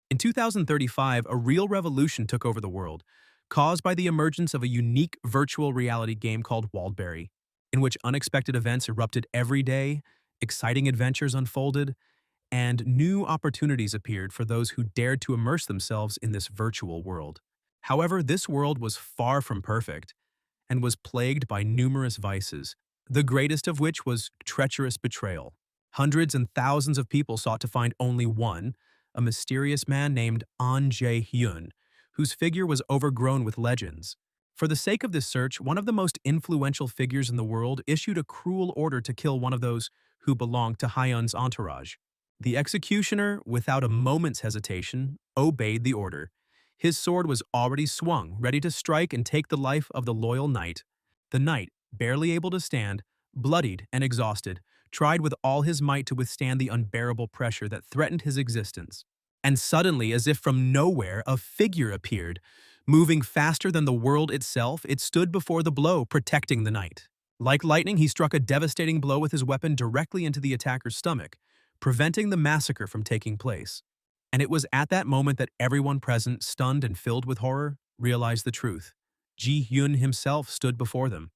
In 2035, a real revolution took over the world, caused by the emergence of a unique virtual reality game called Waldberry, in which unexpected events erupted every day, exciting adventures unfolded, and new opportunities appeared for those who dared to immerse themselves in this virtual world. However, this world was far from perfect and was plagued by numerous vices, the greatest of which was treacherous betrayal. Hundreds and thousands of people sought to find only one, a mysterious man named Anj Hyun, whose figure was overgrown with legends. For the sake of this search, one of the most influential figures in the world issued a cruel order to kill one of those who belonged to Hyun's entourage. The executioner, without a moment's hesitation, obeyed the order. His sword was already swung, ready to strike and take the life of the loyal knight. The knight, barely able to stand, bloodied and exhausted, tried with all his might to withstand the unbearable pressure that threatened his existence. And suddenly, as if from nowhere, a figure appeared. Moving faster than the world itself, it stood before the blow, protecting the knight. Like lightning, he struck a devastating blow with his weapon directly into the attacker's stomach, preventing the massacre from taking place. And it was at that moment that everyone present, stunned and filled with horror, realized the truth. Ji Hyun himself stood before them.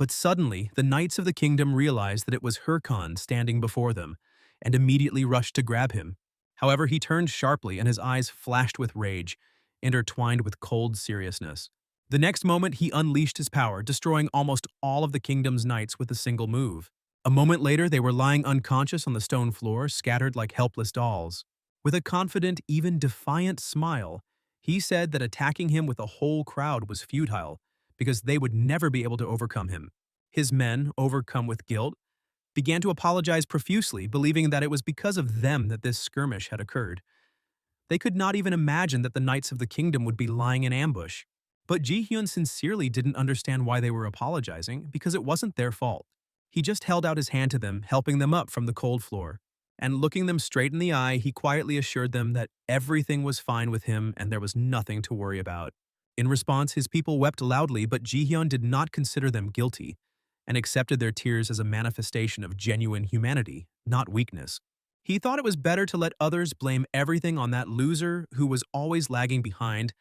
But suddenly, the knights of the kingdom realized that it was Hurkan standing before them, and immediately rushed to grab him. However, he turned sharply and his eyes flashed with rage, intertwined with cold seriousness. The next moment, he unleashed his power, destroying almost all of the kingdom's knights with a single move. A moment later, they were lying unconscious on the stone floor, scattered like helpless dolls. With a confident, even defiant smile, he said that attacking him with a whole crowd was futile, because they would never be able to overcome him. His men, overcome with guilt, began to apologize profusely, believing that it was because of them that this skirmish had occurred. They could not even imagine that the knights of the kingdom would be lying in ambush. But Ji Hyun sincerely didn't understand why they were apologizing, because it wasn't their fault. He just held out his hand to them, helping them up from the cold floor. And looking them straight in the eye, he quietly assured them that everything was fine with him and there was nothing to worry about. In response, his people wept loudly, but Ji Hyun did not consider them guilty and accepted their tears as a manifestation of genuine humanity, not weakness. He thought it was better to let others blame everything on that loser who was always lagging behind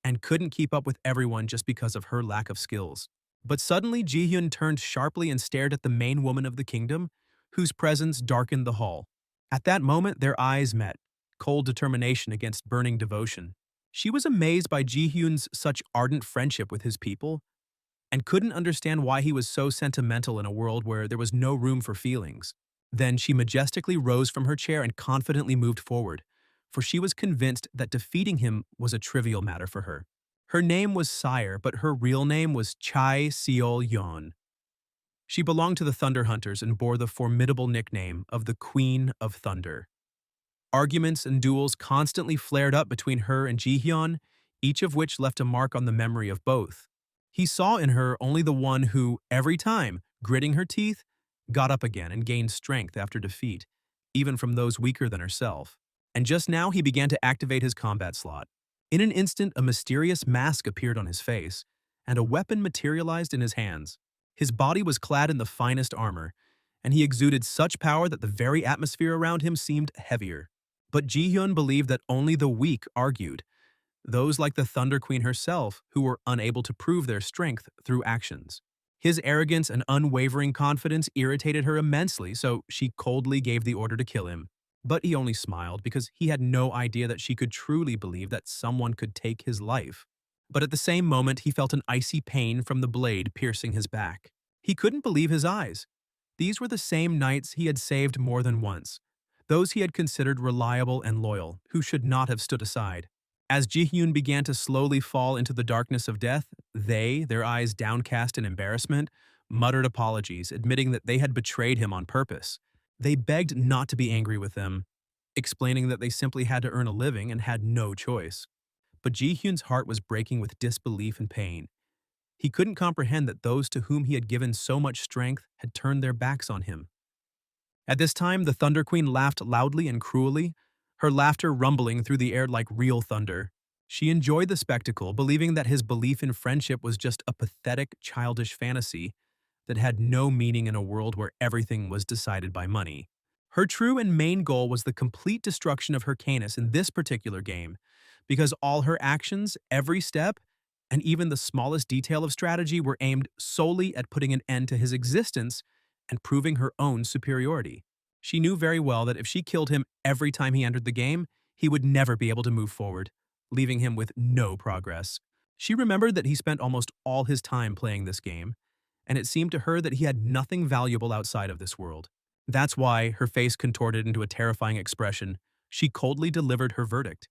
and couldn't keep up with everyone just because of her lack of skills. But suddenly, Ji Hyun turned sharply and stared at the main woman of the kingdom, whose presence darkened the hall. At that moment, their eyes met, cold determination against burning devotion. She was amazed by Ji Hyun's such ardent friendship with his people and couldn't understand why he was so sentimental in a world where there was no room for feelings. Then she majestically rose from her chair and confidently moved forward, for she was convinced that defeating him was a trivial matter for her. Her name was Sire, but her real name was Chai Seol-yeon. She belonged to the Thunder Hunters and bore the formidable nickname of the Queen of Thunder. Arguments and duels constantly flared up between her and Ji Hyun, each of which left a mark on the memory of both. He saw in her only the one who, every time, gritting her teeth, got up again and gained strength after defeat, even from those weaker than herself. And just now he began to activate his combat slot. In an instant, a mysterious mask appeared on his face, and a weapon materialized in his hands. His body was clad in the finest armor, and he exuded such power that the very atmosphere around him seemed heavier. But Ji Hyun believed that only the weak argued, those like the Thunder Queen herself who were unable to prove their strength through actions. His arrogance and unwavering confidence irritated her immensely, so she coldly gave the order to kill him. But he only smiled because he had no idea that she could truly believe that someone could take his life. But at the same moment, he felt an icy pain from the blade piercing his back. He couldn't believe his eyes. These were the same knights he had saved more than once, those he had considered reliable and loyal, who should not have stood aside. As Ji Hyun began to slowly fall into the darkness of death, they, their eyes downcast in embarrassment, muttered apologies, admitting that they had betrayed him on purpose. They begged not to be angry with them, explaining that they simply had to earn a living and had no choice. But Ji Hyun's heart was breaking with disbelief and pain. He couldn't comprehend that those to whom he had given so much strength had turned their backs on him. At this time, the Thunder Queen laughed loudly and cruelly, her laughter rumbling through the air like real thunder. She enjoyed the spectacle, believing that his belief in friendship was just a pathetic, childish fantasy that had no meaning in a world where everything was decided by money. Her true and main goal was the complete destruction of Hyrcanus in this particular game, because all her actions, every step, and even the smallest detail of strategy were aimed solely at putting an end to his existence and proving her own superiority. She knew very well that if she killed him every time he entered the game, he would never be able to move forward, leaving him with no progress. She remembered that he spent almost all his time playing this game, and it seemed to her that he had nothing valuable outside of this world. That's why, her face contorted into a terrifying expression, she coldly delivered her verdict.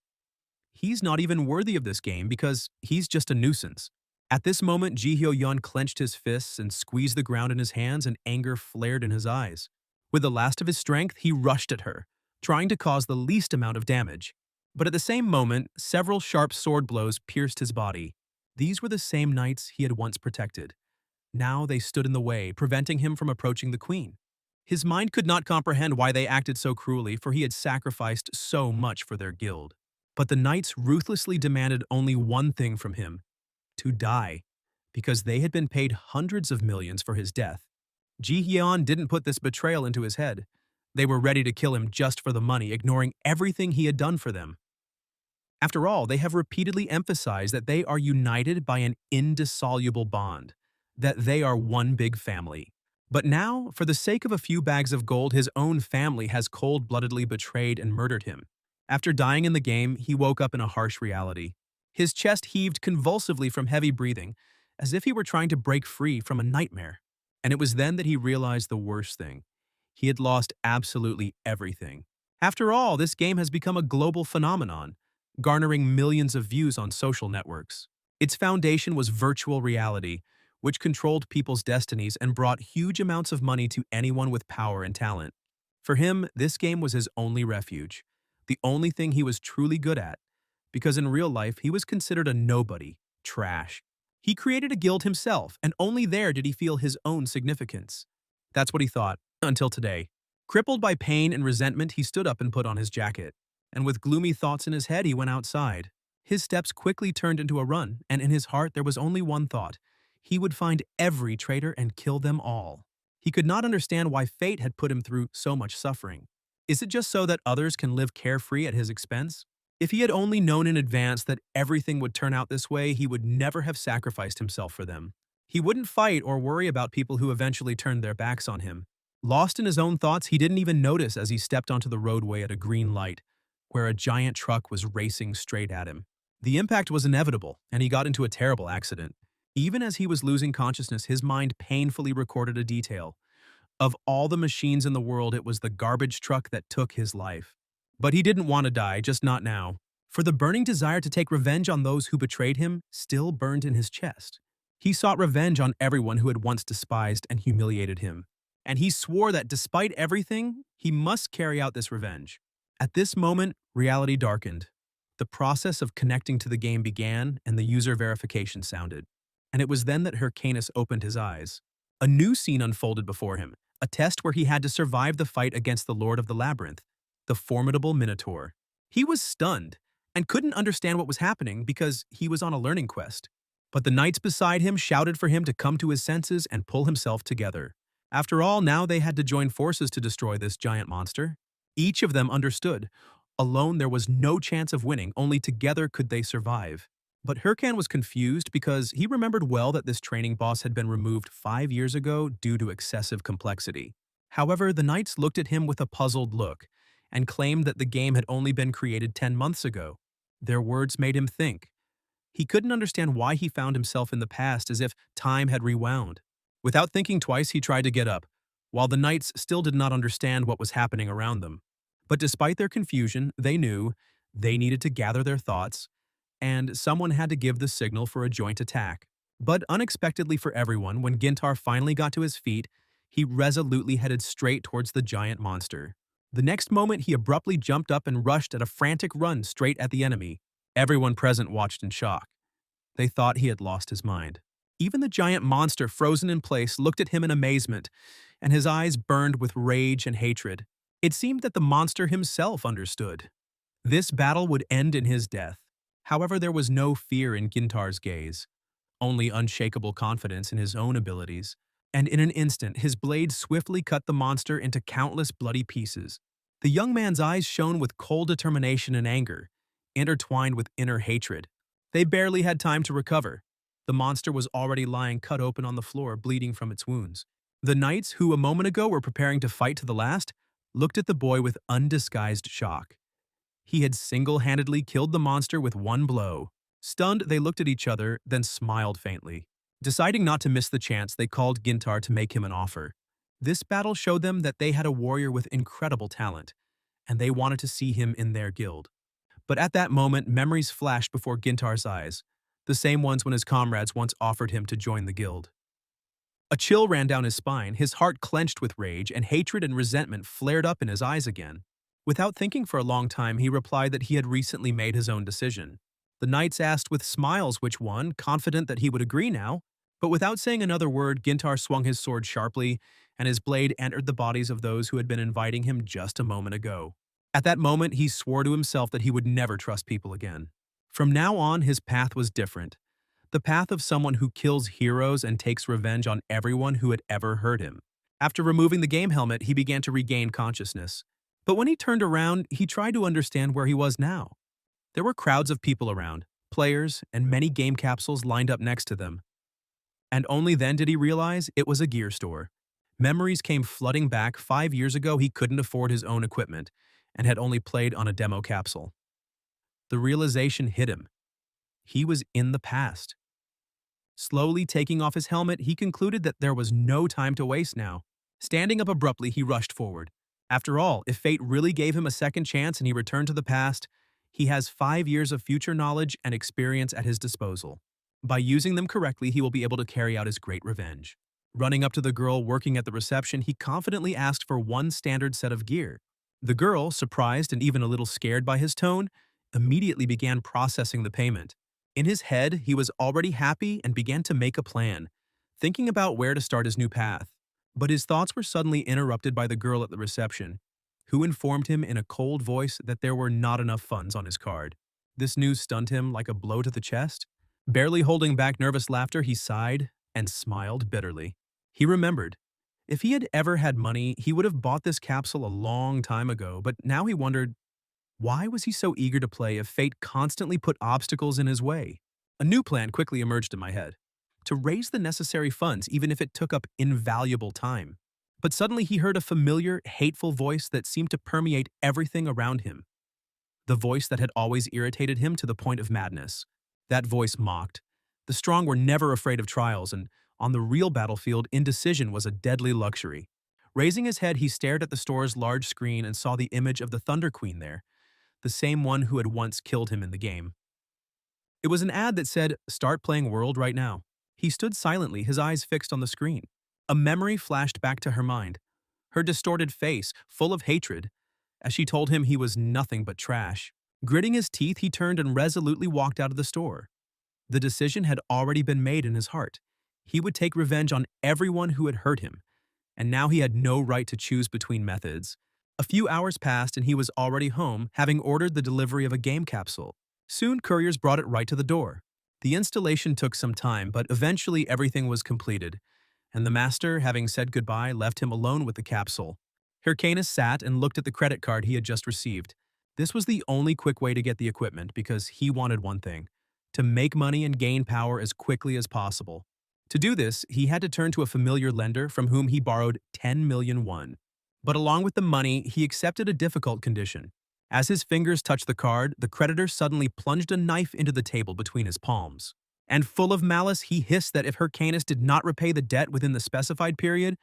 He's not even worthy of this game because he's just a nuisance. At this moment, Ji Hyo-yeon clenched his fists and squeezed the ground in his hands, and anger flared in his eyes. With the last of his strength, he rushed at her, trying to cause the least amount of damage. But at the same moment, several sharp sword blows pierced his body. These were the same knights he had once protected. Now they stood in the way, preventing him from approaching the queen. His mind could not comprehend why they acted so cruelly, for he had sacrificed so much for their guild. But the knights ruthlessly demanded only one thing from him: to die, because they had been paid hundreds of millions for his death. Ji Hyeon didn't put this betrayal into his head. They were ready to kill him just for the money, ignoring everything he had done for them. After all, they have repeatedly emphasized that they are united by an indissoluble bond, that they are one big family. But now, for the sake of a few bags of gold, his own family has cold-bloodedly betrayed and murdered him. After dying in the game, he woke up in a harsh reality. His chest heaved convulsively from heavy breathing, as if he were trying to break free from a nightmare. And it was then that he realized the worst thing. He had lost absolutely everything. After all, this game has become a global phenomenon, garnering millions of views on social networks. Its foundation was virtual reality, which controlled people's destinies and brought huge amounts of money to anyone with power and talent. For him, this game was his only refuge, the only thing he was truly good at, because in real life he was considered a nobody, trash. He created a guild himself, and only there did he feel his own significance. That's what he thought, until today. Crippled by pain and resentment, he stood up and put on his jacket, and with gloomy thoughts in his head, he went outside. His steps quickly turned into a run, and in his heart there was only one thought: he would find every traitor and kill them all. He could not understand why fate had put him through so much suffering. Is it just so that others can live carefree at his expense? If he had only known in advance that everything would turn out this way, he would never have sacrificed himself for them. He wouldn't fight or worry about people who eventually turned their backs on him. Lost in his own thoughts, he didn't even notice as he stepped onto the roadway at a green light, where a giant truck was racing straight at him. The impact was inevitable, and he got into a terrible accident. Even as he was losing consciousness, his mind painfully recorded a detail. Of all the machines in the world, it was the garbage truck that took his life. But he didn't want to die, just not now. For the burning desire to take revenge on those who betrayed him still burned in his chest. He sought revenge on everyone who had once despised and humiliated him. And he swore that despite everything, he must carry out this revenge. At this moment, reality darkened. The process of connecting to the game began, and the user verification sounded. And it was then that Hyrcanus opened his eyes. A new scene unfolded before him, a test where he had to survive the fight against the Lord of the Labyrinth, the formidable Minotaur. He was stunned and couldn't understand what was happening because he was on a learning quest. But the knights beside him shouted for him to come to his senses and pull himself together. After all, now they had to join forces to destroy this giant monster. Each of them understood. Alone there was no chance of winning, only together could they survive. But Hyrcan was confused because he remembered well that this training boss had been removed 5 years ago due to excessive complexity. However, the knights looked at him with a puzzled look and claimed that the game had only been created 10 months ago. Their words made him think. He couldn't understand why he found himself in the past, as if time had rewound. Without thinking twice, he tried to get up, while the knights still did not understand what was happening around them. But despite their confusion, they knew they needed to gather their thoughts, and someone had to give the signal for a joint attack. But unexpectedly for everyone, when Gintar finally got to his feet, he resolutely headed straight towards the giant monster. The next moment, he abruptly jumped up and rushed at a frantic run straight at the enemy. Everyone present watched in shock. They thought he had lost his mind. Even the giant monster, frozen in place, looked at him in amazement, and his eyes burned with rage and hatred. It seemed that the monster himself understood. This battle would end in his death. However, there was no fear in Gintar's gaze, only unshakable confidence in his own abilities. and in an instant his blade swiftly cut the monster into countless bloody pieces. The young man's eyes shone with cold determination and anger, intertwined with inner hatred. They barely had time to recover. The monster was already lying cut open on the floor, bleeding from its wounds. The knights, who a moment ago were preparing to fight to the last, looked at the boy with undisguised shock. He had single-handedly killed the monster with one blow. Stunned, they looked at each other, then smiled faintly. Deciding not to miss the chance, they called Gintar to make him an offer. This battle showed them that they had a warrior with incredible talent, and they wanted to see him in their guild. But at that moment, memories flashed before Gintar's eyes, the same ones when his comrades once offered him to join the guild. A chill ran down his spine, his heart clenched with rage, and hatred and resentment flared up in his eyes again. Without thinking for a long time, he replied that he had recently made his own decision. The knights asked with smiles which one, confident that he would agree now. But without saying another word, Gintar swung his sword sharply, and his blade entered the bodies of those who had been inviting him just a moment ago. At that moment, he swore to himself that he would never trust people again. From now on, his path was different. The path of someone who kills heroes and takes revenge on everyone who had ever hurt him. After removing the game helmet, he began to regain consciousness. But when he turned around, he tried to understand where he was now. There were crowds of people around, players, and many game capsules lined up next to them. And only then did he realize it was a gear store. Memories came flooding back. 5 years ago, he couldn't afford his own equipment and had only played on a demo capsule. The realization hit him. He was in the past. Slowly taking off his helmet, he concluded that there was no time to waste now. Standing up abruptly, he rushed forward. After all, if fate really gave him a second chance and he returned to the past, he has 5 years of future knowledge and experience at his disposal. By using them correctly, he will be able to carry out his great revenge. Running up to the girl working at the reception, he confidently asked for one standard set of gear. The girl, surprised and even a little scared by his tone, immediately began processing the payment. In his head, he was already happy and began to make a plan, thinking about where to start his new path. But his thoughts were suddenly interrupted by the girl at the reception, who informed him in a cold voice that there were not enough funds on his card. This news stunned him like a blow to the chest. Barely holding back nervous laughter, he sighed and smiled bitterly. He remembered. If he had ever had money, he would have bought this capsule a long time ago, but now he wondered, why was he so eager to play if fate constantly put obstacles in his way? A new plan quickly emerged in my head. To raise the necessary funds, even if it took up invaluable time. But suddenly he heard a familiar, hateful voice that seemed to permeate everything around him. The voice that had always irritated him to the point of madness. That voice mocked. The strong were never afraid of trials, and on the real battlefield, indecision was a deadly luxury. Raising his head, he stared at the store's large screen and saw the image of the Thunder Queen there, the same one who had once killed him in the game. It was an ad that said, "Start playing World right now." He stood silently, his eyes fixed on the screen. A memory flashed back to her mind, her distorted face full of hatred, as she told him he was nothing but trash. Gritting his teeth, he turned and resolutely walked out of the store. The decision had already been made in his heart. He would take revenge on everyone who had hurt him, and now he had no right to choose between methods. A few hours passed and he was already home, having ordered the delivery of a game capsule. Soon couriers brought it right to the door. The installation took some time, but eventually everything was completed, and the master, having said goodbye, left him alone with the capsule. Hyrcanus sat and looked at the credit card he had just received. This was the only quick way to get the equipment because he wanted one thing: to make money and gain power as quickly as possible. To do this, he had to turn to a familiar lender from whom he borrowed 10 million won. But along with the money, he accepted a difficult condition. As his fingers touched the card, the creditor suddenly plunged a knife into the table between his palms. And full of malice, he hissed that if Hyrcanus did not repay the debt within the specified period,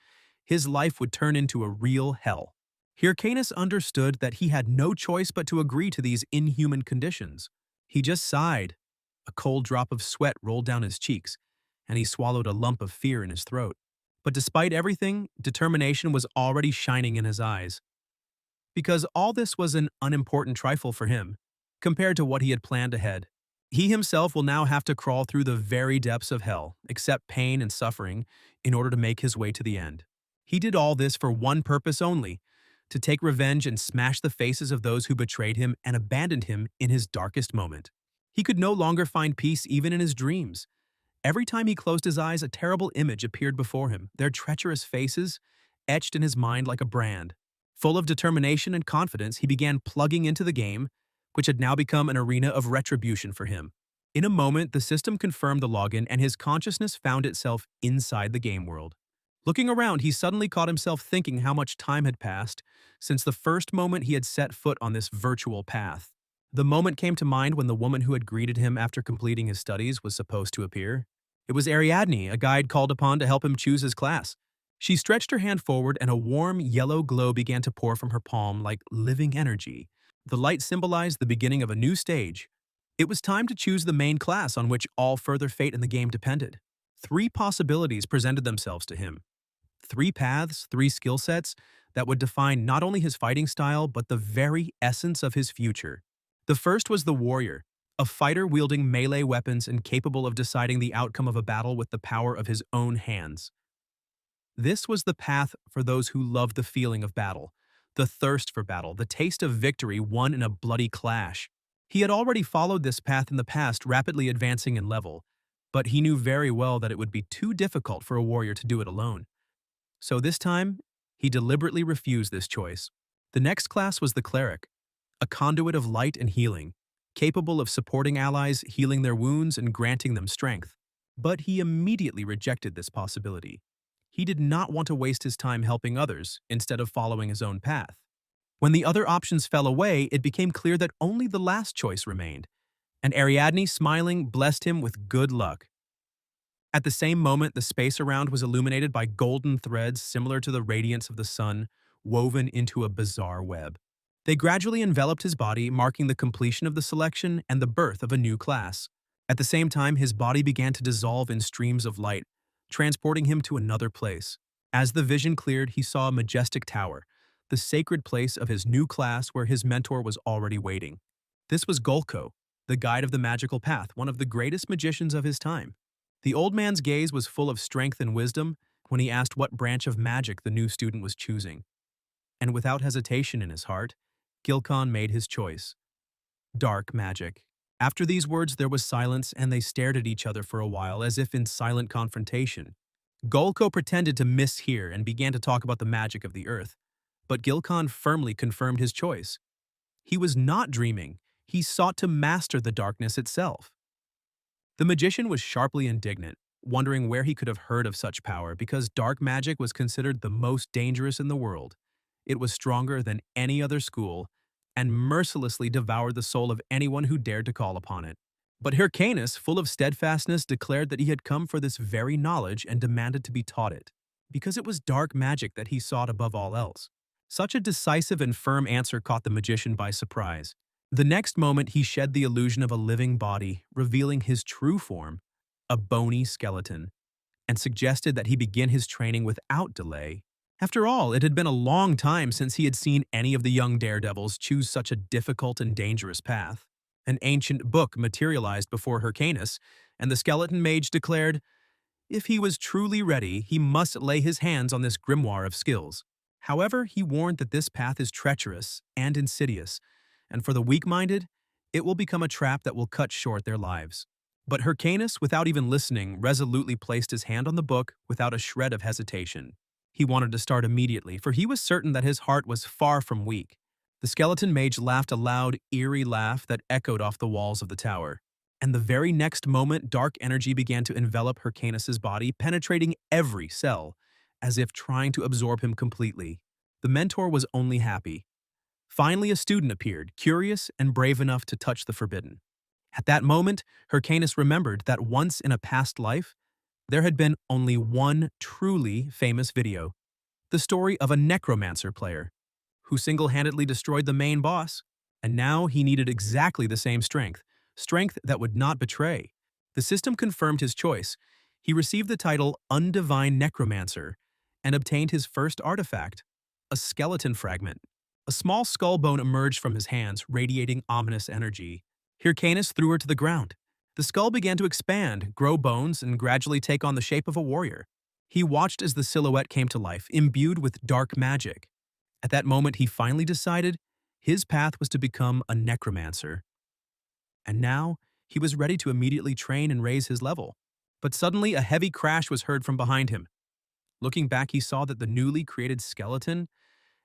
his life would turn into a real hell. Hyrcanus understood that he had no choice but to agree to these inhuman conditions. He just sighed. A cold drop of sweat rolled down his cheeks, and he swallowed a lump of fear in his throat. But despite everything, determination was already shining in his eyes. Because all this was an unimportant trifle for him, compared to what he had planned ahead. He himself will now have to crawl through the very depths of hell, accept pain and suffering, in order to make his way to the end. He did all this for one purpose only: to take revenge and smash the faces of those who betrayed him and abandoned him in his darkest moment. He could no longer find peace even in his dreams. Every time he closed his eyes, a terrible image appeared before him, their treacherous faces etched in his mind like a brand. Full of determination and confidence, he began plugging into the game, which had now become an arena of retribution for him. In a moment, the system confirmed the login and his consciousness found itself inside the game world. Looking around, he suddenly caught himself thinking how much time had passed since the first moment he had set foot on this virtual path. The moment came to mind when the woman who had greeted him after completing his studies was supposed to appear. It was Ariadne, a guide called upon to help him choose his class. She stretched her hand forward and a warm, yellow glow began to pour from her palm like living energy. The light symbolized the beginning of a new stage. It was time to choose the main class on which all further fate in the game depended. 3 possibilities presented themselves to him. 3 paths, 3 skill sets that would define not only his fighting style but the very essence of his future. The first was the warrior, a fighter wielding melee weapons and capable of deciding the outcome of a battle with the power of his own hands. This was the path for those who loved the feeling of battle, the thirst for battle, the taste of victory won in a bloody clash. He had already followed this path in the past, rapidly advancing in level, but he knew very well that it would be too difficult for a warrior to do it alone. So this time, he deliberately refused this choice. The next class was the cleric, a conduit of light and healing, capable of supporting allies, healing their wounds, and granting them strength. But he immediately rejected this possibility. He did not want to waste his time helping others instead of following his own path. When the other options fell away, it became clear that only the last choice remained, and Ariadne, smiling, blessed him with good luck. At the same moment, the space around was illuminated by golden threads similar to the radiance of the sun, woven into a bizarre web. They gradually enveloped his body, marking the completion of the selection and the birth of a new class. At the same time, his body began to dissolve in streams of light, transporting him to another place. As the vision cleared, he saw a majestic tower, the sacred place of his new class where his mentor was already waiting. This was Golko, the guide of the magical path, one of the greatest magicians of his time. The old man's gaze was full of strength and wisdom when he asked what branch of magic the new student was choosing. And without hesitation in his heart, Gilkon made his choice. Dark magic. After these words, there was silence, and they stared at each other for a while, as if in silent confrontation. Golko pretended to mishear and began to talk about the magic of the earth, but Gilkon firmly confirmed his choice. He was not dreaming. He sought to master the darkness itself. The magician was sharply indignant, wondering where he could have heard of such power, because dark magic was considered the most dangerous in the world. It was stronger than any other school, and mercilessly devoured the soul of anyone who dared to call upon it. But Hyrcanus, full of steadfastness, declared that he had come for this very knowledge and demanded to be taught it, because it was dark magic that he sought above all else. Such a decisive and firm answer caught the magician by surprise. The next moment, he shed the illusion of a living body, revealing his true form, a bony skeleton, and suggested that he begin his training without delay. After all, it had been a long time since he had seen any of the young daredevils choose such a difficult and dangerous path. An ancient book materialized before Hyrcanus, and the skeleton mage declared, if he was truly ready, he must lay his hands on this grimoire of skills. However, he warned that this path is treacherous and insidious, and for the weak-minded, it will become a trap that will cut short their lives. But Hyrcanus, without even listening, resolutely placed his hand on the book without a shred of hesitation. He wanted to start immediately, for he was certain that his heart was far from weak. The skeleton mage laughed a loud, eerie laugh that echoed off the walls of the tower. And the very next moment, dark energy began to envelop Hyrcanus's body, penetrating every cell, as if trying to absorb him completely. The mentor was only happy. Finally, a student appeared, curious and brave enough to touch the forbidden. At that moment, Hyrcanus remembered that once in a past life, there had been only one truly famous video, the story of a necromancer player who single-handedly destroyed the main boss, and now he needed exactly the same strength that would not betray. The system confirmed his choice. He received the title Undivine Necromancer and obtained his first artifact, a skeleton fragment. A small skull bone emerged from his hands, radiating ominous energy. Hyrcanus threw her to the ground. The skull began to expand, grow bones, and gradually take on the shape of a warrior. He watched as the silhouette came to life, imbued with dark magic. At that moment, he finally decided his path was to become a necromancer. And now, he was ready to immediately train and raise his level. But suddenly, a heavy crash was heard from behind him. Looking back, he saw that the newly created skeleton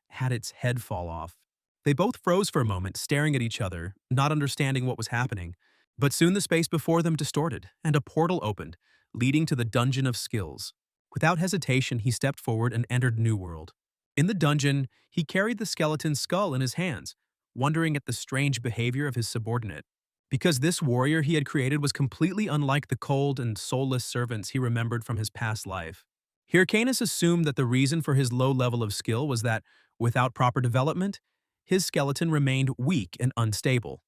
had its head fall off. They both froze for a moment, staring at each other, not understanding what was happening. But soon the space before them distorted, and a portal opened, leading to the Dungeon of Skills. Without hesitation, he stepped forward and entered New World. In the dungeon, he carried the skeleton's skull in his hands, wondering at the strange behavior of his subordinate. Because this warrior he had created was completely unlike the cold and soulless servants he remembered from his past life. Hyrcanus assumed that the reason for his low level of skill was that, without proper development, his skeleton remained weak and unstable.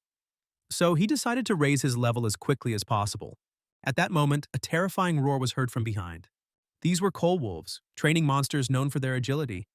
So he decided to raise his level as quickly as possible. At that moment, a terrifying roar was heard from behind. These were coal wolves, training monsters known for their agility.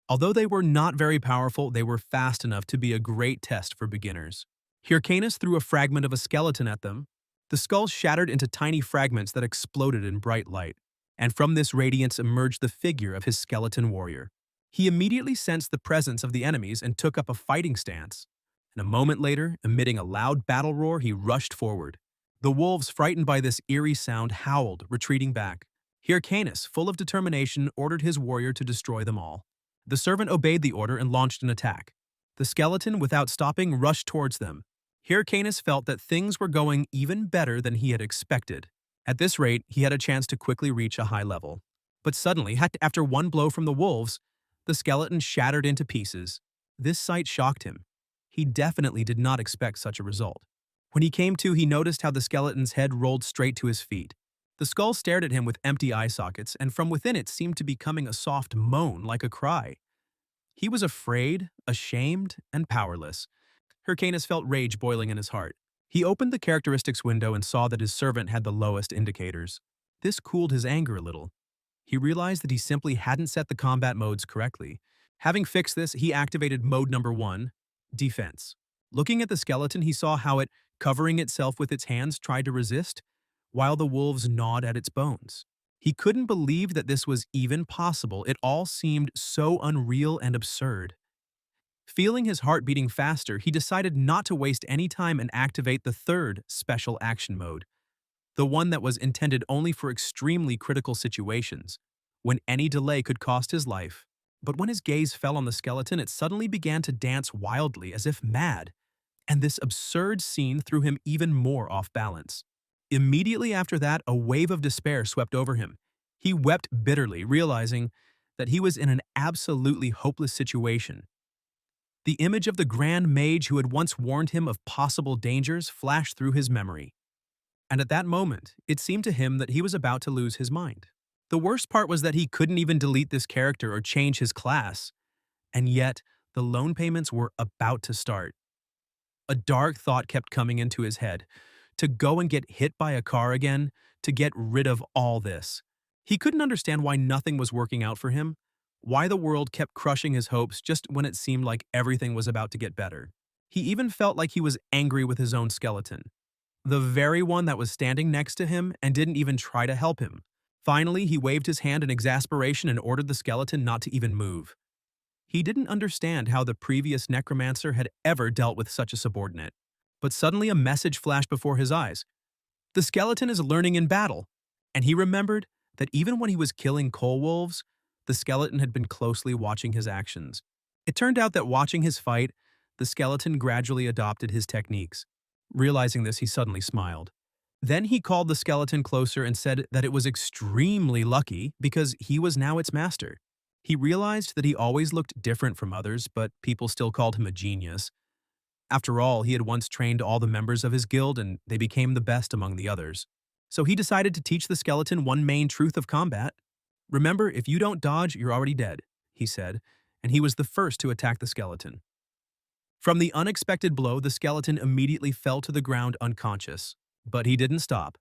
Although they were not very powerful, they were fast enough to be a great test for beginners. Hyrcanus threw a fragment of a skeleton at them. The skull shattered into tiny fragments that exploded in bright light, and from this radiance emerged the figure of his skeleton warrior. He immediately sensed the presence of the enemies and took up a fighting stance. And a moment later, emitting a loud battle roar, he rushed forward. The wolves, frightened by this eerie sound, howled, retreating back. Hyrcanus, full of determination, ordered his warrior to destroy them all. The servant obeyed the order and launched an attack. The skeleton, without stopping, rushed towards them. Hyrcanus felt that things were going even better than he had expected. At this rate, he had a chance to quickly reach a high level. But suddenly, after one blow from the wolves, the skeleton shattered into pieces. This sight shocked him. He definitely did not expect such a result. When he came to, he noticed how the skeleton's head rolled straight to his feet. The skull stared at him with empty eye sockets, and from within it seemed to be coming a soft moan like a cry. He was afraid, ashamed, and powerless. Hyrcanus felt rage boiling in his heart. He opened the characteristics window and saw that his servant had the lowest indicators. This cooled his anger a little. He realized that he simply hadn't set the combat modes correctly. Having fixed this, he activated mode number 1, Defense. Looking at the skeleton, he saw how it, covering itself with its hands, tried to resist, while the wolves gnawed at its bones. He couldn't believe that this was even possible. It all seemed so unreal and absurd. Feeling his heart beating faster, he decided not to waste any time and activate the third special action mode, the one that was intended only for extremely critical situations, when any delay could cost his life. But when his gaze fell on the skeleton, it suddenly began to dance wildly as if mad, and this absurd scene threw him even more off balance. Immediately after that, a wave of despair swept over him. He wept bitterly, realizing that he was in an absolutely hopeless situation. The image of the Grand Mage who had once warned him of possible dangers flashed through his memory. And at that moment, it seemed to him that he was about to lose his mind. The worst part was that he couldn't even delete this character or change his class. And yet, the loan payments were about to start. A dark thought kept coming into his head. To go and get hit by a car again, to get rid of all this. He couldn't understand why nothing was working out for him, why the world kept crushing his hopes just when it seemed like everything was about to get better. He even felt like he was angry with his own skeleton, the very one that was standing next to him and didn't even try to help him. Finally, he waved his hand in exasperation and ordered the skeleton not to even move. He didn't understand how the previous necromancer had ever dealt with such a subordinate. But suddenly a message flashed before his eyes. The skeleton is learning in battle, and he remembered that even when he was killing coal wolves, the skeleton had been closely watching his actions. It turned out that watching his fight, the skeleton gradually adopted his techniques. Realizing this, he suddenly smiled. Then he called the skeleton closer and said that it was extremely lucky because he was now its master. He realized that he always looked different from others, but people still called him a genius. After all, he had once trained all the members of his guild and they became the best among the others. So he decided to teach the skeleton one main truth of combat. Remember, if you don't dodge, you're already dead, he said, and he was the first to attack the skeleton. From the unexpected blow, the skeleton immediately fell to the ground unconscious. But he didn't stop.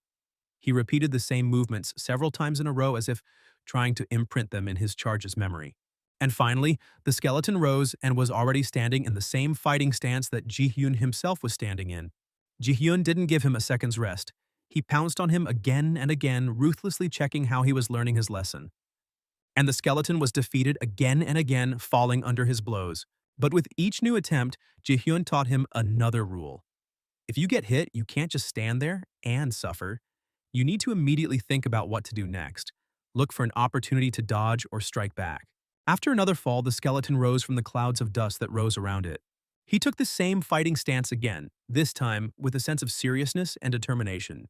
He repeated the same movements several times in a row as if trying to imprint them in his charge's memory. And finally, the skeleton rose and was already standing in the same fighting stance that Anj Hyun himself was standing in. Anj Hyun didn't give him a second's rest. He pounced on him again and again, ruthlessly checking how he was learning his lesson. And the skeleton was defeated again and again, falling under his blows. But with each new attempt, Anj Hyun taught him another rule. If you get hit, you can't just stand there and suffer. You need to immediately think about what to do next. Look for an opportunity to dodge or strike back. After another fall, the skeleton rose from the clouds of dust that rose around it. He took the same fighting stance again, this time with a sense of seriousness and determination.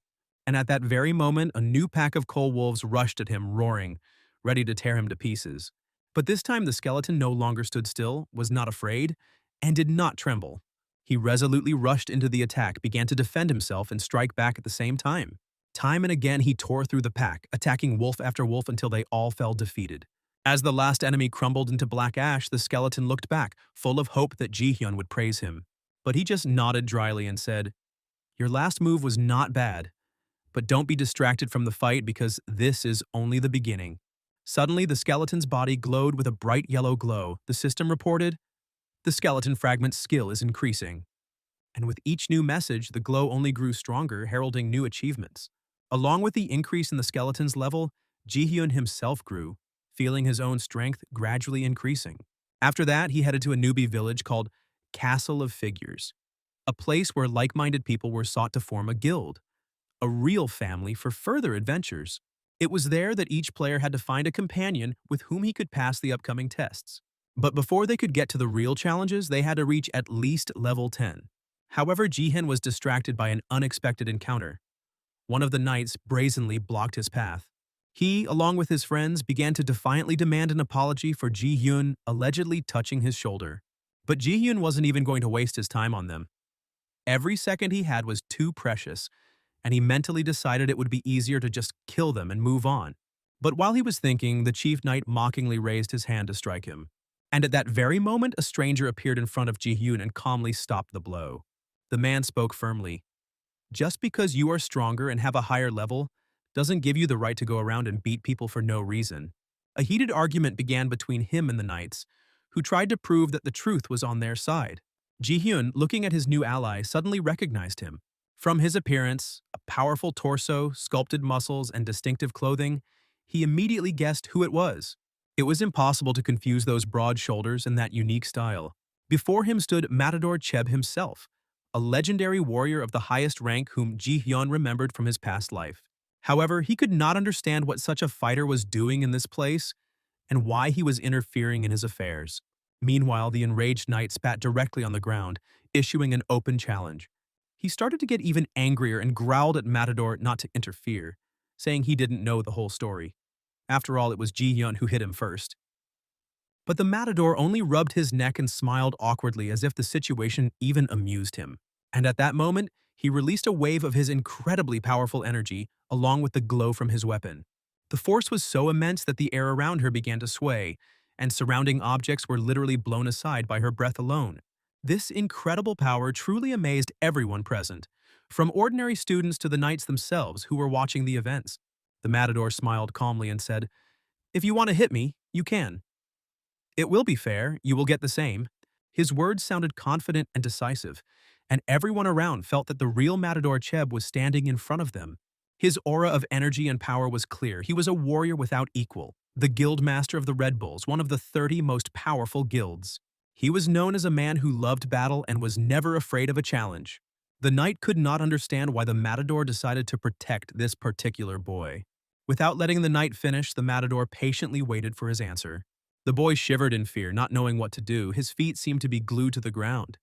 And at that very moment, a new pack of coal wolves rushed at him, roaring, ready to tear him to pieces. But this time the skeleton no longer stood still, was not afraid, and did not tremble. He resolutely rushed into the attack, began to defend himself and strike back at the same time. Time and again he tore through the pack, attacking wolf after wolf until they all fell defeated. As the last enemy crumbled into black ash, the skeleton looked back, full of hope that Ji Hyun would praise him. But he just nodded dryly and said, "Your last move was not bad, but don't be distracted from the fight because this is only the beginning." Suddenly, the skeleton's body glowed with a bright yellow glow. The system reported, "The skeleton fragment's skill is increasing." And with each new message, the glow only grew stronger, heralding new achievements. Along with the increase in the skeleton's level, Ji Hyun himself grew, feeling his own strength gradually increasing. After that, he headed to a newbie village called Castle of Figures, a place where like-minded people were sought to form a guild, a real family for further adventures. It was there that each player had to find a companion with whom he could pass the upcoming tests. But before they could get to the real challenges, they had to reach at least level 10. However, Jihyun was distracted by an unexpected encounter. One of the knights brazenly blocked his path. He, along with his friends, began to defiantly demand an apology for Ji-hyun allegedly touching his shoulder. But Ji-hyun wasn't even going to waste his time on them. Every second he had was too precious, and he mentally decided it would be easier to just kill them and move on. But while he was thinking, the chief knight mockingly raised his hand to strike him. And at that very moment, a stranger appeared in front of Ji-hyun and calmly stopped the blow. The man spoke firmly. "Just because you are stronger and have a higher level doesn't give you the right to go around and beat people for no reason." A heated argument began between him and the knights, who tried to prove that the truth was on their side. Ji-hyun, looking at his new ally, suddenly recognized him. From his appearance, a powerful torso, sculpted muscles, and distinctive clothing, he immediately guessed who it was. It was impossible to confuse those broad shoulders and that unique style. Before him stood Matador Cheb himself, a legendary warrior of the highest rank whom Ji-hyun remembered from his past life. However, he could not understand what such a fighter was doing in this place and why he was interfering in his affairs. Meanwhile, the enraged knight spat directly on the ground, issuing an open challenge. He started to get even angrier and growled at Matador not to interfere, saying he didn't know the whole story. After all, it was Ji-hyun who hit him first. But the Matador only rubbed his neck and smiled awkwardly as if the situation even amused him. And at that moment, he released a wave of his incredibly powerful energy along with the glow from his weapon. The force was so immense that the air around her began to sway, and surrounding objects were literally blown aside by her breath alone. This incredible power truly amazed everyone present, from ordinary students to the knights themselves who were watching the events. The Matador smiled calmly and said, "If you want to hit me, you can. It will be fair, you will get the same." His words sounded confident and decisive, and everyone around felt that the real Matador Cheb was standing in front of them. His aura of energy and power was clear. He was a warrior without equal, the guild master of the Red Bulls, one of the 30 most powerful guilds. He was known as a man who loved battle and was never afraid of a challenge. The knight could not understand why the Matador decided to protect this particular boy. Without letting the knight finish, the Matador patiently waited for his answer. The boy shivered in fear, not knowing what to do. His feet seemed to be glued to the ground.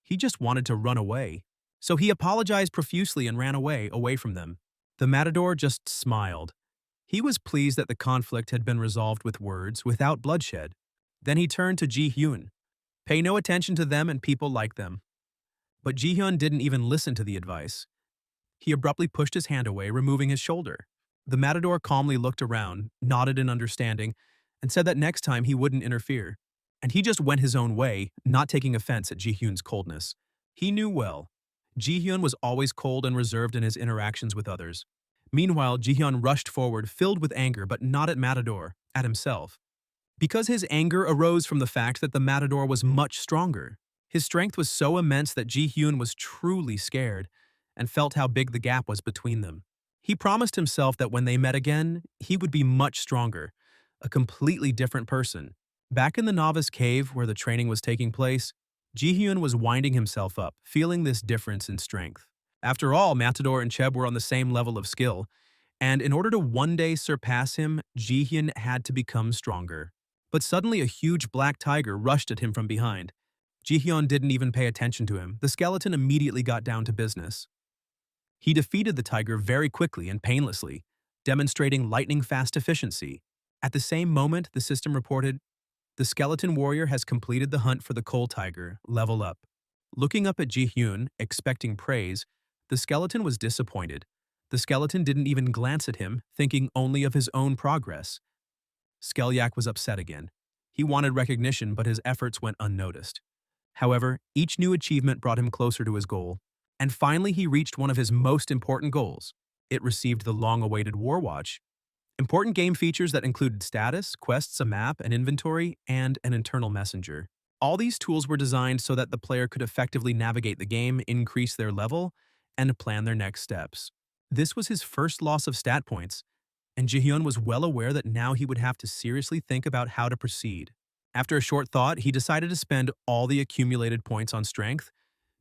He just wanted to run away. So he apologized profusely and ran away from them. The Matador just smiled. He was pleased that the conflict had been resolved with words, without bloodshed. Then he turned to Ji-hyun. "Pay no attention to them and people like them." But Ji-hyun didn't even listen to the advice. He abruptly pushed his hand away, removing his shoulder. The Matador calmly looked around, nodded in understanding, and said that next time he wouldn't interfere. And he just went his own way, not taking offense at Ji-hyun's coldness. He knew well. Ji-hyun was always cold and reserved in his interactions with others. Meanwhile, Ji-hyun rushed forward, filled with anger, but not at Matador, at himself. Because his anger arose from the fact that the Matador was much stronger. His strength was so immense that Ji-hyun was truly scared and felt how big the gap was between them. He promised himself that when they met again, he would be much stronger, a completely different person. Back in the novice cave where the training was taking place, Ji-hyun was winding himself up, feeling this difference in strength. After all, Matador and Cheb were on the same level of skill, and in order to one day surpass him, Ji-hyun had to become stronger. But suddenly a huge black tiger rushed at him from behind. Ji-hyun didn't even pay attention to him. The skeleton immediately got down to business. He defeated the tiger very quickly and painlessly, demonstrating lightning-fast efficiency. At the same moment, the system reported, "The skeleton warrior has completed the hunt for the coal tiger. Level up." Looking up at Ji-hyun, expecting praise, the skeleton was disappointed. The skeleton didn't even glance at him, thinking only of his own progress. Skelyak was upset again. He wanted recognition, but his efforts went unnoticed. However, each new achievement brought him closer to his goal, and finally he reached one of his most important goals. It received the long-awaited War Watch. Important game features that included status, quests, a map, an inventory, and an internal messenger. All these tools were designed so that the player could effectively navigate the game, increase their level, and plan their next steps. This was his first loss of stat points, and Ji-hyun was well aware that now he would have to seriously think about how to proceed. After a short thought, he decided to spend all the accumulated points on strength,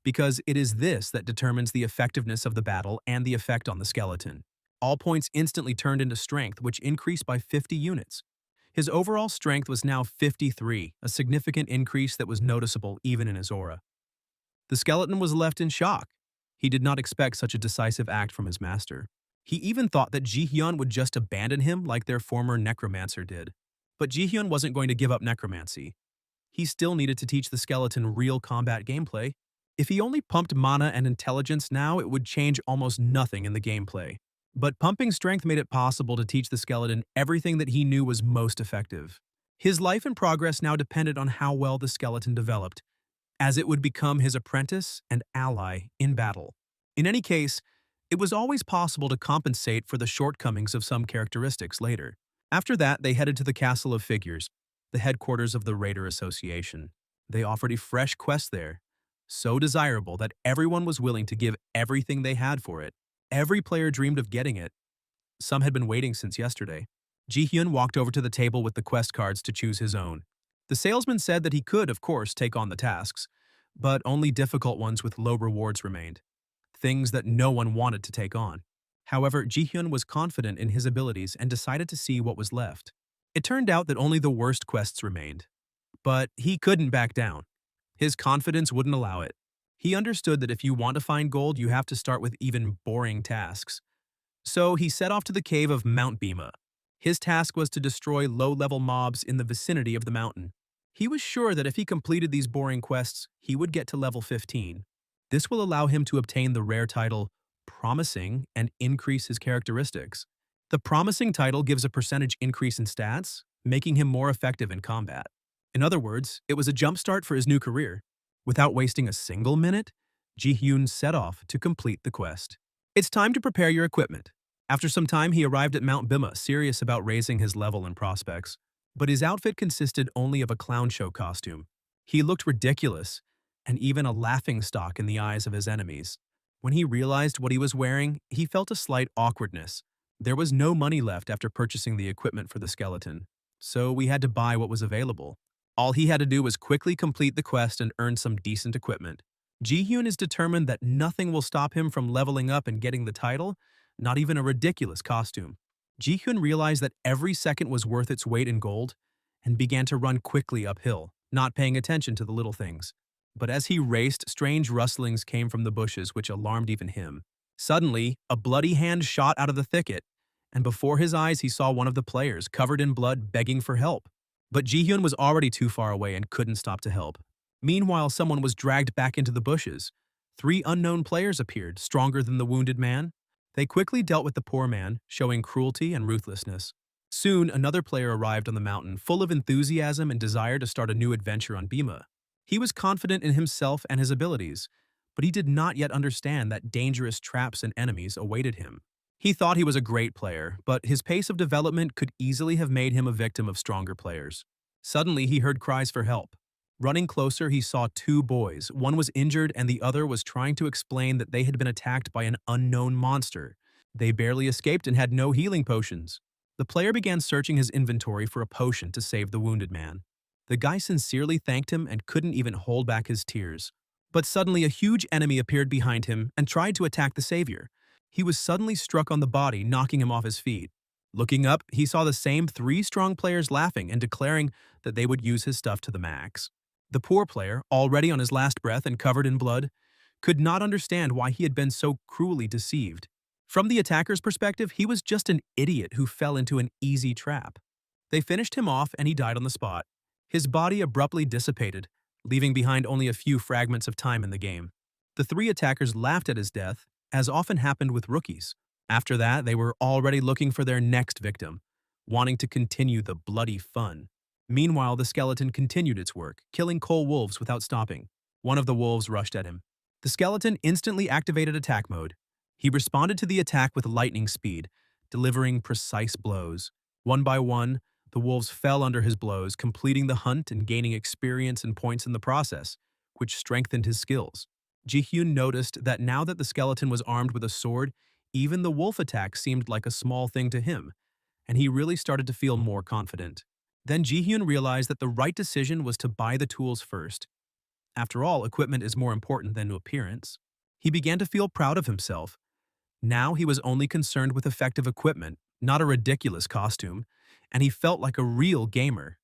because it is this that determines the effectiveness of the battle and the effect on the skeleton. All points instantly turned into strength, which increased by 50 units. His overall strength was now 53, a significant increase that was noticeable even in his aura. The skeleton was left in shock. He did not expect such a decisive act from his master. He even thought that Ji-hyun would just abandon him like their former necromancer did. But Ji-hyun wasn't going to give up necromancy. He still needed to teach the skeleton real combat gameplay. If he only pumped mana and intelligence now, it would change almost nothing in the gameplay. But pumping strength made it possible to teach the skeleton everything that he knew was most effective. His life and progress now depended on how well the skeleton developed, as it would become his apprentice and ally in battle. In any case, it was always possible to compensate for the shortcomings of some characteristics later. After that, they headed to the Castle of Figures, the headquarters of the Raider Association. They offered a fresh quest there, so desirable that everyone was willing to give everything they had for it. Every player dreamed of getting it. Some had been waiting since yesterday. Ji-hyun walked over to the table with the quest cards to choose his own. The salesman said that he could, of course, take on the tasks, but only difficult ones with low rewards remained. Things that no one wanted to take on. However, Ji-hyun was confident in his abilities and decided to see what was left. It turned out that only the worst quests remained. But he couldn't back down. His confidence wouldn't allow it. He understood that if you want to find gold, you have to start with even boring tasks. So he set off to the cave of Mount Bima. His task was to destroy low-level mobs in the vicinity of the mountain. He was sure that if he completed these boring quests, he would get to level 15. This will allow him to obtain the rare title Promising and increase his characteristics. The Promising title gives a percentage increase in stats, making him more effective in combat. In other words, it was a jumpstart for his new career. Without wasting a single minute, Ji-hyun set off to complete the quest. It's time to prepare your equipment. After some time, he arrived at Mount Bima, serious about raising his level and prospects. But his outfit consisted only of a clown show costume. He looked ridiculous, and even a laughingstock in the eyes of his enemies. When he realized what he was wearing, he felt a slight awkwardness. There was no money left after purchasing the equipment for the skeleton, so we had to buy what was available. All he had to do was quickly complete the quest and earn some decent equipment. Ji-hyun is determined that nothing will stop him from leveling up and getting the title, not even a ridiculous costume. Ji-hyun realized that every second was worth its weight in gold and began to run quickly uphill, not paying attention to the little things. But as he raced, strange rustlings came from the bushes which alarmed even him. Suddenly, a bloody hand shot out of the thicket, and before his eyes he saw one of the players, covered in blood, begging for help. But Ji-hyun was already too far away and couldn't stop to help. Meanwhile, someone was dragged back into the bushes. 3 unknown players appeared, stronger than the wounded man. They quickly dealt with the poor man, showing cruelty and ruthlessness. Soon, another player arrived on the mountain, full of enthusiasm and desire to start a new adventure on Bima. He was confident in himself and his abilities, but he did not yet understand that dangerous traps and enemies awaited him. He thought he was a great player, but his pace of development could easily have made him a victim of stronger players. Suddenly, he heard cries for help. Running closer, he saw 2 boys. One was injured and the other was trying to explain that they had been attacked by an unknown monster. They barely escaped and had no healing potions. The player began searching his inventory for a potion to save the wounded man. The guy sincerely thanked him and couldn't even hold back his tears. But suddenly a huge enemy appeared behind him and tried to attack the savior. He was suddenly struck on the body, knocking him off his feet. Looking up, he saw the same three strong players laughing and declaring that they would use his stuff to the max. The poor player, already on his last breath and covered in blood, could not understand why he had been so cruelly deceived. From the attacker's perspective, he was just an idiot who fell into an easy trap. They finished him off and he died on the spot. His body abruptly dissipated, leaving behind only a few fragments of time in the game. The three attackers laughed at his death, as often happened with rookies. After that, they were already looking for their next victim, wanting to continue the bloody fun. Meanwhile, the skeleton continued its work, killing coal wolves without stopping. One of the wolves rushed at him. The skeleton instantly activated attack mode. He responded to the attack with lightning speed, delivering precise blows. One by one, the wolves fell under his blows, completing the hunt and gaining experience and points in the process, which strengthened his skills. Ji Hyun noticed that now that the skeleton was armed with a sword, even the wolf attack seemed like a small thing to him, and he really started to feel more confident. Then Ji Hyun realized that the right decision was to buy the tools first. After all, equipment is more important than appearance. He began to feel proud of himself. Now he was only concerned with effective equipment, not a ridiculous costume, and he felt like a real gamer.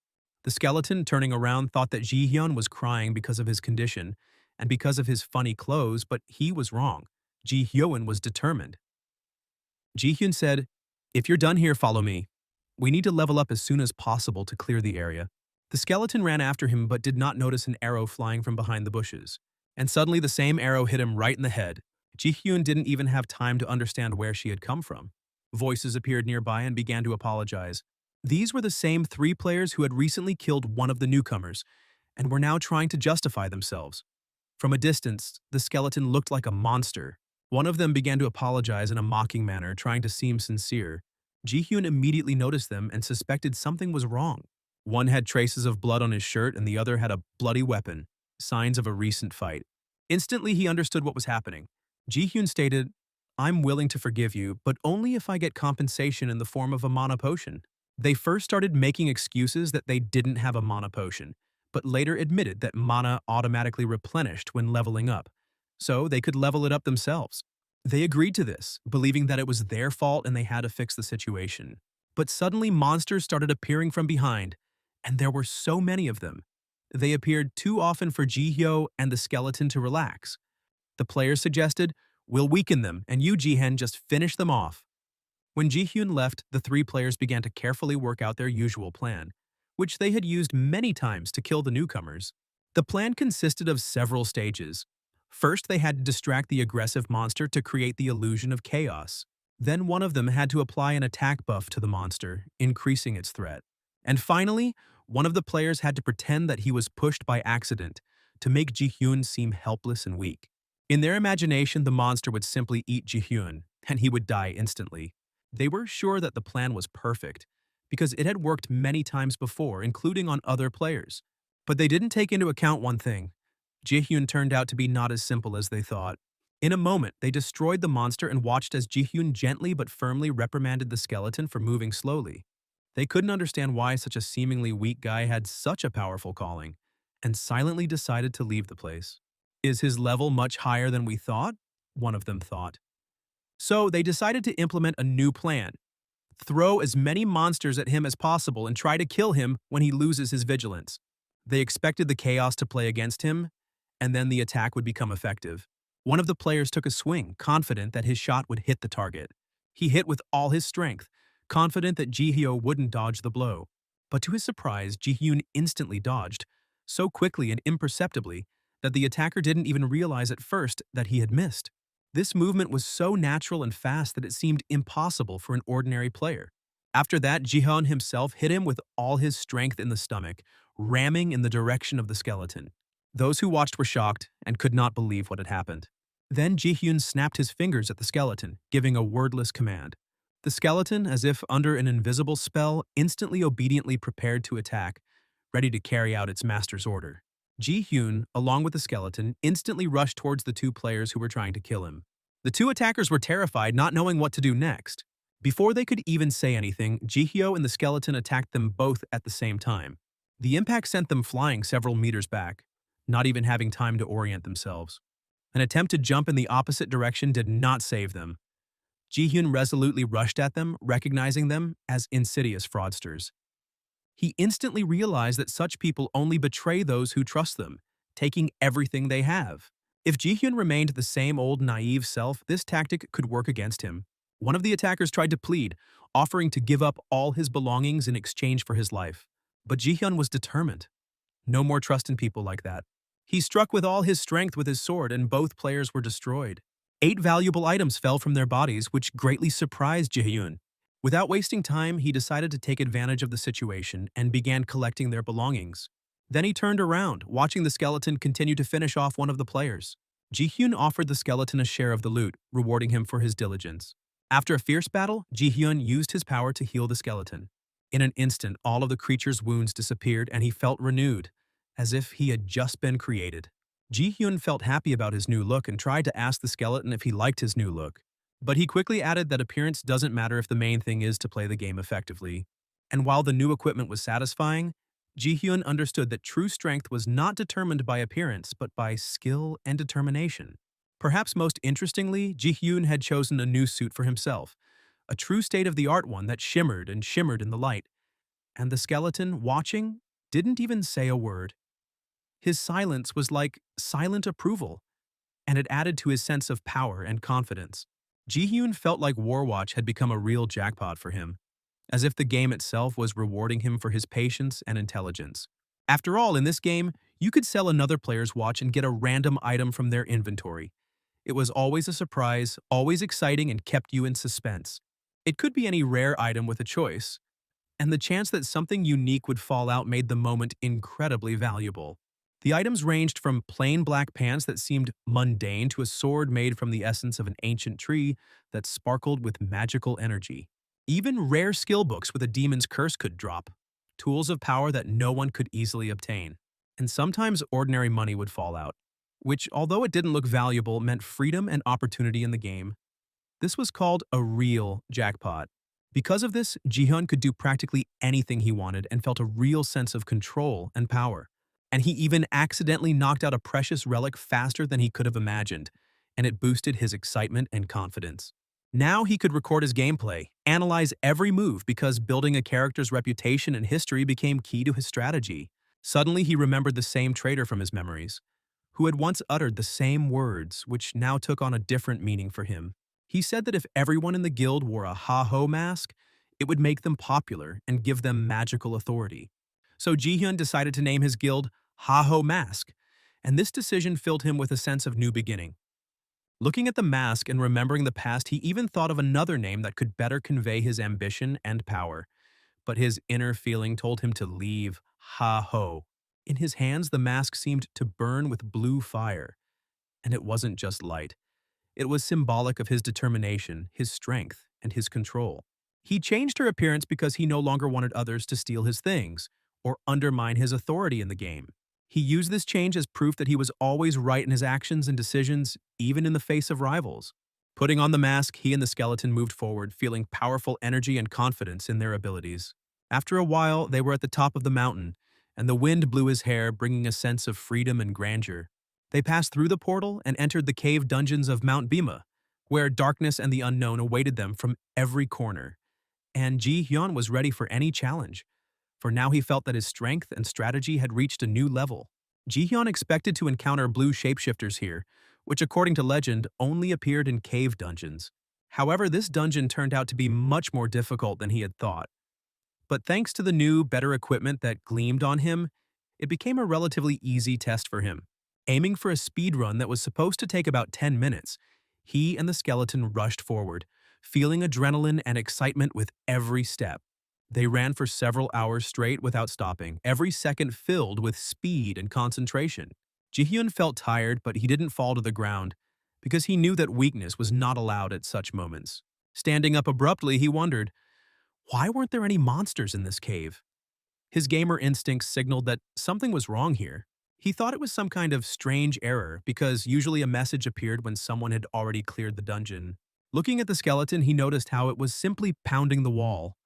The skeleton, turning around, thought that Ji Hyun was crying because of his condition and because of his funny clothes, but he was wrong. Ji Hyun was determined. Ji Hyun said, "If you're done here, follow me. We need to level up as soon as possible to clear the area." The skeleton ran after him but did not notice an arrow flying from behind the bushes. And suddenly the same arrow hit him right in the head. Ji Hyun didn't even have time to understand where she had come from. Voices appeared nearby and began to apologize. These were the same three players who had recently killed one of the newcomers and were now trying to justify themselves. From a distance, the skeleton looked like a monster. One of them began to apologize in a mocking manner, trying to seem sincere. Ji Hyun immediately noticed them and suspected something was wrong. One had traces of blood on his shirt and the other had a bloody weapon, signs of a recent fight. Instantly, he understood what was happening. Ji Hyun stated, "I'm willing to forgive you, but only if I get compensation in the form of a mana potion." They first started making excuses that they didn't have a mana potion, but later admitted that mana automatically replenished when leveling up, so they could level it up themselves. They agreed to this, believing that it was their fault and they had to fix the situation. But suddenly monsters started appearing from behind, and there were so many of them. They appeared too often for Ji Hyun and the skeleton to relax. The players suggested, "We'll weaken them, and you, Ji-hen, just finish them off." When Ji Hyun left, the three players began to carefully work out their usual plan, which they had used many times to kill the newcomers. The plan consisted of several stages. First, they had to distract the aggressive monster to create the illusion of chaos. Then one of them had to apply an attack buff to the monster, increasing its threat. And finally, one of the players had to pretend that he was pushed by accident to make Ji Hyun seem helpless and weak. In their imagination, the monster would simply eat Ji Hyun, and he would die instantly. They were sure that the plan was perfect, because it had worked many times before, including on other players. But they didn't take into account one thing. Ji Hyun turned out to be not as simple as they thought. In a moment, they destroyed the monster and watched as Ji Hyun gently but firmly reprimanded the skeleton for moving slowly. They couldn't understand why such a seemingly weak guy had such a powerful calling, and silently decided to leave the place. "Is his level much higher than we thought?" one of them thought. So they decided to implement a new plan. Throw as many monsters at him as possible and try to kill him when he loses his vigilance. They expected the chaos to play against him, and then the attack would become effective. One of the players took a swing, confident that his shot would hit the target. He hit with all his strength, confident that Ji Hyun wouldn't dodge the blow. But to his surprise, Ji Hyun instantly dodged, so quickly and imperceptibly that the attacker didn't even realize at first that he had missed. This movement was so natural and fast that it seemed impossible for an ordinary player. After that, Ji Hyun himself hit him with all his strength in the stomach, ramming in the direction of the skeleton. Those who watched were shocked and could not believe what had happened. Then Ji Hyun snapped his fingers at the skeleton, giving a wordless command. The skeleton, as if under an invisible spell, instantly obediently prepared to attack, ready to carry out its master's order. Ji Hyun, along with the skeleton, instantly rushed towards the two players who were trying to kill him. The two attackers were terrified, not knowing what to do next. Before they could even say anything, Ji Hyun and the skeleton attacked them both at the same time. The impact sent them flying several meters back. not even having time to orient themselves. An attempt to jump in the opposite direction did not save them. Ji Hyun resolutely rushed at them, recognizing them as insidious fraudsters. He instantly realized that such people only betray those who trust them, taking everything they have. If Ji Hyun remained the same old naive self, this tactic could work against him. One of the attackers tried to plead, offering to give up all his belongings in exchange for his life. But Ji Hyun was determined. No more trust in people like that. He struck with all his strength with his sword, and both players were destroyed. 8 valuable items fell from their bodies, which greatly surprised Ji Hyun. Without wasting time, he decided to take advantage of the situation and began collecting their belongings. Then he turned around, watching the skeleton continue to finish off one of the players. Ji Hyun offered the skeleton a share of the loot, rewarding him for his diligence. After a fierce battle, Ji Hyun used his power to heal the skeleton. In an instant, all of the creature's wounds disappeared and he felt renewed, as if he had just been created. Ji Hyun felt happy about his new look and tried to ask the skeleton if he liked his new look. But he quickly added that appearance doesn't matter if the main thing is to play the game effectively. And while the new equipment was satisfying, Ji Hyun understood that true strength was not determined by appearance but by skill and determination. Perhaps most interestingly, Ji Hyun had chosen a new suit for himself, a true state-of-the-art one that shimmered and shimmered in the light. And the skeleton, watching, didn't even say a word. His silence was like silent approval, and it added to his sense of power and confidence. Ji Hyun felt like Warwatch had become a real jackpot for him, as if the game itself was rewarding him for his patience and intelligence. After all, in this game, you could sell another player's watch and get a random item from their inventory. It was always a surprise, always exciting, and kept you in suspense. It could be any rare item with a choice, and the chance that something unique would fall out made the moment incredibly valuable. The items ranged from plain black pants that seemed mundane to a sword made from the essence of an ancient tree that sparkled with magical energy. Even rare skill books with a demon's curse could drop, tools of power that no one could easily obtain. And sometimes ordinary money would fall out, which, although it didn't look valuable, meant freedom and opportunity in the game. This was called a real jackpot. Because of this, Ji Hyun could do practically anything he wanted and felt a real sense of control and power. And he even accidentally knocked out a precious relic faster than he could have imagined, and it boosted his excitement and confidence. Now he could record his gameplay, analyze every move because building a character's reputation and history became key to his strategy. Suddenly he remembered the same traitor from his memories, who had once uttered the same words, which now took on a different meaning for him. He said that if everyone in the guild wore a Haho mask, it would make them popular and give them magical authority. So Ji Hyun decided to name his guild Haho Mask, and this decision filled him with a sense of new beginning. Looking at the mask and remembering the past, he even thought of another name that could better convey his ambition and power. But his inner feeling told him to leave Haho. In his hands, the mask seemed to burn with blue fire. And it wasn't just light. It was symbolic of his determination, his strength, and his control. He changed her appearance because he no longer wanted others to steal his things or undermine his authority in the game. He used this change as proof that he was always right in his actions and decisions, even in the face of rivals. Putting on the mask, he and the skeleton moved forward, feeling powerful energy and confidence in their abilities. After a while, they were at the top of the mountain, and the wind blew his hair, bringing a sense of freedom and grandeur. They passed through the portal and entered the cave dungeons of Mount Bima, where darkness and the unknown awaited them from every corner. And Ji Hyun was ready for any challenge, for now he felt that his strength and strategy had reached a new level. Ji Hyun expected to encounter blue shapeshifters here, which according to legend only appeared in cave dungeons. However, this dungeon turned out to be much more difficult than he had thought. But thanks to the new, better equipment that gleamed on him, it became a relatively easy test for him. Aiming for a speed run that was supposed to take about 10 minutes, he and the skeleton rushed forward, feeling adrenaline and excitement with every step. They ran for several hours straight without stopping, every second filled with speed and concentration. Ji Hyun felt tired, but he didn't fall to the ground, because he knew that weakness was not allowed at such moments. Standing up abruptly, he wondered, why weren't there any monsters in this cave? His gamer instincts signaled that something was wrong here. He thought it was some kind of strange error, because usually a message appeared when someone had already cleared the dungeon. Looking at the skeleton, he noticed how it was simply pounding the wall,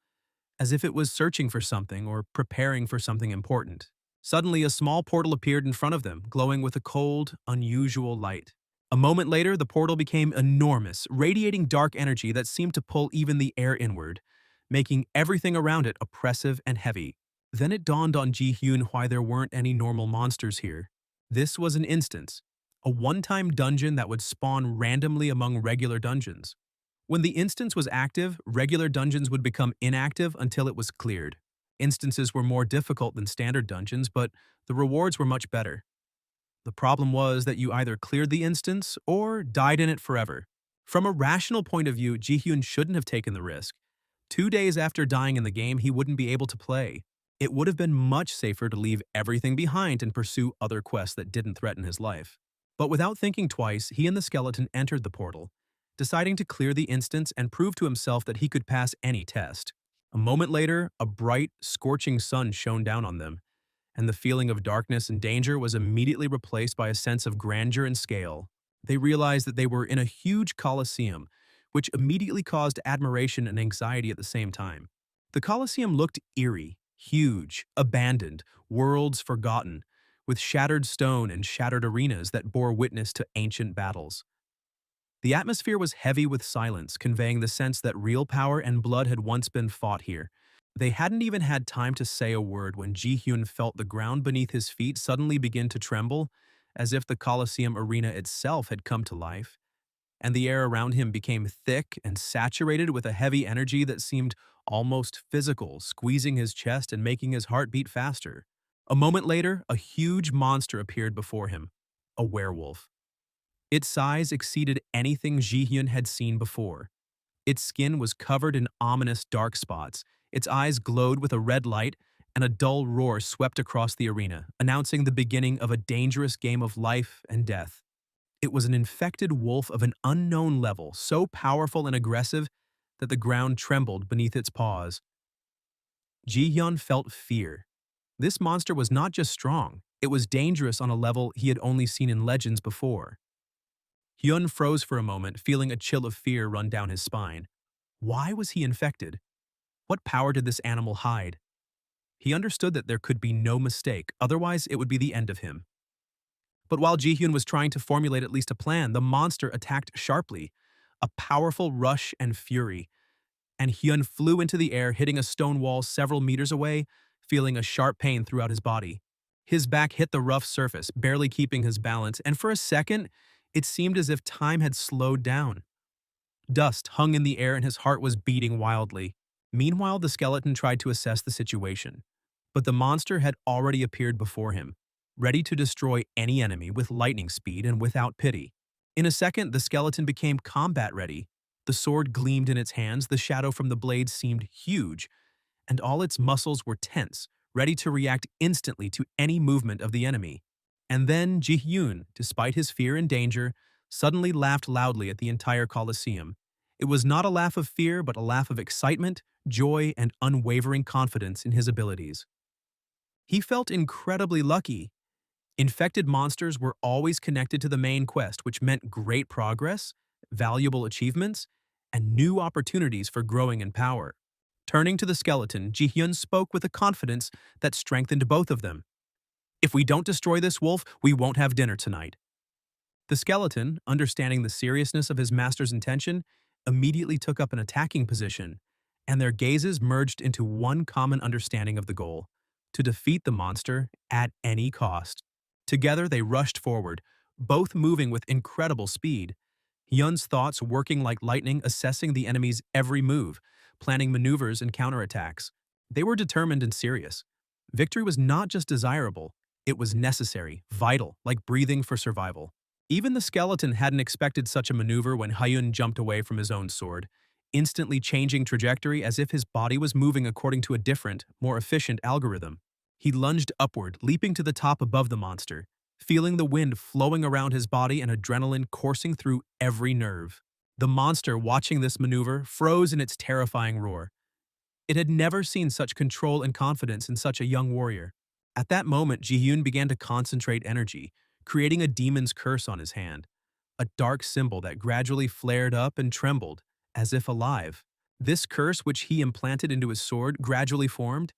as if it was searching for something or preparing for something important. Suddenly, a small portal appeared in front of them, glowing with a cold, unusual light. A moment later, the portal became enormous, radiating dark energy that seemed to pull even the air inward, making everything around it oppressive and heavy. Then it dawned on Ji Hyun why there weren't any normal monsters here. This was an instance, a one-time dungeon that would spawn randomly among regular dungeons. When the instance was active, regular dungeons would become inactive until it was cleared. Instances were more difficult than standard dungeons, but the rewards were much better. The problem was that you either cleared the instance or died in it forever. From a rational point of view, Ji Hyun shouldn't have taken the risk. 2 days after dying in the game, he wouldn't be able to play. It would have been much safer to leave everything behind and pursue other quests that didn't threaten his life. But without thinking twice, he and the skeleton entered the portal, deciding to clear the instance and prove to himself that he could pass any test. A moment later, a bright, scorching sun shone down on them, and the feeling of darkness and danger was immediately replaced by a sense of grandeur and scale. They realized that they were in a huge coliseum, which immediately caused admiration and anxiety at the same time. The coliseum looked eerie, huge, abandoned, worlds forgotten, with shattered stone and shattered arenas that bore witness to ancient battles. The atmosphere was heavy with silence, conveying the sense that real power and blood had once been fought here. They hadn't even had time to say a word when Ji Hyun felt the ground beneath his feet suddenly begin to tremble, as if the Colosseum arena itself had come to life, and the air around him became thick and saturated with a heavy energy that seemed almost physical, squeezing his chest and making his heart beat faster. A moment later, a huge monster appeared before him, a werewolf. Its size exceeded anything Ji Hyun had seen before. Its skin was covered in ominous dark spots, its eyes glowed with a red light, and a dull roar swept across the arena, announcing the beginning of a dangerous game of life and death. It was an infected wolf of an unknown level, so powerful and aggressive that the ground trembled beneath its paws. Ji Hyun felt fear. This monster was not just strong, it was dangerous on a level he had only seen in legends before. Hyun froze for a moment, feeling a chill of fear run down his spine. Why was he infected? What power did this animal hide? He understood that there could be no mistake, otherwise it would be the end of him. But while Ji Hyun was trying to formulate at least a plan, the monster attacked sharply, a powerful rush and fury, and Hyun flew into the air, hitting a stone wall several meters away, feeling a sharp pain throughout his body. His back hit the rough surface, barely keeping his balance, and for a second, it seemed as if time had slowed down. Dust hung in the air and his heart was beating wildly. Meanwhile, the skeleton tried to assess the situation, but the monster had already appeared before him, ready to destroy any enemy with lightning speed and without pity. In a second, the skeleton became combat-ready. The sword gleamed in its hands, the shadow from the blade seemed huge, and all its muscles were tense, ready to react instantly to any movement of the enemy. And then Ji Hyun, despite his fear and danger, suddenly laughed loudly at the entire Colosseum. It was not a laugh of fear, but a laugh of excitement, joy, and unwavering confidence in his abilities. He felt incredibly lucky. Infected monsters were always connected to the main quest, which meant great progress, valuable achievements, and new opportunities for growing in power. Turning to the skeleton, Ji Hyun spoke with a confidence that strengthened both of them. If we don't destroy this wolf, we won't have dinner tonight. The skeleton, understanding the seriousness of his master's intention, immediately took up an attacking position, and their gazes merged into one common understanding of the goal: to defeat the monster at any cost. Together they rushed forward, both moving with incredible speed. Hyun's thoughts working like lightning, assessing the enemy's every move, planning maneuvers and counterattacks. They were determined and serious. Victory was not just desirable, it was necessary, vital, like breathing for survival. Even the skeleton hadn't expected such a maneuver when Hyun jumped away from his own sword, instantly changing trajectory as if his body was moving according to a different, more efficient algorithm. He lunged upward, leaping to the top above the monster, feeling the wind flowing around his body and adrenaline coursing through every nerve. The monster, watching this maneuver, froze in its terrifying roar. It had never seen such control and confidence in such a young warrior. At that moment, Ji Hyun began to concentrate energy, creating a demon's curse on his hand, a dark symbol that gradually flared up and trembled, as if alive. This curse, which he implanted into his sword, gradually formed,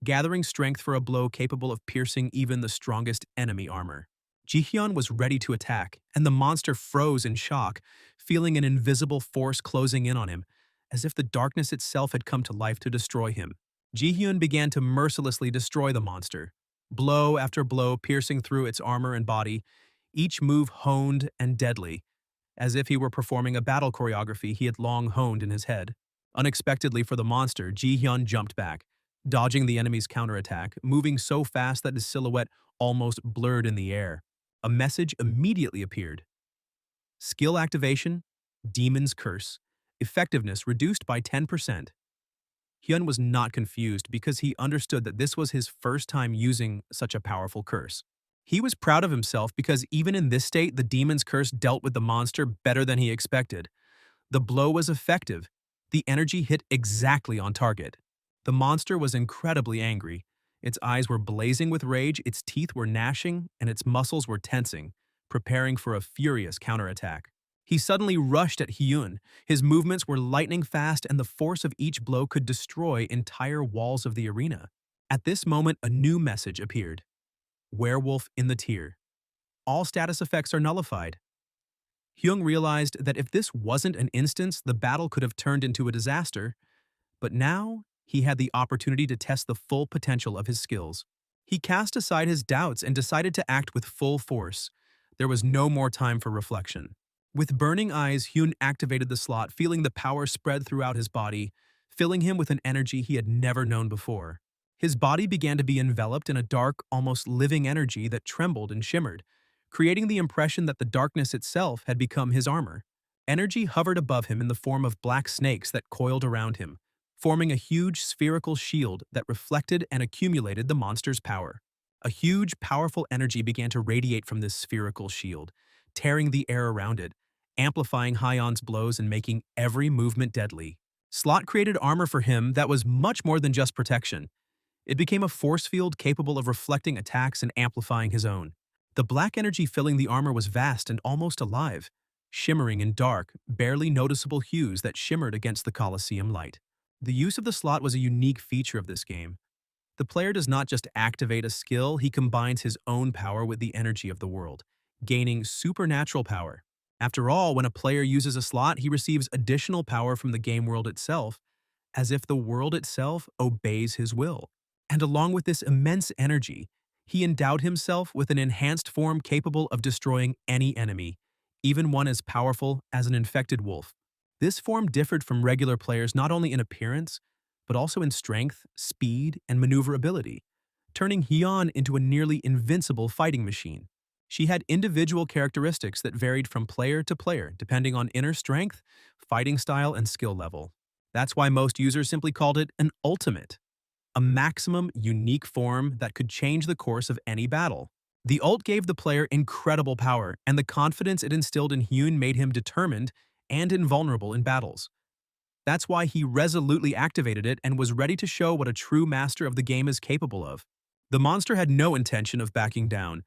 gathering strength for a blow capable of piercing even the strongest enemy armor. Ji-hyun was ready to attack, and the monster froze in shock, feeling an invisible force closing in on him, as if the darkness itself had come to life to destroy him. Ji-hyun began to mercilessly destroy the monster, blow after blow piercing through its armor and body, each move honed and deadly, as if he were performing a battle choreography he had long honed in his head. Unexpectedly for the monster, Ji-hyun jumped back, dodging the enemy's counterattack, moving so fast that his silhouette almost blurred in the air. A message immediately appeared. Skill activation, Demon's Curse. Effectiveness reduced by 10%. Hyun was not confused because he understood that this was his first time using such a powerful curse. He was proud of himself because even in this state, the Demon's Curse dealt with the monster better than he expected. The blow was effective. The energy hit exactly on target. The monster was incredibly angry. Its eyes were blazing with rage, its teeth were gnashing, and its muscles were tensing, preparing for a furious counterattack. He suddenly rushed at Hyun. His movements were lightning fast, and the force of each blow could destroy entire walls of the arena. At this moment, a new message appeared. Werewolf in the tier. All status effects are nullified. Hyun realized that if this wasn't an instance, the battle could have turned into a disaster, but now he had the opportunity to test the full potential of his skills. He cast aside his doubts and decided to act with full force. There was no more time for reflection. With burning eyes, Hyun activated the slot, feeling the power spread throughout his body, filling him with an energy he had never known before. His body began to be enveloped in a dark, almost living energy that trembled and shimmered, creating the impression that the darkness itself had become his armor. Energy hovered above him in the form of black snakes that coiled around him, forming a huge spherical shield that reflected and accumulated the monster's power. A huge, powerful energy began to radiate from this spherical shield, tearing the air around it, amplifying Hyun's blows and making every movement deadly. Slot created armor for him that was much more than just protection. It became a force field capable of reflecting attacks and amplifying his own. The black energy filling the armor was vast and almost alive, shimmering in dark, barely noticeable hues that shimmered against the Colosseum light. The use of the slot was a unique feature of this game. The player does not just activate a skill, he combines his own power with the energy of the world, gaining supernatural power. After all, when a player uses a slot, he receives additional power from the game world itself, as if the world itself obeys his will. And along with this immense energy, he endowed himself with an enhanced form capable of destroying any enemy, even one as powerful as an infected wolf. This form differed from regular players not only in appearance, but also in strength, speed, and maneuverability, turning Hyun into a nearly invincible fighting machine. She had individual characteristics that varied from player to player, depending on inner strength, fighting style, and skill level. That's why most users simply called it an ultimate, a maximum unique form that could change the course of any battle. The ult gave the player incredible power, and the confidence it instilled in Hyun made him determined and invulnerable in battles. That's why he resolutely activated it and was ready to show what a true master of the game is capable of. The monster had no intention of backing down,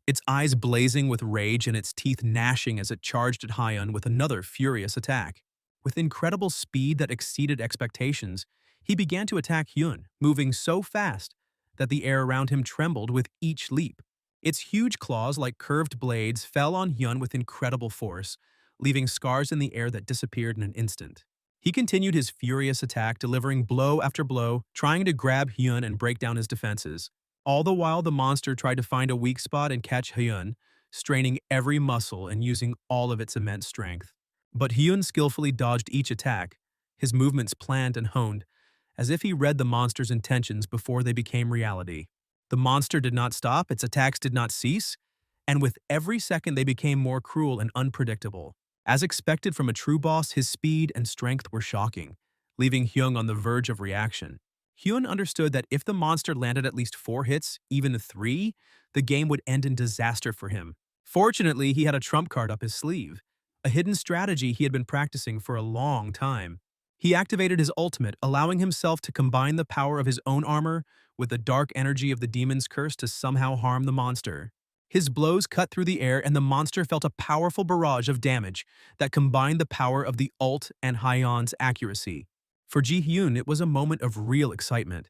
its eyes blazing with rage and its teeth gnashing as it charged at Hyun with another furious attack. With incredible speed that exceeded expectations, he began to attack Hyun, moving so fast that the air around him trembled with each leap. Its huge claws, like curved blades, fell on Hyun with incredible force, leaving scars in the air that disappeared in an instant. He continued his furious attack, delivering blow after blow, trying to grab Hyun and break down his defenses. All the while, the monster tried to find a weak spot and catch Hyun, straining every muscle and using all of its immense strength. But Hyun skillfully dodged each attack, his movements planned and honed, as if he read the monster's intentions before they became reality. The monster did not stop, its attacks did not cease, and with every second they became more cruel and unpredictable. As expected from a true boss, his speed and strength were shocking, leaving Hyun on the verge of reaction. Hyun understood that if the monster landed at least 4 hits, even 3, the game would end in disaster for him. Fortunately, he had a trump card up his sleeve, a hidden strategy he had been practicing for a long time. He activated his ultimate, allowing himself to combine the power of his own armor with the dark energy of the demon's curse to somehow harm the monster. His blows cut through the air and the monster felt a powerful barrage of damage that combined the power of the ult and Hyun's accuracy. For Ji-hyun, it was a moment of real excitement.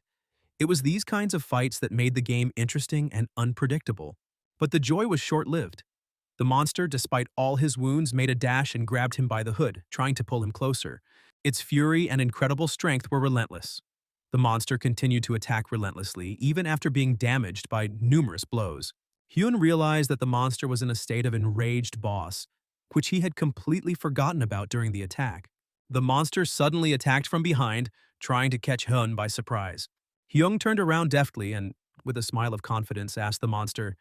It was these kinds of fights that made the game interesting and unpredictable. But the joy was short-lived. The monster, despite all his wounds, made a dash and grabbed him by the hood, trying to pull him closer. Its fury and incredible strength were relentless. The monster continued to attack relentlessly, even after being damaged by numerous blows. Hyun realized that the monster was in a state of enraged boss, which he had completely forgotten about during the attack. The monster suddenly attacked from behind, trying to catch Hyun by surprise. Hyun turned around deftly and, with a smile of confidence, asked the monster,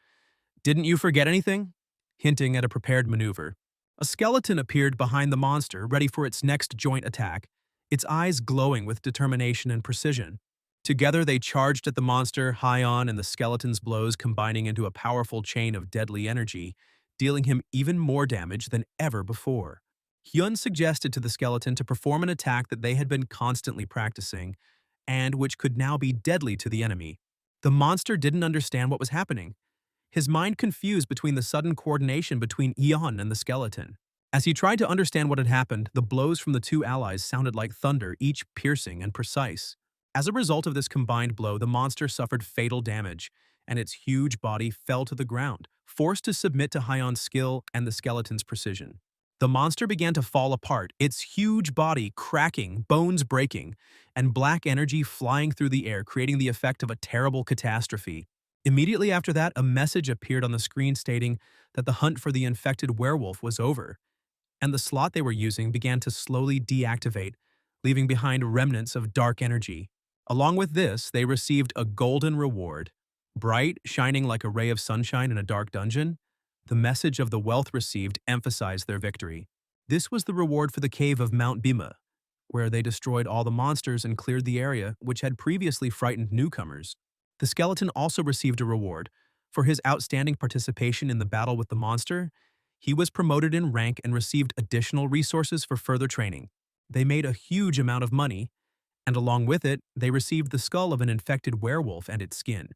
"Didn't you forget anything?" hinting at a prepared maneuver. A skeleton appeared behind the monster, ready for its next joint attack, its eyes glowing with determination and precision. Together they charged at the monster, Hyun and the skeleton's blows combining into a powerful chain of deadly energy, dealing him even more damage than ever before. Hyun suggested to the skeleton to perform an attack that they had been constantly practicing, and which could now be deadly to the enemy. The monster didn't understand what was happening, his mind confused between the sudden coordination between Hyun and the skeleton. As he tried to understand what had happened, the blows from the two allies sounded like thunder, each piercing and precise. As a result of this combined blow, the monster suffered fatal damage, and its huge body fell to the ground, forced to submit to Hyun's skill and the skeleton's precision. The monster began to fall apart, its huge body cracking, bones breaking, and black energy flying through the air, creating the effect of a terrible catastrophe. Immediately after that, a message appeared on the screen stating that the hunt for the infected werewolf was over, and the slot they were using began to slowly deactivate, leaving behind remnants of dark energy. Along with this, they received a golden reward. Bright, shining like a ray of sunshine in a dark dungeon, the message of the wealth received emphasized their victory. This was the reward for the cave of Mount Bima, where they destroyed all the monsters and cleared the area which had previously frightened newcomers. The skeleton also received a reward. For his outstanding participation in the battle with the monster, he was promoted in rank and received additional resources for further training. They made a huge amount of money, and along with it, they received the skull of an infected werewolf and its skin,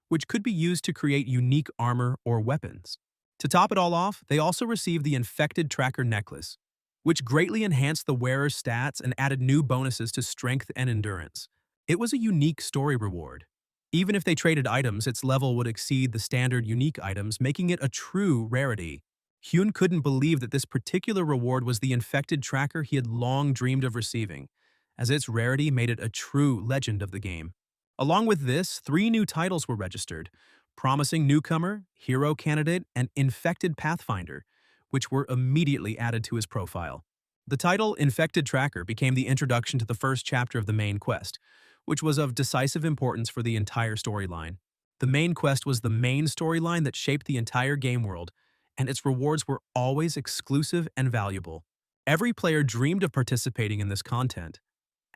which could be used to create unique armor or weapons. To top it all off, they also received the Infected Tracker necklace, which greatly enhanced the wearer's stats and added new bonuses to strength and endurance. It was a unique story reward. Even if they traded items, its level would exceed the standard unique items, making it a true rarity. Hyun couldn't believe that this particular reward was the Infected Tracker he had long dreamed of receiving, as its rarity made it a true legend of the game. Along with this, 3 new titles were registered: Promising Newcomer, Hero Candidate, and Infected Pathfinder, which were immediately added to his profile. The title Infected Tracker became the introduction to the first chapter of the main quest, which was of decisive importance for the entire storyline. The main quest was the main storyline that shaped the entire game world, and its rewards were always exclusive and valuable. Every player dreamed of participating in this content,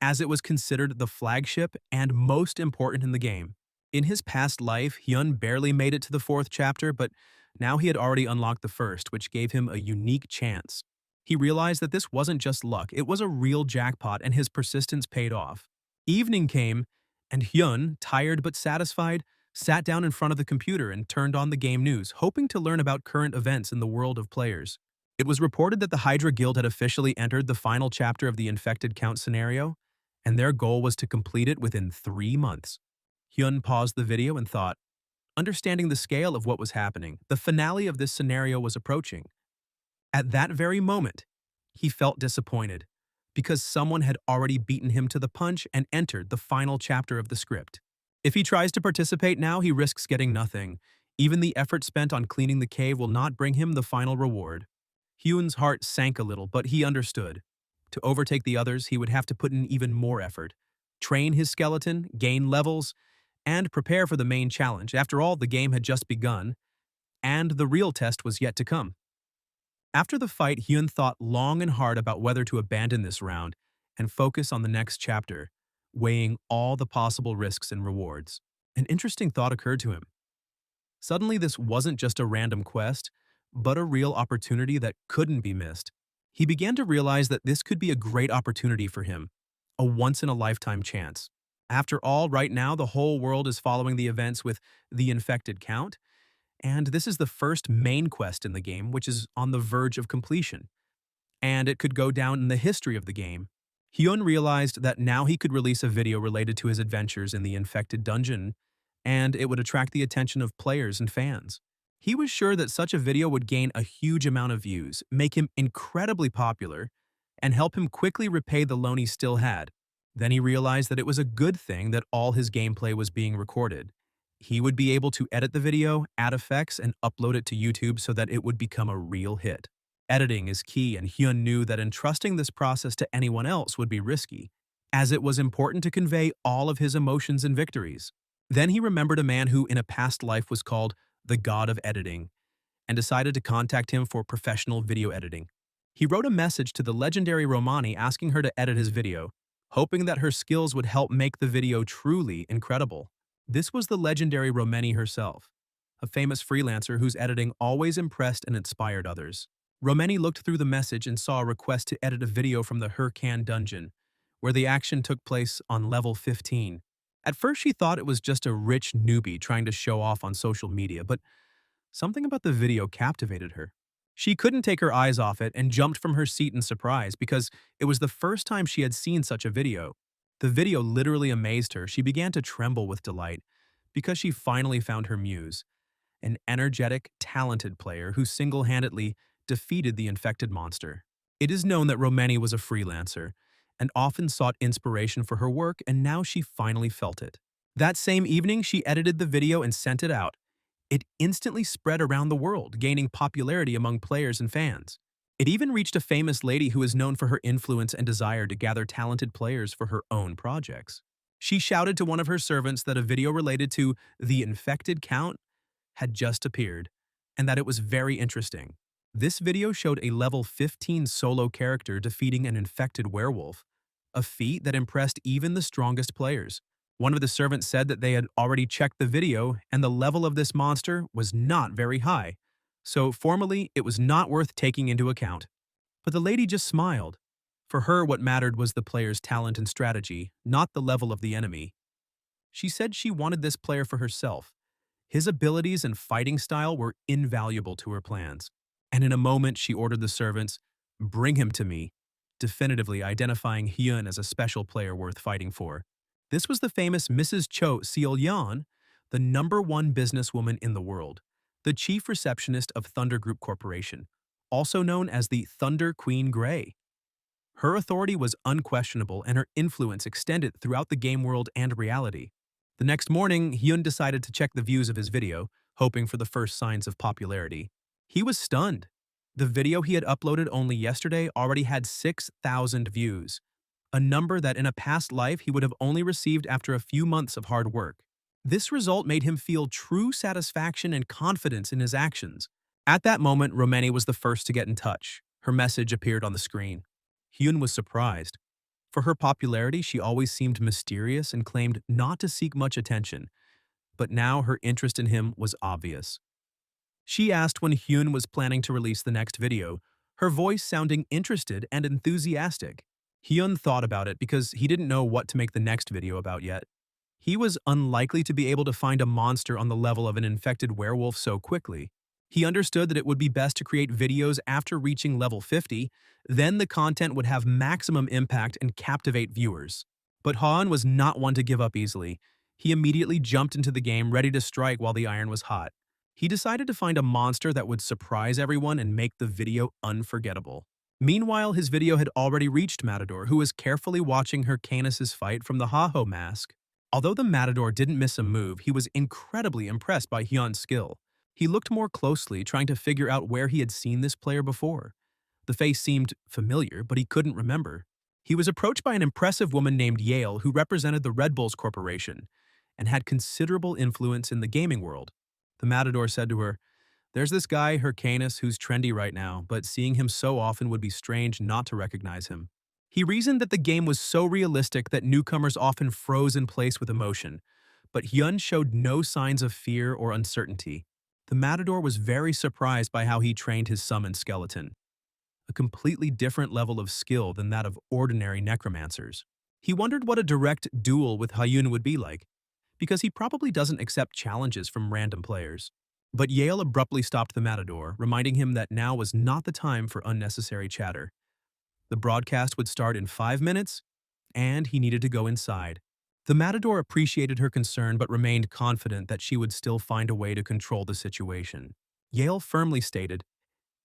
as it was considered the flagship and most important in the game. In his past life, Hyun barely made it to the 4th chapter, but now he had already unlocked the first, which gave him a unique chance. He realized that this wasn't just luck, it was a real jackpot, and his persistence paid off. Evening came, and Hyun, tired but satisfied, sat down in front of the computer and turned on the game news, hoping to learn about current events in the world of players. It was reported that the Hydra Guild had officially entered the final chapter of the Infected Count scenario, and their goal was to complete it within 3 months. Hyun paused the video and thought, understanding the scale of what was happening, the finale of this scenario was approaching. At that very moment, he felt disappointed, because someone had already beaten him to the punch and entered the final chapter of the script. If he tries to participate now, he risks getting nothing. Even the effort spent on cleaning the cave will not bring him the final reward. Hyun's heart sank a little, but he understood. To overtake the others, he would have to put in even more effort, train his skeleton, gain levels, and prepare for the main challenge. After all, the game had just begun, and the real test was yet to come. After the fight, Hyun thought long and hard about whether to abandon this round and focus on the next chapter, weighing all the possible risks and rewards. An interesting thought occurred to him. Suddenly, this wasn't just a random quest, but a real opportunity that couldn't be missed. He began to realize that this could be a great opportunity for him, a once-in-a-lifetime chance. After all, right now, the whole world is following the events with the Infected Count, and this is the first main quest in the game, which is on the verge of completion. And it could go down in the history of the game. Hyun realized that now he could release a video related to his adventures in the infected dungeon, and it would attract the attention of players and fans. He was sure that such a video would gain a huge amount of views, make him incredibly popular, and help him quickly repay the loan he still had. Then he realized that it was a good thing that all his gameplay was being recorded. He would be able to edit the video, add effects, and upload it to YouTube so that it would become a real hit. Editing is key, and Hyun knew that entrusting this process to anyone else would be risky, as it was important to convey all of his emotions and victories. Then he remembered a man who in a past life was called the God of Editing, and decided to contact him for professional video editing. He wrote a message to the legendary Romani asking her to edit his video, hoping that her skills would help make the video truly incredible. This was the legendary Romani herself, a famous freelancer whose editing always impressed and inspired others. Romani looked through the message and saw a request to edit a video from the Hurkan dungeon, where the action took place on level 15. At first she thought it was just a rich newbie trying to show off on social media, but something about the video captivated her. She couldn't take her eyes off it and jumped from her seat in surprise because it was the first time she had seen such a video. The video literally amazed her. She began to tremble with delight because she finally found her muse, an energetic, talented player who single-handedly defeated the infected monster. It is known that Romani was a freelancer and often sought inspiration for her work, and now she finally felt it. That same evening, she edited the video and sent it out. It instantly spread around the world, gaining popularity among players and fans. It even reached a famous lady who is known for her influence and desire to gather talented players for her own projects. She shouted to one of her servants that a video related to the infected count had just appeared, and that it was very interesting. This video showed a level 15 solo character defeating an infected werewolf, a feat that impressed even the strongest players. One of the servants said that they had already checked the video and the level of this monster was not very high, so formally it was not worth taking into account. But the lady just smiled. For her, what mattered was the player's talent and strategy, not the level of the enemy. She said she wanted this player for herself. His abilities and fighting style were invaluable to her plans. And in a moment, she ordered the servants, "Bring him to me," definitively identifying Hyun as a special player worth fighting for. This was the famous Mrs. Cho Seol-yeon, the #1 businesswoman in the world, the chief receptionist of Thunder Group Corporation, also known as the Thunder Queen Grey. Her authority was unquestionable and her influence extended throughout the game world and reality. The next morning, Hyun decided to check the views of his video, hoping for the first signs of popularity. He was stunned. The video he had uploaded only yesterday already had 6,000 views, a number that in a past life he would have only received after a few months of hard work. This result made him feel true satisfaction and confidence in his actions. At that moment, Romani was the first to get in touch. Her message appeared on the screen. Hyun was surprised. For her popularity, she always seemed mysterious and claimed not to seek much attention, but now her interest in him was obvious. She asked when Hyun was planning to release the next video, her voice sounding interested and enthusiastic. Hyun thought about it because he didn't know what to make the next video about yet. He was unlikely to be able to find a monster on the level of an infected werewolf so quickly. He understood that it would be best to create videos after reaching level 50, then the content would have maximum impact and captivate viewers. But Han was not one to give up easily. He immediately jumped into the game ready to strike while the iron was hot. He decided to find a monster that would surprise everyone and make the video unforgettable. Meanwhile, his video had already reached Matador, who was carefully watching her Canis's fight from the Haho mask. Although the Matador didn't miss a move, he was incredibly impressed by Hyun's skill. He looked more closely, trying to figure out where he had seen this player before. The face seemed familiar, but he couldn't remember. He was approached by an impressive woman named Yale, who represented the Red Bulls Corporation and had considerable influence in the gaming world. The Matador said to her, "There's this guy, Canis, who's trendy right now, but seeing him so often would be strange not to recognize him." He reasoned that the game was so realistic that newcomers often froze in place with emotion, but Hyun showed no signs of fear or uncertainty. The Matador was very surprised by how he trained his summoned skeleton, a completely different level of skill than that of ordinary necromancers. He wondered what a direct duel with Hyun would be like, because he probably doesn't accept challenges from random players. But Yale abruptly stopped the Matador, reminding him that now was not the time for unnecessary chatter. The broadcast would start in 5 minutes, and he needed to go inside. The matador appreciated her concern but remained confident that she would still find a way to control the situation. Yale firmly stated,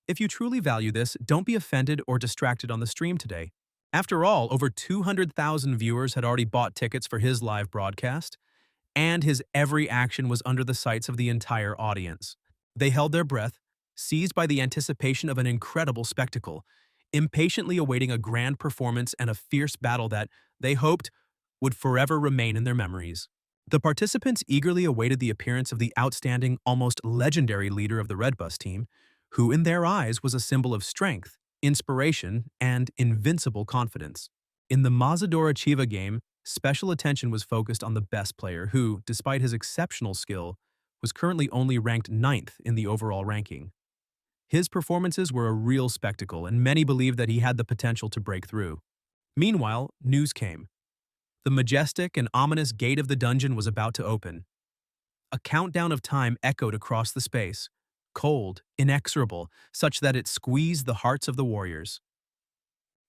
"If you truly value this, don't be offended or distracted on the stream today." After all, over 200,000 viewers had already bought tickets for his live broadcast, and his every action was under the sights of the entire audience. They held their breath, seized by the anticipation of an incredible spectacle, impatiently awaiting a grand performance and a fierce battle that, they hoped, would forever remain in their memories. The participants eagerly awaited the appearance of the outstanding, almost legendary leader of the Red Bus team, who in their eyes was a symbol of strength, inspiration, and invincible confidence. In the Mazadora Chiva game, special attention was focused on the best player who, despite his exceptional skill, was currently only ranked 9th in the overall ranking. His performances were a real spectacle, and many believed that he had the potential to break through. Meanwhile, news came. The majestic and ominous gate of the dungeon was about to open. A countdown of time echoed across the space, cold, inexorable, such that it squeezed the hearts of the warriors.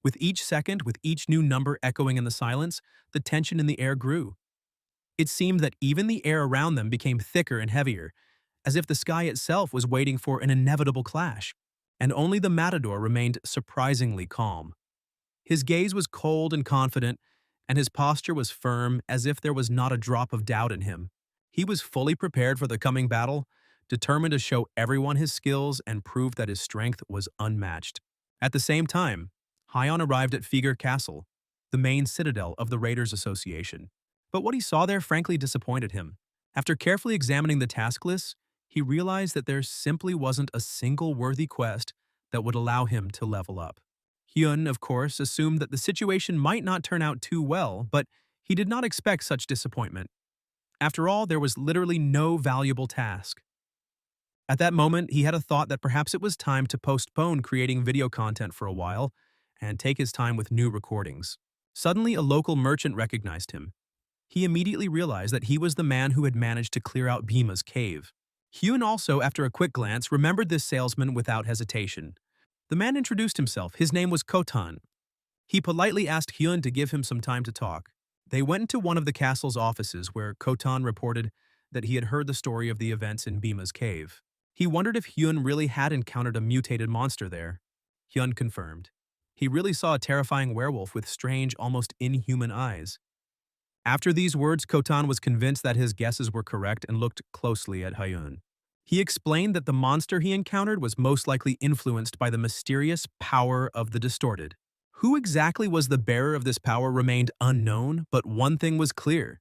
With each second, with each new number echoing in the silence, the tension in the air grew. It seemed that even the air around them became thicker and heavier, as if the sky itself was waiting for an inevitable clash, and only the matador remained surprisingly calm. His gaze was cold and confident, and his posture was firm as if there was not a drop of doubt in him. He was fully prepared for the coming battle, determined to show everyone his skills and prove that his strength was unmatched. At the same time, Hyun arrived at Figur Castle, the main citadel of the Raiders Association. But what he saw there frankly disappointed him. After carefully examining the task list, he realized that there simply wasn't a single worthy quest that would allow him to level up. Hyun, of course, assumed that the situation might not turn out too well, but he did not expect such disappointment. After all, there was literally no valuable task. At that moment, he had a thought that perhaps it was time to postpone creating video content for a while and take his time with new recordings. Suddenly, a local merchant recognized him. He immediately realized that he was the man who had managed to clear out Bhima's cave. Hyun also, after a quick glance, remembered this salesman without hesitation. The man introduced himself. His name was Kotan. He politely asked Hyun to give him some time to talk. They went into one of the castle's offices where Kotan reported that he had heard the story of the events in Bhima's cave. He wondered if Hyun really had encountered a mutated monster there. Hyun confirmed. He really saw a terrifying werewolf with strange, almost inhuman eyes. After these words, Kotan was convinced that his guesses were correct and looked closely at Hyun. He explained that the monster he encountered was most likely influenced by the mysterious power of the distorted. Who exactly was the bearer of this power remained unknown, but one thing was clear.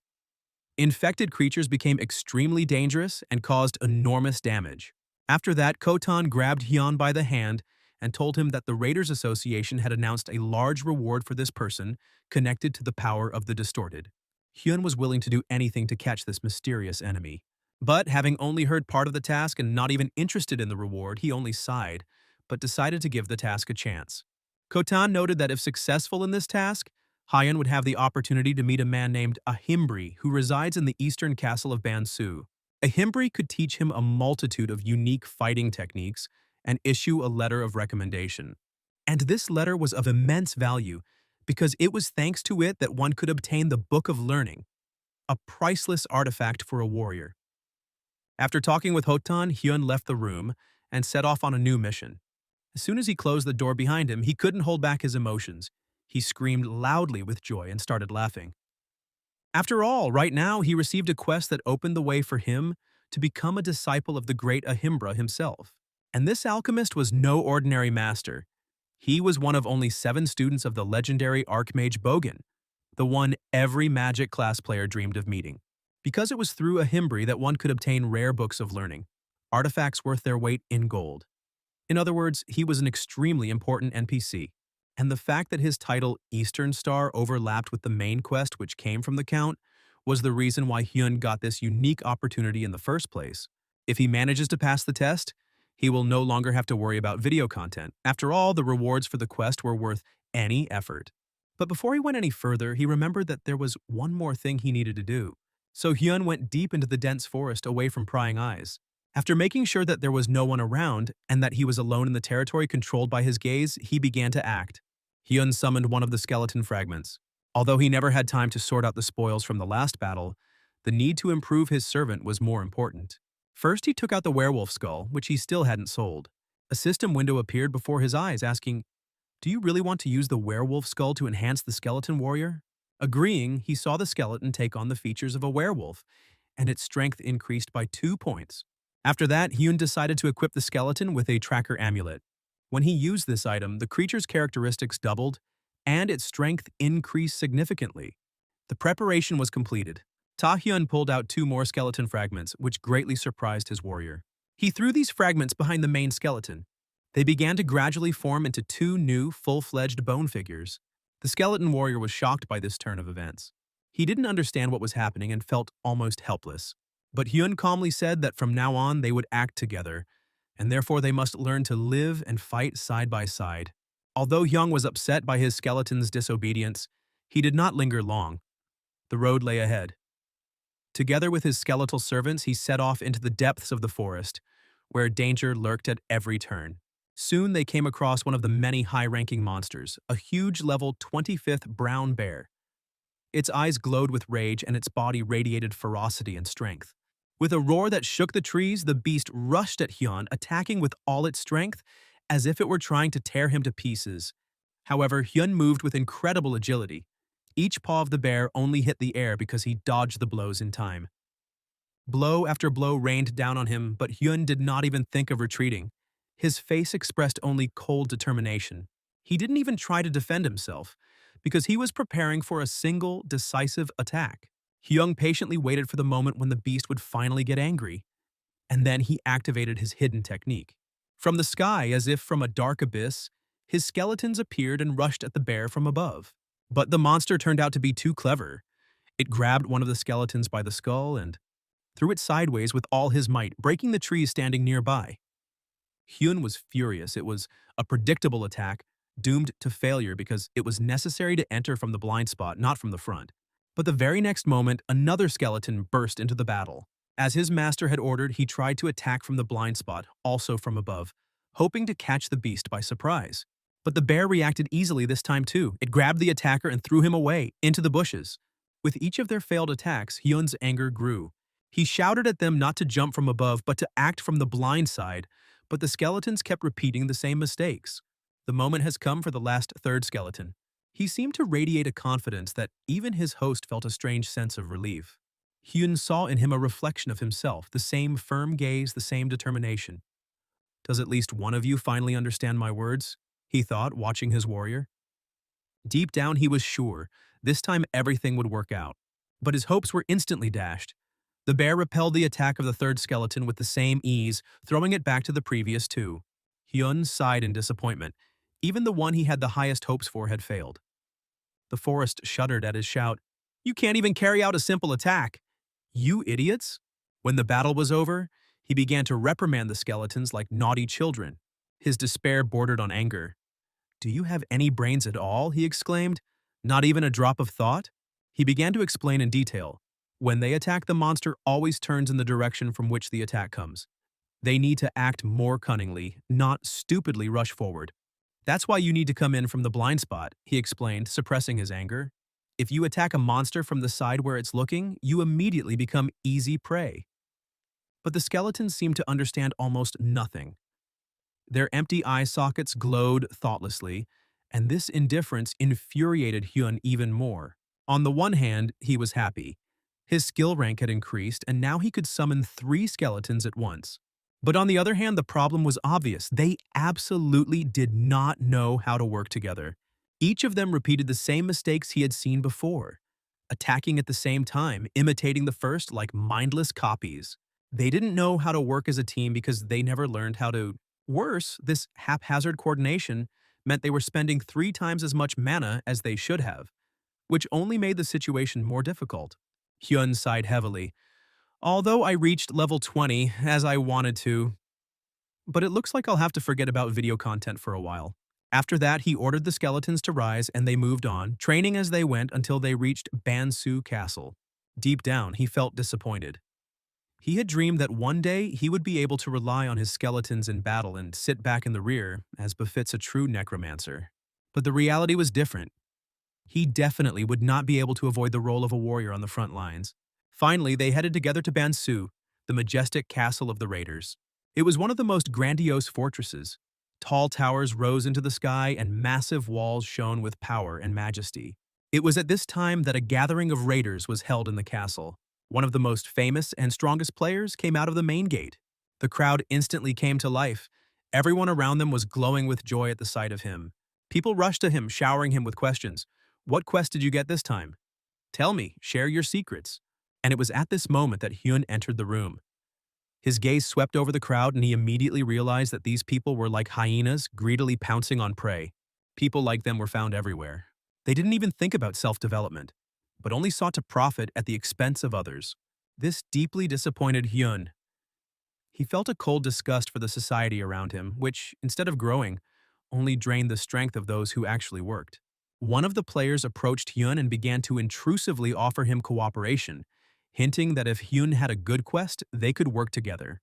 Infected creatures became extremely dangerous and caused enormous damage. After that, Kotan grabbed Hyun by the hand and told him that the Raiders Association had announced a large reward for this person connected to the power of the distorted. Hyun was willing to do anything to catch this mysterious enemy. But, having only heard part of the task and not even interested in the reward, he only sighed, but decided to give the task a chance. Kotan noted that if successful in this task, Hyun would have the opportunity to meet a man named Al-Kimbry who resides in the eastern castle of Bansu. Al-Kimbry could teach him a multitude of unique fighting techniques and issue a letter of recommendation. And this letter was of immense value because it was thanks to it that one could obtain the Book of Learning, a priceless artifact for a warrior. After talking with Hotan, Hyun left the room and set off on a new mission. As soon as he closed the door behind him, he couldn't hold back his emotions. He screamed loudly with joy and started laughing. After all, right now he received a quest that opened the way for him to become a disciple of the great Al-Kimbry himself. And this alchemist was no ordinary master. He was one of only 7 students of the legendary Archmage Bogan, the one every magic class player dreamed of meeting. Because it was through Al-Kimbry that one could obtain rare books of learning, artifacts worth their weight in gold. In other words, he was an extremely important NPC, and the fact that his title Eastern Star overlapped with the main quest which came from the Count was the reason why Hyun got this unique opportunity in the first place. If he manages to pass the test, he will no longer have to worry about video content. After all, the rewards for the quest were worth any effort. But before he went any further, he remembered that there was one more thing he needed to do. So Hyun went deep into the dense forest away from prying eyes. After making sure that there was no one around and that he was alone in the territory controlled by his gaze, he began to act. Hyun summoned one of the skeleton fragments. Although he never had time to sort out the spoils from the last battle, the need to improve his servant was more important. First, he took out the werewolf skull, which he still hadn't sold. A system window appeared before his eyes, asking, "Do you really want to use the werewolf skull to enhance the skeleton warrior?" Agreeing, he saw the skeleton take on the features of a werewolf, and its strength increased by 2 points. After that, Hyun decided to equip the skeleton with a tracker amulet. When he used this item, the creature's characteristics doubled, and its strength increased significantly. The preparation was completed. Hyun pulled out 2 more skeleton fragments, which greatly surprised his warrior. He threw these fragments behind the main skeleton. They began to gradually form into 2 new, full-fledged bone figures. The skeleton warrior was shocked by this turn of events. He didn't understand what was happening and felt almost helpless. But Hyun calmly said that from now on they would act together, and therefore they must learn to live and fight side by side. Although Hyun was upset by his skeleton's disobedience, he did not linger long. The road lay ahead. Together with his skeletal servants, he set off into the depths of the forest, where danger lurked at every turn. Soon they came across one of the many high-ranking monsters, a huge level 25th brown bear. Its eyes glowed with rage and its body radiated ferocity and strength. With a roar that shook the trees, the beast rushed at Hyun, attacking with all its strength, as if it were trying to tear him to pieces. However, Hyun moved with incredible agility. Each paw of the bear only hit the air because he dodged the blows in time. Blow after blow rained down on him, but Hyun did not even think of retreating. His face expressed only cold determination. He didn't even try to defend himself, because he was preparing for a single, decisive attack. Hyun patiently waited for the moment when the beast would finally get angry, and then he activated his hidden technique. From the sky, as if from a dark abyss, his skeletons appeared and rushed at the bear from above. But the monster turned out to be too clever. It grabbed one of the skeletons by the skull and threw it sideways with all his might, breaking the trees standing nearby. Hyun was furious. It was a predictable attack, doomed to failure because it was necessary to enter from the blind spot, not from the front. But the very next moment, another skeleton burst into the battle. As his master had ordered, he tried to attack from the blind spot, also from above, hoping to catch the beast by surprise. But the bear reacted easily this time too. It grabbed the attacker and threw him away, into the bushes. With each of their failed attacks, Hyun's anger grew. He shouted at them not to jump from above, but to act from the blind side, but the skeletons kept repeating the same mistakes. The moment has come for the last third skeleton. He seemed to radiate a confidence that even his host felt a strange sense of relief. Hyun saw in him a reflection of himself, the same firm gaze, the same determination. "Does at least one of you finally understand my words?" he thought, watching his warrior. Deep down he was sure, this time everything would work out. But his hopes were instantly dashed. The bear repelled the attack of the third skeleton with the same ease, throwing it back to the previous 2. Hyun sighed in disappointment. Even the one he had the highest hopes for had failed. The forest shuddered at his shout, "You can't even carry out a simple attack! You idiots!" When the battle was over, he began to reprimand the skeletons like naughty children. His despair bordered on anger. "Do you have any brains at all?" he exclaimed. "Not even a drop of thought?" He began to explain in detail. When they attack, the monster always turns in the direction from which the attack comes. They need to act more cunningly, not stupidly rush forward. "That's why you need to come in from the blind spot," he explained, suppressing his anger. "If you attack a monster from the side where it's looking, you immediately become easy prey." But the skeletons seemed to understand almost nothing. Their empty eye sockets glowed thoughtlessly, and this indifference infuriated Hyun even more. On the one hand, he was happy. His skill rank had increased, and now he could summon 3 skeletons at once. But on the other hand, the problem was obvious. They absolutely did not know how to work together. Each of them repeated the same mistakes he had seen before, attacking at the same time, imitating the first like mindless copies. They didn't know how to work as a team because they never learned how to. Worse, this haphazard coordination meant they were spending 3 times as much mana as they should have, which only made the situation more difficult. Hyun sighed heavily. "Although I reached level 20, as I wanted to, but it looks like I'll have to forget about video content for a while." After that, he ordered the skeletons to rise and they moved on, training as they went until they reached Bansu Castle. Deep down, he felt disappointed. He had dreamed that one day he would be able to rely on his skeletons in battle and sit back in the rear, as befits a true necromancer. But the reality was different. He definitely would not be able to avoid the role of a warrior on the front lines. Finally, they headed together to Bansu, the majestic castle of the raiders. It was one of the most grandiose fortresses. Tall towers rose into the sky and massive walls shone with power and majesty. It was at this time that a gathering of raiders was held in the castle. One of the most famous and strongest players came out of the main gate. The crowd instantly came to life. Everyone around them was glowing with joy at the sight of him. People rushed to him, showering him with questions. What quest did you get this time? Tell me, share your secrets. And it was at this moment that Hyun entered the room. His gaze swept over the crowd and he immediately realized that these people were like hyenas greedily pouncing on prey. People like them were found everywhere. They didn't even think about self-development, but only sought to profit at the expense of others. This deeply disappointed Hyun. He felt a cold disgust for the society around him, which, instead of growing, only drained the strength of those who actually worked. One of the players approached Hyun and began to intrusively offer him cooperation, hinting that if Hyun had a good quest, they could work together.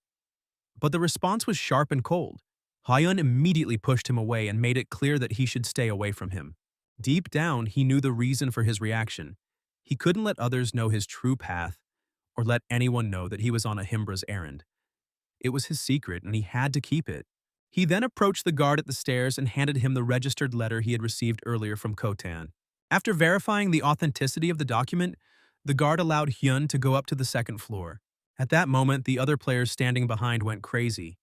But the response was sharp and cold. Hyun immediately pushed him away and made it clear that he should stay away from him. Deep down, he knew the reason for his reaction. He couldn't let others know his true path or let anyone know that he was on Ahimbra's errand. It was his secret and he had to keep it. He then approached the guard at the stairs and handed him the registered letter he had received earlier from Kotan. After verifying the authenticity of the document, the guard allowed Hyun to go up to the second floor. At that moment, the other players standing behind went crazy.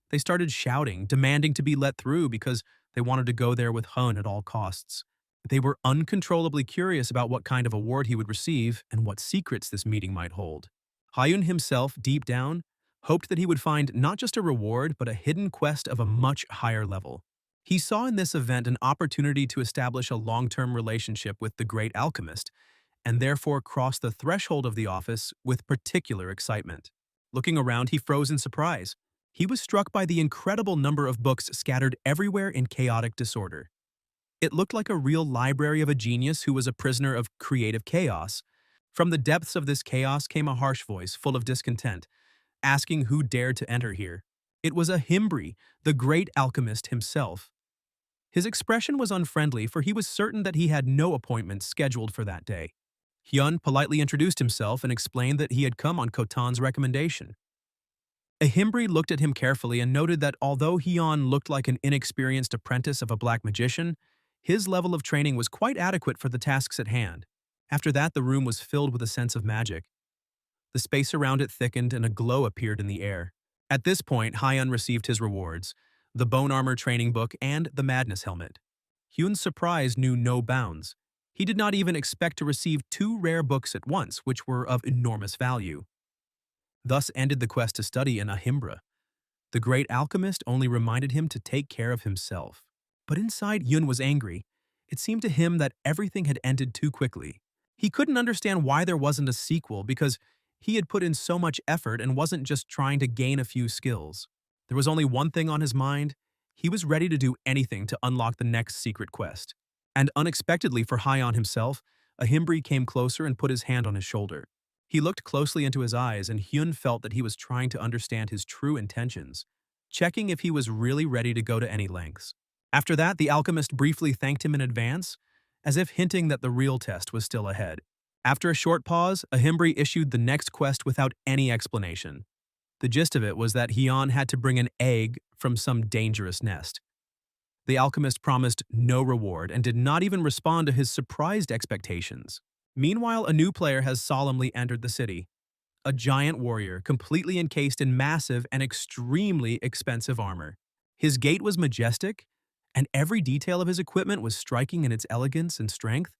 They started shouting, demanding to be let through because they wanted to go there with Hyun at all costs. They were uncontrollably curious about what kind of award he would receive and what secrets this meeting might hold. Hyun himself, deep down, hoped that he would find not just a reward but a hidden quest of a much higher level. He saw in this event an opportunity to establish a long-term relationship with the great alchemist, and therefore crossed the threshold of the office with particular excitement. Looking around, he froze in surprise. He was struck by the incredible number of books scattered everywhere in chaotic disorder. It looked like a real library of a genius who was a prisoner of creative chaos. From the depths of this chaos came a harsh voice full of discontent, asking who dared to enter here. It was Al-Kimbry, the great alchemist himself. His expression was unfriendly, for he was certain that he had no appointments scheduled for that day. Hyun politely introduced himself and explained that he had come on Kotan's recommendation. Al-Kimbry looked at him carefully and noted that although Hyun looked like an inexperienced apprentice of a black magician, his level of training was quite adequate for the tasks at hand. After that, the room was filled with a sense of magic. The space around it thickened and a glow appeared in the air. At this point, Hyun received his rewards, the bone armor training book and the madness helmet. Hyun's surprise knew no bounds. He did not even expect to receive two rare books at once, which were of enormous value. Thus ended the quest to study in Ahimbra. The great alchemist only reminded him to take care of himself. But inside, Hyun was angry. It seemed to him that everything had ended too quickly. He couldn't understand why there wasn't a sequel because he had put in so much effort and wasn't just trying to gain a few skills. There was only one thing on his mind. He was ready to do anything to unlock the next secret quest. And unexpectedly for Hyun himself, Al-Kimbry came closer and put his hand on his shoulder. He looked closely into his eyes and Hyun felt that he was trying to understand his true intentions, checking if he was really ready to go to any lengths. After that, the alchemist briefly thanked him in advance, as if hinting that the real test was still ahead. After a short pause, Al-Kimbry issued the next quest without any explanation. The gist of it was that Hyun had to bring an egg from some dangerous nest. The alchemist promised no reward and did not even respond to his surprised expectations. Meanwhile, a new player has solemnly entered the city. A giant warrior, completely encased in massive and extremely expensive armor. His gait was majestic, and every detail of his equipment was striking in its elegance and strength,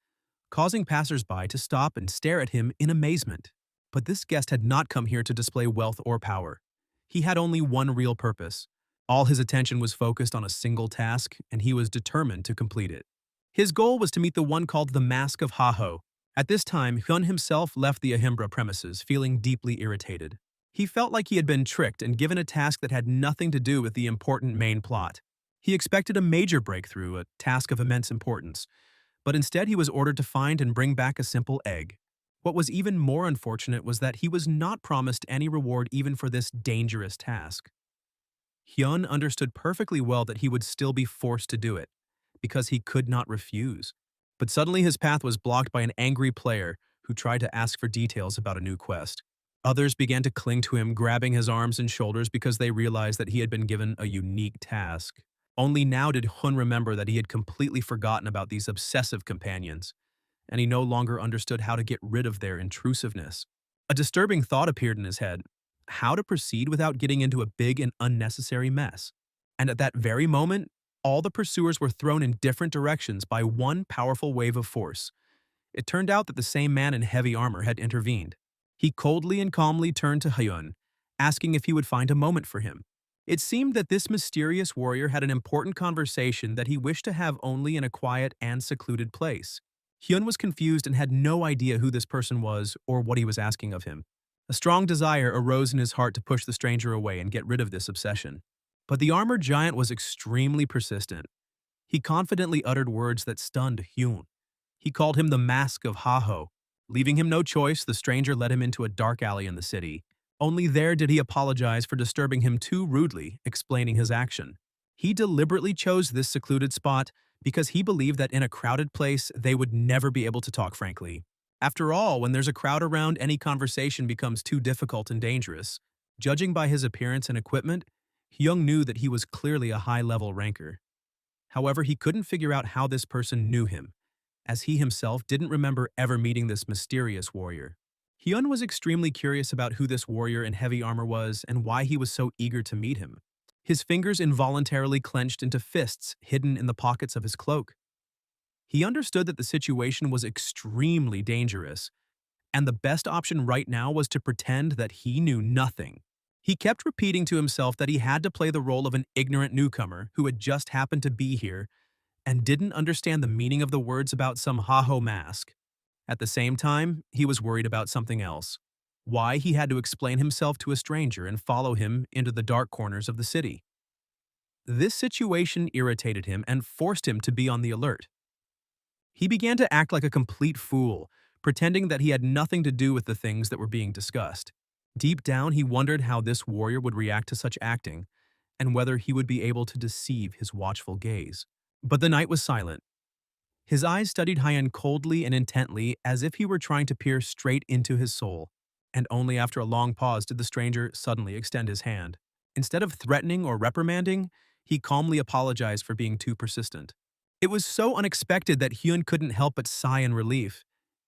causing passers-by to stop and stare at him in amazement. But this guest had not come here to display wealth or power. He had only one real purpose. All his attention was focused on a single task, and he was determined to complete it. His goal was to meet the one called the Mask of Haho. At this time, Hyun himself left the Ahimbra premises, feeling deeply irritated. He felt like he had been tricked and given a task that had nothing to do with the important main plot. He expected a major breakthrough, a task of immense importance, but instead he was ordered to find and bring back a simple egg. What was even more unfortunate was that he was not promised any reward even for this dangerous task. Hyun understood perfectly well that he would still be forced to do it. because he could not refuse. But suddenly his path was blocked by an angry player who tried to ask for details about a new quest. Others began to cling to him, grabbing his arms and shoulders because they realized that he had been given a unique task. Only now did Hun remember that he had completely forgotten about these obsessive companions, and he no longer understood how to get rid of their intrusiveness. A disturbing thought appeared in his head: how to proceed without getting into a big and unnecessary mess. And at that very moment, all the pursuers were thrown in different directions by one powerful wave of force. It turned out that the same man in heavy armor had intervened. He coldly and calmly turned to Hyun, asking if he would find a moment for him. It seemed that this mysterious warrior had an important conversation that he wished to have only in a quiet and secluded place. Hyun was confused and had no idea who this person was or what he was asking of him. A strong desire arose in his heart to push the stranger away and get rid of this obsession. But the armored giant was extremely persistent. He confidently uttered words that stunned Hyun. He called him the Mask of Haho. Leaving him no choice, the stranger led him into a dark alley in the city. Only there did he apologize for disturbing him too rudely, explaining his action. He deliberately chose this secluded spot because he believed that in a crowded place, they would never be able to talk frankly. After all, when there's a crowd around, any conversation becomes too difficult and dangerous. Judging by his appearance and equipment, Hyung knew that he was clearly a high-level ranker. However, he couldn't figure out how this person knew him, as he himself didn't remember ever meeting this mysterious warrior. Hyun was extremely curious about who this warrior in heavy armor was and why he was so eager to meet him. His fingers involuntarily clenched into fists hidden in the pockets of his cloak. He understood that the situation was extremely dangerous, and the best option right now was to pretend that he knew nothing. He kept repeating to himself that he had to play the role of an ignorant newcomer who had just happened to be here and didn't understand the meaning of the words about some Haho mask. At the same time, he was worried about something else: why he had to explain himself to a stranger and follow him into the dark corners of the city. This situation irritated him and forced him to be on the alert. He began to act like a complete fool, pretending that he had nothing to do with the things that were being discussed. Deep down, he wondered how this warrior would react to such acting, and whether he would be able to deceive his watchful gaze. But the knight was silent. His eyes studied Hyun coldly and intently, as if he were trying to peer straight into his soul, and only after a long pause did the stranger suddenly extend his hand. Instead of threatening or reprimanding, he calmly apologized for being too persistent. It was so unexpected that Hyun couldn't help but sigh in relief.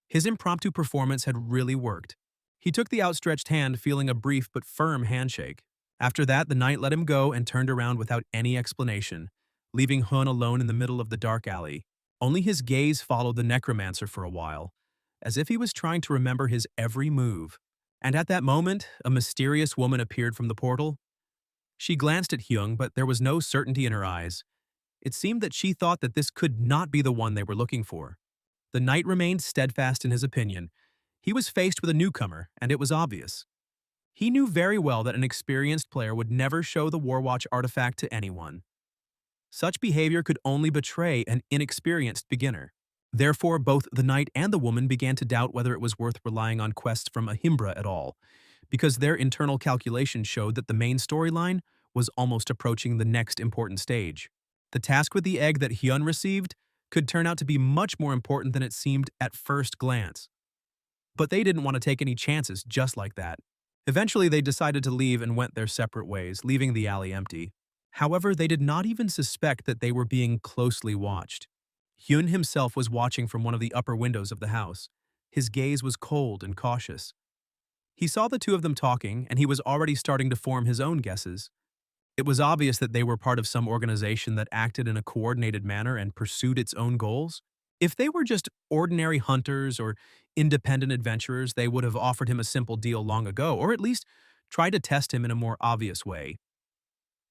His impromptu performance had really worked. He took the outstretched hand, feeling a brief but firm handshake. After that, the knight let him go and turned around without any explanation, leaving Hyun alone in the middle of the dark alley. Only his gaze followed the necromancer for a while, as if he was trying to remember his every move. And at that moment, a mysterious woman appeared from the portal. She glanced at Hyun, but there was no certainty in her eyes. It seemed that she thought that this could not be the one they were looking for. The knight remained steadfast in his opinion. He was faced with a newcomer, and it was obvious. He knew very well that an experienced player would never show the Warwatch artifact to anyone. Such behavior could only betray an inexperienced beginner. Therefore, both the knight and the woman began to doubt whether it was worth relying on quests from Al-Kimbry at all, because their internal calculations showed that the main storyline was almost approaching the next important stage. The task with the egg that Hyun received could turn out to be much more important than it seemed at first glance. But they didn't want to take any chances just like that. Eventually, they decided to leave and went their separate ways, leaving the alley empty. However, they did not even suspect that they were being closely watched. Hyun himself was watching from one of the upper windows of the house. His gaze was cold and cautious. He saw the two of them talking, and he was already starting to form his own guesses. It was obvious that they were part of some organization that acted in a coordinated manner and pursued its own goals. If they were just ordinary hunters or independent adventurers, they would have offered him a simple deal long ago, or at least tried to test him in a more obvious way.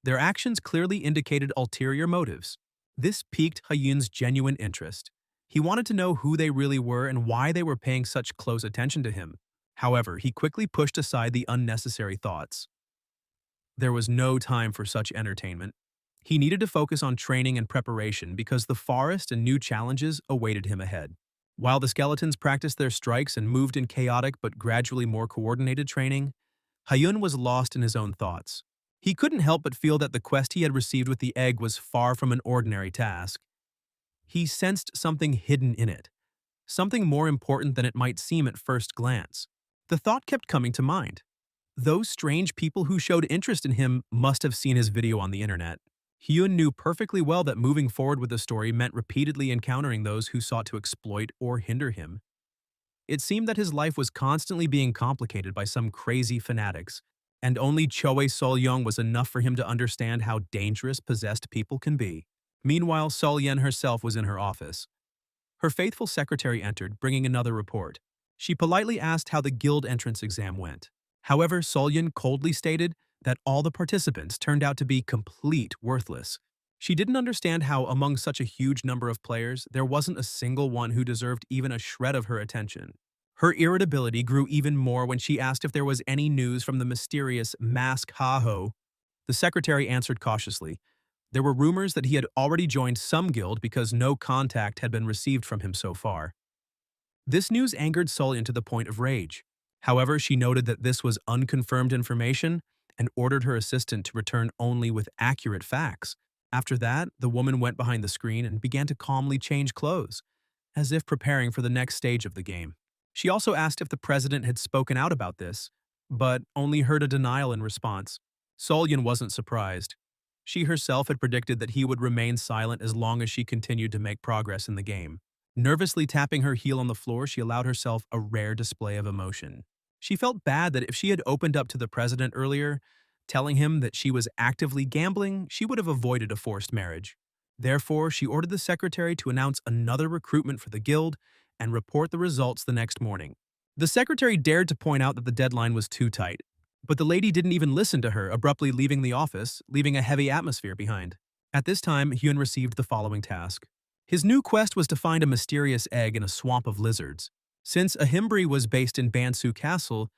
Their actions clearly indicated ulterior motives. This piqued Hyun's genuine interest. He wanted to know who they really were and why they were paying such close attention to him. However, he quickly pushed aside the unnecessary thoughts. There was no time for such entertainment. He needed to focus on training and preparation because the forest and new challenges awaited him ahead. While the skeletons practiced their strikes and moved in chaotic but gradually more coordinated training, Hyun was lost in his own thoughts. He couldn't help but feel that the quest he had received with the egg was far from an ordinary task. He sensed something hidden in it, something more important than it might seem at first glance. The thought kept coming to mind. Those strange people who showed interest in him must have seen his video on the internet. Hyun knew perfectly well that moving forward with the story meant repeatedly encountering those who sought to exploit or hinder him. It seemed that his life was constantly being complicated by some crazy fanatics, and only Choe Sol-young was enough for him to understand how dangerous possessed people can be. Meanwhile, Sol-yen herself was in her office. Her faithful secretary entered, bringing another report. She politely asked how the guild entrance exam went. However, Sol-yen coldly stated that all the participants turned out to be complete worthless. She didn't understand how, among such a huge number of players, there wasn't a single one who deserved even a shred of her attention. Her irritability grew even more when she asked if there was any news from the mysterious mask Haho. The secretary answered cautiously. There were rumors that he had already joined some guild because no contact had been received from him so far. This news angered Sol-yen to the point of rage. However, she noted that this was unconfirmed information and ordered her assistant to return only with accurate facts. After that, the woman went behind the screen and began to calmly change clothes, as if preparing for the next stage of the game. She also asked if the president had spoken out about this, but only heard a denial in response. Sol-yen wasn't surprised. She herself had predicted that he would remain silent as long as she continued to make progress in the game. Nervously tapping her heel on the floor, she allowed herself a rare display of emotion. She felt bad that if she had opened up to the president earlier, telling him that she was actively gambling, she would have avoided a forced marriage. Therefore, she ordered the secretary to announce another recruitment for the guild and report the results the next morning. The secretary dared to point out that the deadline was too tight, but the lady didn't even listen to her, abruptly leaving the office, leaving a heavy atmosphere behind. At this time, Hyun received the following task. His new quest was to find a mysterious egg in a swamp of lizards. Since Al-Kimbry was based in Bansu Castle,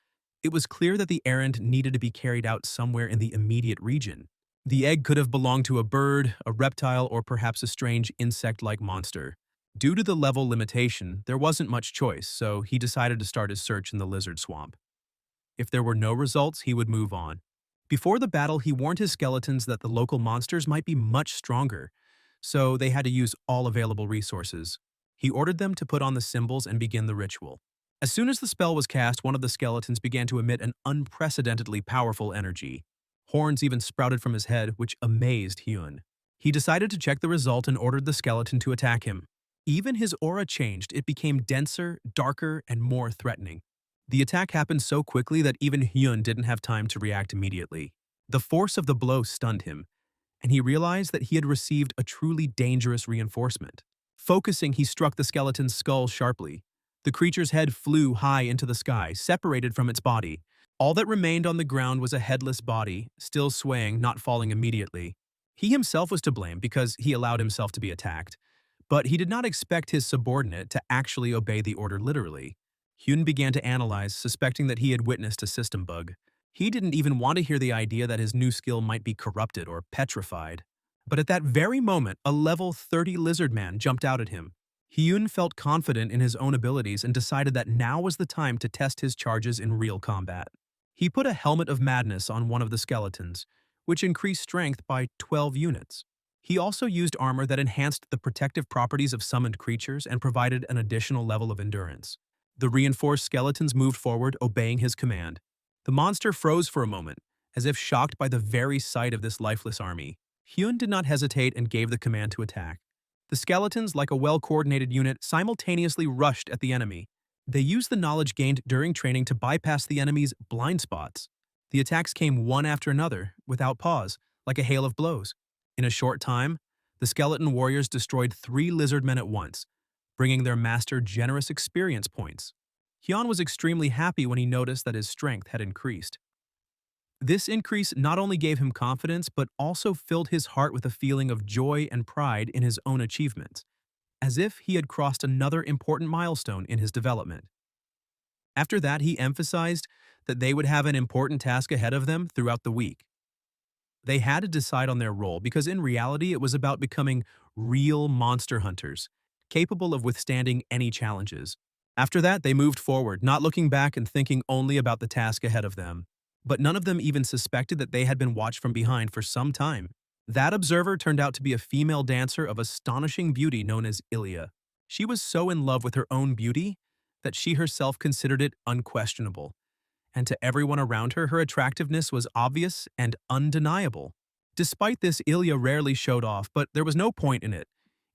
it was clear that the errand needed to be carried out somewhere in the immediate region. The egg could have belonged to a bird, a reptile, or perhaps a strange insect-like monster. Due to the level limitation, there wasn't much choice, so he decided to start his search in the lizard swamp. If there were no results, he would move on. Before the battle, he warned his skeletons that the local monsters might be much stronger, so they had to use all available resources. He ordered them to put on the symbols and begin the ritual. As soon as the spell was cast, one of the skeletons began to emit an unprecedentedly powerful energy. Horns even sprouted from his head, which amazed Hyun. He decided to check the result and ordered the skeleton to attack him. Even his aura changed. It became denser, darker, and more threatening. The attack happened so quickly that even Hyun didn't have time to react immediately. The force of the blow stunned him, and he realized that he had received a truly dangerous reinforcement. Focusing, he struck the skeleton's skull sharply. The creature's head flew high into the sky, separated from its body. All that remained on the ground was a headless body, still swaying, not falling immediately. He himself was to blame because he allowed himself to be attacked, but he did not expect his subordinate to actually obey the order literally. Hyun began to analyze, suspecting that he had witnessed a system bug. He didn't even want to hear the idea that his new skill might be corrupted or petrified. But at that very moment, a level 30 lizard man jumped out at him. Hyun felt confident in his own abilities and decided that now was the time to test his charges in real combat. He put a helmet of madness on one of the skeletons, which increased strength by 12 units. He also used armor that enhanced the protective properties of summoned creatures and provided an additional level of endurance. The reinforced skeletons moved forward, obeying his command. The monster froze for a moment, as if shocked by the very sight of this lifeless army. Hyun did not hesitate and gave the command to attack. The skeletons, like a well-coordinated unit, simultaneously rushed at the enemy. They used the knowledge gained during training to bypass the enemy's blind spots. The attacks came one after another, without pause, like a hail of blows. In a short time, the skeleton warriors destroyed 3 lizard men at once, bringing their master generous experience points. Hyun was extremely happy when he noticed that his strength had increased. This increase not only gave him confidence, but also filled his heart with a feeling of joy and pride in his own achievements, as if he had crossed another important milestone in his development. After that, he emphasized that they would have an important task ahead of them throughout the week. They had to decide on their role because in reality it was about becoming real monster hunters, capable of withstanding any challenges. After that, they moved forward, not looking back and thinking only about the task ahead of them. But none of them even suspected that they had been watched from behind for some time. That observer turned out to be a female dancer of astonishing beauty known as Ilia. She was so in love with her own beauty that she herself considered it unquestionable, and to everyone around her, her attractiveness was obvious and undeniable. Despite this, Ilia rarely showed off, but there was no point in it.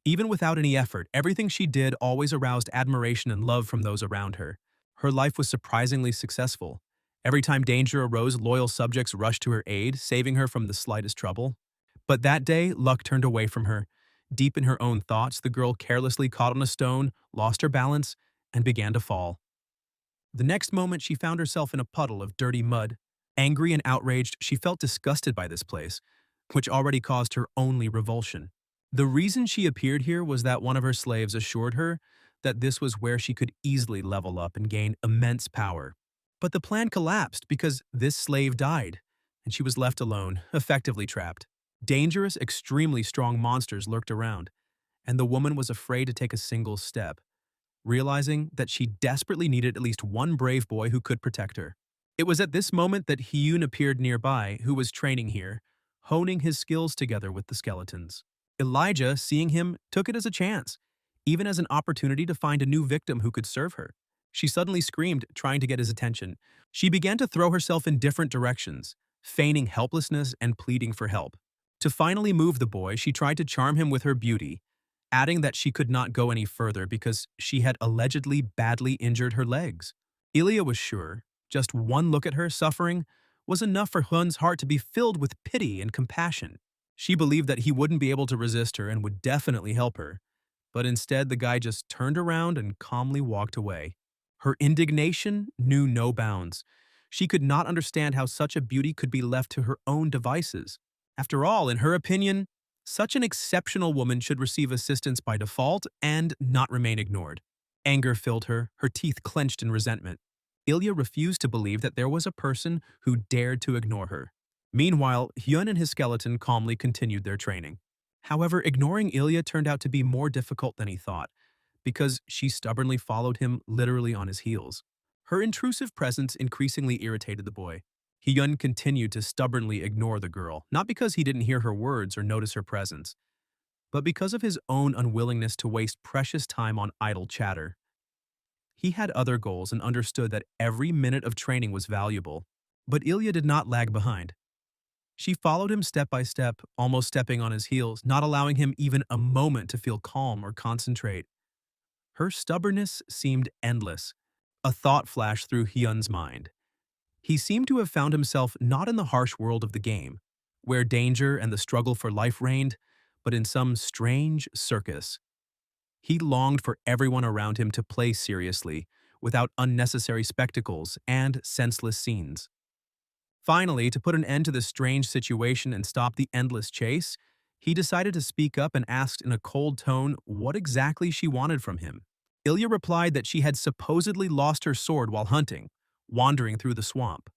Even without any effort, everything she did always aroused admiration and love from those around her. Her life was surprisingly successful. Every time danger arose, loyal subjects rushed to her aid, saving her from the slightest trouble. But that day, luck turned away from her. Deep in her own thoughts, the girl carelessly caught on a stone, lost her balance, and began to fall. The next moment, she found herself in a puddle of dirty mud. Angry and outraged, she felt disgusted by this place, which already caused her only revulsion. The reason she appeared here was that one of her slaves assured her that this was where she could easily level up and gain immense power. But the plan collapsed because this slave died, and she was left alone, effectively trapped. Dangerous, extremely strong monsters lurked around, and the woman was afraid to take a single step, realizing that she desperately needed at least one brave boy who could protect her. It was at this moment that Hyun appeared nearby, who was training here, honing his skills together with the skeletons. Elijah, seeing him, took it as a chance, even as an opportunity to find a new victim who could serve her. She suddenly screamed, trying to get his attention. She began to throw herself in different directions, feigning helplessness and pleading for help. To finally move the boy, she tried to charm him with her beauty, adding that she could not go any further because she had allegedly badly injured her legs. Ilia was sure just one look at her suffering was enough for Hyun's heart to be filled with pity and compassion. She believed that he wouldn't be able to resist her and would definitely help her, but instead the guy just turned around and calmly walked away. Her indignation knew no bounds. She could not understand how such a beauty could be left to her own devices. After all, in her opinion, such an exceptional woman should receive assistance by default and not remain ignored. Anger filled her, her teeth clenched in resentment. Ilia refused to believe that there was a person who dared to ignore her. Meanwhile, Hyun and his skeleton calmly continued their training. However, ignoring Ilia turned out to be more difficult than he thought, because she stubbornly followed him literally on his heels. Her intrusive presence increasingly irritated the boy. Hyun continued to stubbornly ignore the girl, not because he didn't hear her words or notice her presence, but because of his own unwillingness to waste precious time on idle chatter. He had other goals and understood that every minute of training was valuable, but Ilia did not lag behind. She followed him step by step, almost stepping on his heels, not allowing him even a moment to feel calm or concentrate. Her stubbornness seemed endless. A thought flashed through Hyun's mind. He seemed to have found himself not in the harsh world of the game, where danger and the struggle for life reigned, but in some strange circus. He longed for everyone around him to play seriously, without unnecessary spectacles and senseless scenes. Finally, to put an end to the strange situation and stop the endless chase, he decided to speak up and asked in a cold tone what exactly she wanted from him. Ilia replied that she had supposedly lost her sword while hunting, wandering through the swamp.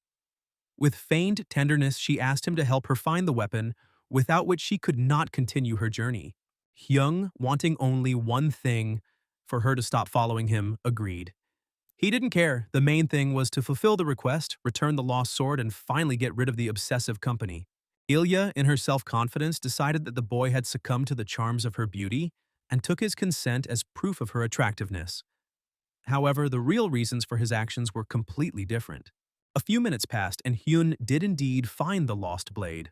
With feigned tenderness, she asked him to help her find the weapon, without which she could not continue her journey. Hyun, wanting only one thing, for her to stop following him, agreed. He didn't care. The main thing was to fulfill the request, return the lost sword, and finally get rid of the obsessive company. Ilia, in her self-confidence, decided that the boy had succumbed to the charms of her beauty and took his consent as proof of her attractiveness. However, the real reasons for his actions were completely different. A few minutes passed, and Hyun did indeed find the lost blade.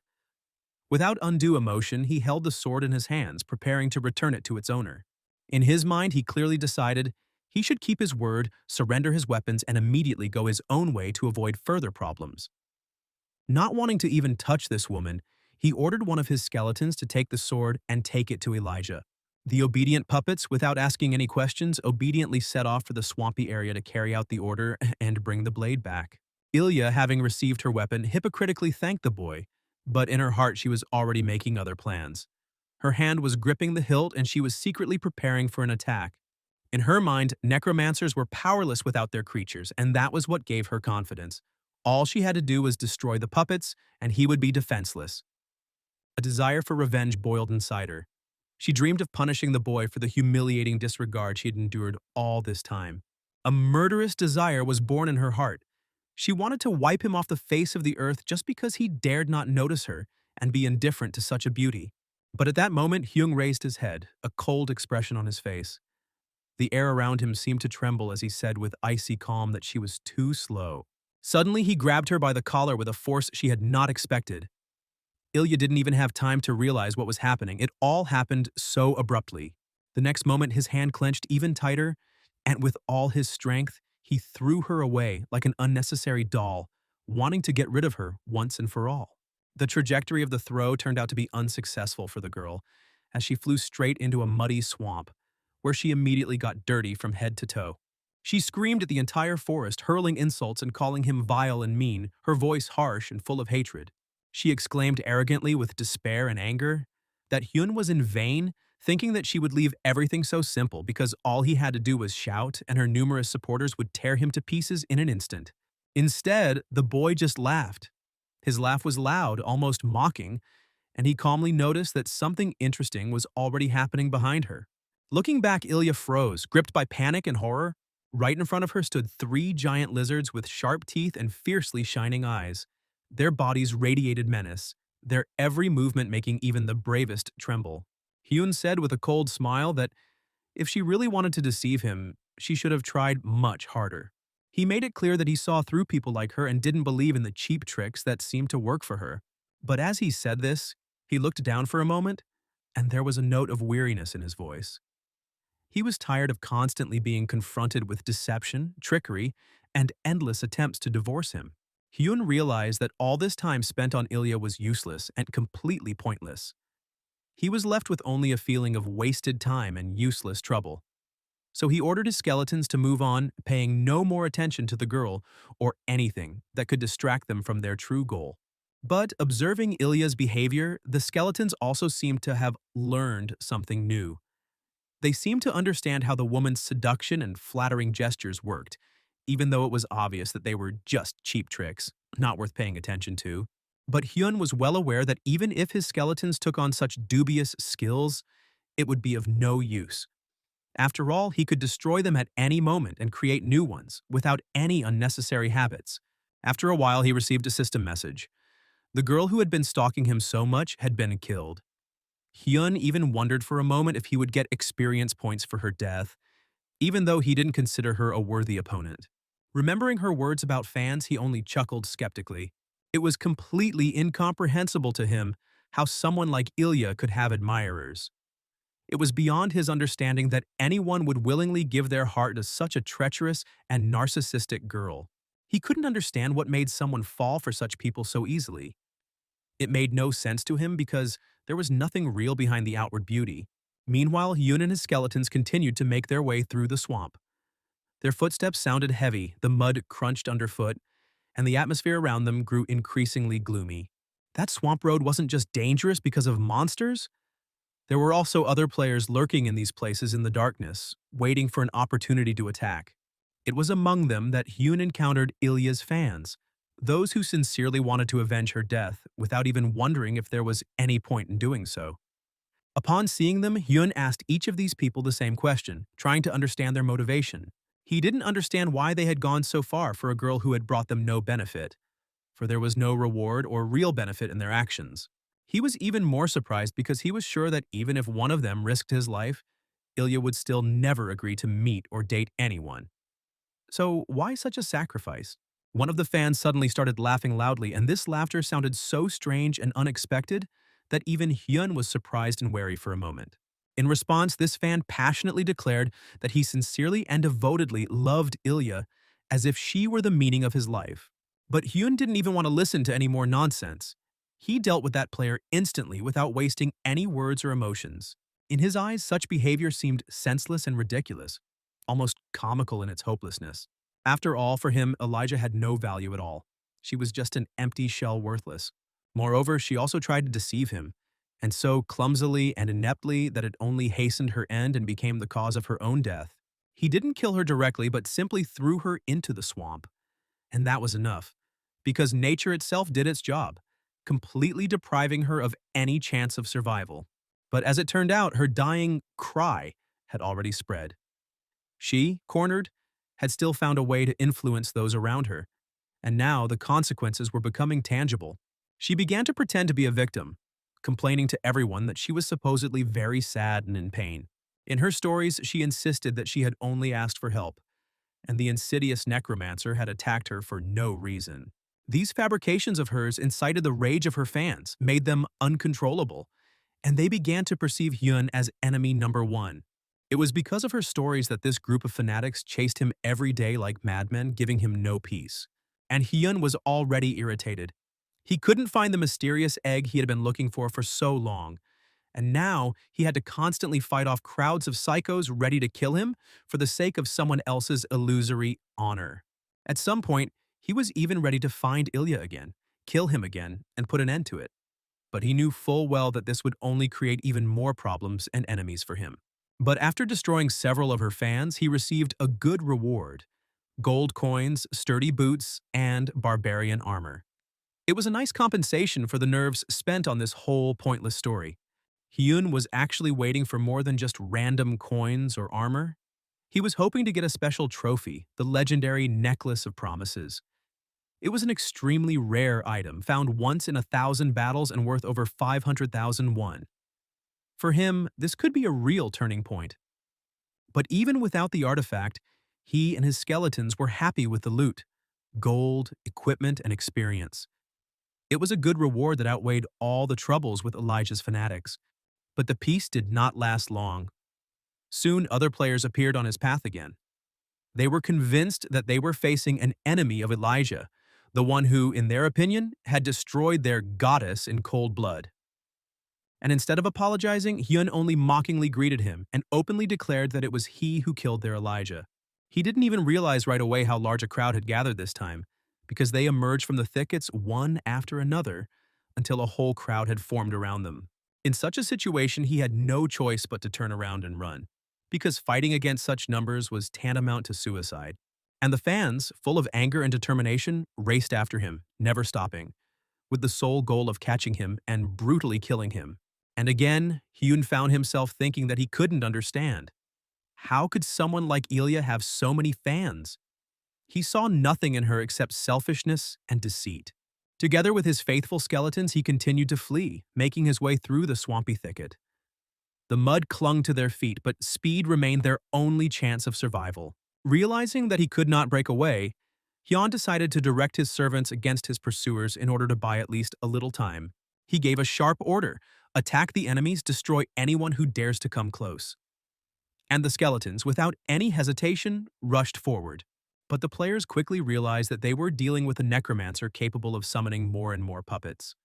Without undue emotion, he held the sword in his hands, preparing to return it to its owner. In his mind, he clearly decided he should keep his word, surrender his weapons, and immediately go his own way to avoid further problems. Not wanting to even touch this woman, he ordered one of his skeletons to take the sword and take it to Elijah. The obedient puppets, without asking any questions, obediently set off for the swampy area to carry out the order and bring the blade back. Ilia, having received her weapon, hypocritically thanked the boy, but in her heart she was already making other plans. Her hand was gripping the hilt and she was secretly preparing for an attack. In her mind, necromancers were powerless without their creatures, and that was what gave her confidence. All she had to do was destroy the puppets, and he would be defenseless. A desire for revenge boiled inside her. She dreamed of punishing the boy for the humiliating disregard she had endured all this time. A murderous desire was born in her heart. She wanted to wipe him off the face of the earth just because he dared not notice her, and be indifferent to such a beauty. But at that moment, Hyung raised his head, a cold expression on his face. The air around him seemed to tremble as he said with icy calm that she was too slow. Suddenly, he grabbed her by the collar with a force she had not expected. Ilia didn't even have time to realize what was happening. It all happened so abruptly. The next moment, his hand clenched even tighter, and with all his strength, he threw her away like an unnecessary doll, wanting to get rid of her once and for all. The trajectory of the throw turned out to be unsuccessful for the girl, as she flew straight into a muddy swamp, where she immediately got dirty from head to toe. She screamed at the entire forest, hurling insults and calling him vile and mean, her voice harsh and full of hatred. She exclaimed arrogantly with despair and anger that Hyun was in vain, thinking that she would leave everything so simple because all he had to do was shout and her numerous supporters would tear him to pieces in an instant. Instead, the boy just laughed. His laugh was loud, almost mocking, and he calmly noticed that something interesting was already happening behind her. Looking back, Ilia froze, gripped by panic and horror. Right in front of her stood 3 giant lizards with sharp teeth and fiercely shining eyes. Their bodies radiated menace, their every movement making even the bravest tremble. Hyun said with a cold smile that if she really wanted to deceive him, she should have tried much harder. He made it clear that he saw through people like her and didn't believe in the cheap tricks that seemed to work for her. But as he said this, he looked down for a moment, and there was a note of weariness in his voice. He was tired of constantly being confronted with deception, trickery, and endless attempts to divorce him. Hyun realized that all this time spent on Ilia was useless and completely pointless. He was left with only a feeling of wasted time and useless trouble. So he ordered his skeletons to move on, paying no more attention to the girl or anything that could distract them from their true goal. But observing Ilia's behavior, the skeletons also seemed to have learned something new. They seemed to understand how the woman's seduction and flattering gestures worked, even though it was obvious that they were just cheap tricks, not worth paying attention to. But Hyun was well aware that even if his skeletons took on such dubious skills, it would be of no use. After all, he could destroy them at any moment and create new ones, without any unnecessary habits. After a while, he received a system message. The girl who had been stalking him so much had been killed. Hyun even wondered for a moment if he would get experience points for her death, even though he didn't consider her a worthy opponent. Remembering her words about fans, he only chuckled skeptically. It was completely incomprehensible to him how someone like Ilia could have admirers. It was beyond his understanding that anyone would willingly give their heart to such a treacherous and narcissistic girl. He couldn't understand what made someone fall for such people so easily. It made no sense to him because there was nothing real behind the outward beauty. Meanwhile, Hyun and his skeletons continued to make their way through the swamp. Their footsteps sounded heavy, the mud crunched underfoot, and the atmosphere around them grew increasingly gloomy. That swamp road wasn't just dangerous because of monsters. There were also other players lurking in these places in the darkness, waiting for an opportunity to attack. It was among them that Hyun encountered Ilia's fans, those who sincerely wanted to avenge her death without even wondering if there was any point in doing so. Upon seeing them, Hyun asked each of these people the same question, trying to understand their motivation. He didn't understand why they had gone so far for a girl who had brought them no benefit, for there was no reward or real benefit in their actions. He was even more surprised because he was sure that even if one of them risked his life, Ilia would still never agree to meet or date anyone. So why such a sacrifice? One of the fans suddenly started laughing loudly, and this laughter sounded so strange and unexpected that even Hyun was surprised and wary for a moment. In response, this fan passionately declared that he sincerely and devotedly loved Ilia as if she were the meaning of his life. But Hyun didn't even want to listen to any more nonsense. He dealt with that player instantly without wasting any words or emotions. In his eyes, such behavior seemed senseless and ridiculous, almost comical in its hopelessness. After all, for him, Elijah had no value at all. She was just an empty shell, worthless. Moreover, she also tried to deceive him, and so clumsily and ineptly that it only hastened her end and became the cause of her own death. He didn't kill her directly, but simply threw her into the swamp. And that was enough, because nature itself did its job, completely depriving her of any chance of survival. But as it turned out, her dying cry had already spread. She, cornered, had still found a way to influence those around her, and now the consequences were becoming tangible. She began to pretend to be a victim, complaining to everyone that she was supposedly very sad and in pain. In her stories, she insisted that she had only asked for help, and the insidious necromancer had attacked her for no reason. These fabrications of hers incited the rage of her fans, made them uncontrollable, and they began to perceive Hyun as enemy number one. It was because of her stories that this group of fanatics chased him every day like madmen, giving him no peace. And Hyun was already irritated. He couldn't find the mysterious egg he had been looking for so long, and now he had to constantly fight off crowds of psychos ready to kill him for the sake of someone else's illusory honor. At some point, he was even ready to find Ilia again, kill him again, and put an end to it. But he knew full well that this would only create even more problems and enemies for him. But after destroying several of her fans, he received a good reward: gold coins, sturdy boots, and barbarian armor. It was a nice compensation for the nerves spent on this whole pointless story. Hyun was actually waiting for more than just random coins or armor. He was hoping to get a special trophy, the legendary Necklace of Promises. It was an extremely rare item, found once in 1,000 battles and worth over 500,000 won. For him, this could be a real turning point. But even without the artifact, he and his skeletons were happy with the loot: gold, equipment, and experience. It was a good reward that outweighed all the troubles with Elijah's fanatics. But the peace did not last long. Soon other players appeared on his path again. They were convinced that they were facing an enemy of Elijah, the one who, in their opinion, had destroyed their goddess in cold blood. And instead of apologizing, Hyun only mockingly greeted him and openly declared that it was he who killed their Elijah. He didn't even realize right away how large a crowd had gathered this time, because they emerged from the thickets one after another until a whole crowd had formed around them. In such a situation, he had no choice but to turn around and run, because fighting against such numbers was tantamount to suicide. And the fans, full of anger and determination, raced after him, never stopping, with the sole goal of catching him and brutally killing him. And again, Hyun found himself thinking that he couldn't understand. How could someone like Ilia have so many fans? He saw nothing in her except selfishness and deceit. Together with his faithful skeletons, he continued to flee, making his way through the swampy thicket. The mud clung to their feet, but speed remained their only chance of survival. Realizing that he could not break away, Hyun decided to direct his servants against his pursuers in order to buy at least a little time. He gave a sharp order: attack the enemies, destroy anyone who dares to come close. And the skeletons, without any hesitation, rushed forward. But the players quickly realized that they were dealing with a necromancer capable of summoning more and more puppets.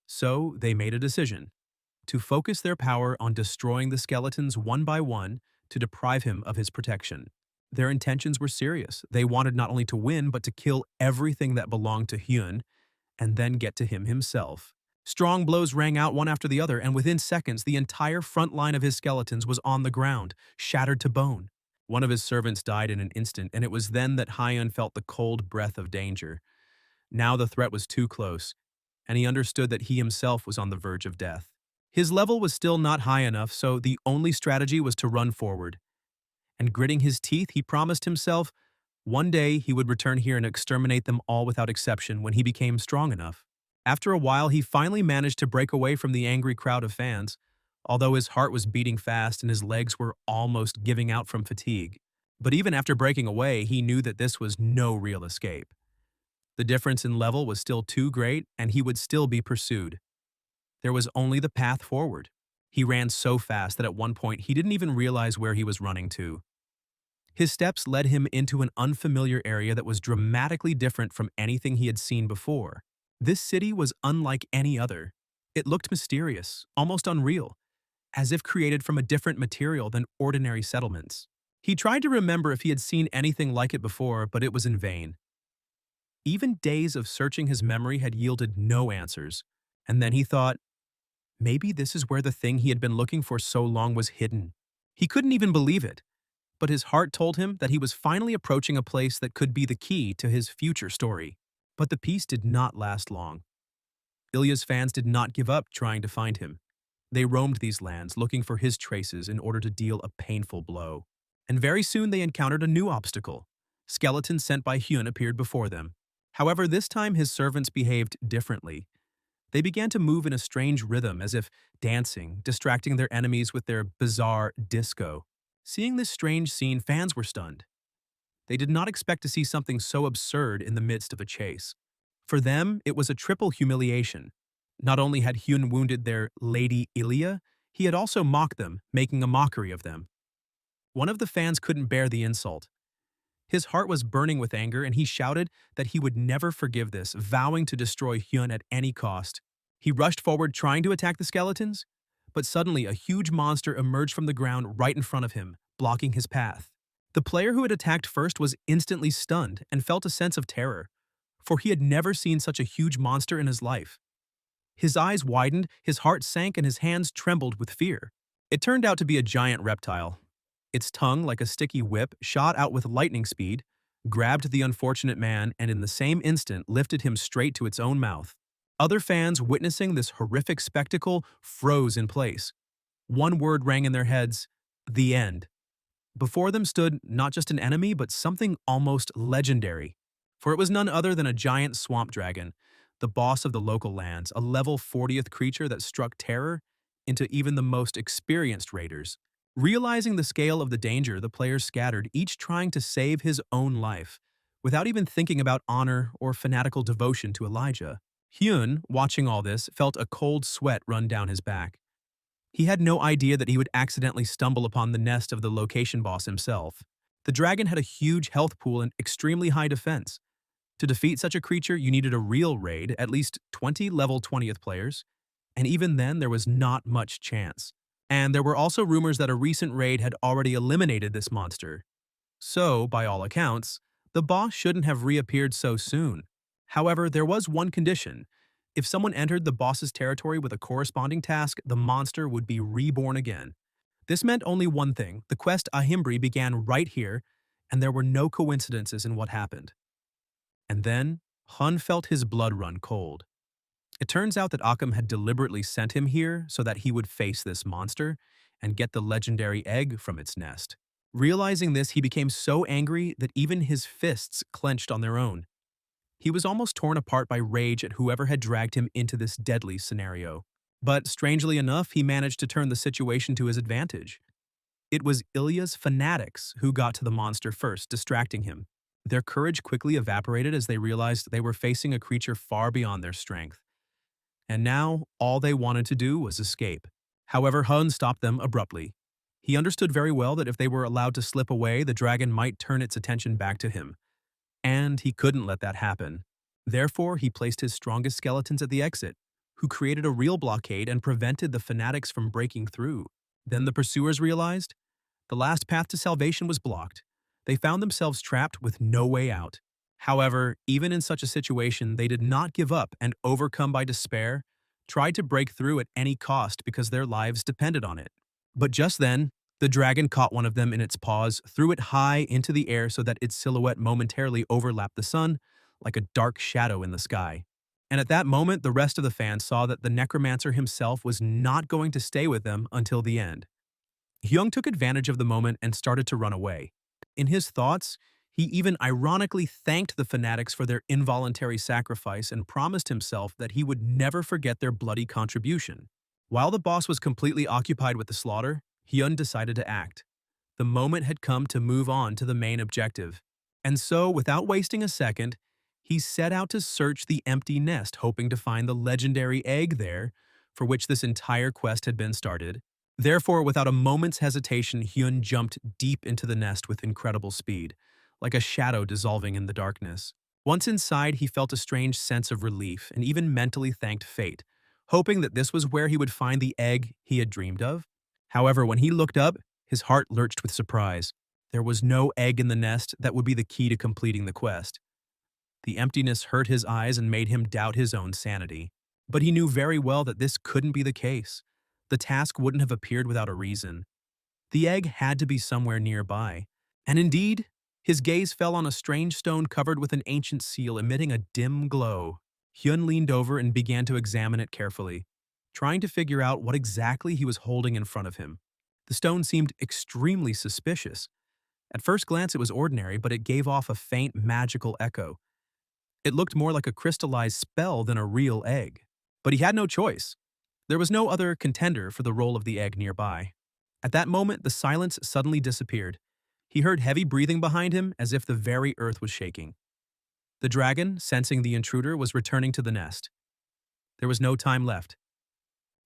So they made a decision: to focus their power on destroying the skeletons one by one to deprive him of his protection. Their intentions were serious. They wanted not only to win, but to kill everything that belonged to Hyun, and then get to him himself. Strong blows rang out one after the other, and within seconds, the entire front line of his skeletons was on the ground, shattered to bone. One of his servants died in an instant, and it was then that Hyun felt the cold breath of danger. Now the threat was too close, and he understood that he himself was on the verge of death. His level was still not high enough, so the only strategy was to run forward. And gritting his teeth, he promised himself one day he would return here and exterminate them all without exception when he became strong enough. After a while, he finally managed to break away from the angry crowd of fans, although his heart was beating fast and his legs were almost giving out from fatigue. But even after breaking away, he knew that this was no real escape. The difference in level was still too great, and he would still be pursued. There was only the path forward. He ran so fast that at one point he didn't even realize where he was running to. His steps led him into an unfamiliar area that was dramatically different from anything he had seen before. This city was unlike any other. It looked mysterious, almost unreal, as if created from a different material than ordinary settlements. He tried to remember if he had seen anything like it before, but it was in vain. Even days of searching his memory had yielded no answers, and then he thought, maybe this is where the thing he had been looking for so long was hidden. He couldn't even believe it, but his heart told him that he was finally approaching a place that could be the key to his future story. But the peace did not last long. Ilya's fans did not give up trying to find him. They roamed these lands looking for his traces in order to deal a painful blow. And very soon they encountered a new obstacle. Skeletons sent by Hyun appeared before them. However, this time his servants behaved differently. They began to move in a strange rhythm, as if dancing, distracting their enemies with their bizarre disco. Seeing this strange scene, fans were stunned. They did not expect to see something so absurd in the midst of a chase. For them, it was a triple humiliation. Not only had Hyun wounded their lady Ilia, he had also mocked them, making a mockery of them. One of the fans couldn't bear the insult. His heart was burning with anger, and he shouted that he would never forgive this, vowing to destroy Hyun at any cost. He rushed forward, trying to attack the skeletons, but suddenly a huge monster emerged from the ground right in front of him, blocking his path. The player who had attacked first was instantly stunned and felt a sense of terror, for he had never seen such a huge monster in his life. His eyes widened, his heart sank, and his hands trembled with fear. It turned out to be a giant reptile. Its tongue, like a sticky whip, shot out with lightning speed, grabbed the unfortunate man, and in the same instant lifted him straight to its own mouth. Other fans, witnessing this horrific spectacle, froze in place. One word rang in their heads: the end. Before them stood not just an enemy, but something almost legendary. For it was none other than a giant swamp dragon, the boss of the local lands, a level 40th creature that struck terror into even the most experienced raiders. Realizing the scale of the danger, the players scattered, each trying to save his own life, without even thinking about honor or fanatical devotion to Elijah. Hyun, watching all this, felt a cold sweat run down his back. He had no idea that he would accidentally stumble upon the nest of the location boss himself. The dragon had a huge health pool and extremely high defense. To defeat such a creature, you needed a real raid, at least 20 level 20th players, and even then there was not much chance. And there were also rumors that a recent raid had already eliminated this monster. So, by all accounts, the boss shouldn't have reappeared so soon. However, there was one condition. If someone entered the boss's territory with a corresponding task, the monster would be reborn again. This meant only one thing: the quest Al-Kimbry began right here, and there were no coincidences in what happened. And then, Hun felt his blood run cold. It turns out that Akam had deliberately sent him here so that he would face this monster and get the legendary egg from its nest. Realizing this, he became so angry that even his fists clenched on their own. He was almost torn apart by rage at whoever had dragged him into this deadly scenario. But strangely enough, he managed to turn the situation to his advantage. It was Ilia's fanatics who got to the monster first, distracting him. Their courage quickly evaporated as they realized they were facing a creature far beyond their strength. And now, all they wanted to do was escape. However, Hun stopped them abruptly. He understood very well that if they were allowed to slip away, the dragon might turn its attention back to him. And he couldn't let that happen. Therefore, he placed his strongest skeletons at the exit, who created a real blockade and prevented the fanatics from breaking through. Then the pursuers realized the last path to salvation was blocked. They found themselves trapped with no way out. However, even in such a situation, they did not give up and, overcome by despair, tried to break through at any cost because their lives depended on it. But just then, the dragon caught one of them in its paws, threw it high into the air so that its silhouette momentarily overlapped the sun, like a dark shadow in the sky. And at that moment, the rest of the fans saw that the necromancer himself was not going to stay with them until the end. Hyung took advantage of the moment and started to run away. In his thoughts, he even ironically thanked the fanatics for their involuntary sacrifice and promised himself that he would never forget their bloody contribution. While the boss was completely occupied with the slaughter, Hyun decided to act. The moment had come to move on to the main objective. And so, without wasting a second, he set out to search the empty nest, hoping to find the legendary egg there, for which this entire quest had been started. Therefore, without a moment's hesitation, Hyun jumped deep into the nest with incredible speed, like a shadow dissolving in the darkness. Once inside, he felt a strange sense of relief and even mentally thanked fate, hoping that this was where he would find the egg he had dreamed of. However, when he looked up, his heart lurched with surprise. There was no egg in the nest that would be the key to completing the quest. The emptiness hurt his eyes and made him doubt his own sanity. But he knew very well that this couldn't be the case. The task wouldn't have appeared without a reason. The egg had to be somewhere nearby. And indeed, his gaze fell on a strange stone covered with an ancient seal emitting a dim glow. Hyun leaned over and began to examine it carefully, trying to figure out what exactly he was holding in front of him. The stone seemed extremely suspicious. At first glance, it was ordinary, but it gave off a faint magical echo. It looked more like a crystallized spell than a real egg. But he had no choice. There was no other contender for the role of the egg nearby. At that moment, the silence suddenly disappeared. He heard heavy breathing behind him as if the very earth was shaking. The dragon, sensing the intruder, was returning to the nest. There was no time left.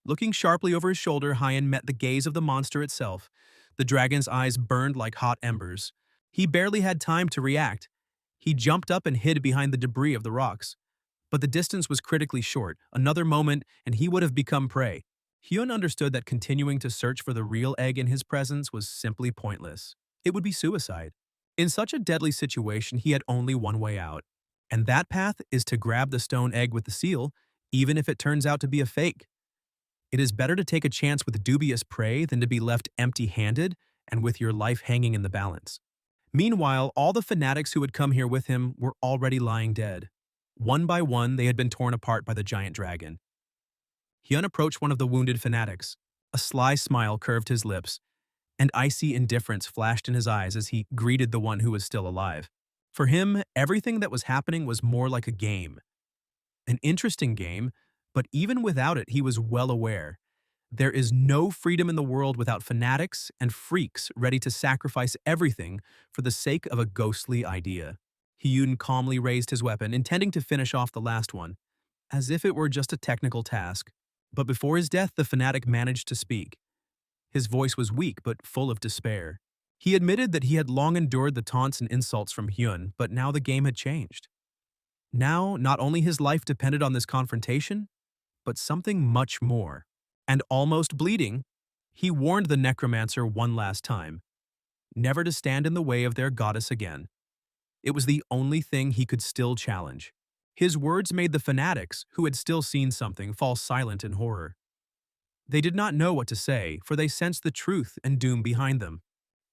Looking sharply over his shoulder, Hyun met the gaze of the monster itself. The dragon's eyes burned like hot embers. He barely had time to react. He jumped up and hid behind the debris of the rocks. But the distance was critically short. Another moment, and he would have become prey. Hyun understood that continuing to search for the real egg in his presence was simply pointless. It would be suicide. In such a deadly situation, he had only one way out. And that path is to grab the stone egg with the seal, even if it turns out to be a fake. It is better to take a chance with dubious prey than to be left empty-handed and with your life hanging in the balance. Meanwhile, all the fanatics who had come here with him were already lying dead. One by one, they had been torn apart by the giant dragon. Hyun approached one of the wounded fanatics. A sly smile curved his lips, and icy indifference flashed in his eyes as he greeted the one who was still alive. For him, everything that was happening was more like a game. An interesting game, but even without it, he was well aware. There is no freedom in the world without fanatics and freaks ready to sacrifice everything for the sake of a ghostly idea. Hyun calmly raised his weapon, intending to finish off the last one, as if it were just a technical task. But before his death, the fanatic managed to speak. His voice was weak but full of despair. He admitted that he had long endured the taunts and insults from Hyun, but now the game had changed. Now, not only his life depended on this confrontation, but something much more. And almost bleeding, he warned the necromancer one last time, never to stand in the way of their goddess again. It was the only thing he could still challenge. His words made the fanatics, who had still seen something, fall silent in horror. They did not know what to say, for they sensed the truth and doom behind them.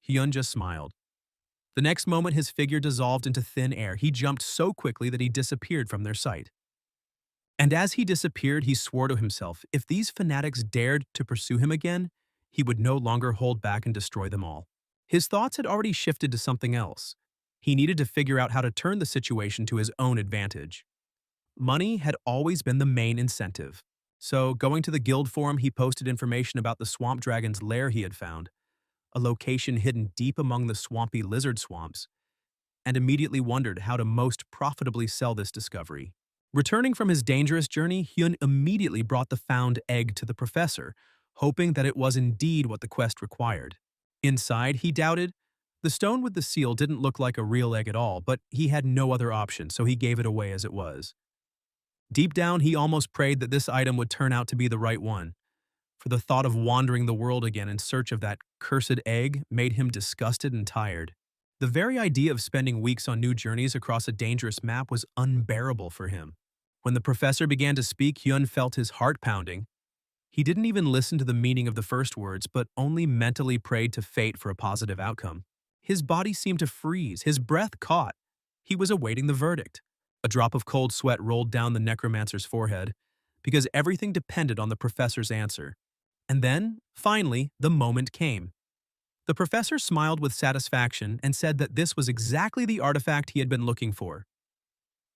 Hyun just smiled. The next moment, his figure dissolved into thin air. He jumped so quickly that he disappeared from their sight. And as he disappeared, he swore to himself, if these fanatics dared to pursue him again, he would no longer hold back and destroy them all. His thoughts had already shifted to something else. He needed to figure out how to turn the situation to his own advantage. Money had always been the main incentive. So, going to the guild forum, he posted information about the swamp dragon's lair he had found, a location hidden deep among the swampy lizard swamps, and immediately wondered how to most profitably sell this discovery. Returning from his dangerous journey, Hyun immediately brought the found egg to the professor, hoping that it was indeed what the quest required. Inside, he doubted. The stone with the seal didn't look like a real egg at all, but he had no other option, so he gave it away as it was. Deep down, he almost prayed that this item would turn out to be the right one, for the thought of wandering the world again in search of that cursed egg made him disgusted and tired. The very idea of spending weeks on new journeys across a dangerous map was unbearable for him. When the professor began to speak, Hyun felt his heart pounding. He didn't even listen to the meaning of the first words, but only mentally prayed to fate for a positive outcome. His body seemed to freeze, his breath caught. He was awaiting the verdict. A drop of cold sweat rolled down the necromancer's forehead, because everything depended on the professor's answer. And then, finally, the moment came. The professor smiled with satisfaction and said that this was exactly the artifact he had been looking for.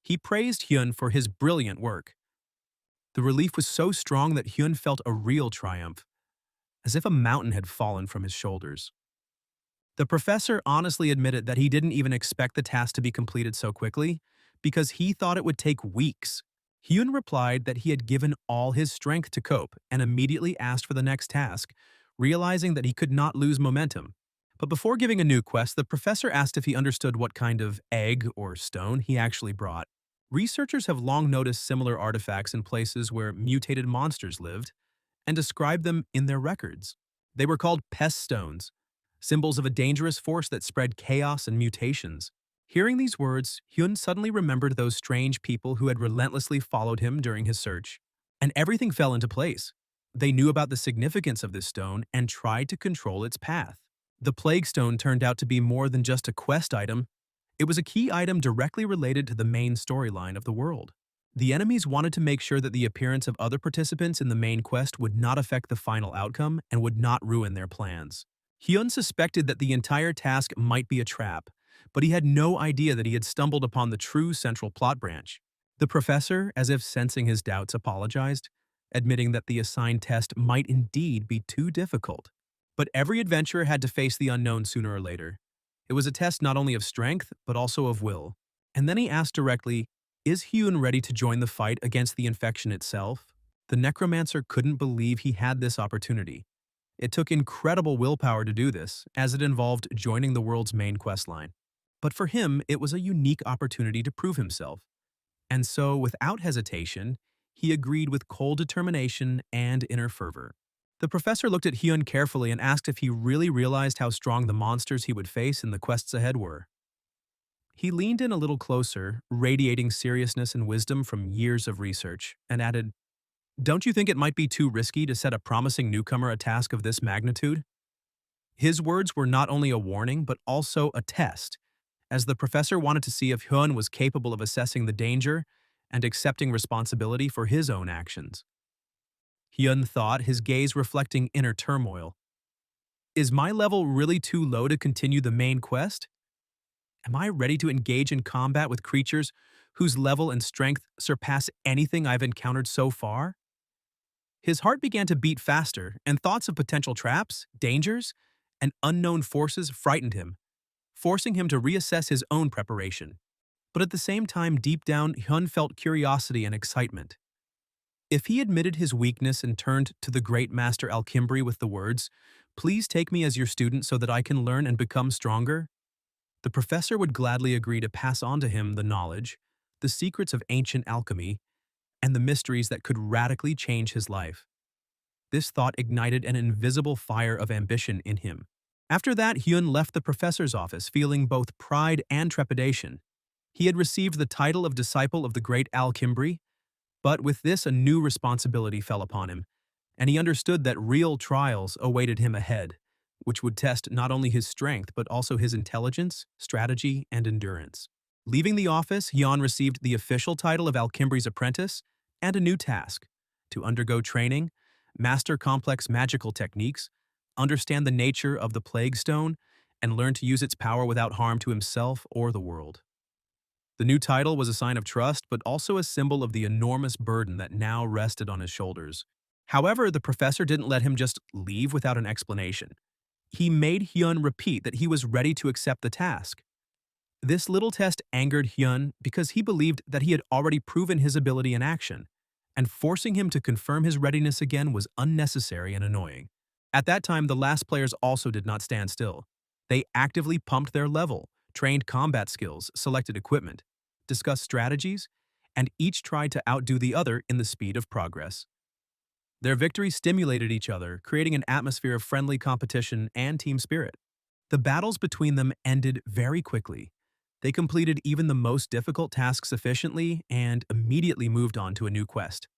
He praised Hyun for his brilliant work. The relief was so strong that Hyun felt a real triumph, as if a mountain had fallen from his shoulders. The professor honestly admitted that he didn't even expect the task to be completed so quickly, because he thought it would take weeks. Hyun replied that he had given all his strength to cope and immediately asked for the next task, realizing that he could not lose momentum. But before giving a new quest, the professor asked if he understood what kind of egg or stone he actually brought. Researchers have long noticed similar artifacts in places where mutated monsters lived and described them in their records. They were called pest stones, symbols of a dangerous force that spread chaos and mutations. Hearing these words, Hyun suddenly remembered those strange people who had relentlessly followed him during his search. And everything fell into place. They knew about the significance of this stone and tried to control its path. The Plague Stone turned out to be more than just a quest item. It was a key item directly related to the main storyline of the world. The enemies wanted to make sure that the appearance of other participants in the main quest would not affect the final outcome and would not ruin their plans. Hyun suspected that the entire task might be a trap, but he had no idea that he had stumbled upon the true central plot branch. The professor, as if sensing his doubts, apologized. admitting that the assigned test might indeed be too difficult. But every adventurer had to face the unknown sooner or later. It was a test not only of strength, but also of will. And then he asked directly, is Hyun ready to join the fight against the infection itself? The necromancer couldn't believe he had this opportunity. It took incredible willpower to do this, as it involved joining the world's main questline. But for him, it was a unique opportunity to prove himself. And so, without hesitation, he agreed with cold determination and inner fervor. The professor looked at Hyun carefully and asked if he really realized how strong the monsters he would face in the quests ahead were. He leaned in a little closer, radiating seriousness and wisdom from years of research, and added, "Don't you think it might be too risky to set a promising newcomer a task of this magnitude?" His words were not only a warning, but also a test, as the professor wanted to see if Hyun was capable of assessing the danger and accepting responsibility for his own actions. Hyun thought, his gaze reflecting inner turmoil. Is my level really too low to continue the main quest? Am I ready to engage in combat with creatures whose level and strength surpass anything I've encountered so far? His heart began to beat faster, and thoughts of potential traps, dangers, and unknown forces frightened him, forcing him to reassess his own preparation. But at the same time, deep down, Hyun felt curiosity and excitement. If he admitted his weakness and turned to the great master Al-Kimbry with the words, "Please take me as your student so that I can learn and become stronger," the professor would gladly agree to pass on to him the knowledge, the secrets of ancient alchemy, and the mysteries that could radically change his life. This thought ignited an invisible fire of ambition in him. After that, Hyun left the professor's office feeling both pride and trepidation. He had received the title of disciple of the great Al-Kimbry, but with this a new responsibility fell upon him, and he understood that real trials awaited him ahead, which would test not only his strength but also his intelligence, strategy, and endurance. Leaving the office, Hyun received the official title of Al-Kimbry's apprentice and a new task: to undergo training, master complex magical techniques, understand the nature of the Plague Stone, and learn to use its power without harm to himself or the world. The new title was a sign of trust, but also a symbol of the enormous burden that now rested on his shoulders. However, the professor didn't let him just leave without an explanation. He made Hyun repeat that he was ready to accept the task. This little test angered Hyun because he believed that he had already proven his ability in action, and forcing him to confirm his readiness again was unnecessary and annoying. At that time, the last players also did not stand still. They actively pumped their level, trained combat skills, selected equipment, discussed strategies, and each tried to outdo the other in the speed of progress. Their victories stimulated each other, creating an atmosphere of friendly competition and team spirit. The battles between them ended very quickly. They completed even the most difficult tasks efficiently and immediately moved on to a new quest.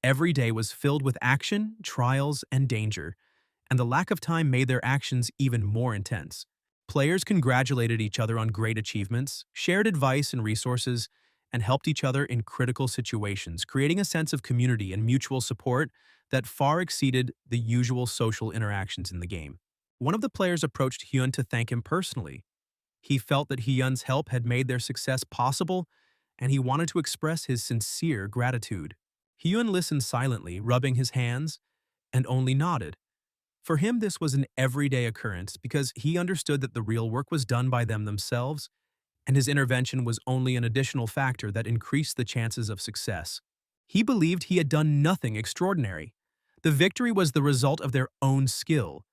Every day was filled with action, trials, and danger, and the lack of time made their actions even more intense. Players congratulated each other on great achievements, shared advice and resources, and helped each other in critical situations, creating a sense of community and mutual support that far exceeded the usual social interactions in the game. One of the players approached Hyun to thank him personally. He felt that Hyun's help had made their success possible, and he wanted to express his sincere gratitude. Hyun listened silently, rubbing his hands, and only nodded. For him, this was an everyday occurrence because he understood that the real work was done by them themselves, and his intervention was only an additional factor that increased the chances of success. He believed he had done nothing extraordinary. The victory was the result of their own skill,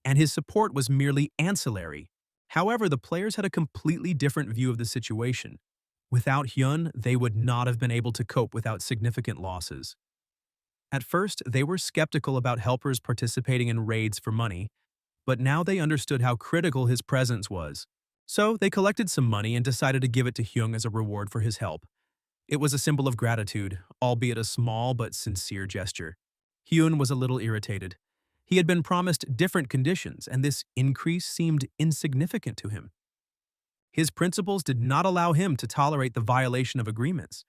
and his support was merely ancillary. However, the players had a completely different view of the situation. Without Hyun, they would not have been able to cope without significant losses. At first, they were skeptical about helpers participating in raids for money, but now they understood how critical his presence was. So they collected some money and decided to give it to Hyun as a reward for his help. It was a symbol of gratitude, albeit a small but sincere gesture. Hyun was a little irritated. He had been promised different conditions, and this increase seemed insignificant to him. His principles did not allow him to tolerate the violation of agreements.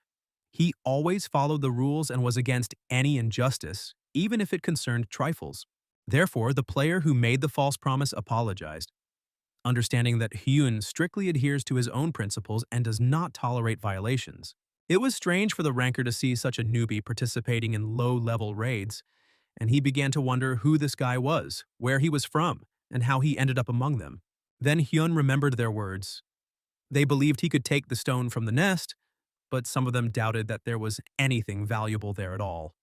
He always followed the rules and was against any injustice, even if it concerned trifles. Therefore, the player who made the false promise apologized, understanding that Hyun strictly adheres to his own principles and does not tolerate violations. It was strange for the ranker to see such a newbie participating in low-level raids, and he began to wonder who this guy was, where he was from, and how he ended up among them. Then Hyun remembered their words. They believed he could take the stone from the nest, but some of them doubted that there was anything valuable there at all.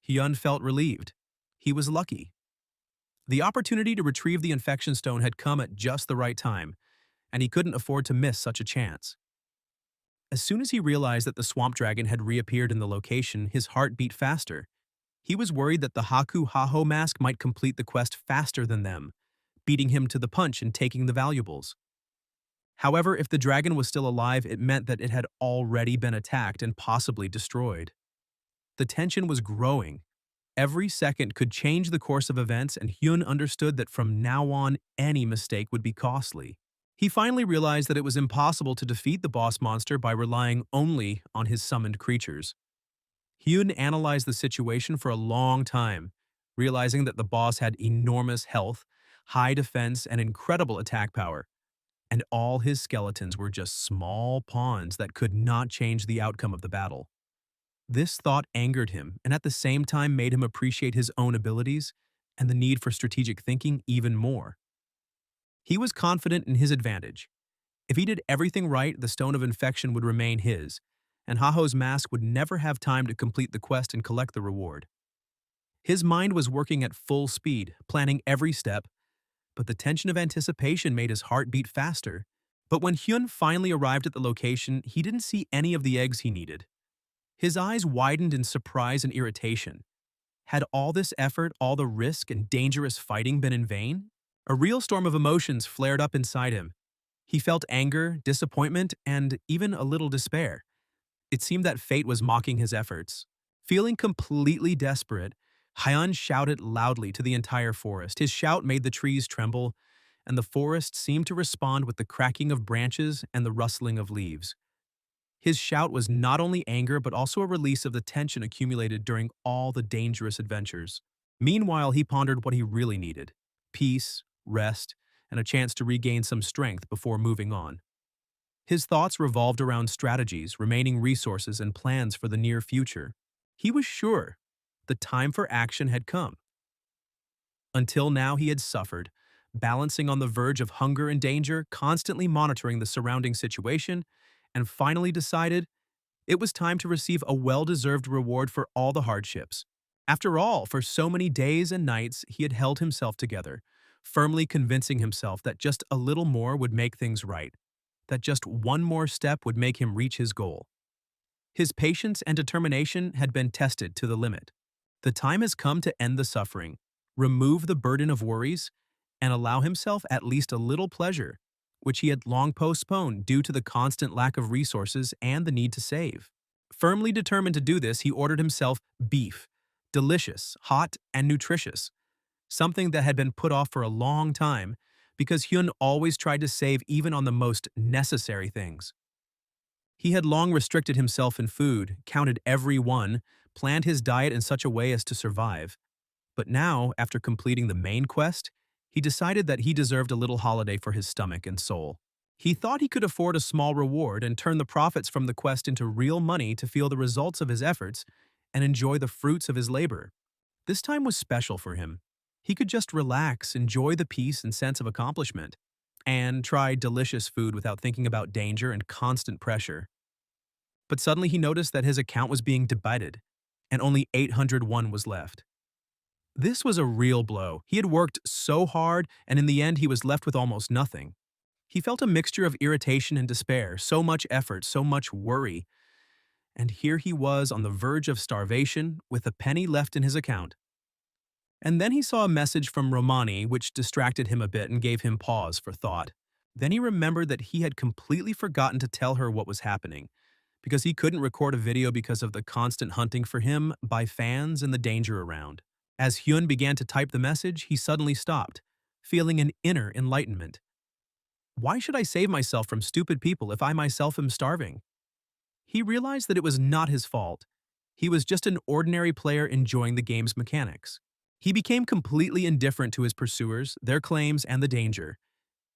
Hyun felt relieved. He was lucky. The opportunity to retrieve the infection stone had come at just the right time, and he couldn't afford to miss such a chance. As soon as he realized that the swamp dragon had reappeared in the location, his heart beat faster. He was worried that the Haho mask might complete the quest faster than them, beating him to the punch and taking the valuables. However, if the dragon was still alive, it meant that it had already been attacked and possibly destroyed. The tension was growing. Every second could change the course of events, and Hyun understood that from now on, any mistake would be costly. He finally realized that it was impossible to defeat the boss monster by relying only on his summoned creatures. Hyun analyzed the situation for a long time, realizing that the boss had enormous health, high defense, and incredible attack power, and all his skeletons were just small pawns that could not change the outcome of the battle. This thought angered him and at the same time made him appreciate his own abilities and the need for strategic thinking even more. He was confident in his advantage. If he did everything right, the Stone of Infection would remain his, and Haho's mask would never have time to complete the quest and collect the reward. His mind was working at full speed, planning every step, but the tension of anticipation made his heart beat faster. But when Hyun finally arrived at the location, he didn't see any of the eggs he needed. His eyes widened in surprise and irritation. Had all this effort, all the risk and dangerous fighting been in vain? A real storm of emotions flared up inside him. He felt anger, disappointment, and even a little despair. It seemed that fate was mocking his efforts. Feeling completely desperate, Hyun shouted loudly to the entire forest. His shout made the trees tremble, and the forest seemed to respond with the cracking of branches and the rustling of leaves. His shout was not only anger but also a release of the tension accumulated during all the dangerous adventures. Meanwhile, he pondered what he really needed: peace, rest, and a chance to regain some strength before moving on. His thoughts revolved around strategies, remaining resources, and plans for the near future. He was sure the time for action had come. Until now, he had suffered, balancing on the verge of hunger and danger, constantly monitoring the surrounding situation, and finally decided it was time to receive a well-deserved reward for all the hardships. After all, for so many days and nights, he had held himself together, firmly convincing himself that just a little more would make things right, that just one more step would make him reach his goal. His patience and determination had been tested to the limit. The time has come to end the suffering, remove the burden of worries, and allow himself at least a little pleasure, which he had long postponed due to the constant lack of resources and the need to save. Firmly determined to do this, he ordered himself beef, delicious, hot, and nutritious, something that had been put off for a long time because Hyun always tried to save even on the most necessary things. He had long restricted himself in food, counted every one, planned his diet in such a way as to survive. But now, after completing the main quest, he decided that he deserved a little holiday for his stomach and soul. He thought he could afford a small reward and turn the profits from the quest into real money to feel the results of his efforts and enjoy the fruits of his labor. This time was special for him. He could just relax, enjoy the peace and sense of accomplishment, and try delicious food without thinking about danger and constant pressure. But suddenly he noticed that his account was being debited, and only 801 was left. This was a real blow. He had worked so hard, and in the end he was left with almost nothing. He felt a mixture of irritation and despair, so much effort, so much worry. And here he was on the verge of starvation, with a penny left in his account. And then he saw a message from Romani which distracted him a bit and gave him pause for thought. Then he remembered that he had completely forgotten to tell her what was happening, because he couldn't record a video because of the constant hunting for him by fans and the danger around. As Hyun began to type the message, he suddenly stopped, feeling an inner enlightenment. Why should I save myself from stupid people if I myself am starving? He realized that it was not his fault. He was just an ordinary player enjoying the game's mechanics. He became completely indifferent to his pursuers, their claims, and the danger.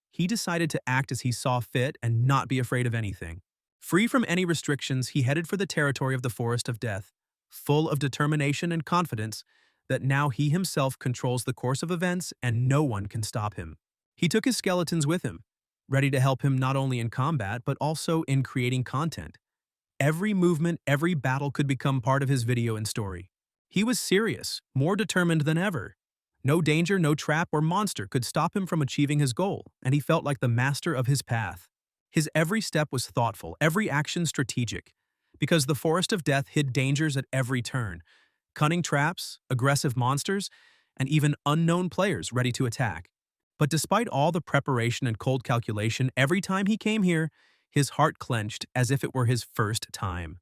He decided to act as he saw fit and not be afraid of anything. Free from any restrictions, he headed for the territory of the Forest of Death, full of determination and confidence that now he himself controls the course of events and no one can stop him. He took his skeletons with him, ready to help him not only in combat but also in creating content. Every movement, every battle could become part of his video and story. He was serious, more determined than ever. No danger, no trap or monster could stop him from achieving his goal, and he felt like the master of his path. His every step was thoughtful, every action strategic, because the Forest of Death hid dangers at every turn, cunning traps, aggressive monsters, and even unknown players ready to attack. But despite all the preparation and cold calculation, every time he came here, his heart clenched as if it were his first time.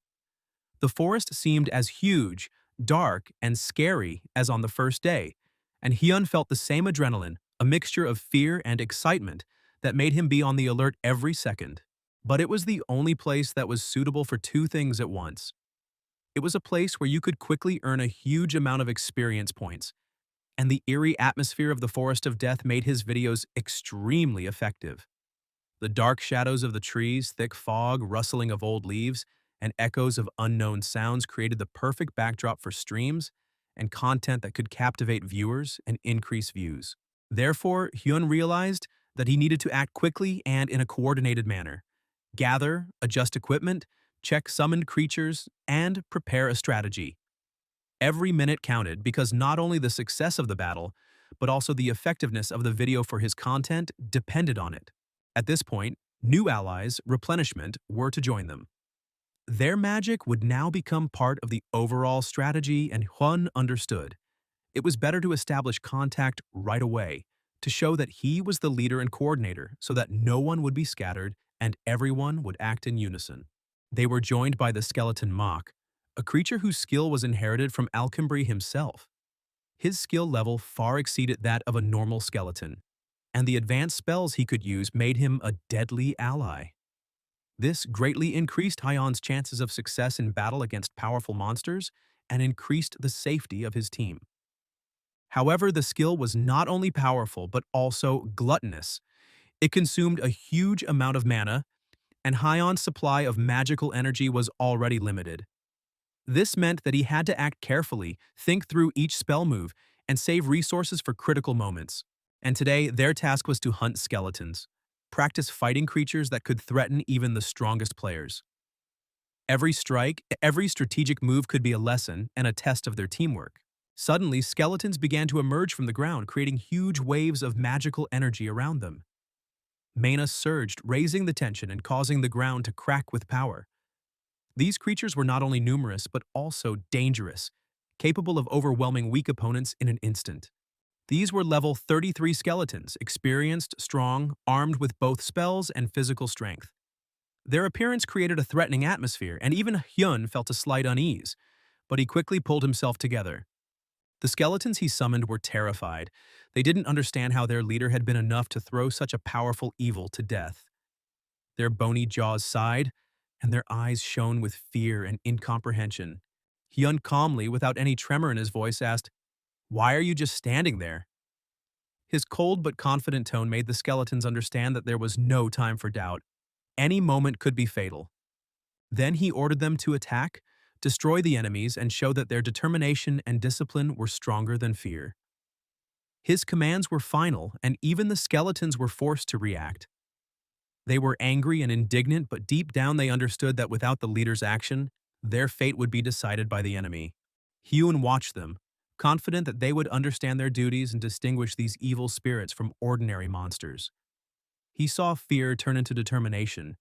The forest seemed as huge, dark, and scary as on the first day, and Hyun felt the same adrenaline, a mixture of fear and excitement, that made him be on the alert every second. But it was the only place that was suitable for two things at once. It was a place where you could quickly earn a huge amount of experience points, and the eerie atmosphere of the Forest of Death made his videos extremely effective. The dark shadows of the trees, thick fog, rustling of old leaves, and echoes of unknown sounds created the perfect backdrop for streams and content that could captivate viewers and increase views. Therefore, Hyun realized that he needed to act quickly and in a coordinated manner. Gather, adjust equipment, check summoned creatures, and prepare a strategy. Every minute counted because not only the success of the battle, but also the effectiveness of the video for his content depended on it. At this point, new allies, replenishment, were to join them. Their magic would now become part of the overall strategy, and Hyun understood. It was better to establish contact right away, to show that he was the leader and coordinator so that no one would be scattered and everyone would act in unison. They were joined by the skeleton Mach, a creature whose skill was inherited from Al-Kimbry himself. His skill level far exceeded that of a normal skeleton, and the advanced spells he could use made him a deadly ally. This greatly increased Hyun's chances of success in battle against powerful monsters and increased the safety of his team. However, the skill was not only powerful but also gluttonous. It consumed a huge amount of mana, and Hyun's supply of magical energy was already limited. This meant that he had to act carefully, think through each spell move, and save resources for critical moments. And today, their task was to hunt skeletons, practice fighting creatures that could threaten even the strongest players. Every strike, every strategic move could be a lesson and a test of their teamwork. Suddenly, skeletons began to emerge from the ground, creating huge waves of magical energy around them. Mana surged, raising the tension and causing the ground to crack with power. These creatures were not only numerous but also dangerous, capable of overwhelming weak opponents in an instant. These were level 33 skeletons, experienced, strong, armed with both spells and physical strength. Their appearance created a threatening atmosphere, and even Hyun felt a slight unease, but he quickly pulled himself together. The skeletons he summoned were terrified. They didn't understand how their leader had been enough to throw such a powerful evil to death. Their bony jaws sighed, and their eyes shone with fear and incomprehension. Hyun calmly, without any tremor in his voice, asked, "Why are you just standing there?" His cold but confident tone made the skeletons understand that there was no time for doubt. Any moment could be fatal. Then he ordered them to attack, destroy the enemies, and show that their determination and discipline were stronger than fear. His commands were final, and even the skeletons were forced to react. They were angry and indignant, but deep down they understood that without the leader's action, their fate would be decided by the enemy. Hyun watched them, confident that they would understand their duties and distinguish these evil spirits from ordinary monsters. He saw fear turn into determination,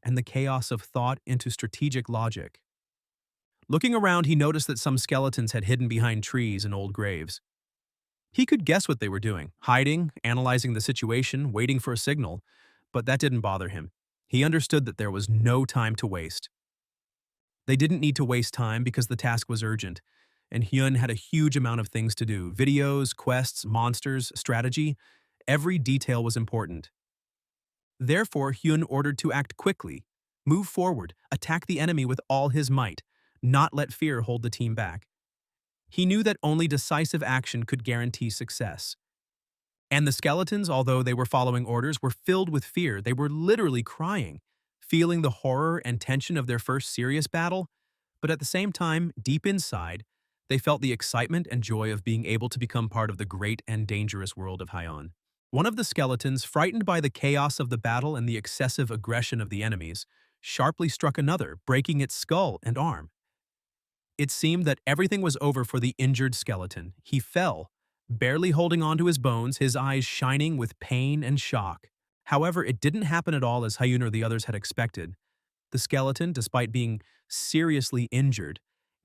and the chaos of thought into strategic logic. Looking around, he noticed that some skeletons had hidden behind trees and old graves. He could guess what they were doing, hiding, analyzing the situation, waiting for a signal, but that didn't bother him. He understood that there was no time to waste. They didn't need to waste time because the task was urgent, and Hyun had a huge amount of things to do. Videos, quests, monsters, strategy. Every detail was important. Therefore, Hyun ordered to act quickly, move forward, attack the enemy with all his might, not let fear hold the team back. He knew that only decisive action could guarantee success. And the skeletons, although they were following orders, were filled with fear. They were literally crying. feeling the horror and tension of their first serious battle, but at the same time, deep inside, they felt the excitement and joy of being able to become part of the great and dangerous world of Hyun. One of the skeletons, frightened by the chaos of the battle and the excessive aggression of the enemies, sharply struck another, breaking its skull and arm. It seemed that everything was over for the injured skeleton. He fell, barely holding on to his bones, his eyes shining with pain and shock. However, it didn't happen at all as Hyun or the others had expected. The skeleton, despite being seriously injured,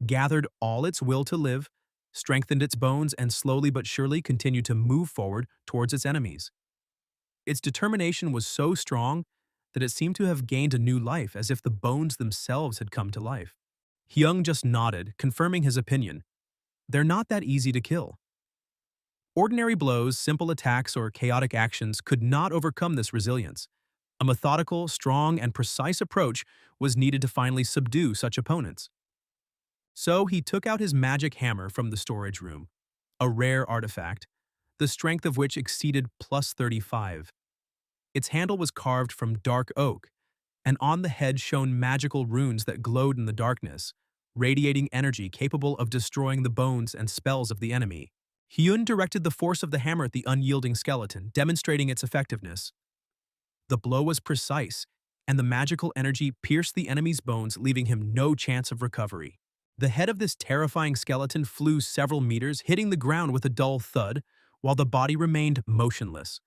gathered all its will to live, strengthened its bones, and slowly but surely continued to move forward towards its enemies. Its determination was so strong that it seemed to have gained a new life, as if the bones themselves had come to life. Hyung just nodded, confirming his opinion. They're not that easy to kill. Ordinary blows, simple attacks, or chaotic actions could not overcome this resilience. A methodical, strong, and precise approach was needed to finally subdue such opponents. So he took out his magic hammer from the storage room, a rare artifact, the strength of which exceeded plus 35. Its handle was carved from dark oak, and on the head shone magical runes that glowed in the darkness, radiating energy capable of destroying the bones and spells of the enemy. Hyun directed the force of the hammer at the unyielding skeleton, demonstrating its effectiveness. The blow was precise, and the magical energy pierced the enemy's bones, leaving him no chance of recovery. The head of this terrifying skeleton flew several meters, hitting the ground with a dull thud, while the body remained motionless.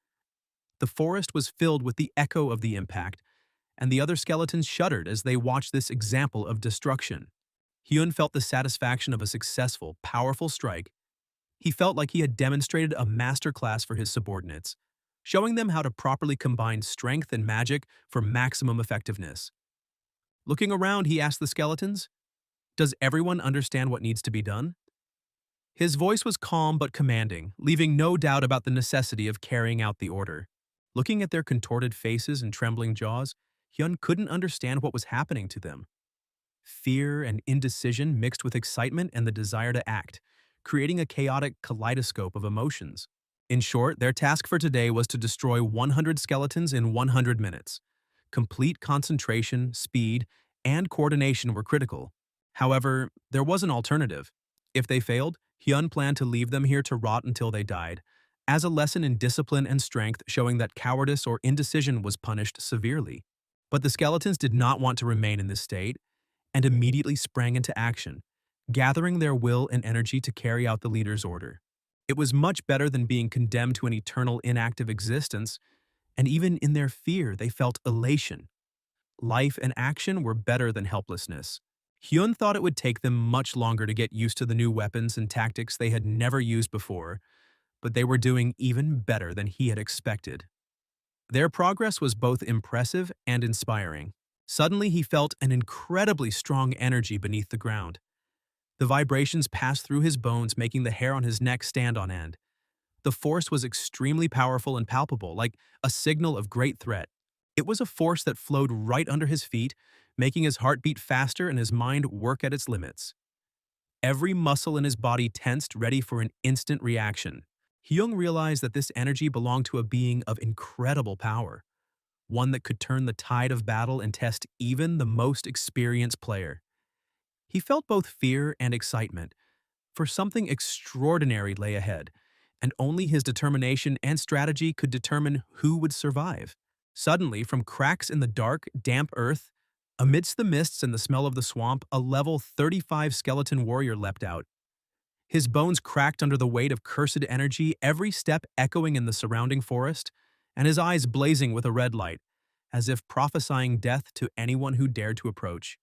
The forest was filled with the echo of the impact, and the other skeletons shuddered as they watched this example of destruction. Hyun felt the satisfaction of a successful, powerful strike. He felt like he had demonstrated a masterclass for his subordinates, showing them how to properly combine strength and magic for maximum effectiveness. Looking around, he asked the skeletons, "Does everyone understand what needs to be done?" His voice was calm but commanding, leaving no doubt about the necessity of carrying out the order. Looking at their contorted faces and trembling jaws, Hyun couldn't understand what was happening to them. Fear and indecision mixed with excitement and the desire to act, creating a chaotic kaleidoscope of emotions. In short, their task for today was to destroy 100 skeletons in 100 minutes. Complete concentration, speed, and coordination were critical. However, there was an alternative. If they failed, Hyun planned to leave them here to rot until they died, as a lesson in discipline and strength, showing that cowardice or indecision was punished severely. But the skeletons did not want to remain in this state, and immediately sprang into action, gathering their will and energy to carry out the leader's order. It was much better than being condemned to an eternal inactive existence, and even in their fear they felt elation. Life and action were better than helplessness. Hyun thought it would take them much longer to get used to the new weapons and tactics they had never used before, but they were doing even better than he had expected. Their progress was both impressive and inspiring. Suddenly he felt an incredibly strong energy beneath the ground. The vibrations passed through his bones, making the hair on his neck stand on end. The force was extremely powerful and palpable, like a signal of great threat. It was a force that flowed right under his feet, making his heart beat faster and his mind work at its limits. Every muscle in his body tensed, ready for an instant reaction. Hyung realized that this energy belonged to a being of incredible power, one that could turn the tide of battle and test even the most experienced player. He felt both fear and excitement, for something extraordinary lay ahead, and only his determination and strategy could determine who would survive. Suddenly, from cracks in the dark, damp earth, amidst the mists and the smell of the swamp, a level 35 skeleton warrior leapt out. His bones cracked under the weight of cursed energy, every step echoing in the surrounding forest, and his eyes blazing with a red light, as if prophesying death to anyone who dared to approach.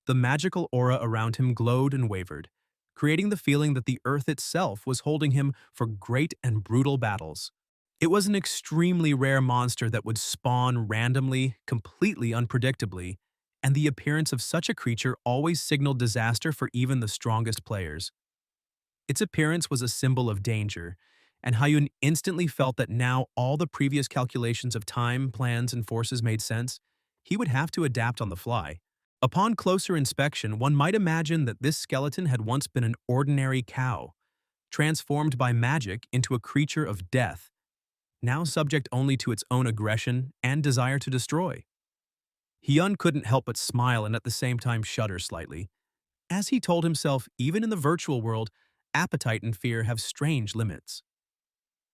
The magical aura around him glowed and wavered, creating the feeling that the earth itself was holding him for great and brutal battles. It was an extremely rare monster that would spawn randomly, completely unpredictably, and the appearance of such a creature always signaled disaster for even the strongest players. Its appearance was a symbol of danger, and Hyun instantly felt that now all the previous calculations of time, plans, and forces made sense. He would have to adapt on the fly. Upon closer inspection, one might imagine that this skeleton had once been an ordinary cow, transformed by magic into a creature of death, now subject only to its own aggression and desire to destroy. Hyun couldn't help but smile and at the same time shudder slightly. As he told himself, even in the virtual world, appetite and fear have strange limits.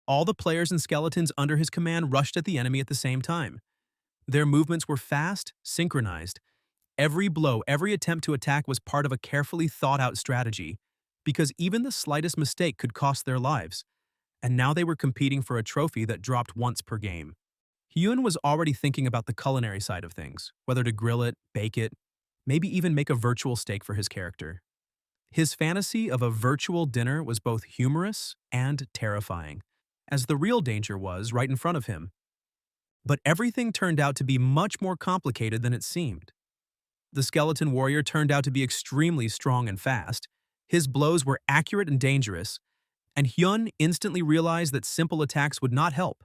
All the players and skeletons under his command rushed at the enemy at the same time. Their movements were fast, synchronized. Every blow, every attempt to attack was part of a carefully thought-out strategy, because even the slightest mistake could cost their lives. And now they were competing for a trophy that dropped once per game. Hyun was already thinking about the culinary side of things, whether to grill it, bake it, maybe even make a virtual steak for his character. His fantasy of a virtual dinner was both humorous and terrifying, as the real danger was right in front of him. But everything turned out to be much more complicated than it seemed. The skeleton warrior turned out to be extremely strong and fast. His blows were accurate and dangerous, and Hyun instantly realized that simple attacks would not help.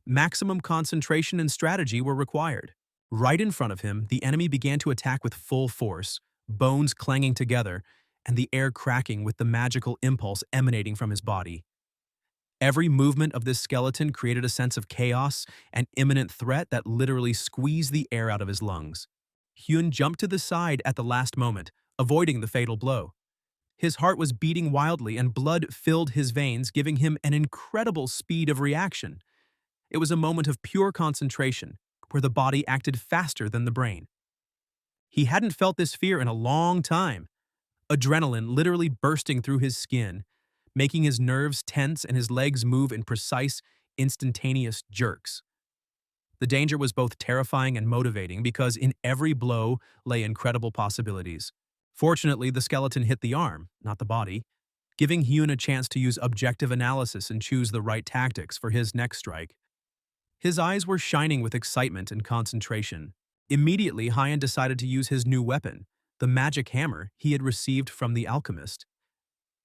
Maximum concentration and strategy were required. Right in front of him, the enemy began to attack with full force, bones clanging together, and the air cracking with the magical impulse emanating from his body. Every movement of this skeleton created a sense of chaos and imminent threat that literally squeezed the air out of his lungs. Hyun jumped to the side at the last moment, avoiding the fatal blow. His heart was beating wildly and blood filled his veins, giving him an incredible speed of reaction. It was a moment of pure concentration, where the body acted faster than the brain. He hadn't felt this fear in a long time. Adrenaline literally bursting through his skin, making his nerves tense and his legs move in precise, instantaneous jerks. The danger was both terrifying and motivating because in every blow lay incredible possibilities. Fortunately, the skeleton hit the arm, not the body, giving Hyun a chance to use objective analysis and choose the right tactics for his next strike. His eyes were shining with excitement and concentration. Immediately, Hyun decided to use his new weapon, the magic hammer he had received from the alchemist.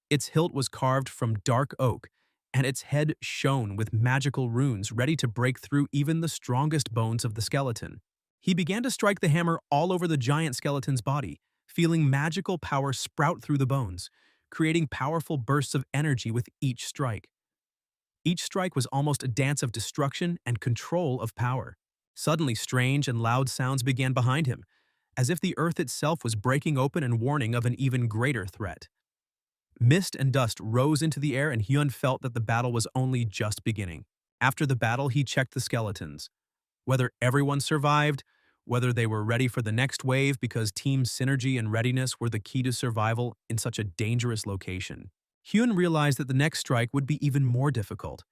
Its hilt was carved from dark oak, and its head shone with magical runes ready to break through even the strongest bones of the skeleton. He began to strike the hammer all over the giant skeleton's body, feeling magical power sprout through the bones, creating powerful bursts of energy with each strike. Each strike was almost a dance of destruction and control of power. Suddenly, strange and loud sounds began behind him, as if the earth itself was breaking open and warning of an even greater threat. Mist and dust rose into the air and Hyun felt that the battle was only just beginning. After the battle, he checked the skeletons. Whether everyone survived, whether they were ready for the next wave because team synergy and readiness were the key to survival in such a dangerous location. Hyun realized that the next strike would be even more difficult,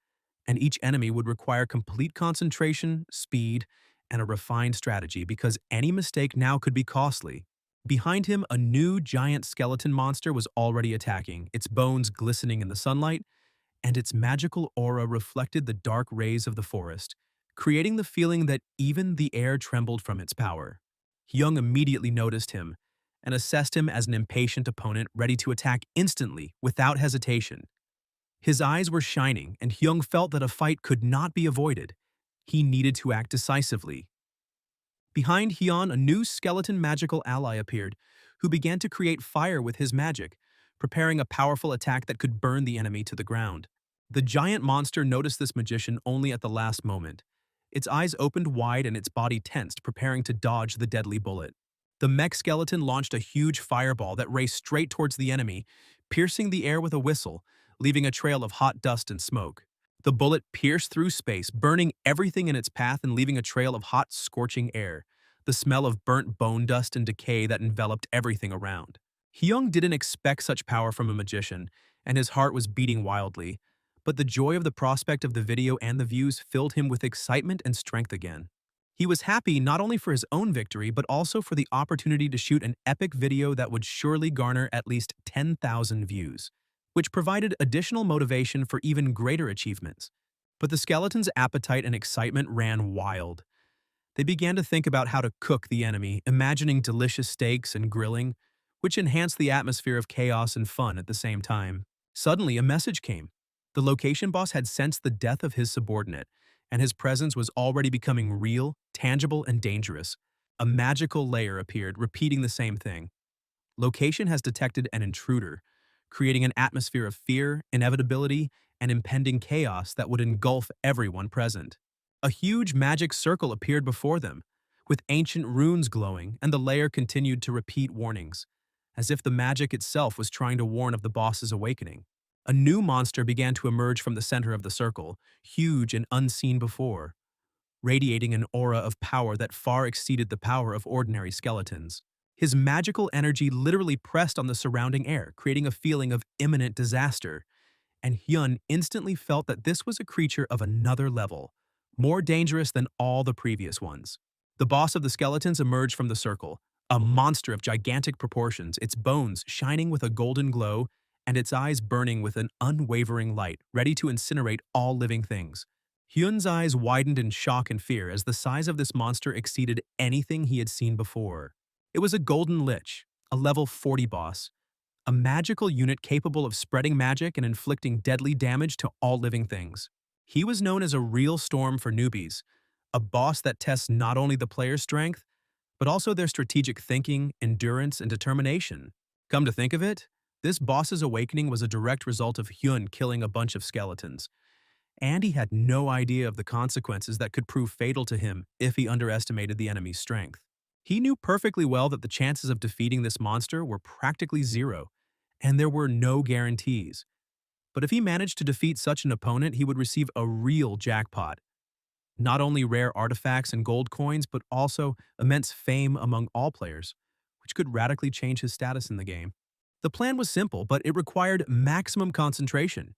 and each enemy would require complete concentration, speed, and a refined strategy because any mistake now could be costly. Behind him, a new giant skeleton monster was already attacking, its bones glistening in the sunlight, and its magical aura reflected the dark rays of the forest, creating the feeling that even the air trembled from its power. Hyung immediately noticed him and assessed him as an impatient opponent ready to attack instantly, without hesitation. His eyes were shining, and Hyung felt that a fight could not be avoided. He needed to act decisively. Behind Hyun, a new skeleton magical ally appeared, who began to create fire with his magic, preparing a powerful attack that could burn the enemy to the ground. The giant monster noticed this magician only at the last moment. Its eyes opened wide and its body tensed, preparing to dodge the deadly bullet. The mech skeleton launched a huge fireball that raced straight towards the enemy, piercing the air with a whistle, leaving a trail of hot dust and smoke. The bullet pierced through space, burning everything in its path and leaving a trail of hot, scorching air, the smell of burnt bone dust and decay that enveloped everything around. Hyung didn't expect such power from a magician, and his heart was beating wildly, but the joy of the prospect of the video and the views filled him with excitement and strength again. He was happy not only for his own victory, but also for the opportunity to shoot an epic video that would surely garner at least 10,000 views, which provided additional motivation for even greater achievements. But the skeleton's appetite and excitement ran wild. They began to think about how to cook the enemy, imagining delicious steaks and grilling, which enhanced the atmosphere of chaos and fun at the same time. Suddenly, a message came. The location boss had sensed the death of his subordinate, and his presence was already becoming real, tangible, and dangerous. A magical layer appeared, repeating the same thing. Location has detected an intruder, creating an atmosphere of fear, inevitability, and impending chaos that would engulf everyone present. A huge magic circle appeared before them, with ancient runes glowing, and the lair continued to repeat warnings, as if the magic itself was trying to warn of the boss's awakening. A new monster began to emerge from the center of the circle, huge and unseen before, radiating an aura of power that far exceeded the power of ordinary skeletons. His magical energy literally pressed on the surrounding air, creating a feeling of imminent disaster, and Hyun instantly felt that this was a creature of another level, more dangerous than all the previous ones. The boss of the skeletons emerged from the circle, a monster of gigantic proportions, its bones shining with a golden glow and its eyes burning with an unwavering light, ready to incinerate all living things. Hyun's eyes widened in shock and fear as the size of this monster exceeded anything he had seen before. It was a golden lich, a level 40 boss, a magical unit capable of spreading magic and inflicting deadly damage to all living things. He was known as a real storm for newbies, a boss that tests not only the player's strength, but also their strategic thinking, endurance, and determination. Come to think of it, this boss's awakening was a direct result of Hyun killing a bunch of skeletons, and he had no idea of the consequences that could prove fatal to him if he underestimated the enemy's strength. He knew perfectly well that the chances of defeating this monster were practically zero, and there were no guarantees. But if he managed to defeat such an opponent, he would receive a real jackpot. Not only rare artifacts and gold coins, but also immense fame among all players, which could radically change his status in the game. The plan was simple, but it required maximum concentration.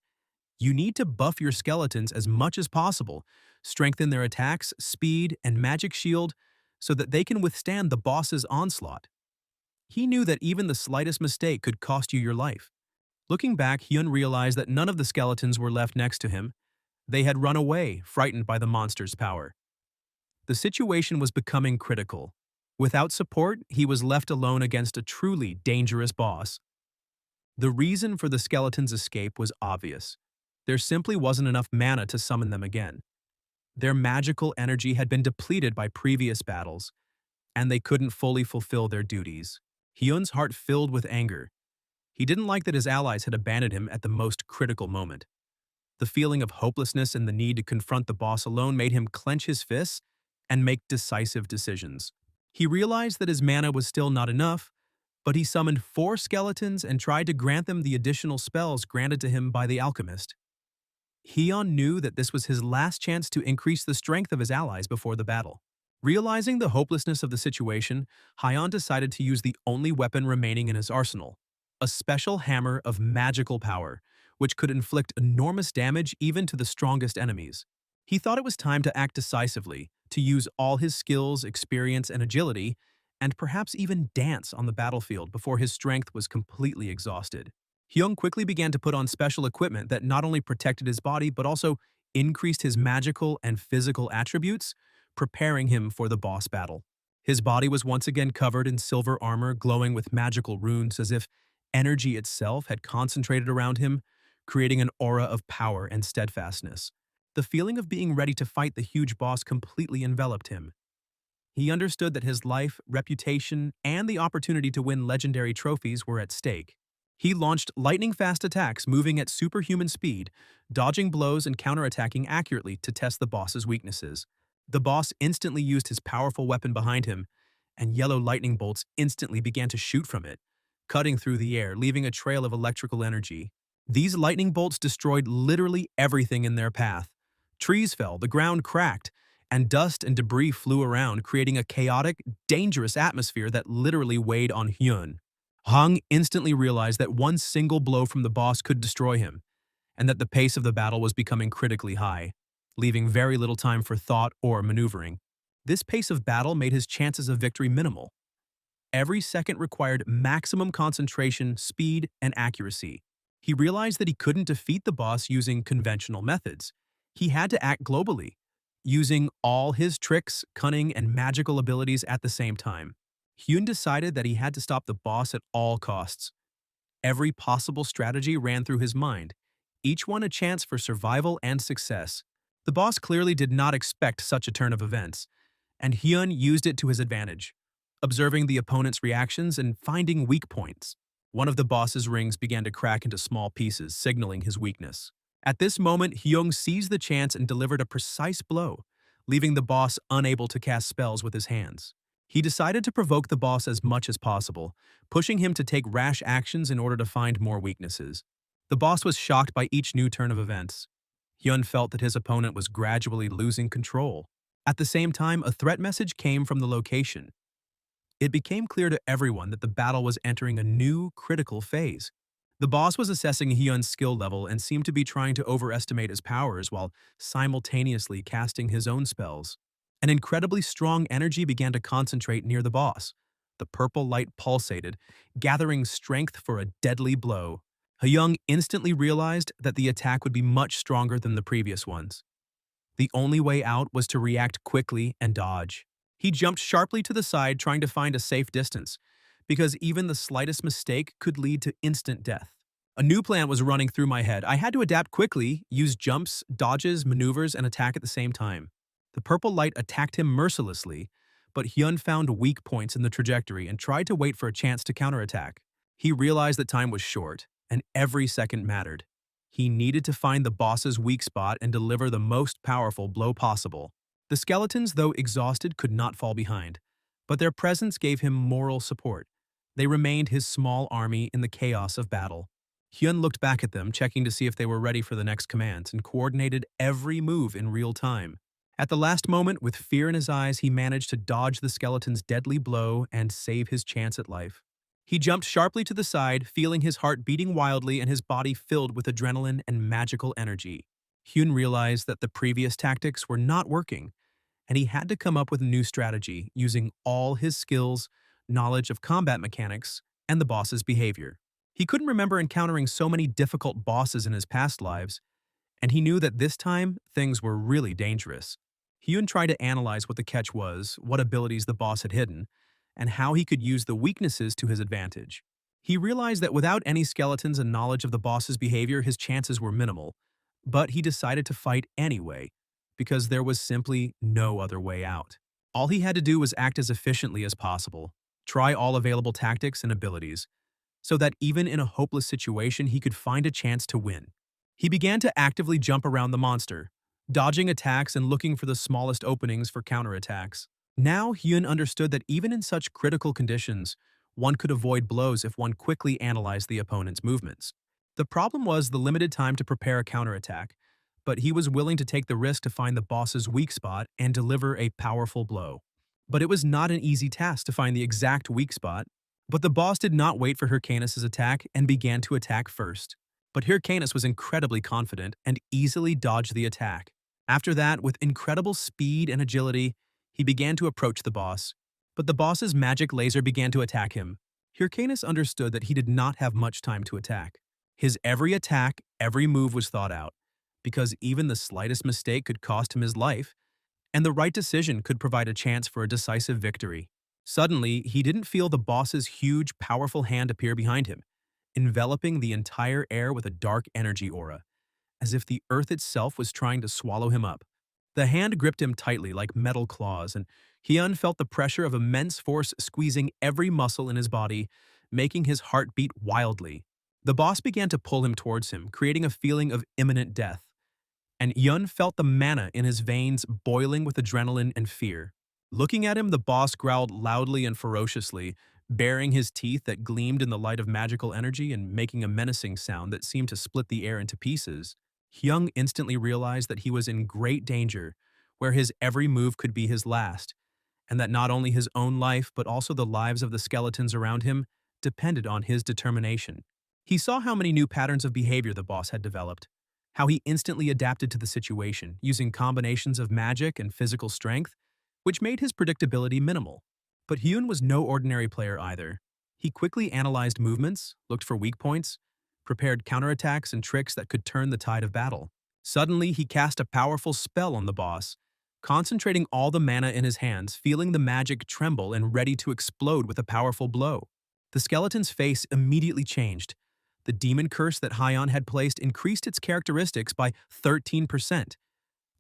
You need to buff your skeletons as much as possible, strengthen their attacks, speed, and magic shield so that they can withstand the boss's onslaught. He knew that even the slightest mistake could cost you your life. Looking back, Hyun realized that none of the skeletons were left next to him. They had run away, frightened by the monster's power. The situation was becoming critical. Without support, he was left alone against a truly dangerous boss. The reason for the skeleton's escape was obvious. There simply wasn't enough mana to summon them again. Their magical energy had been depleted by previous battles, and they couldn't fully fulfill their duties. Hyun's heart filled with anger. He didn't like that his allies had abandoned him at the most critical moment. The feeling of hopelessness and the need to confront the boss alone made him clench his fists and make decisive decisions. He realized that his mana was still not enough, but he summoned 4 skeletons and tried to grant them the additional spells granted to him by the alchemist. Hyun knew that this was his last chance to increase the strength of his allies before the battle. Realizing the hopelessness of the situation, Hyun decided to use the only weapon remaining in his arsenal, a special hammer of magical power, which could inflict enormous damage even to the strongest enemies. He thought it was time to act decisively, to use all his skills, experience, and agility, and perhaps even dance on the battlefield before his strength was completely exhausted. Hyun quickly began to put on special equipment that not only protected his body but also increased his magical and physical attributes, preparing him for the boss battle. His body was once again covered in silver armor glowing with magical runes as if energy itself had concentrated around him, creating an aura of power and steadfastness. The feeling of being ready to fight the huge boss completely enveloped him. He understood that his life, reputation, and the opportunity to win legendary trophies were at stake. He launched lightning-fast attacks moving at superhuman speed, dodging blows and counterattacking accurately to test the boss's weaknesses. The boss instantly used his powerful weapon behind him, and yellow lightning bolts instantly began to shoot from it, cutting through the air, leaving a trail of electrical energy. These lightning bolts destroyed literally everything in their path. Trees fell, the ground cracked, and dust and debris flew around, creating a chaotic, dangerous atmosphere that literally weighed on Hyun. Hong instantly realized that one single blow from the boss could destroy him, and that the pace of the battle was becoming critically high, leaving very little time for thought or maneuvering. This pace of battle made his chances of victory minimal. Every second required maximum concentration, speed, and accuracy. He realized that he couldn't defeat the boss using conventional methods. He had to act globally, using all his tricks, cunning, and magical abilities at the same time. Hyun decided that he had to stop the boss at all costs. Every possible strategy ran through his mind, each one a chance for survival and success. The boss clearly did not expect such a turn of events, and Hyun used it to his advantage, observing the opponent's reactions and finding weak points. One of the boss's rings began to crack into small pieces, signaling his weakness. At this moment, Hyun seized the chance and delivered a precise blow, leaving the boss unable to cast spells with his hands. He decided to provoke the boss as much as possible, pushing him to take rash actions in order to find more weaknesses. The boss was shocked by each new turn of events. Hyun felt that his opponent was gradually losing control. At the same time, a threat message came from the location. It became clear to everyone that the battle was entering a new, critical phase. The boss was assessing Hyun's skill level and seemed to be trying to overestimate his powers while simultaneously casting his own spells. An incredibly strong energy began to concentrate near the boss. The purple light pulsated, gathering strength for a deadly blow. Hyun instantly realized that the attack would be much stronger than the previous ones. The only way out was to react quickly and dodge. He jumped sharply to the side, trying to find a safe distance, because even the slightest mistake could lead to instant death. A new plan was running through my head. I had to adapt quickly, use jumps, dodges, maneuvers, and attack at the same time. The purple light attacked him mercilessly, but Hyun found weak points in the trajectory and tried to wait for a chance to counterattack. He realized that time was short, and every second mattered. He needed to find the boss's weak spot and deliver the most powerful blow possible. The skeletons, though exhausted, could not fall behind, but their presence gave him moral support. They remained his small army in the chaos of battle. Hyun looked back at them, checking to see if they were ready for the next commands, and coordinated every move in real time. At the last moment, with fear in his eyes, he managed to dodge the skeleton's deadly blow and save his chance at life. He jumped sharply to the side, feeling his heart beating wildly and his body filled with adrenaline and magical energy. Hyun realized that the previous tactics were not working, and he had to come up with a new strategy using all his skills, knowledge of combat mechanics, and the boss's behavior. He couldn't remember encountering so many difficult bosses in his past lives, and he knew that this time things were really dangerous. Hyun tried to analyze what the catch was, what abilities the boss had hidden, and how he could use the weaknesses to his advantage. He realized that without any skeletons and knowledge of the boss's behavior, his chances were minimal, but he decided to fight anyway, because there was simply no other way out. All he had to do was act as efficiently as possible, try all available tactics and abilities, so that even in a hopeless situation he could find a chance to win. He began to actively jump around the monster, dodging attacks and looking for the smallest openings for counterattacks. Now Hyun understood that even in such critical conditions, one could avoid blows if one quickly analyzed the opponent's movements. The problem was the limited time to prepare a counterattack, but he was willing to take the risk to find the boss's weak spot and deliver a powerful blow. But it was not an easy task to find the exact weak spot. But the boss did not wait for Hyrcanus' attack and began to attack first. But Hyrcanus was incredibly confident and easily dodged the attack. After that, with incredible speed and agility, he began to approach the boss. But the boss's magic laser began to attack him. Hyrcanus understood that he did not have much time to attack. His every attack, every move was thought out, because even the slightest mistake could cost him his life, and the right decision could provide a chance for a decisive victory. Suddenly, he didn't feel the boss's huge, powerful hand appear behind him, enveloping the entire air with a dark energy aura, as if the earth itself was trying to swallow him up. The hand gripped him tightly like metal claws, and Hyun felt the pressure of immense force squeezing every muscle in his body, making his heart beat wildly. The boss began to pull him towards him, creating a feeling of imminent death, and Hyun felt the mana in his veins boiling with adrenaline and fear. Looking at him, the boss growled loudly and ferociously, baring his teeth that gleamed in the light of magical energy and making a menacing sound that seemed to split the air into pieces. Hyun instantly realized that he was in great danger, where his every move could be his last, and that not only his own life but also the lives of the skeletons around him depended on his determination. He saw how many new patterns of behavior the boss had developed, how he instantly adapted to the situation, using combinations of magic and physical strength, which made his predictability minimal. But Hyun was no ordinary player either. He quickly analyzed movements, looked for weak points, prepared counterattacks and tricks that could turn the tide of battle. Suddenly, he cast a powerful spell on the boss, concentrating all the mana in his hands, feeling the magic tremble and ready to explode with a powerful blow. The skeleton's face immediately changed. The demon curse that Hyun had placed increased its characteristics by 13%.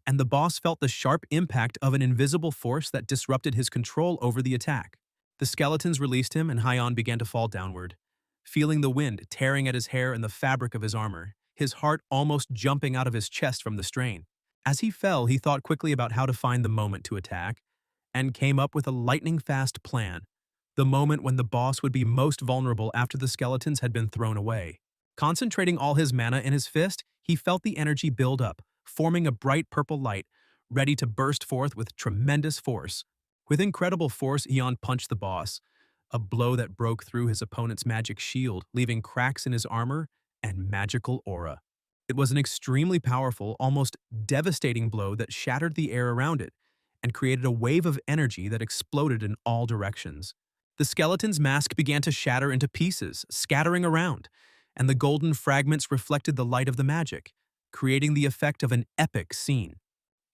And the boss felt the sharp impact of an invisible force that disrupted his control over the attack. The skeletons released him and Hyun began to fall downward, feeling the wind tearing at his hair and the fabric of his armor, his heart almost jumping out of his chest from the strain. As he fell, he thought quickly about how to find the moment to attack, and came up with a lightning-fast plan, the moment when the boss would be most vulnerable after the skeletons had been thrown away. Concentrating all his mana in his fist, he felt the energy build up, forming a bright purple light, ready to burst forth with tremendous force. With incredible force, Hyun punched the boss, a blow that broke through his opponent's magic shield, leaving cracks in his armor and magical aura. It was an extremely powerful, almost devastating blow that shattered the air around it and created a wave of energy that exploded in all directions. The skeleton's mask began to shatter into pieces, scattering around, and the golden fragments reflected the light of the magic, creating the effect of an epic scene.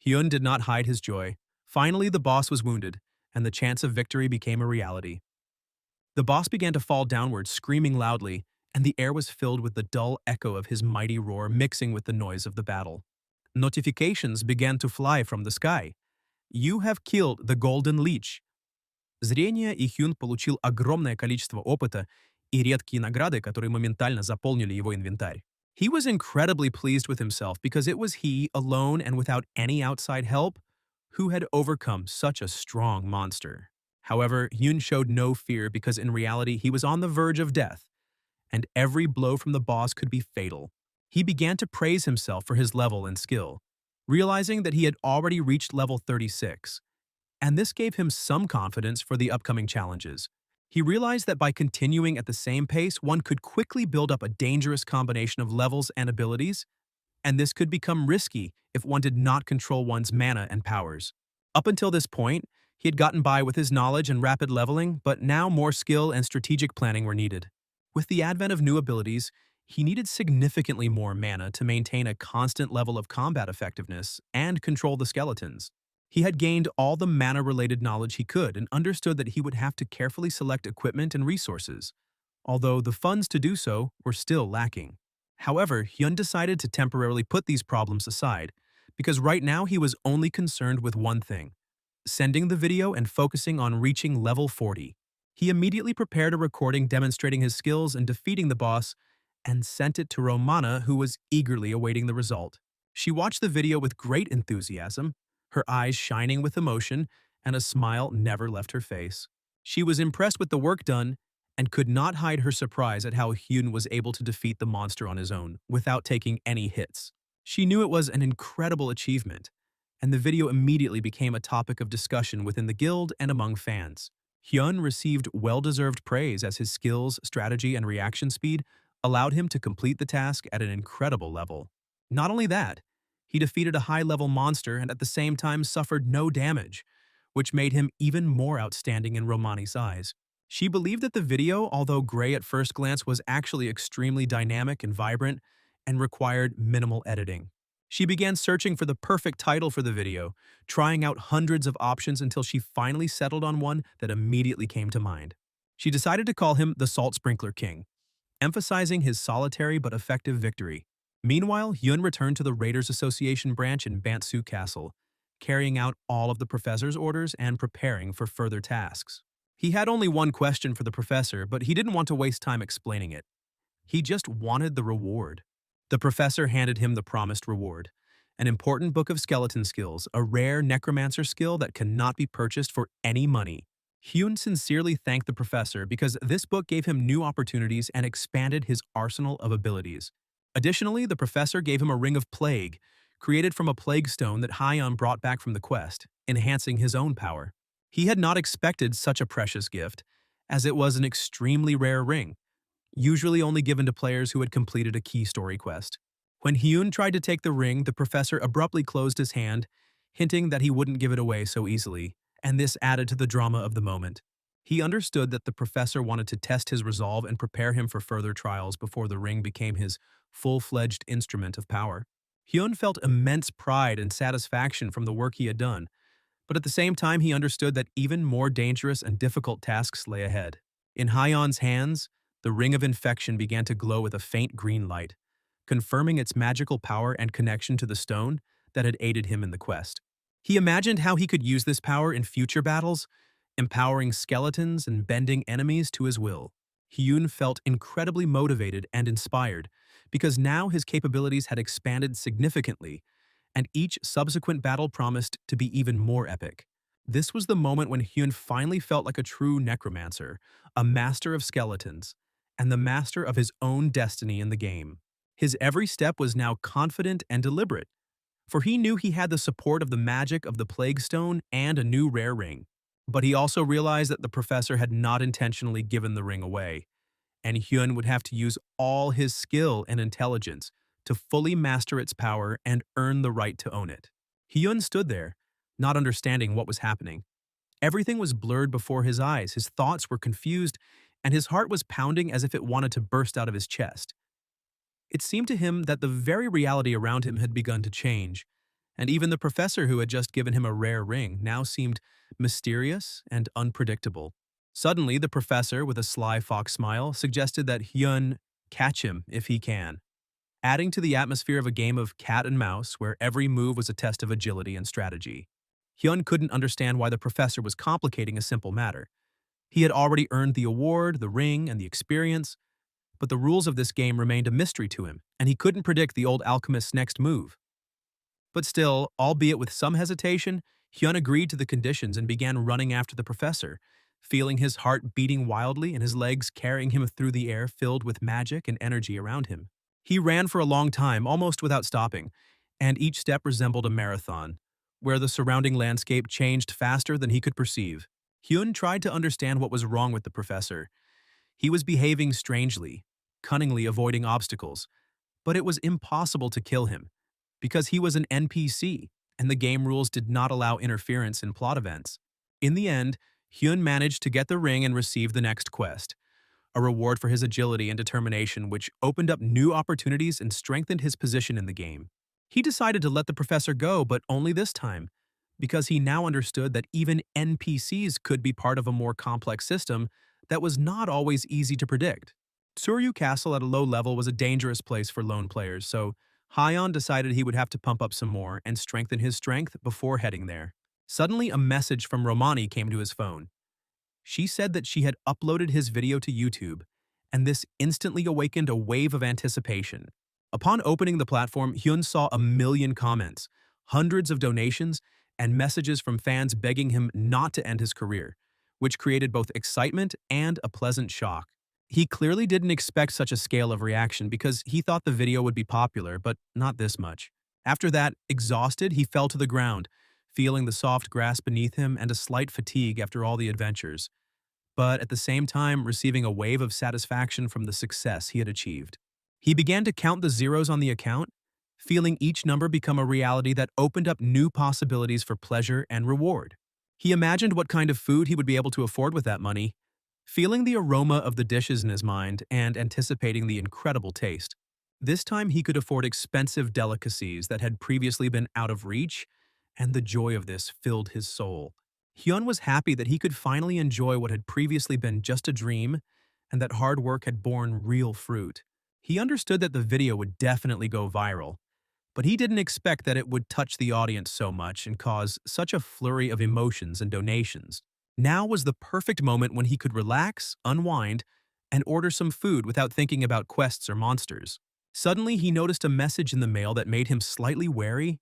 Hyun did not hide his joy. Finally, the boss was wounded, and the chance of victory became a reality. The boss began to fall downward, screaming loudly, and the air was filled with the dull echo of his mighty roar mixing with the noise of the battle. Notifications began to fly from the sky. You have killed the golden lich. Зрение и Hyun получил огромное количество опыта и редкие награды, которые моментально заполнили его инвентарь. He was incredibly pleased with himself because it was he, alone and without any outside help, who had overcome such a strong monster. However, Hyun showed no fear because in reality he was on the verge of death, and every blow from the boss could be fatal. He began to praise himself for his level and skill, realizing that he had already reached level 36, and this gave him some confidence for the upcoming challenges. He realized that by continuing at the same pace, one could quickly build up a dangerous combination of levels and abilities, and this could become risky if one did not control one's mana and powers. Up until this point, he had gotten by with his knowledge and rapid leveling, but now more skill and strategic planning were needed. With the advent of new abilities, he needed significantly more mana to maintain a constant level of combat effectiveness and control the skeletons. He had gained all the mana-related knowledge he could and understood that he would have to carefully select equipment and resources, although the funds to do so were still lacking. However, Hyun decided to temporarily put these problems aside, because right now he was only concerned with one thing: sending the video and focusing on reaching level 40. He immediately prepared a recording demonstrating his skills in defeating the boss and sent it to Romana, who was eagerly awaiting the result. She watched the video with great enthusiasm, her eyes shining with emotion, and a smile never left her face. She was impressed with the work done and could not hide her surprise at how Hyun was able to defeat the monster on his own without taking any hits. She knew it was an incredible achievement, and the video immediately became a topic of discussion within the guild and among fans. Hyun received well-deserved praise as his skills, strategy, and reaction speed allowed him to complete the task at an incredible level. Not only that, he defeated a high-level monster and at the same time suffered no damage, which made him even more outstanding in Romani's eyes. She believed that the video, although gray at first glance, was actually extremely dynamic and vibrant and required minimal editing. She began searching for the perfect title for the video, trying out hundreds of options until she finally settled on one that immediately came to mind. She decided to call him the Salt Sprinkler King, emphasizing his solitary but effective victory. Meanwhile, Hyun returned to the Raiders Association branch in Bantsu Castle, carrying out all of the professor's orders and preparing for further tasks. He had only one question for the professor, but he didn't want to waste time explaining it. He just wanted the reward. The professor handed him the promised reward, an important book of skeleton skills, a rare necromancer skill that cannot be purchased for any money. Hyun sincerely thanked the professor because this book gave him new opportunities and expanded his arsenal of abilities. Additionally, the professor gave him a ring of plague, created from a plague stone that Hyun brought back from the quest, enhancing his own power. He had not expected such a precious gift, as it was an extremely rare ring, usually only given to players who had completed a key story quest. When Hyun tried to take the ring, the professor abruptly closed his hand, hinting that he wouldn't give it away so easily, and this added to the drama of the moment. He understood that the professor wanted to test his resolve and prepare him for further trials before the ring became his full-fledged instrument of power. Hyun felt immense pride and satisfaction from the work he had done, but at the same time he understood that even more dangerous and difficult tasks lay ahead. In Hyun's hands, the ring of infection began to glow with a faint green light, confirming its magical power and connection to the stone that had aided him in the quest. He imagined how he could use this power in future battles, empowering skeletons and bending enemies to his will. Hyun felt incredibly motivated and inspired because now his capabilities had expanded significantly, and each subsequent battle promised to be even more epic. This was the moment when Hyun finally felt like a true necromancer, a master of skeletons, and the master of his own destiny in the game. His every step was now confident and deliberate, for he knew he had the support of the magic of the Plague Stone and a new rare ring. But he also realized that the professor had not intentionally given the ring away, and Hyun would have to use all his skill and intelligence to fully master its power and earn the right to own it. Hyun stood there, not understanding what was happening. Everything was blurred before his eyes, his thoughts were confused, and his heart was pounding as if it wanted to burst out of his chest. It seemed to him that the very reality around him had begun to change, and even the professor who had just given him a rare ring now seemed mysterious and unpredictable. Suddenly, the professor, with a sly fox smile, suggested that Hyun catch him if he can, adding to the atmosphere of a game of cat and mouse where every move was a test of agility and strategy. Hyun couldn't understand why the professor was complicating a simple matter. He had already earned the award, the ring, and the experience, but the rules of this game remained a mystery to him, and he couldn't predict the old alchemist's next move. But still, albeit with some hesitation, Hyun agreed to the conditions and began running after the professor, feeling his heart beating wildly and his legs carrying him through the air filled with magic and energy around him. He ran for a long time, almost without stopping, and each step resembled a marathon, where the surrounding landscape changed faster than he could perceive. Hyun tried to understand what was wrong with the professor. He was behaving strangely, cunningly avoiding obstacles, but it was impossible to kill him, because he was an NPC, and the game rules did not allow interference in plot events. In the end, Hyun managed to get the ring and receive the next quest, a reward for his agility and determination which opened up new opportunities and strengthened his position in the game. He decided to let the professor go, but only this time, because he now understood that even NPCs could be part of a more complex system that was not always easy to predict. Tsuryu Castle at a low level was a dangerous place for lone players, so Hyon decided he would have to pump up some more and strengthen his strength before heading there. Suddenly, a message from Romani came to his phone. She said that she had uploaded his video to YouTube, and this instantly awakened a wave of anticipation. Upon opening the platform, Hyun saw a million comments, hundreds of donations, and messages from fans begging him not to end his career, which created both excitement and a pleasant shock. He clearly didn't expect such a scale of reaction because he thought the video would be popular, but not this much. After that, exhausted, he fell to the ground, feeling the soft grass beneath him and a slight fatigue after all the adventures, but at the same time receiving a wave of satisfaction from the success he had achieved. He began to count the zeros on the account, feeling each number become a reality that opened up new possibilities for pleasure and reward. He imagined what kind of food he would be able to afford with that money, feeling the aroma of the dishes in his mind and anticipating the incredible taste. This time he could afford expensive delicacies that had previously been out of reach, and the joy of this filled his soul. Hyun was happy that he could finally enjoy what had previously been just a dream, and that hard work had borne real fruit. He understood that the video would definitely go viral, but he didn't expect that it would touch the audience so much and cause such a flurry of emotions and donations. Now was the perfect moment when he could relax, unwind, and order some food without thinking about quests or monsters. Suddenly, he noticed a message in the mail that made him slightly wary.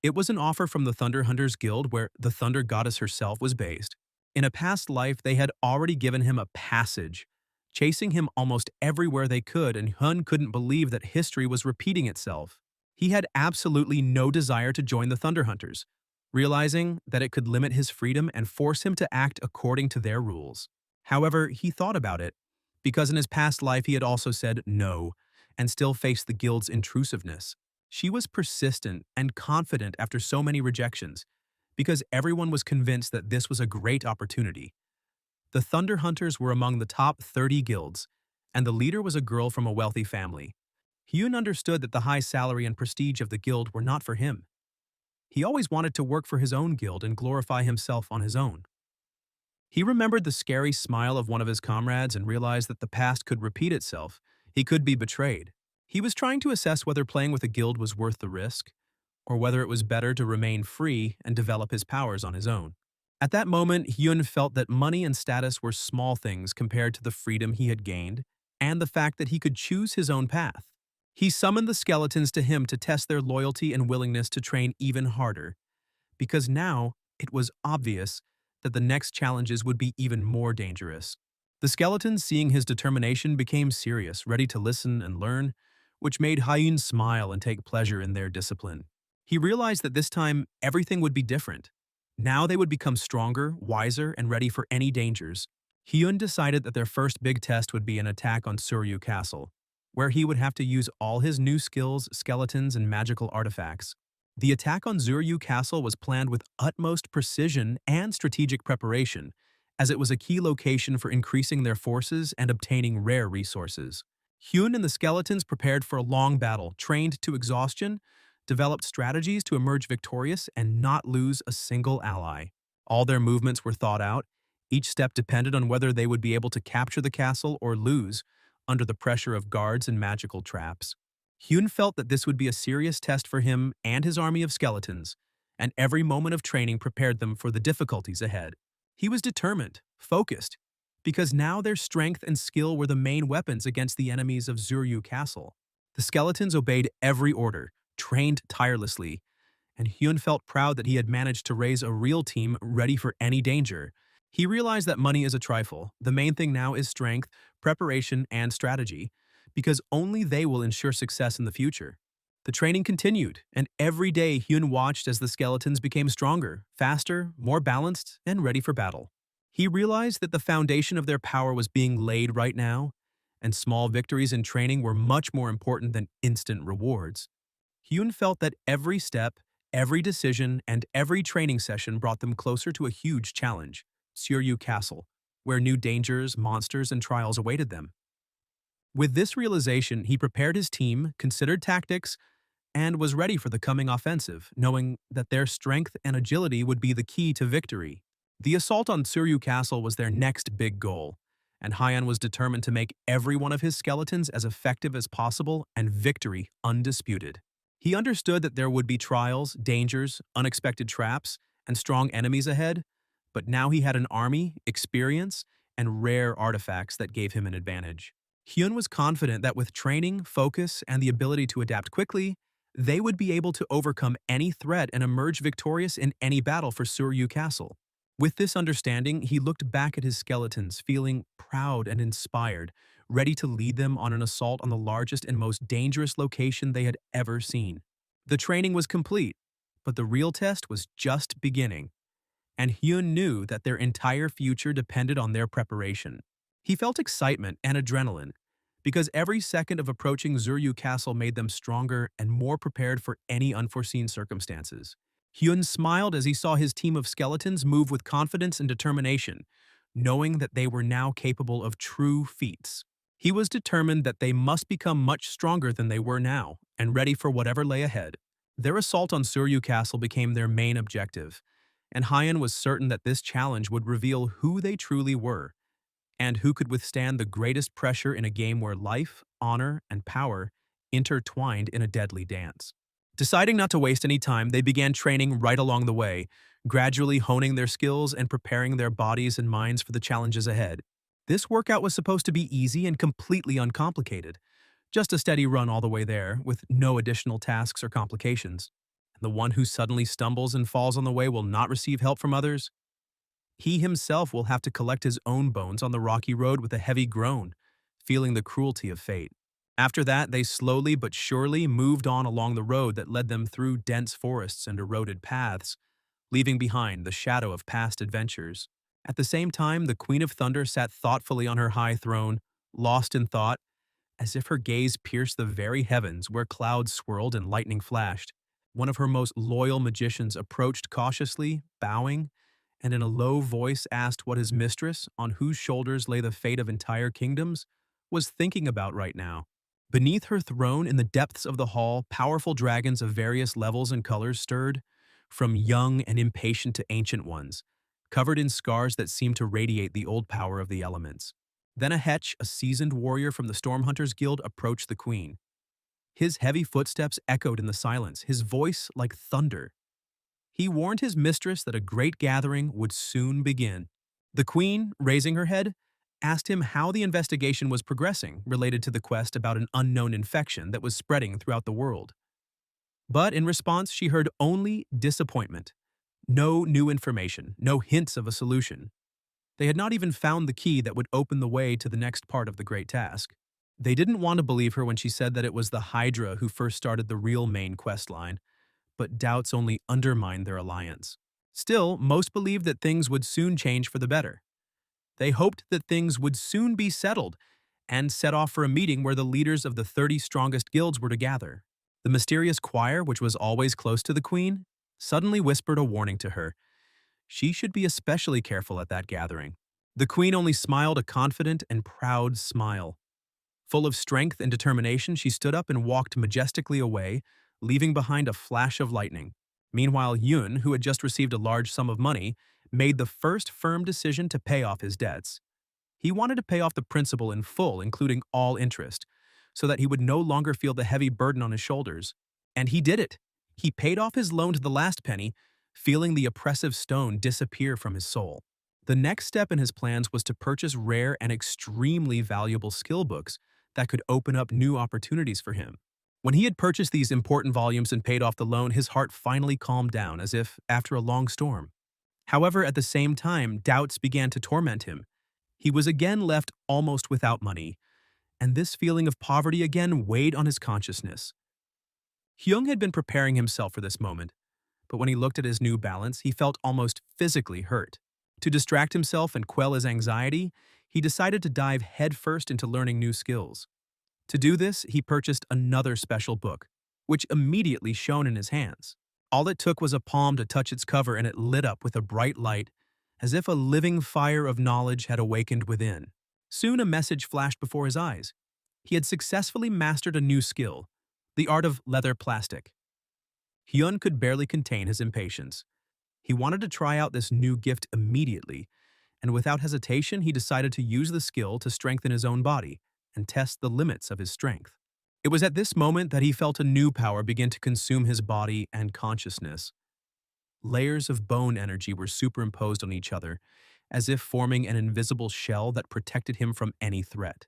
It was an offer from the Thunder Hunters Guild where the Thunder Goddess herself was based. In a past life, they had already given him a passage, chasing him almost everywhere they could, and Hyun couldn't believe that history was repeating itself. He had absolutely no desire to join the Thunder Hunters, realizing that it could limit his freedom and force him to act according to their rules. However, he thought about it, because in his past life he had also said no, and still faced the guild's intrusiveness. She was persistent and confident after so many rejections, because everyone was convinced that this was a great opportunity. The Thunder Hunters were among the top 30 guilds, and the leader was a girl from a wealthy family. Hyun understood that the high salary and prestige of the guild were not for him. He always wanted to work for his own guild and glorify himself on his own. He remembered the scary smile of one of his comrades and realized that the past could repeat itself. He could be betrayed. He was trying to assess whether playing with a guild was worth the risk, or whether it was better to remain free and develop his powers on his own. At that moment, Hyun felt that money and status were small things compared to the freedom he had gained and the fact that he could choose his own path. He summoned the skeletons to him to test their loyalty and willingness to train even harder, because now it was obvious that the next challenges would be even more dangerous. The skeletons, seeing his determination, became serious, ready to listen and learn, which made Hyun smile and take pleasure in their discipline. He realized that this time everything would be different. Now they would become stronger, wiser, and ready for any dangers. Hyun decided that their first big test would be an attack on Suryu Castle, where he would have to use all his new skills, skeletons, and magical artifacts. The attack on Zuryu Castle was planned with utmost precision and strategic preparation, as it was a key location for increasing their forces and obtaining rare resources. Hyun and the skeletons prepared for a long battle, trained to exhaustion, developed strategies to emerge victorious and not lose a single ally. All their movements were thought out. Each step depended on whether they would be able to capture the castle or lose under the pressure of guards and magical traps. Hyun felt that this would be a serious test for him and his army of skeletons, and every moment of training prepared them for the difficulties ahead. He was determined, focused, because now their strength and skill were the main weapons against the enemies of Zuryu Castle. The skeletons obeyed every order, trained tirelessly, and Hyun felt proud that he had managed to raise a real team ready for any danger. He realized that money is a trifle. The main thing now is strength, preparation, and strategy, because only they will ensure success in the future. The training continued, and every day Hyun watched as the skeletons became stronger, faster, more balanced, and ready for battle. He realized that the foundation of their power was being laid right now, and small victories in training were much more important than instant rewards. Hyun felt that every step, every decision, and every training session brought them closer to a huge challenge, Suryu Castle, where new dangers, monsters, and trials awaited them. With this realization, he prepared his team, considered tactics, and was ready for the coming offensive, knowing that their strength and agility would be the key to victory. The assault on Suryu Castle was their next big goal, and Hyun was determined to make every one of his skeletons as effective as possible and victory undisputed. He understood that there would be trials, dangers, unexpected traps, and strong enemies ahead, but now he had an army, experience, and rare artifacts that gave him an advantage. Hyun was confident that with training, focus, and the ability to adapt quickly, they would be able to overcome any threat and emerge victorious in any battle for Suryu Castle. With this understanding, he looked back at his skeletons, feeling proud and inspired, ready to lead them on an assault on the largest and most dangerous location they had ever seen. The training was complete, but the real test was just beginning, and Hyun knew that their entire future depended on their preparation. He felt excitement and adrenaline, because every second of approaching Zuryu Castle made them stronger and more prepared for any unforeseen circumstances. Hyun smiled as he saw his team of skeletons move with confidence and determination, knowing that they were now capable of true feats. He was determined that they must become much stronger than they were now, and ready for whatever lay ahead. Their assault on Suryu Castle became their main objective, and Hyun was certain that this challenge would reveal who they truly were, and who could withstand the greatest pressure in a game where life, honor, and power intertwined in a deadly dance. Deciding not to waste any time, they began training right along the way, gradually honing their skills and preparing their bodies and minds for the challenges ahead. This workout was supposed to be easy and completely uncomplicated, just a steady run all the way there, with no additional tasks or complications. The one who suddenly stumbles and falls on the way will not receive help from others. He himself will have to collect his own bones on the rocky road with a heavy groan, feeling the cruelty of fate. After that, they slowly but surely moved on along the road that led them through dense forests and eroded paths, leaving behind the shadow of past adventures. At the same time, the Queen of Thunder sat thoughtfully on her high throne, lost in thought, as if her gaze pierced the very heavens where clouds swirled and lightning flashed. One of her most loyal magicians approached cautiously, bowing, and in a low voice asked what his mistress, on whose shoulders lay the fate of entire kingdoms, was thinking about right now. Beneath her throne in the depths of the hall, powerful dragons of various levels and colors stirred, from young and impatient to ancient ones, covered in scars that seemed to radiate the old power of the elements. Then a Hetch, a seasoned warrior from the Stormhunters Guild, approached the queen. His heavy footsteps echoed in the silence, his voice like thunder. He warned his mistress that a great gathering would soon begin. The queen, raising her head, asked him how the investigation was progressing related to the quest about an unknown infection that was spreading throughout the world. But in response, she heard only disappointment. No new information, no hints of a solution. They had not even found the key that would open the way to the next part of the great task. They didn't want to believe her when she said that it was the Hydra who first started the real main quest line, but doubts only undermined their alliance. Still, most believed that things would soon change for the better. They hoped that things would soon be settled and set off for a meeting where the leaders of the 30 strongest guilds were to gather. The mysterious choir, which was always close to the queen, suddenly whispered a warning to her. She should be especially careful at that gathering. The queen only smiled a confident and proud smile. Full of strength and determination, she stood up and walked majestically away, leaving behind a flash of lightning. Meanwhile, Yun, who had just received a large sum of money, made the first firm decision to pay off his debts. He wanted to pay off the principal in full, including all interest, so that he would no longer feel the heavy burden on his shoulders. And he did it. He paid off his loan to the last penny, feeling the oppressive stone disappear from his soul. The next step in his plans was to purchase rare and extremely valuable skill books that could open up new opportunities for him. When he had purchased these important volumes and paid off the loan, his heart finally calmed down, as if after a long storm. However, at the same time, doubts began to torment him. He was again left almost without money, and this feeling of poverty again weighed on his consciousness. Hyung had been preparing himself for this moment, but when he looked at his new balance, he felt almost physically hurt. To distract himself and quell his anxiety, he decided to dive headfirst into learning new skills. To do this, he purchased another special book, which immediately shone in his hands. All it took was a palm to touch its cover and it lit up with a bright light, as if a living fire of knowledge had awakened within. Soon a message flashed before his eyes. He had successfully mastered a new skill, the art of leather plastic. Hyun could barely contain his impatience. He wanted to try out this new gift immediately, and without hesitation he decided to use the skill to strengthen his own body and test the limits of his strength. It was at this moment that he felt a new power begin to consume his body and consciousness. Layers of bone energy were superimposed on each other, as if forming an invisible shell that protected him from any threat.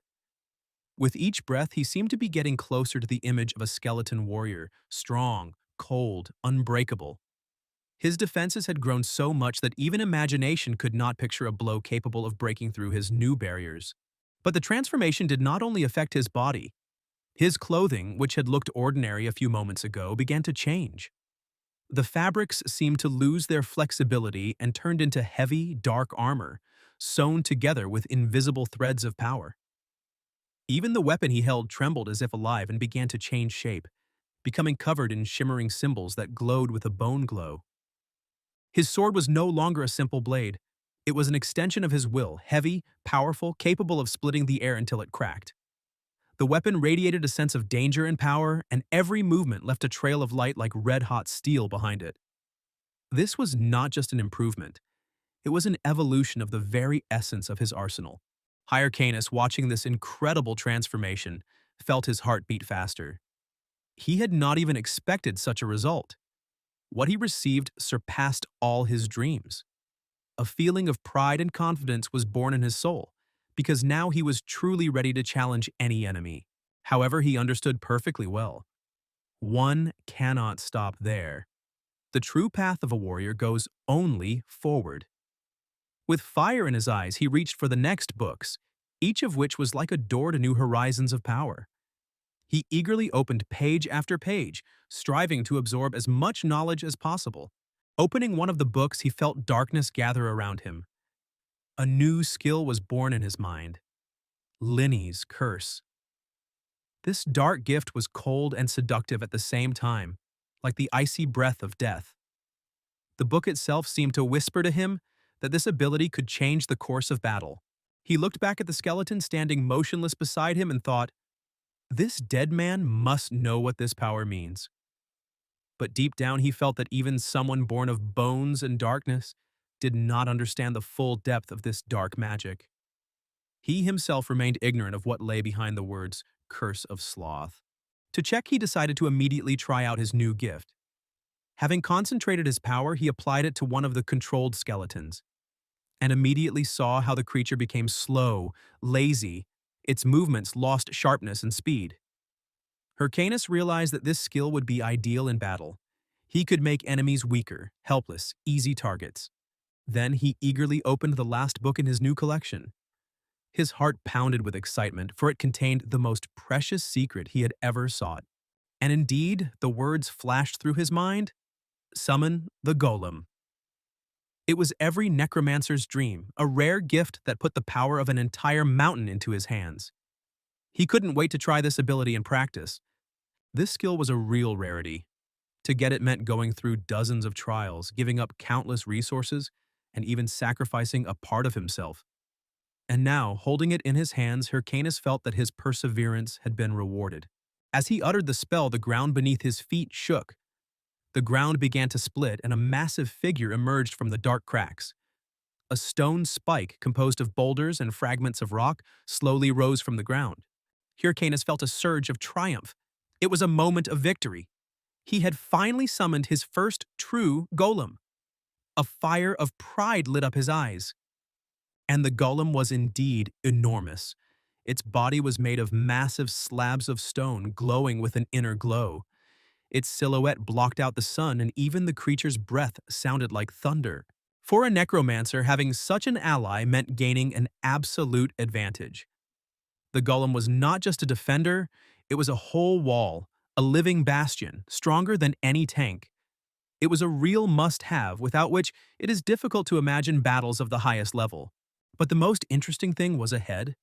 With each breath, he seemed to be getting closer to the image of a skeleton warrior, strong, cold, unbreakable. His defenses had grown so much that even imagination could not picture a blow capable of breaking through his new barriers. But the transformation did not only affect his body. His clothing, which had looked ordinary a few moments ago, began to change. The fabrics seemed to lose their flexibility and turned into heavy, dark armor, sewn together with invisible threads of power. Even the weapon he held trembled as if alive and began to change shape, becoming covered in shimmering symbols that glowed with a bone glow. His sword was no longer a simple blade. It was an extension of his will, heavy, powerful, capable of splitting the air until it cracked. The weapon radiated a sense of danger and power, and every movement left a trail of light like red-hot steel behind it. This was not just an improvement. It was an evolution of the very essence of his arsenal. Hyrcanus, watching this incredible transformation, felt his heart beat faster. He had not even expected such a result. What he received surpassed all his dreams. A feeling of pride and confidence was born in his soul, because now he was truly ready to challenge any enemy. However, he understood perfectly well. One cannot stop there. The true path of a warrior goes only forward. With fire in his eyes, he reached for the next books, each of which was like a door to new horizons of power. He eagerly opened page after page, striving to absorb as much knowledge as possible. Opening one of the books, he felt darkness gather around him. A new skill was born in his mind. Linny's curse. This dark gift was cold and seductive at the same time, like the icy breath of death. The book itself seemed to whisper to him that this ability could change the course of battle. He looked back at the skeleton standing motionless beside him and thought, "This dead man must know what this power means." But deep down he felt that even someone born of bones and darkness did not understand the full depth of this dark magic. He himself remained ignorant of what lay behind the words, "Curse of Sloth." To check, he decided to immediately try out his new gift. Having concentrated his power, he applied it to one of the controlled skeletons. and immediately saw how the creature became slow, lazy. Its movements lost sharpness and speed. Hyrcanus realized that this skill would be ideal in battle. He could make enemies weaker, helpless, easy targets. Then he eagerly opened the last book in his new collection. His heart pounded with excitement, for it contained the most precious secret he had ever sought. And indeed, the words flashed through his mind: summon the golem. It was every necromancer's dream, a rare gift that put the power of an entire mountain into his hands. He couldn't wait to try this ability in practice. This skill was a real rarity. To get it meant going through dozens of trials, giving up countless resources, and even sacrificing a part of himself. And now, holding it in his hands, Hyrcanus felt that his perseverance had been rewarded. As he uttered the spell, the ground beneath his feet shook. The ground began to split, and a massive figure emerged from the dark cracks. A stone spike composed of boulders and fragments of rock slowly rose from the ground. Hyrcanus felt a surge of triumph. It was a moment of victory. He had finally summoned his first true golem. A fire of pride lit up his eyes. And the golem was indeed enormous. Its body was made of massive slabs of stone glowing with an inner glow. Its silhouette blocked out the sun, and even the creature's breath sounded like thunder. For a necromancer, having such an ally meant gaining an absolute advantage. The golem was not just a defender, it was a whole wall, a living bastion, stronger than any tank. It was a real must-have, without which it is difficult to imagine battles of the highest level. But the most interesting thing was ahead.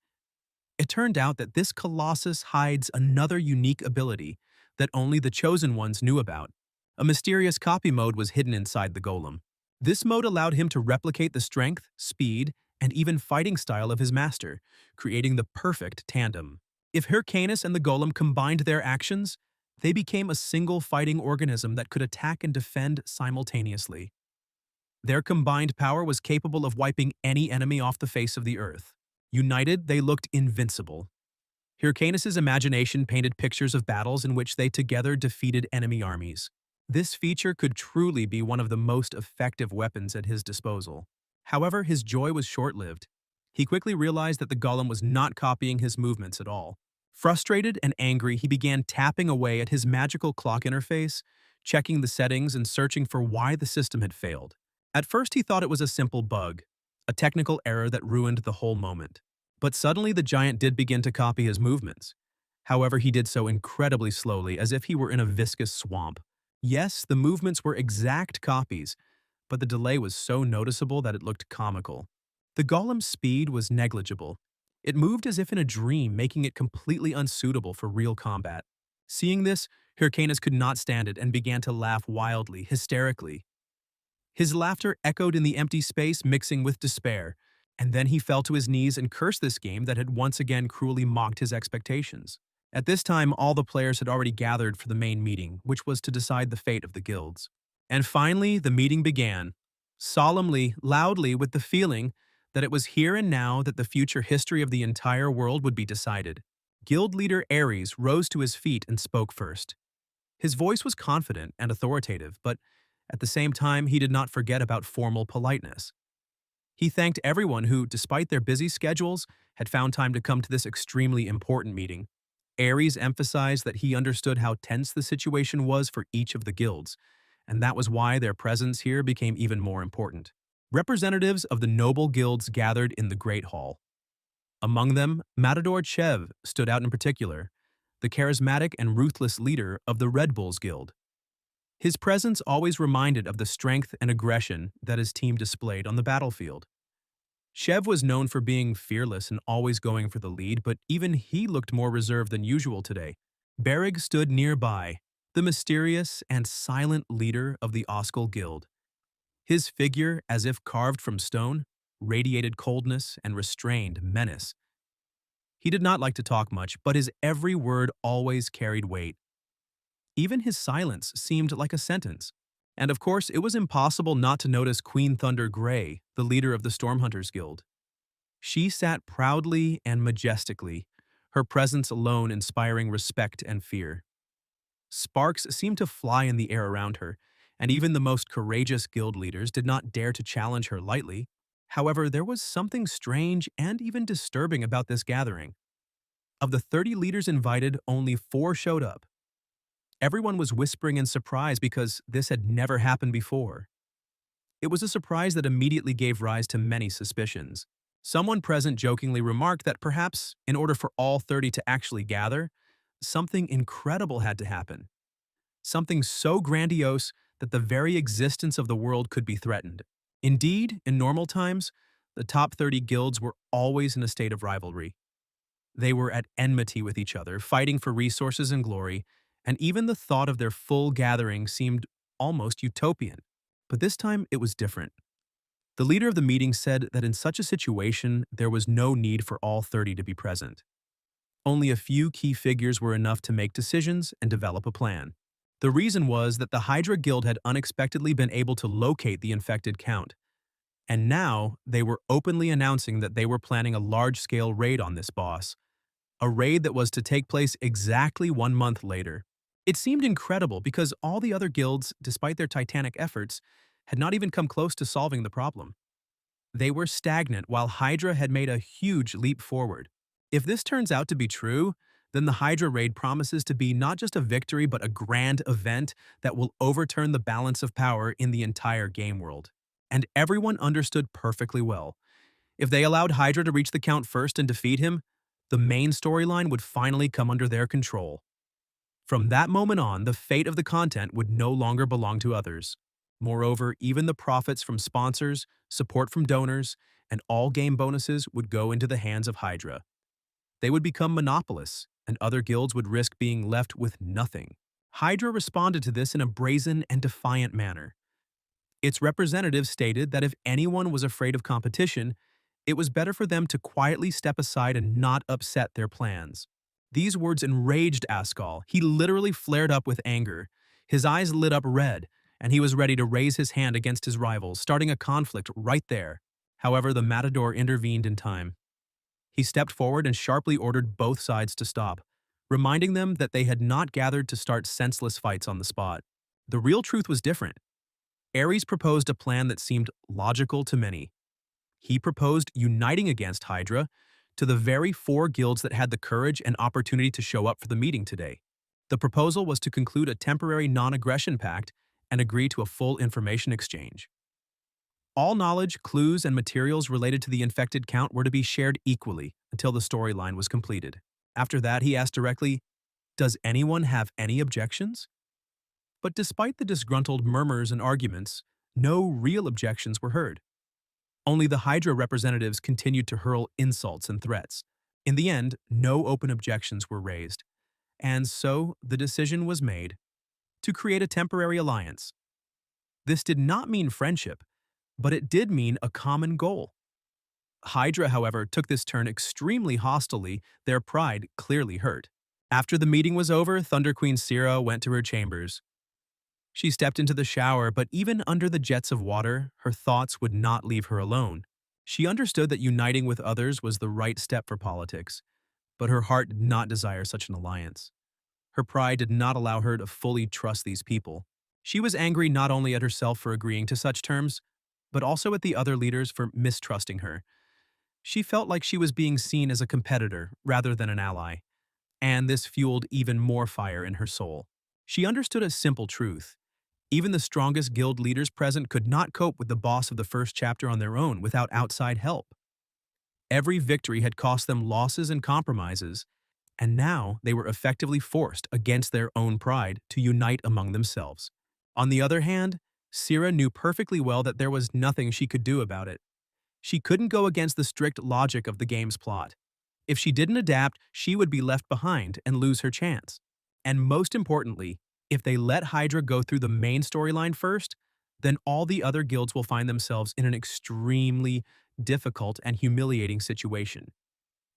It turned out that this colossus hides another unique ability that only the chosen ones knew about. A mysterious copy mode was hidden inside the golem. This mode allowed him to replicate the strength, speed, and even fighting style of his master, creating the perfect tandem. If Hyrcanus and the golem combined their actions, they became a single fighting organism that could attack and defend simultaneously. Their combined power was capable of wiping any enemy off the face of the earth. United, they looked invincible. Hyrcanus's imagination painted pictures of battles in which they together defeated enemy armies. This feature could truly be one of the most effective weapons at his disposal. However, his joy was short-lived. He quickly realized that the golem was not copying his movements at all. Frustrated and angry, he began tapping away at his magical clock interface, checking the settings and searching for why the system had failed. At first, he thought it was a simple bug, a technical error that ruined the whole moment. But suddenly the giant did begin to copy his movements. However, he did so incredibly slowly, as if he were in a viscous swamp. Yes, the movements were exact copies, but the delay was so noticeable that it looked comical. The golem's speed was negligible. It moved as if in a dream, making it completely unsuitable for real combat. Seeing this, Hyrcanus could not stand it and began to laugh wildly, hysterically. His laughter echoed in the empty space, mixing with despair, and then he fell to his knees and cursed this game that had once again cruelly mocked his expectations. At this time, all the players had already gathered for the main meeting, which was to decide the fate of the guilds. And finally, the meeting began, solemnly, loudly, with the feeling that it was here and now that the future history of the entire world would be decided. Guild leader Ares rose to his feet and spoke first. His voice was confident and authoritative, but at the same time, he did not forget about formal politeness. He thanked everyone who, despite their busy schedules, had found time to come to this extremely important meeting. Ares emphasized that he understood how tense the situation was for each of the guilds, and that was why their presence here became even more important. Representatives of the noble guilds gathered in the Great Hall. Among them, Matador Chev stood out in particular, the charismatic and ruthless leader of the Red Bulls Guild. His presence always reminded of the strength and aggression that his team displayed on the battlefield. Chev was known for being fearless and always going for the lead, but even he looked more reserved than usual today. Berrig stood nearby, the mysterious and silent leader of the Oskal Guild. His figure, as if carved from stone, radiated coldness and restrained menace. He did not like to talk much, but his every word always carried weight. Even his silence seemed like a sentence. And of course, it was impossible not to notice Queen Thunder Grey, the leader of the Stormhunters Guild. She sat proudly and majestically, her presence alone inspiring respect and fear. Sparks seemed to fly in the air around her, and even the most courageous guild leaders did not dare to challenge her lightly. However, there was something strange and even disturbing about this gathering. Of the 30 leaders invited, only 4 showed up. Everyone was whispering in surprise because this had never happened before. It was a surprise that immediately gave rise to many suspicions. Someone present jokingly remarked that perhaps, in order for all 30 to actually gather, something incredible had to happen. Something so grandiose that the very existence of the world could be threatened. Indeed, in normal times, the top 30 guilds were always in a state of rivalry. They were at enmity with each other, fighting for resources and glory, and even the thought of their full gathering seemed almost utopian. But this time, it was different. The leader of the meeting said that in such a situation, there was no need for all 30 to be present. Only a few key figures were enough to make decisions and develop a plan. The reason was that the Hydra Guild had unexpectedly been able to locate the infected count, and now they were openly announcing that they were planning a large-scale raid on this boss, a raid that was to take place exactly 1 month later. It seemed incredible because all the other guilds, despite their titanic efforts, had not even come close to solving the problem. They were stagnant while Hydra had made a huge leap forward. If this turns out to be true, then the Hydra raid promises to be not just a victory but a grand event that will overturn the balance of power in the entire game world. And everyone understood perfectly well. If they allowed Hydra to reach the count first and defeat him, the main storyline would finally come under their control. From that moment on, the fate of the content would no longer belong to others. Moreover, even the profits from sponsors, support from donors, and all game bonuses would go into the hands of Hydra. They would become monopolists, and other guilds would risk being left with nothing. Hydra responded to this in a brazen and defiant manner. Its representatives stated that if anyone was afraid of competition, it was better for them to quietly step aside and not upset their plans. These words enraged Askal. He literally flared up with anger. His eyes lit up red, and he was ready to raise his hand against his rivals, starting a conflict right there. However, the matador intervened in time. He stepped forward and sharply ordered both sides to stop, reminding them that they had not gathered to start senseless fights on the spot. The real truth was different. Ares proposed a plan that seemed logical to many. He proposed uniting against Hydra to the very 4 guilds that had the courage and opportunity to show up for the meeting today. The proposal was to conclude a temporary non-aggression pact and agree to a full information exchange. All knowledge, clues, and materials related to the infected count were to be shared equally until the storyline was completed. After that, he asked directly, "Does anyone have any objections?" But despite the disgruntled murmurs and arguments, no real objections were heard. Only the Hydra representatives continued to hurl insults and threats. In the end, no open objections were raised, and so the decision was made to create a temporary alliance. This did not mean friendship, but it did mean a common goal. Hydra, however, took this turn extremely hostilely, their pride clearly hurt. After the meeting was over, Thunder Queen Syrah went to her chambers. She stepped into the shower, but even under the jets of water, her thoughts would not leave her alone. She understood that uniting with others was the right step for politics, but her heart did not desire such an alliance. Her pride did not allow her to fully trust these people. She was angry not only at herself for agreeing to such terms, but also at the other leaders for mistrusting her. She felt like she was being seen as a competitor rather than an ally, and this fueled even more fire in her soul. She understood a simple truth. Even the strongest guild leaders present could not cope with the boss of the first chapter on their own without outside help. Every victory had cost them losses and compromises, and now they were effectively forced, against their own pride, to unite among themselves. On the other hand, Syrah knew perfectly well that there was nothing she could do about it. She couldn't go against the strict logic of the game's plot. If she didn't adapt, she would be left behind and lose her chance. And most importantly, if they let Hydra go through the main storyline first, then all the other guilds will find themselves in an extremely difficult and humiliating situation.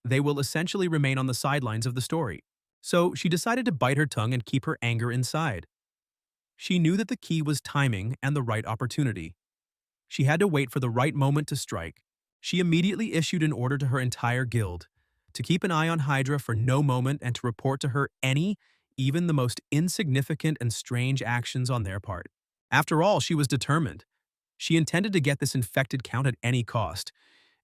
They will essentially remain on the sidelines of the story. So she decided to bite her tongue and keep her anger inside. She knew that the key was timing and the right opportunity. She had to wait for the right moment to strike. She immediately issued an order to her entire guild to keep an eye on Hydra for no moment and to report to her any, even the most insignificant and strange actions on their part. After all, she was determined. She intended to get this infected count at any cost,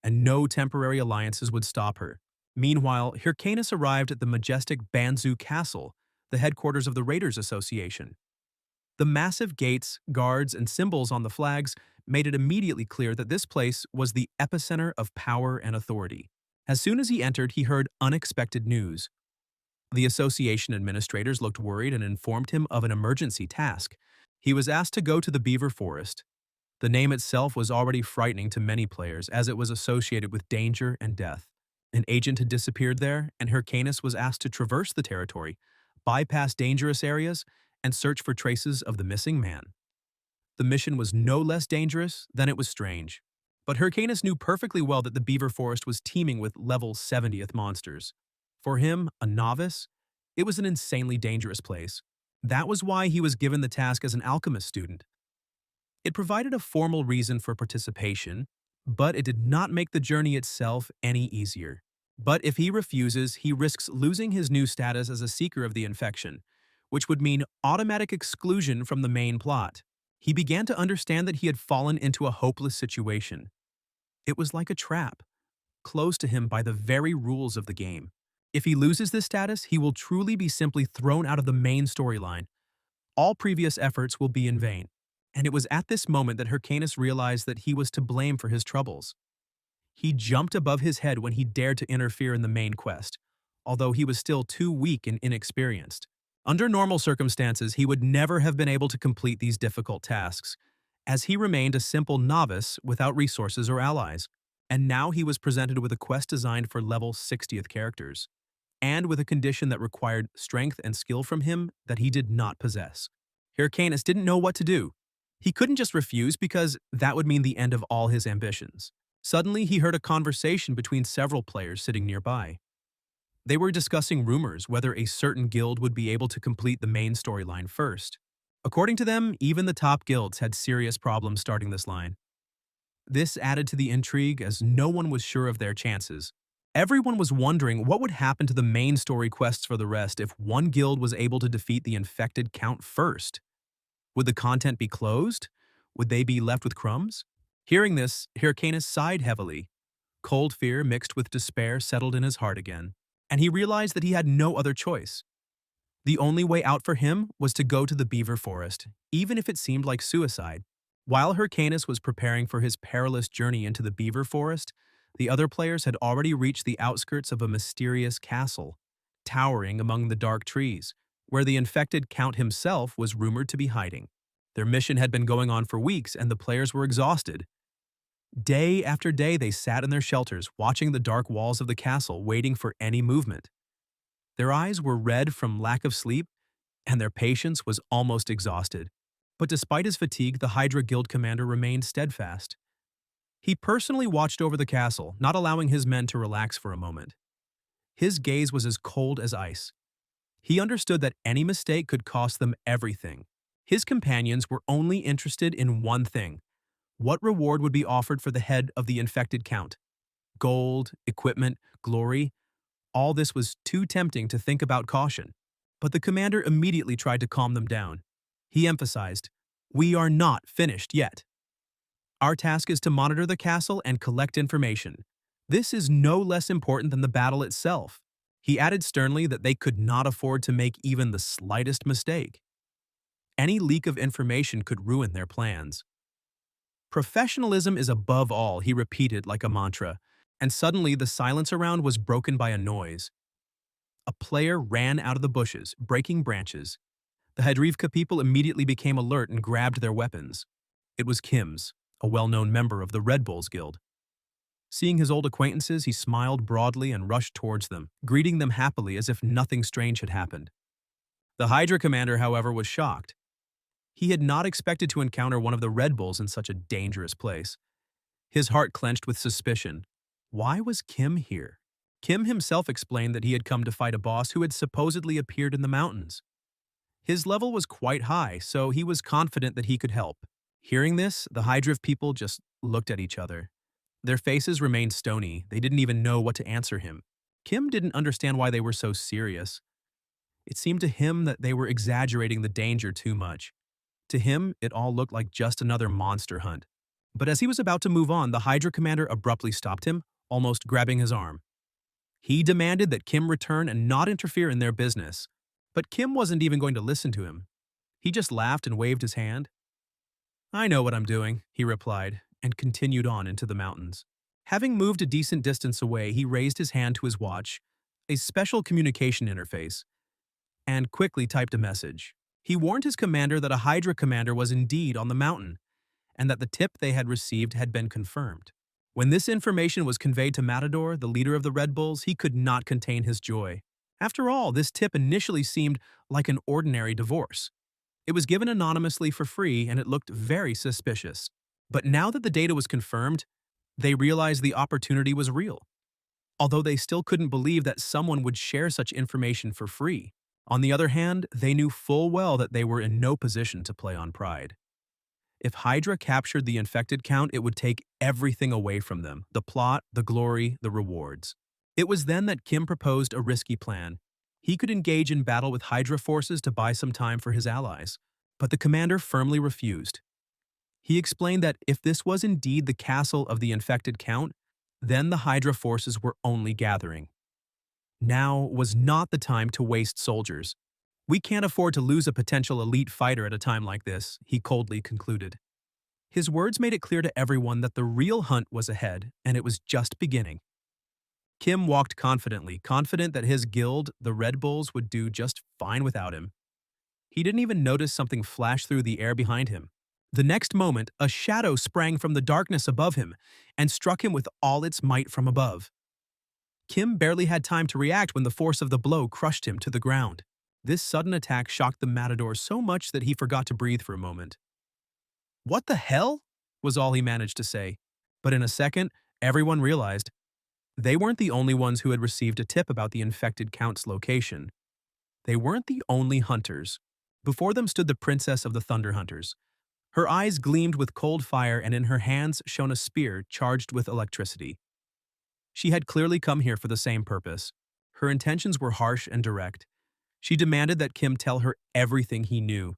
and no temporary alliances would stop her. Meanwhile, Hyrcanus arrived at the majestic Banzu Castle, the headquarters of the Raiders Association. The massive gates, guards, and symbols on the flags made it immediately clear that this place was the epicenter of power and authority. As soon as he entered, he heard unexpected news. The association administrators looked worried and informed him of an emergency task. He was asked to go to the beaver forest. The name itself was already frightening to many players, as it was associated with danger and death. An agent had disappeared there, and Hyrcanus was asked to traverse the territory, bypass dangerous areas, and search for traces of the missing man. The mission was no less dangerous than it was strange. But Hyrcanus knew perfectly well that the beaver forest was teeming with level 70th monsters. For him, a novice, it was an insanely dangerous place. That was why he was given the task as an alchemist student. It provided a formal reason for participation, but it did not make the journey itself any easier. But if he refuses, he risks losing his new status as a seeker of the infection, which would mean automatic exclusion from the main plot. He began to understand that he had fallen into a hopeless situation. It was like a trap, closed to him by the very rules of the game. If he loses this status, he will truly be simply thrown out of the main storyline. All previous efforts will be in vain. And it was at this moment that Hyrcanus realized that he was to blame for his troubles. He jumped above his head when he dared to interfere in the main quest, although he was still too weak and inexperienced. Under normal circumstances, he would never have been able to complete these difficult tasks, as he remained a simple novice without resources or allies. And now he was presented with a quest designed for level 60th characters, and with a condition that required strength and skill from him that he did not possess. Hyrcanus didn't know what to do. He couldn't just refuse because that would mean the end of all his ambitions. Suddenly, he heard a conversation between several players sitting nearby. They were discussing rumors whether a certain guild would be able to complete the main storyline first. According to them, even the top guilds had serious problems starting this line. This added to the intrigue as no one was sure of their chances. Everyone was wondering what would happen to the main story quests for the rest if one guild was able to defeat the infected count first. Would the content be closed? Would they be left with crumbs? Hearing this, Hyrcanus sighed heavily. Cold fear mixed with despair settled in his heart again, and he realized that he had no other choice. The only way out for him was to go to the beaver forest, even if it seemed like suicide. While Hyrcanus was preparing for his perilous journey into the beaver forest, the other players had already reached the outskirts of a mysterious castle, towering among the dark trees, where the infected count himself was rumored to be hiding. Their mission had been going on for weeks, and the players were exhausted. Day after day, they sat in their shelters, watching the dark walls of the castle, waiting for any movement. Their eyes were red from lack of sleep, and their patience was almost exhausted. But despite his fatigue, the Hydra Guild commander remained steadfast. He personally watched over the castle, not allowing his men to relax for a moment. His gaze was as cold as ice. He understood that any mistake could cost them everything. His companions were only interested in one thing: what reward would be offered for the head of the infected count? Gold, equipment, glory. All this was too tempting to think about caution. But the commander immediately tried to calm them down. He emphasized, "We are not finished yet. Our task is to monitor the castle and collect information. This is no less important than the battle itself." He added sternly that they could not afford to make even the slightest mistake. Any leak of information could ruin their plans. "Professionalism is above all," he repeated like a mantra, and suddenly the silence around was broken by a noise. A player ran out of the bushes, breaking branches. The Hadrivka people immediately became alert and grabbed their weapons. It was Kim's, a well-known member of the Red Bulls Guild. Seeing his old acquaintances, he smiled broadly and rushed towards them, greeting them happily as if nothing strange had happened. The Hydra commander, however, was shocked. He had not expected to encounter one of the Red Bulls in such a dangerous place. His heart clenched with suspicion. Why was Kim here? Kim himself explained that he had come to fight a boss who had supposedly appeared in the mountains. His level was quite high, so he was confident that he could help. Hearing this, the Hydriv people just looked at each other. Their faces remained stony. They didn't even know what to answer him. Kim didn't understand why they were so serious. It seemed to him that they were exaggerating the danger too much. To him, it all looked like just another monster hunt. But as he was about to move on, the Hydra commander abruptly stopped him, almost grabbing his arm. He demanded that Kim return and not interfere in their business. But Kim wasn't even going to listen to him. He just laughed and waved his hand. "I know what I'm doing," he replied, and continued on into the mountains. Having moved a decent distance away, he raised his hand to his watch, a special communication interface, and quickly typed a message. He warned his commander that a Hydra commander was indeed on the mountain, and that the tip they had received had been confirmed. When this information was conveyed to Matador, the leader of the Red Bulls, he could not contain his joy. After all, this tip initially seemed like an ordinary divorce. It was given anonymously for free, and it looked very suspicious. But now that the data was confirmed, they realized the opportunity was real. Although they still couldn't believe that someone would share such information for free. On the other hand, they knew full well that they were in no position to play on pride. If Hydra captured the infected count, it would take everything away from them: the plot, the glory, the rewards. It was then that Kim proposed a risky plan. He could engage in battle with Hydra forces to buy some time for his allies. But the commander firmly refused. He explained that if this was indeed the castle of the infected count, then the Hydra forces were only gathering. Now was not the time to waste soldiers. "We can't afford to lose a potential elite fighter at a time like this," he coldly concluded. His words made it clear to everyone that the real hunt was ahead, and it was just beginning. Kim walked confidently, confident that his guild, the Red Bulls, would do just fine without him. He didn't even notice something flash through the air behind him. The next moment, a shadow sprang from the darkness above him and struck him with all its might from above. Kim barely had time to react when the force of the blow crushed him to the ground. This sudden attack shocked the Matador so much that he forgot to breathe for a moment. "What the hell?" was all he managed to say. But in a second, everyone realized they weren't the only ones who had received a tip about the infected count's location. They weren't the only hunters. Before them stood the princess of the Thunder Hunters. Her eyes gleamed with cold fire, and in her hands shone a spear charged with electricity. She had clearly come here for the same purpose. Her intentions were harsh and direct. She demanded that Kim tell her everything he knew.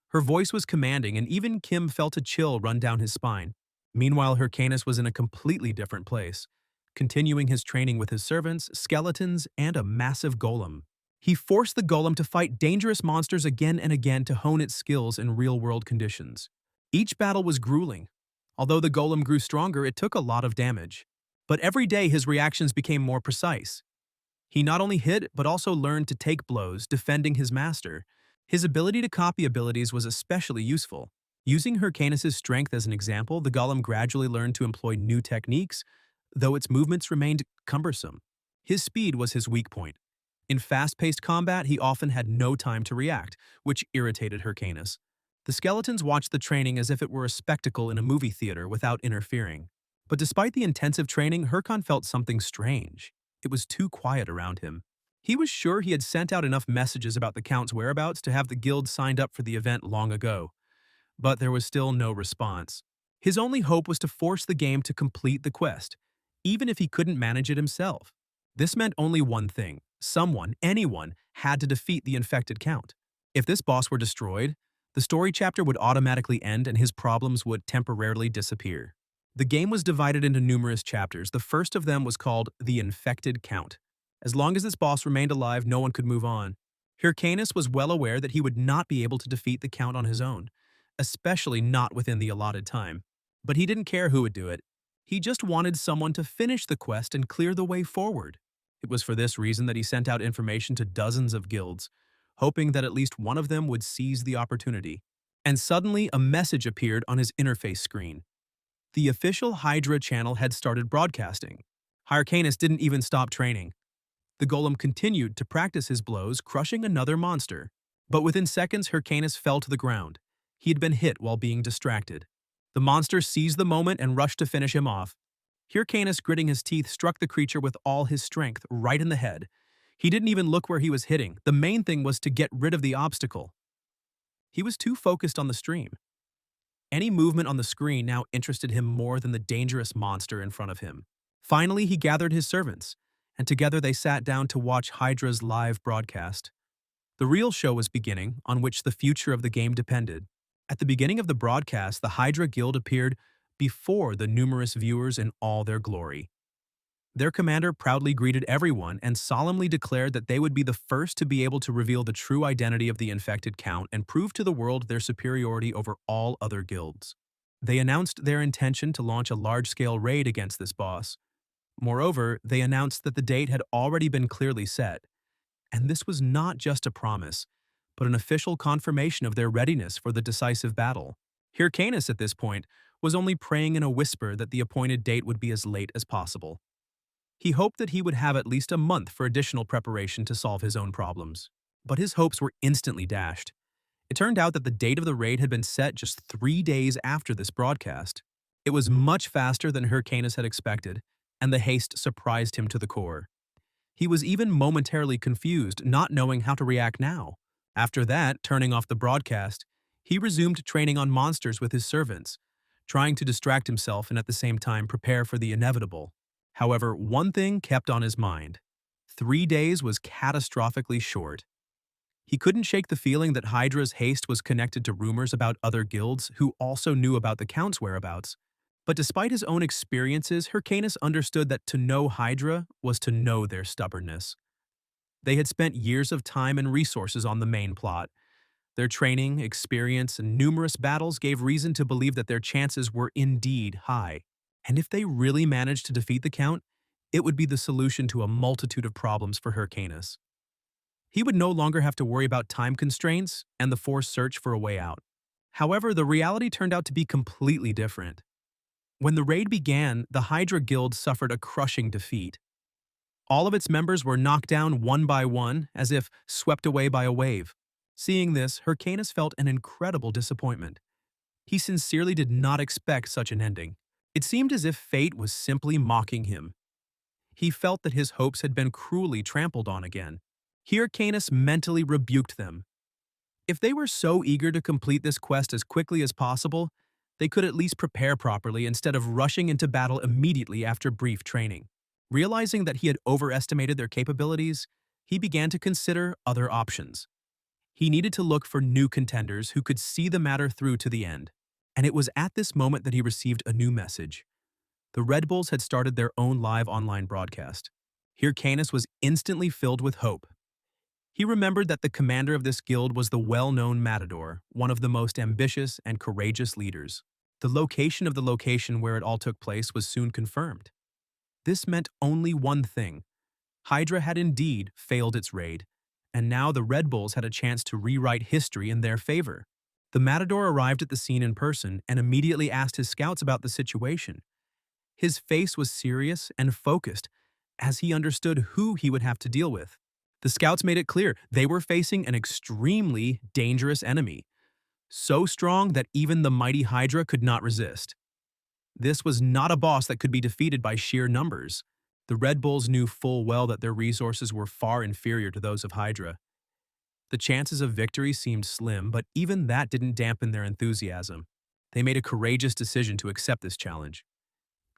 Her voice was commanding, and even Kim felt a chill run down his spine. Meanwhile, Hyrcanus was in a completely different place, continuing his training with his servants, skeletons, and a massive golem. He forced the golem to fight dangerous monsters again and again to hone its skills in real-world conditions. Each battle was grueling. Although the golem grew stronger, it took a lot of damage. But every day his reactions became more precise. He not only hit, but also learned to take blows, defending his master. His ability to copy abilities was especially useful. Using Hyrcanus' strength as an example, the golem gradually learned to employ new techniques, though its movements remained cumbersome. His speed was his weak point. In fast-paced combat, he often had no time to react, which irritated Hyrcanus. The skeletons watched the training as if it were a spectacle in a movie theater without interfering. But despite the intensive training, Hyrcan felt something strange. It was too quiet around him. He was sure he had sent out enough messages about the Count's whereabouts to have the guild signed up for the event long ago. But there was still no response. His only hope was to force the game to complete the quest, even if he couldn't manage it himself. This meant only one thing. Someone, anyone, had to defeat the infected Count. If this boss were destroyed, the story chapter would automatically end and his problems would temporarily disappear. The game was divided into numerous chapters. The first of them was called The Infected Count. As long as this boss remained alive, no one could move on. Hyrcanus was well aware that he would not be able to defeat the Count on his own, especially not within the allotted time. But he didn't care who would do it. He just wanted someone to finish the quest and clear the way forward. It was for this reason that he sent out information to dozens of guilds, hoping that at least one of them would seize the opportunity. And suddenly, a message appeared on his interface screen. The official Hydra channel had started broadcasting. Hyrcanus didn't even stop training. The golem continued to practice his blows, crushing another monster. But within seconds, Hyrcanus fell to the ground. He had been hit while being distracted. The monster seized the moment and rushed to finish him off. Hyrcanus, gritting his teeth, struck the creature with all his strength right in the head. He didn't even look where he was hitting. The main thing was to get rid of the obstacle. He was too focused on the stream. Any movement on the screen now interested him more than the dangerous monster in front of him. Finally, he gathered his servants, and together they sat down to watch Hydra's live broadcast. The real show was beginning, on which the future of the game depended. At the beginning of the broadcast, the Hydra Guild appeared before the numerous viewers in all their glory. Their commander proudly greeted everyone and solemnly declared that they would be the first to be able to reveal the true identity of the infected count and prove to the world their superiority over all other guilds. They announced their intention to launch a large-scale raid against this boss. Moreover, they announced that the date had already been clearly set. And this was not just a promise, but an official confirmation of their readiness for the decisive battle. Hyrcanus, at this point, was only praying in a whisper that the appointed date would be as late as possible. He hoped that he would have at least a month for additional preparation to solve his own problems. But his hopes were instantly dashed. It turned out that the date of the raid had been set just 3 days after this broadcast. It was much faster than Hyrcanus had expected, and the haste surprised him to the core. He was even momentarily confused, not knowing how to react now. After that, turning off the broadcast, he resumed training on monsters with his servants, trying to distract himself and at the same time prepare for the inevitable. However, one thing kept on his mind. 3 days was catastrophically short. He couldn't shake the feeling that Hydra's haste was connected to rumors about other guilds who also knew about the Count's whereabouts. But despite his own experiences, Hyrcanus understood that to know Hydra was to know their stubbornness. They had spent years of time and resources on the main plot. Their training, experience, and numerous battles gave reason to believe that their chances were indeed high. And if they really managed to defeat the Count, it would be the solution to a multitude of problems for Hyrcanus. He would no longer have to worry about time constraints and the forced search for a way out. However, the reality turned out to be completely different. When the raid began, the Hydra Guild suffered a crushing defeat. All of its members were knocked down one by one, as if swept away by a wave. Seeing this, Hyrcanus felt an incredible disappointment. He sincerely did not expect such an ending. It seemed as if fate was simply mocking him. He felt that his hopes had been cruelly trampled on again. Hyrcanus mentally rebuked them. If they were so eager to complete this quest as quickly as possible, they could at least prepare properly instead of rushing into battle immediately after brief training. Realizing that he had overestimated their capabilities, he began to consider other options. He needed to look for new contenders who could see the matter through to the end. And it was at this moment that he received a new message. The Red Bulls had started their own live online broadcast. Hyrcanus was instantly filled with hope. He remembered that the commander of this guild was the well-known Matador, one of the most ambitious and courageous leaders. The location of the location where it all took place was soon confirmed. This meant only one thing. Hydra had indeed failed its raid, and now the Red Bulls had a chance to rewrite history in their favor. The Matador arrived at the scene in person and immediately asked his scouts about the situation. His face was serious and focused, as he understood who he would have to deal with. The scouts made it clear they were facing an extremely dangerous enemy, so strong that even the mighty Hydra could not resist. This was not a boss that could be defeated by sheer numbers. The Red Bulls knew full well that their resources were far inferior to those of Hydra. The chances of victory seemed slim, but even that didn't dampen their enthusiasm. They made a courageous decision to accept this challenge.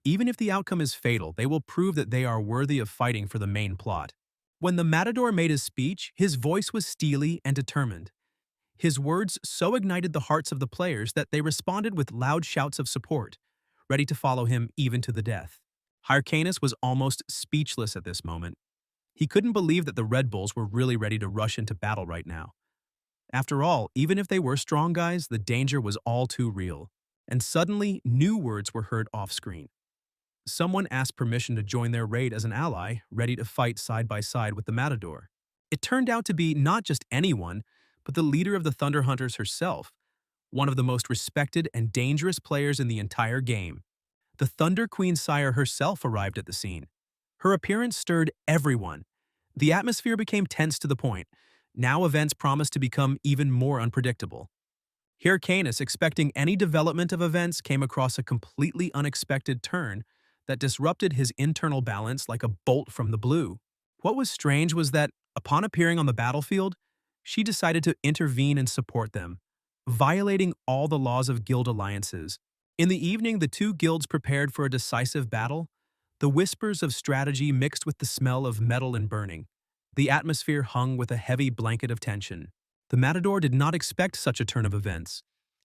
Even if the outcome is fatal, they will prove that they are worthy of fighting for the main plot. When the Matador made his speech, his voice was steely and determined. His words so ignited the hearts of the players that they responded with loud shouts of support, ready to follow him even to the death. Hyrcanus was almost speechless at this moment. He couldn't believe that the Red Bulls were really ready to rush into battle right now. After all, even if they were strong guys, the danger was all too real. And suddenly, new words were heard off-screen. Someone asked permission to join their raid as an ally, ready to fight side by side with the Matador. It turned out to be not just anyone, but the leader of the Thunder Hunters herself, one of the most respected and dangerous players in the entire game. The Thunder Queen Sire herself arrived at the scene. Her appearance stirred everyone. The atmosphere became tense to the point. Now events promised to become even more unpredictable. Hyrcanus, expecting any development of events, came across a completely unexpected turn that disrupted his internal balance like a bolt from the blue. What was strange was that, upon appearing on the battlefield, she decided to intervene and support them, violating all the laws of guild alliances. In the evening, the two guilds prepared for a decisive battle. The whispers of strategy mixed with the smell of metal and burning. The atmosphere hung with a heavy blanket of tension. The Matador did not expect such a turn of events.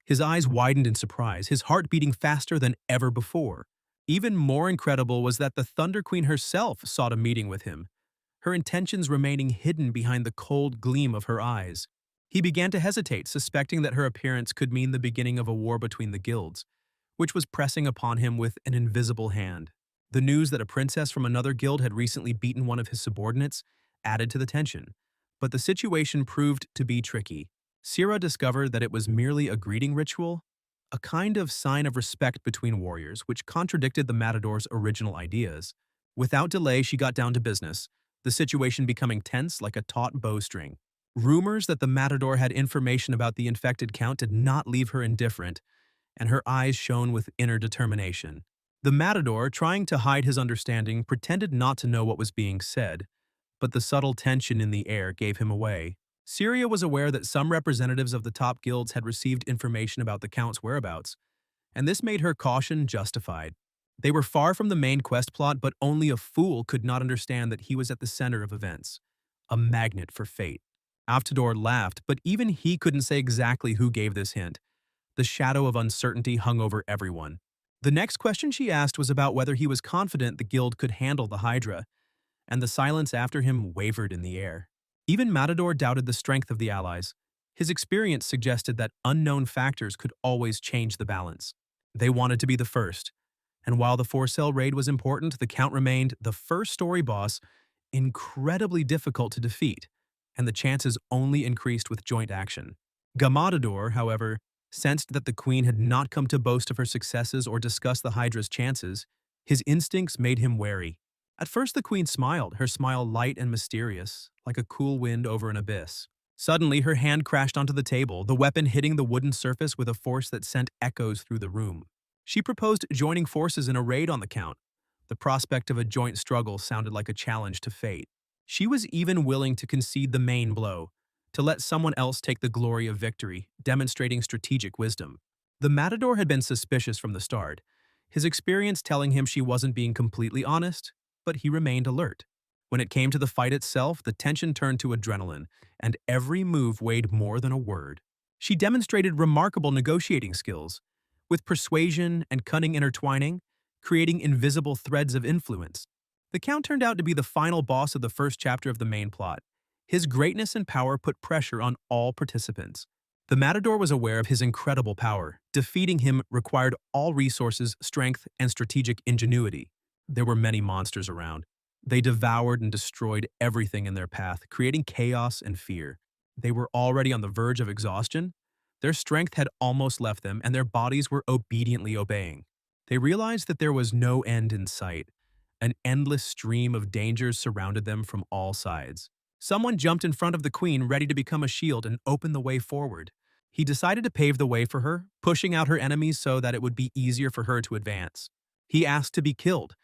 His eyes widened in surprise, his heart beating faster than ever before. Even more incredible was that the Thunder Queen herself sought a meeting with him, her intentions remaining hidden behind the cold gleam of her eyes. He began to hesitate, suspecting that her appearance could mean the beginning of a war between the guilds, which was pressing upon him with an invisible hand. The news that a princess from another guild had recently beaten one of his subordinates added to the tension, but the situation proved to be tricky. Sierra discovered that it was merely a greeting ritual, a kind of sign of respect between warriors, which contradicted the Matador's original ideas. Without delay, she got down to business, the situation becoming tense like a taut bowstring. Rumors that the Matador had information about the infected count did not leave her indifferent, and her eyes shone with inner determination. The Matador, trying to hide his understanding, pretended not to know what was being said, but the subtle tension in the air gave him away. Syria was aware that some representatives of the top guilds had received information about the Count's whereabouts, and this made her caution justified. They were far from the main quest plot, but only a fool could not understand that he was at the center of events, a magnet for fate. Aftador laughed, but even he couldn't say exactly who gave this hint. The shadow of uncertainty hung over everyone. The next question she asked was about whether he was confident the guild could handle the Hydra, and the silence after him wavered in the air. Even Matador doubted the strength of the allies. His experience suggested that unknown factors could always change the balance. They wanted to be the first, and while the 4-cell raid was important, the Count remained the first story boss, incredibly difficult to defeat, and the chances only increased with joint action. Gamadador, however, sensed that the Queen had not come to boast of her successes or discuss the Hydra's chances. His instincts made him wary. At first the Queen smiled, her smile light and mysterious, like a cool wind over an abyss. Suddenly her hand crashed onto the table, the weapon hitting the wooden surface with a force that sent echoes through the room. She proposed joining forces in a raid on the Count. The prospect of a joint struggle sounded like a challenge to fate. She was even willing to concede the main blow, to let someone else take the glory of victory, demonstrating strategic wisdom. The Matador had been suspicious from the start, his experience telling him she wasn't being completely honest, but he remained alert. When it came to the fight itself, the tension turned to adrenaline, and every move weighed more than a word. She demonstrated remarkable negotiating skills, with persuasion and cunning intertwining, creating invisible threads of influence. The Count turned out to be the final boss of the first chapter of the main plot. His greatness and power put pressure on all participants. The Matador was aware of his incredible power. Defeating him required all resources, strength, and strategic ingenuity. There were many monsters around. They devoured and destroyed everything in their path, creating chaos and fear. They were already on the verge of exhaustion. Their strength had almost left them, and their bodies were obediently obeying. They realized that there was no end in sight. An endless stream of dangers surrounded them from all sides. Someone jumped in front of the Queen, ready to become a shield and open the way forward. He decided to pave the way for her, pushing out her enemies so that it would be easier for her to advance. He asked to be killed,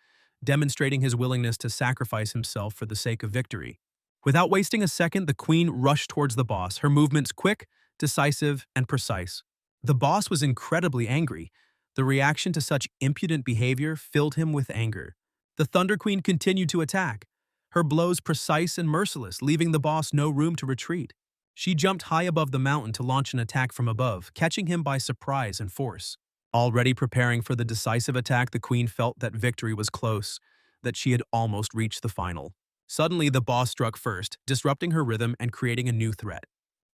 demonstrating his willingness to sacrifice himself for the sake of victory. Without wasting a second, the Queen rushed towards the boss, her movements quick, decisive, and precise. The boss was incredibly angry. The reaction to such impudent behavior filled him with anger. The Thunder Queen continued to attack, her blows precise and merciless, leaving the boss no room to retreat. She jumped high above the mountain to launch an attack from above, catching him by surprise and force. Already preparing for the decisive attack, the Queen felt that victory was close, that she had almost reached the final. Suddenly, the boss struck first, disrupting her rhythm and creating a new threat.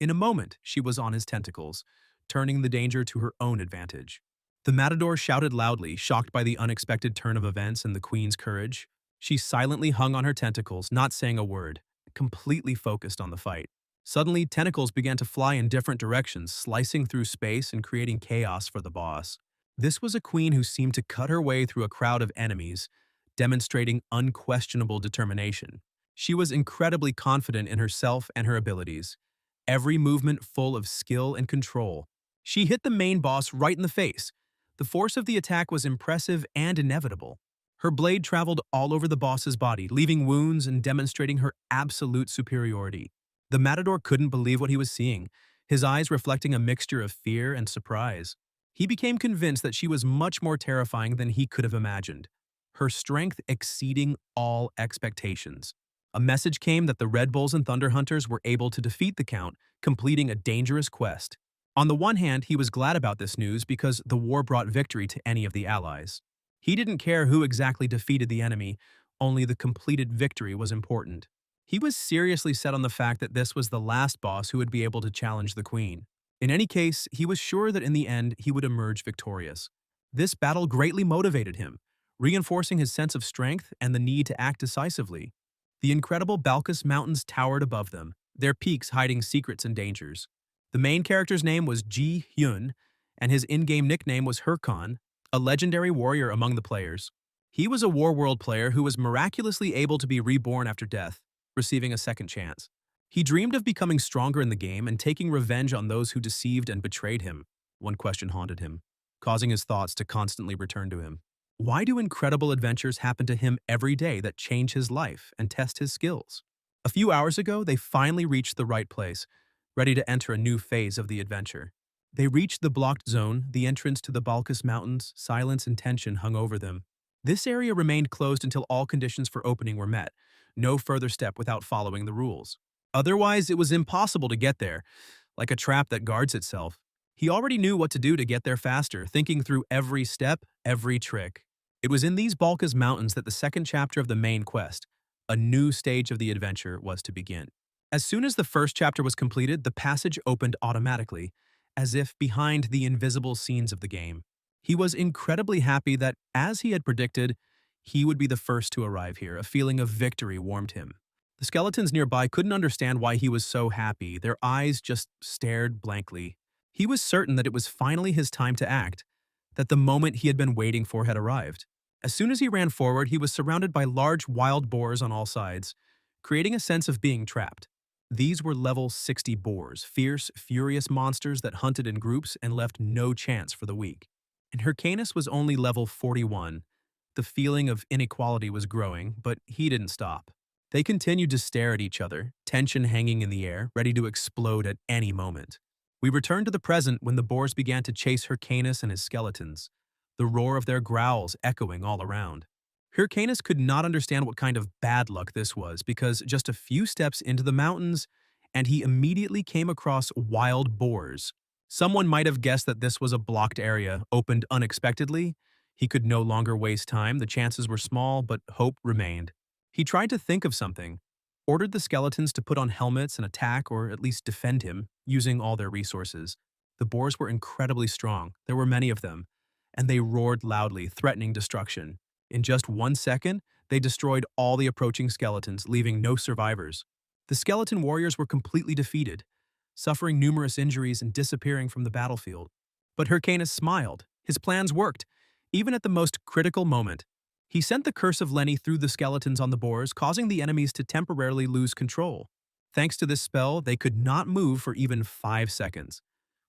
In a moment, she was on his tentacles, turning the danger to her own advantage. The Matador shouted loudly, shocked by the unexpected turn of events and the Queen's courage. She silently hung on her tentacles, not saying a word, completely focused on the fight. Suddenly, tentacles began to fly in different directions, slicing through space and creating chaos for the boss. This was a Queen who seemed to cut her way through a crowd of enemies, demonstrating unquestionable determination. She was incredibly confident in herself and her abilities, every movement full of skill and control. She hit the main boss right in the face. The force of the attack was impressive and inevitable. Her blade traveled all over the boss's body, leaving wounds and demonstrating her absolute superiority. The Matador couldn't believe what he was seeing, his eyes reflecting a mixture of fear and surprise. He became convinced that she was much more terrifying than he could have imagined, her strength exceeding all expectations. A message came that the Red Bulls and Thunder Hunters were able to defeat the Count, completing a dangerous quest. On the one hand, he was glad about this news because the war brought victory to any of the allies. He didn't care who exactly defeated the enemy, only the completed victory was important. He was seriously set on the fact that this was the last boss who would be able to challenge the queen. In any case, he was sure that in the end he would emerge victorious. This battle greatly motivated him, reinforcing his sense of strength and the need to act decisively. The incredible Balkis Mountains towered above them, their peaks hiding secrets and dangers. The main character's name was Anj Hyun, and his in-game nickname was Herkon, a legendary warrior among the players. He was a Warworld player who was miraculously able to be reborn after death, receiving a second chance. He dreamed of becoming stronger in the game and taking revenge on those who deceived and betrayed him. One question haunted him, causing his thoughts to constantly return to him. Why do incredible adventures happen to him every day that change his life and test his skills? A few hours ago, they finally reached the right place, ready to enter a new phase of the adventure. They reached the blocked zone, the entrance to the Balkis Mountains. Silence and tension hung over them. This area remained closed until all conditions for opening were met. No further step without following the rules. Otherwise, it was impossible to get there, like a trap that guards itself. He already knew what to do to get there faster, thinking through every step, every trick. It was in these Balkis Mountains that the second chapter of the main quest, a new stage of the adventure, was to begin. As soon as the first chapter was completed, the passage opened automatically, as if behind the invisible scenes of the game. He was incredibly happy that, as he had predicted, he would be the first to arrive here. A feeling of victory warmed him. The skeletons nearby couldn't understand why he was so happy. Their eyes just stared blankly. He was certain that it was finally his time to act, that the moment he had been waiting for had arrived. As soon as he ran forward, he was surrounded by large wild boars on all sides, creating a sense of being trapped. These were level 60 boars, fierce, furious monsters that hunted in groups and left no chance for the weak. And Hyrcanus was only level 41. The feeling of inequality was growing, but he didn't stop. They continued to stare at each other, tension hanging in the air, ready to explode at any moment. We returned to the present when the boars began to chase Hyrcanus and his skeletons, the roar of their growls echoing all around. Hyrcanus could not understand what kind of bad luck this was because just a few steps into the mountains, and he immediately came across wild boars. Someone might have guessed that this was a blocked area, opened unexpectedly. He could no longer waste time. The chances were small, but hope remained. He tried to think of something, ordered the skeletons to put on helmets and attack or at least defend him, using all their resources. The boars were incredibly strong. There were many of them, and they roared loudly, threatening destruction. In just 1 second, they destroyed all the approaching skeletons, leaving no survivors. The skeleton warriors were completely defeated, suffering numerous injuries and disappearing from the battlefield. But Hyrcanus smiled. His plans worked, even at the most critical moment. He sent the Curse of Lenny through the skeletons on the boars, causing the enemies to temporarily lose control. Thanks to this spell, they could not move for even 5 seconds,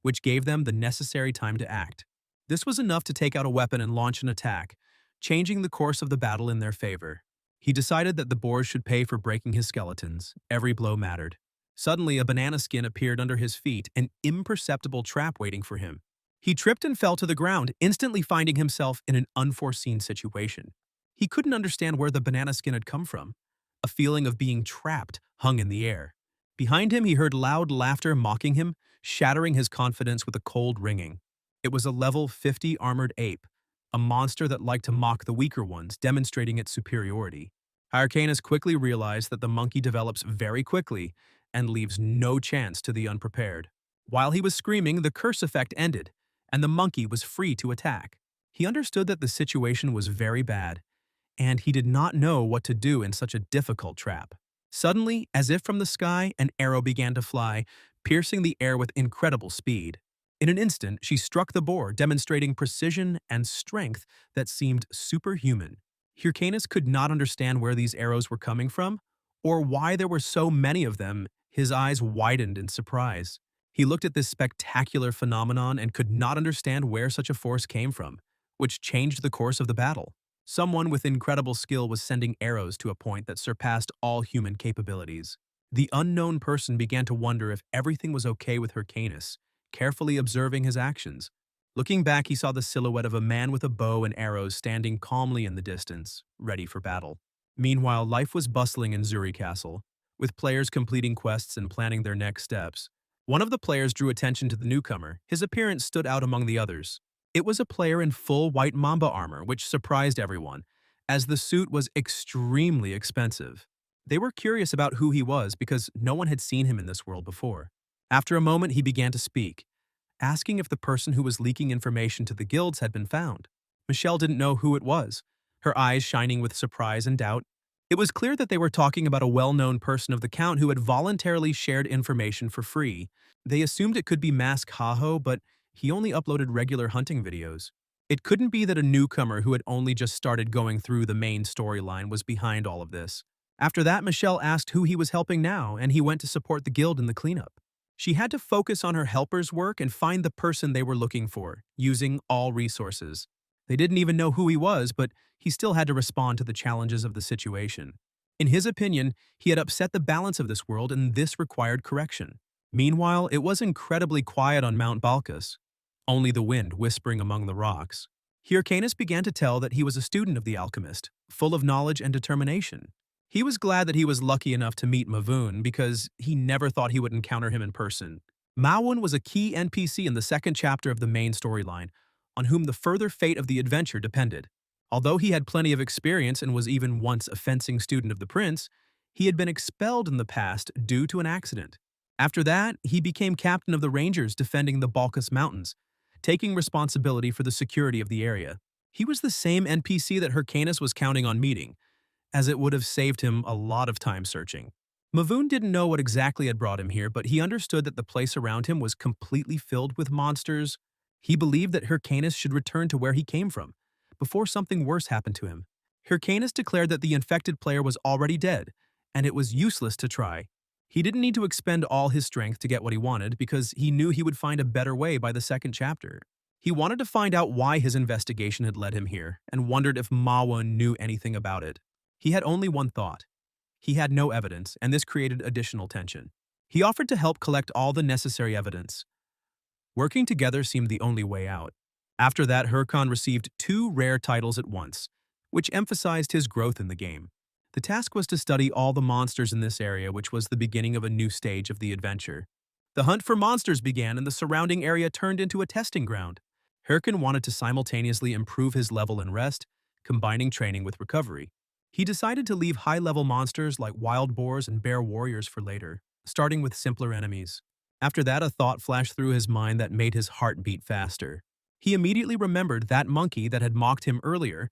which gave them the necessary time to act. This was enough to take out a weapon and launch an attack, changing the course of the battle in their favor. He decided that the boars should pay for breaking his skeletons. Every blow mattered. Suddenly, a banana skin appeared under his feet, an imperceptible trap waiting for him. He tripped and fell to the ground, instantly finding himself in an unforeseen situation. He couldn't understand where the banana skin had come from. A feeling of being trapped hung in the air. Behind him, he heard loud laughter mocking him, shattering his confidence with a cold ringing. It was a level 50 armored ape, a monster that liked to mock the weaker ones, demonstrating its superiority. Hyrcanus quickly realized that the monkey develops very quickly and leaves no chance to the unprepared. While he was screaming, the curse effect ended, and the monkey was free to attack. He understood that the situation was very bad, and he did not know what to do in such a difficult trap. Suddenly, as if from the sky, an arrow began to fly, piercing the air with incredible speed. In an instant, she struck the boar, demonstrating precision and strength that seemed superhuman. Hyrcanus could not understand where these arrows were coming from, or why there were so many of them. His eyes widened in surprise. He looked at this spectacular phenomenon and could not understand where such a force came from, which changed the course of the battle. Someone with incredible skill was sending arrows to a point that surpassed all human capabilities. The unknown person began to wonder if everything was okay with Hyrcanus, carefully observing his actions. Looking back, he saw the silhouette of a man with a bow and arrows standing calmly in the distance, ready for battle. Meanwhile, life was bustling in Zuri Castle, with players completing quests and planning their next steps. One of the players drew attention to the newcomer. His appearance stood out among the others. It was a player in full white mamba armor, which surprised everyone, as the suit was extremely expensive. They were curious about who he was because no one had seen him in this world before. After a moment, he began to speak, asking if the person who was leaking information to the guilds had been found. Michelle didn't know who it was, her eyes shining with surprise and doubt. It was clear that they were talking about a well-known person of the Count who had voluntarily shared information for free. They assumed it could be Mask Haho, but he only uploaded regular hunting videos. It couldn't be that a newcomer who had only just started going through the main storyline was behind all of this. After that, Michelle asked who he was helping now, and he went to support the guild in the cleanup. She had to focus on her helper's work and find the person they were looking for, using all resources. They didn't even know who he was, but he still had to respond to the challenges of the situation. In his opinion, he had upset the balance of this world, and this required correction. Meanwhile, it was incredibly quiet on Mount Balkas, only the wind whispering among the rocks. Hyrcanus began to tell that he was a student of the alchemist, full of knowledge and determination. He was glad that he was lucky enough to meet Mavoon because he never thought he would encounter him in person. Mavoon was a key NPC in the second chapter of the main storyline, on whom the further fate of the adventure depended. Although he had plenty of experience and was even once a fencing student of the prince, he had been expelled in the past due to an accident. After that, he became captain of the Rangers defending the Balkas Mountains, taking responsibility for the security of the area. He was the same NPC that Hyrcanus was counting on meeting, as it would have saved him a lot of time searching. Mavoon didn't know what exactly had brought him here, but he understood that the place around him was completely filled with monsters. He believed that Hyrcanus should return to where he came from, before something worse happened to him. Hyrcanus declared that the infected player was already dead, and it was useless to try. He didn't need to expend all his strength to get what he wanted because he knew he would find a better way by the second chapter. He wanted to find out why his investigation had led him here and wondered if Mawon knew anything about it. He had only one thought. He had no evidence, and this created additional tension. He offered to help collect all the necessary evidence. Working together seemed the only way out. After that, Hyrcan received 2 rare titles at once, which emphasized his growth in the game. The task was to study all the monsters in this area, which was the beginning of a new stage of the adventure. The hunt for monsters began, and the surrounding area turned into a testing ground. Hyrcan wanted to simultaneously improve his level in rest, combining training with recovery. He decided to leave high-level monsters like wild boars and bear warriors for later, starting with simpler enemies. After that, a thought flashed through his mind that made his heart beat faster. He immediately remembered that monkey that had mocked him earlier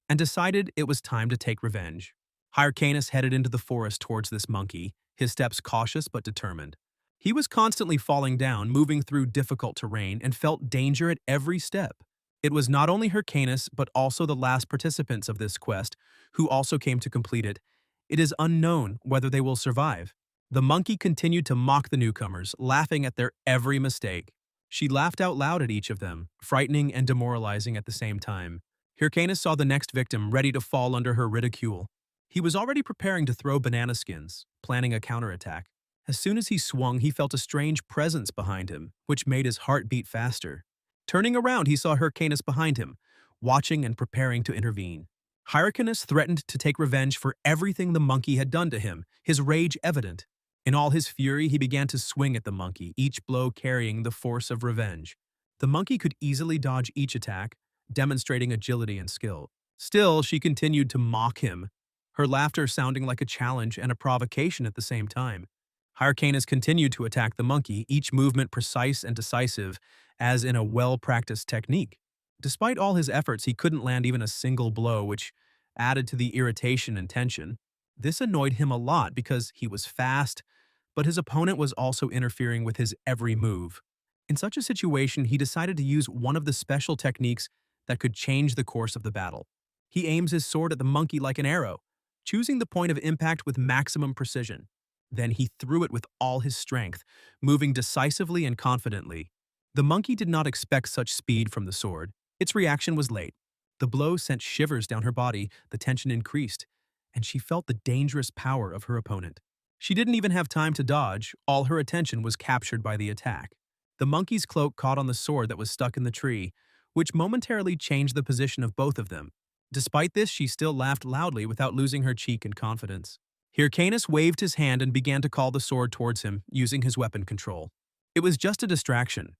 and decided it was time to take revenge. Hyrcanus headed into the forest towards this monkey, his steps cautious but determined. He was constantly falling down, moving through difficult terrain, and felt danger at every step. It was not only Hyrcanus, but also the last participants of this quest, who also came to complete it. It is unknown whether they will survive. The monkey continued to mock the newcomers, laughing at their every mistake. She laughed out loud at each of them, frightening and demoralizing at the same time. Hyrcanus saw the next victim ready to fall under her ridicule. He was already preparing to throw banana skins, planning a counterattack. As soon as he swung, he felt a strange presence behind him, which made his heart beat faster. Turning around, he saw Hyrcanus behind him, watching and preparing to intervene. Hyrcanus threatened to take revenge for everything the monkey had done to him, his rage evident. In all his fury, he began to swing at the monkey, each blow carrying the force of revenge. The monkey could easily dodge each attack, demonstrating agility and skill. Still, she continued to mock him, her laughter sounding like a challenge and a provocation at the same time. Hyrcanus continued to attack the monkey, each movement precise and decisive, as in a well-practiced technique. Despite all his efforts, he couldn't land even a single blow, which added to the irritation and tension. This annoyed him a lot because he was fast, but his opponent was also interfering with his every move. In such a situation, he decided to use one of the special techniques that could change the course of the battle. He aims his sword at the monkey like an arrow, choosing the point of impact with maximum precision. Then he threw it with all his strength, moving decisively and confidently. The monkey did not expect such speed from the sword. Its reaction was late. The blow sent shivers down her body, the tension increased, and she felt the dangerous power of her opponent. She didn't even have time to dodge, all her attention was captured by the attack. The monkey's cloak caught on the sword that was stuck in the tree, which momentarily changed the position of both of them. Despite this, she still laughed loudly without losing her cheek and confidence. Hyrcanus waved his hand and began to call the sword towards him, using his weapon control. It was just a distraction,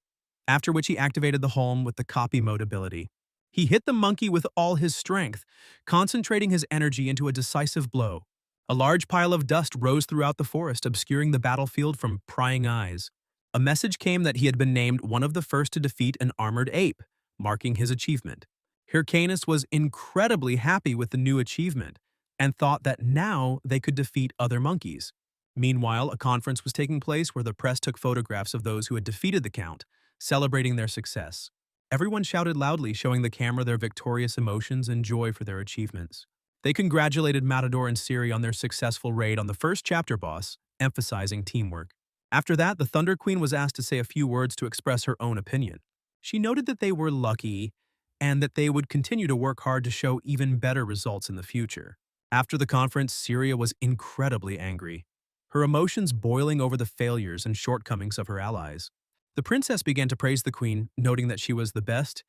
after which he activated the Holm with the copy mode ability. He hit the monkey with all his strength, concentrating his energy into a decisive blow. A large pile of dust rose throughout the forest, obscuring the battlefield from prying eyes. A message came that he had been named one of the first to defeat an armored ape, marking his achievement. Hyrcanus was incredibly happy with the new achievement and thought that now they could defeat other monkeys. Meanwhile, a conference was taking place where the press took photographs of those who had defeated the Count, celebrating their success. Everyone shouted loudly, showing the camera their victorious emotions and joy for their achievements. They congratulated Matador and Siri on their successful raid on the first chapter boss, emphasizing teamwork. After that, the Thunder Queen was asked to say a few words to express her own opinion. She noted that they were lucky and that they would continue to work hard to show even better results in the future. After the conference, Syria was incredibly angry, her emotions boiling over the failures and shortcomings of her allies. The princess began to praise the queen, noting that she was the best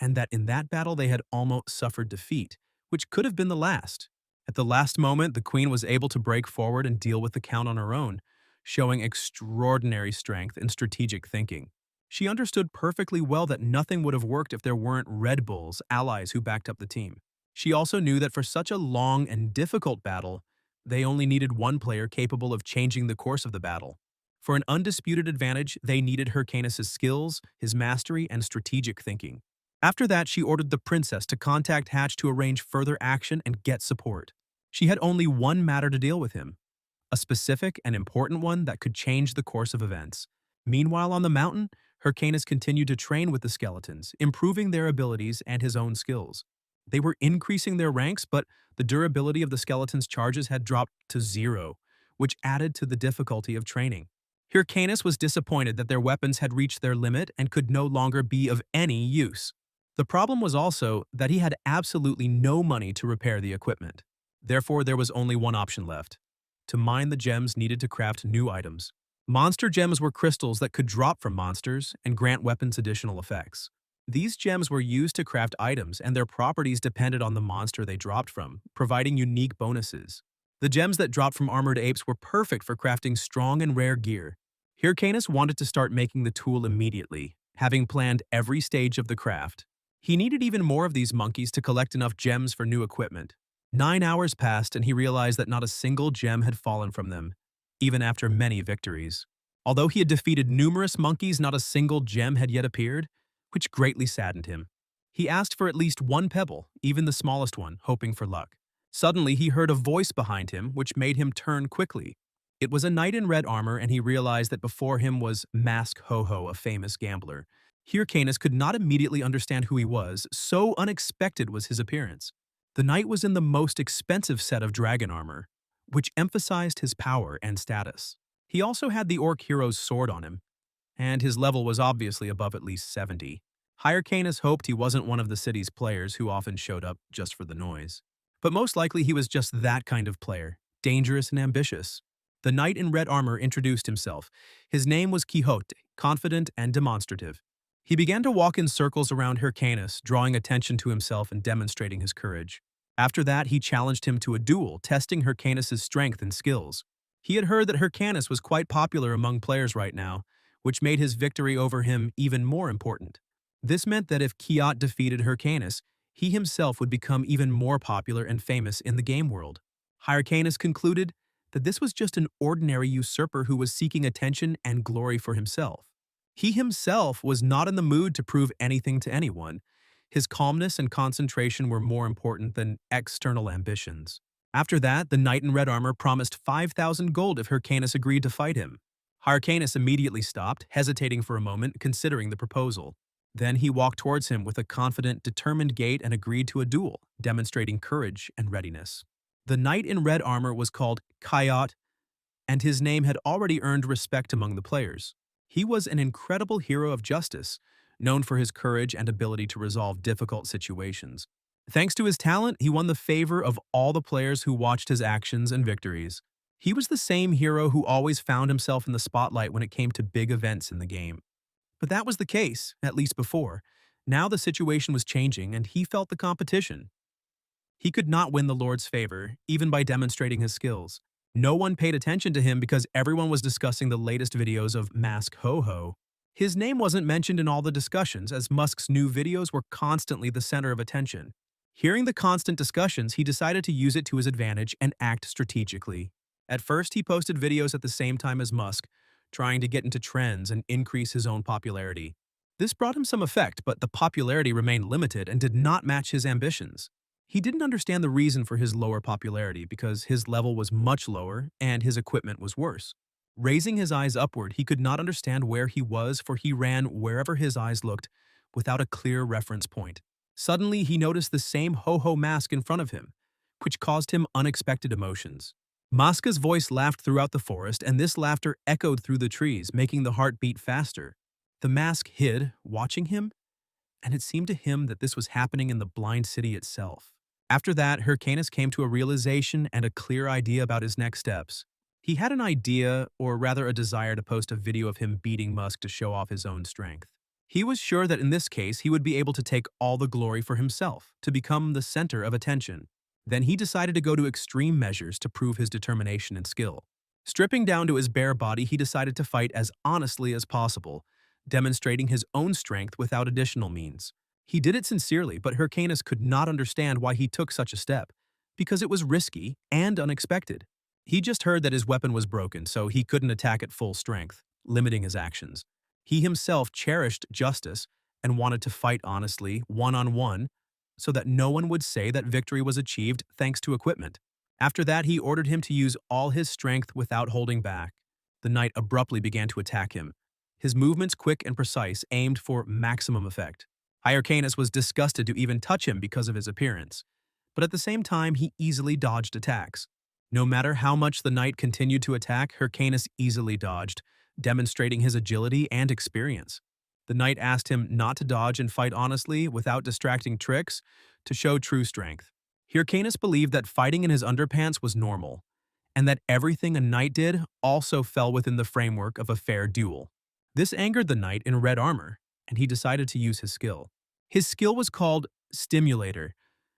and that in that battle they had almost suffered defeat, which could have been the last. At the last moment, the queen was able to break forward and deal with the Count on her own, showing extraordinary strength and strategic thinking. She understood perfectly well that nothing would have worked if there weren't Red Bulls, allies who backed up the team. She also knew that for such a long and difficult battle, they only needed one player capable of changing the course of the battle. For an undisputed advantage, they needed Hyrcanus' skills, his mastery, and strategic thinking. After that, she ordered the princess to contact Hatch to arrange further action and get support. She had only one matter to deal with him, a specific and important one that could change the course of events. Meanwhile, on the mountain, Hyrcanus continued to train with the skeletons, improving their abilities and his own skills. They were increasing their ranks, but the durability of the skeletons' charges had dropped to 0, which added to the difficulty of training. Hyrcanus was disappointed that their weapons had reached their limit and could no longer be of any use. The problem was also that he had absolutely no money to repair the equipment. Therefore, there was only one option left: to mine the gems needed to craft new items. Monster gems were crystals that could drop from monsters and grant weapons additional effects. These gems were used to craft items, and their properties depended on the monster they dropped from, providing unique bonuses. The gems that dropped from armored apes were perfect for crafting strong and rare gear. Hyrcanus wanted to start making the tool immediately, having planned every stage of the craft. He needed even more of these monkeys to collect enough gems for new equipment. 9 hours passed, and he realized that not a single gem had fallen from them, even after many victories. Although he had defeated numerous monkeys, not a single gem had yet appeared, which greatly saddened him. He asked for at least one pebble, even the smallest one, hoping for luck. Suddenly, he heard a voice behind him, which made him turn quickly. It was a knight in red armor, and he realized that before him was Mask Haho, a famous gambler. Hyrcanus could not immediately understand who he was, so unexpected was his appearance. The knight was in the most expensive set of dragon armor, which emphasized his power and status. He also had the orc hero's sword on him, and his level was obviously above at least 70. Hyrcanus hoped he wasn't one of the city's players who often showed up just for the noise. But most likely he was just that kind of player, dangerous and ambitious. The knight in red armor introduced himself. His name was Quixote, confident and demonstrative. He began to walk in circles around Hyrcanus, drawing attention to himself and demonstrating his courage. After that, he challenged him to a duel, testing Hyrcanus' strength and skills. He had heard that Hyrcanus was quite popular among players right now, which made his victory over him even more important. This meant that if Quixote defeated Hyrcanus, he himself would become even more popular and famous in the game world. Hyrcanus concluded that this was just an ordinary usurper who was seeking attention and glory for himself. He himself was not in the mood to prove anything to anyone. His calmness and concentration were more important than external ambitions. After that, the knight in red armor promised 5,000 gold if Hyrcanus agreed to fight him. Hyrcanus immediately stopped, hesitating for a moment, considering the proposal. Then he walked towards him with a confident, determined gait and agreed to a duel, demonstrating courage and readiness. The knight in red armor was called Quixote, and his name had already earned respect among the players. He was an incredible hero of justice, known for his courage and ability to resolve difficult situations. Thanks to his talent, he won the favor of all the players who watched his actions and victories. He was the same hero who always found himself in the spotlight when it came to big events in the game. But that was the case, at least before. Now the situation was changing, and he felt the competition. He could not win the Lord's favor, even by demonstrating his skills. No one paid attention to him because everyone was discussing the latest videos of Mask Haho. His name wasn't mentioned in all the discussions, as Musk's new videos were constantly the center of attention. Hearing the constant discussions, he decided to use it to his advantage and act strategically. At first, he posted videos at the same time as Musk, trying to get into trends and increase his own popularity. This brought him some effect, but the popularity remained limited and did not match his ambitions. He didn't understand the reason for his lower popularity because his level was much lower and his equipment was worse. Raising his eyes upward, he could not understand where he was, for he ran wherever his eyes looked without a clear reference point. Suddenly, he noticed the same Ho-Ho mask in front of him, which caused him unexpected emotions. Maska's voice laughed throughout the forest, and this laughter echoed through the trees, making the heart beat faster. The mask hid, watching him, and it seemed to him that this was happening in the blind city itself. After that, Hyrcanus came to a realization and a clear idea about his next steps. He had an idea, or rather a desire to post a video of him beating Musk to show off his own strength. He was sure that in this case he would be able to take all the glory for himself, to become the center of attention. Then he decided to go to extreme measures to prove his determination and skill. Stripping down to his bare body, he decided to fight as honestly as possible, demonstrating his own strength without additional means. He did it sincerely, but Hyrcanus could not understand why he took such a step, because it was risky and unexpected. He just heard that his weapon was broken, so he couldn't attack at full strength, limiting his actions. He himself cherished justice and wanted to fight honestly, one-on-one, so that no one would say that victory was achieved thanks to equipment. After that, he ordered him to use all his strength without holding back. The knight abruptly began to attack him. His movements, quick and precise, aimed for maximum effect. Hyrcanus was disgusted to even touch him because of his appearance, but at the same time he easily dodged attacks. No matter how much the knight continued to attack, Hyrcanus easily dodged, demonstrating his agility and experience. The knight asked him not to dodge and fight honestly without distracting tricks to show true strength. Hyrcanus believed that fighting in his underpants was normal, and that everything a knight did also fell within the framework of a fair duel. This angered the knight in red armor, and he decided to use his skill. His skill was called Stimulator,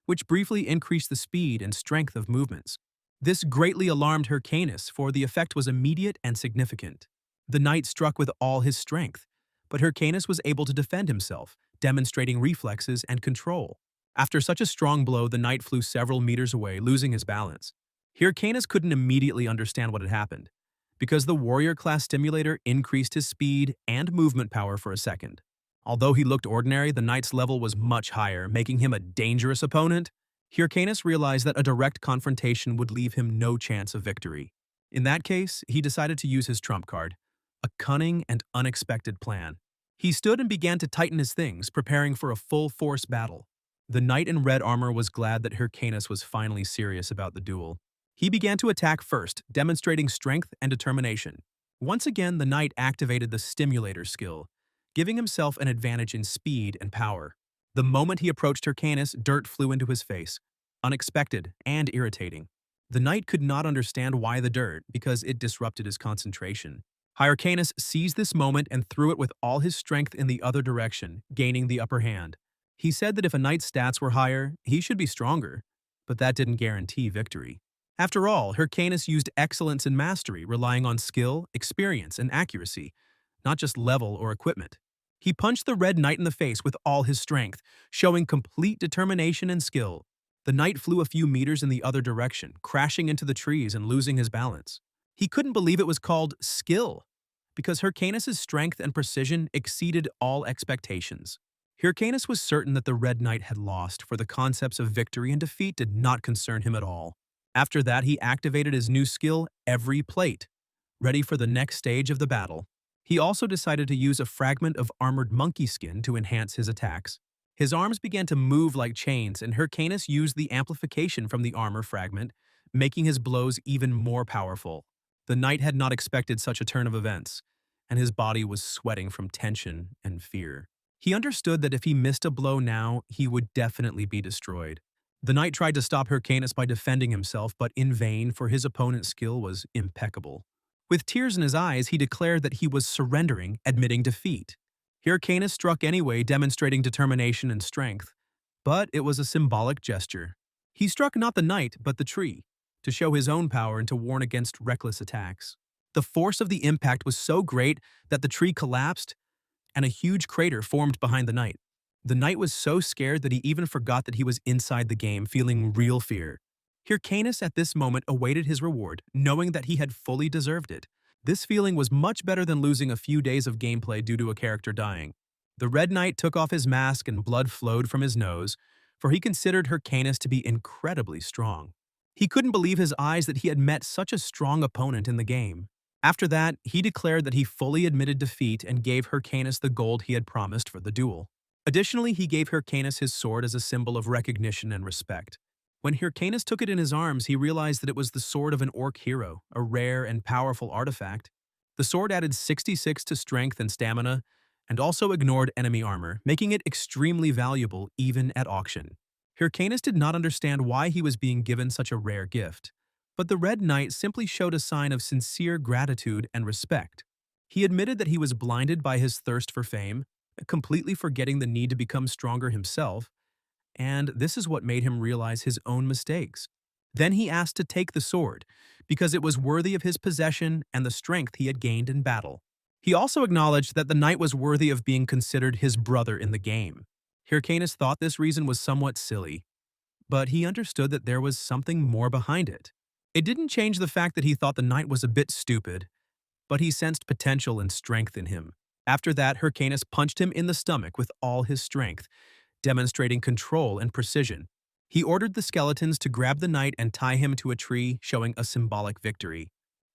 which briefly increased the speed and strength of movements. This greatly alarmed Hyrcanus, for the effect was immediate and significant. The knight struck with all his strength, but Hyrcanus was able to defend himself, demonstrating reflexes and control. After such a strong blow, the knight flew several meters away, losing his balance. Hyrcanus couldn't immediately understand what had happened, because the warrior-class stimulator increased his speed and movement power for a second. Although he looked ordinary, the knight's level was much higher, making him a dangerous opponent. Hyrcanus realized that a direct confrontation would leave him no chance of victory. In that case, he decided to use his trump card, a cunning and unexpected plan. He stood and began to tighten his things, preparing for a full-force battle. The knight in red armor was glad that Hyrcanus was finally serious about the duel. He began to attack first, demonstrating strength and determination. Once again, the knight activated the stimulator skill, giving himself an advantage in speed and power. The moment he approached Hyrcanus, dirt flew into his face, unexpected and irritating. The knight could not understand why the dirt, because it disrupted his concentration. Hyrcanus seized this moment and threw it with all his strength in the other direction, gaining the upper hand. He said that if a knight's stats were higher, he should be stronger, but that didn't guarantee victory. After all, Hyrcanus used excellence and mastery, relying on skill, experience, and accuracy, not just level or equipment. He punched the red knight in the face with all his strength, showing complete determination and skill. The knight flew a few meters in the other direction, crashing into the trees and losing his balance. He couldn't believe it was called skill, because Hyrcanus' strength and precision exceeded all expectations. Hyrcanus was certain that the red knight had lost, for the concepts of victory and defeat did not concern him at all. After that, he activated his new skill, Every Plate, ready for the next stage of the battle. He also decided to use a fragment of armored monkey skin to enhance his attacks. His arms began to move like chains, and Hyrcanus used the amplification from the armor fragment, making his blows even more powerful. The knight had not expected such a turn of events, and his body was sweating from tension and fear. He understood that if he missed a blow now, he would definitely be destroyed. The knight tried to stop Hyrcanus by defending himself, but in vain, for his opponent's skill was impeccable. With tears in his eyes, he declared that he was surrendering, admitting defeat. Hyrcanus struck anyway, demonstrating determination and strength, but it was a symbolic gesture. He struck not the knight, but the tree. to show his own power and to warn against reckless attacks. The force of the impact was so great that the tree collapsed and a huge crater formed behind the knight. The knight was so scared that he even forgot that he was inside the game, feeling real fear. Hyrcanus at this moment awaited his reward, knowing that he had fully deserved it. This feeling was much better than losing a few days of gameplay due to a character dying. The Red Knight took off his mask and blood flowed from his nose, for he considered Hyrcanus to be incredibly strong. He couldn't believe his eyes that he had met such a strong opponent in the game. After that, he declared that he fully admitted defeat and gave Hyrcanus the gold he had promised for the duel. Additionally, he gave Hyrcanus his sword as a symbol of recognition and respect. When Hyrcanus took it in his arms, he realized that it was the sword of an orc hero, a rare and powerful artifact. The sword added 66 to strength and stamina, and also ignored enemy armor, making it extremely valuable even at auction. Hyrcanus did not understand why he was being given such a rare gift, but the Red Knight simply showed a sign of sincere gratitude and respect. He admitted that he was blinded by his thirst for fame, completely forgetting the need to become stronger himself, and this is what made him realize his own mistakes. Then he asked to take the sword, because it was worthy of his possession and the strength he had gained in battle. He also acknowledged that the knight was worthy of being considered his brother in the game. Hyrcanus thought this reason was somewhat silly, but he understood that there was something more behind it. It didn't change the fact that he thought the knight was a bit stupid, but he sensed potential and strength in him. After that, Hyrcanus punched him in the stomach with all his strength, demonstrating control and precision. He ordered the skeletons to grab the knight and tie him to a tree, showing a symbolic victory.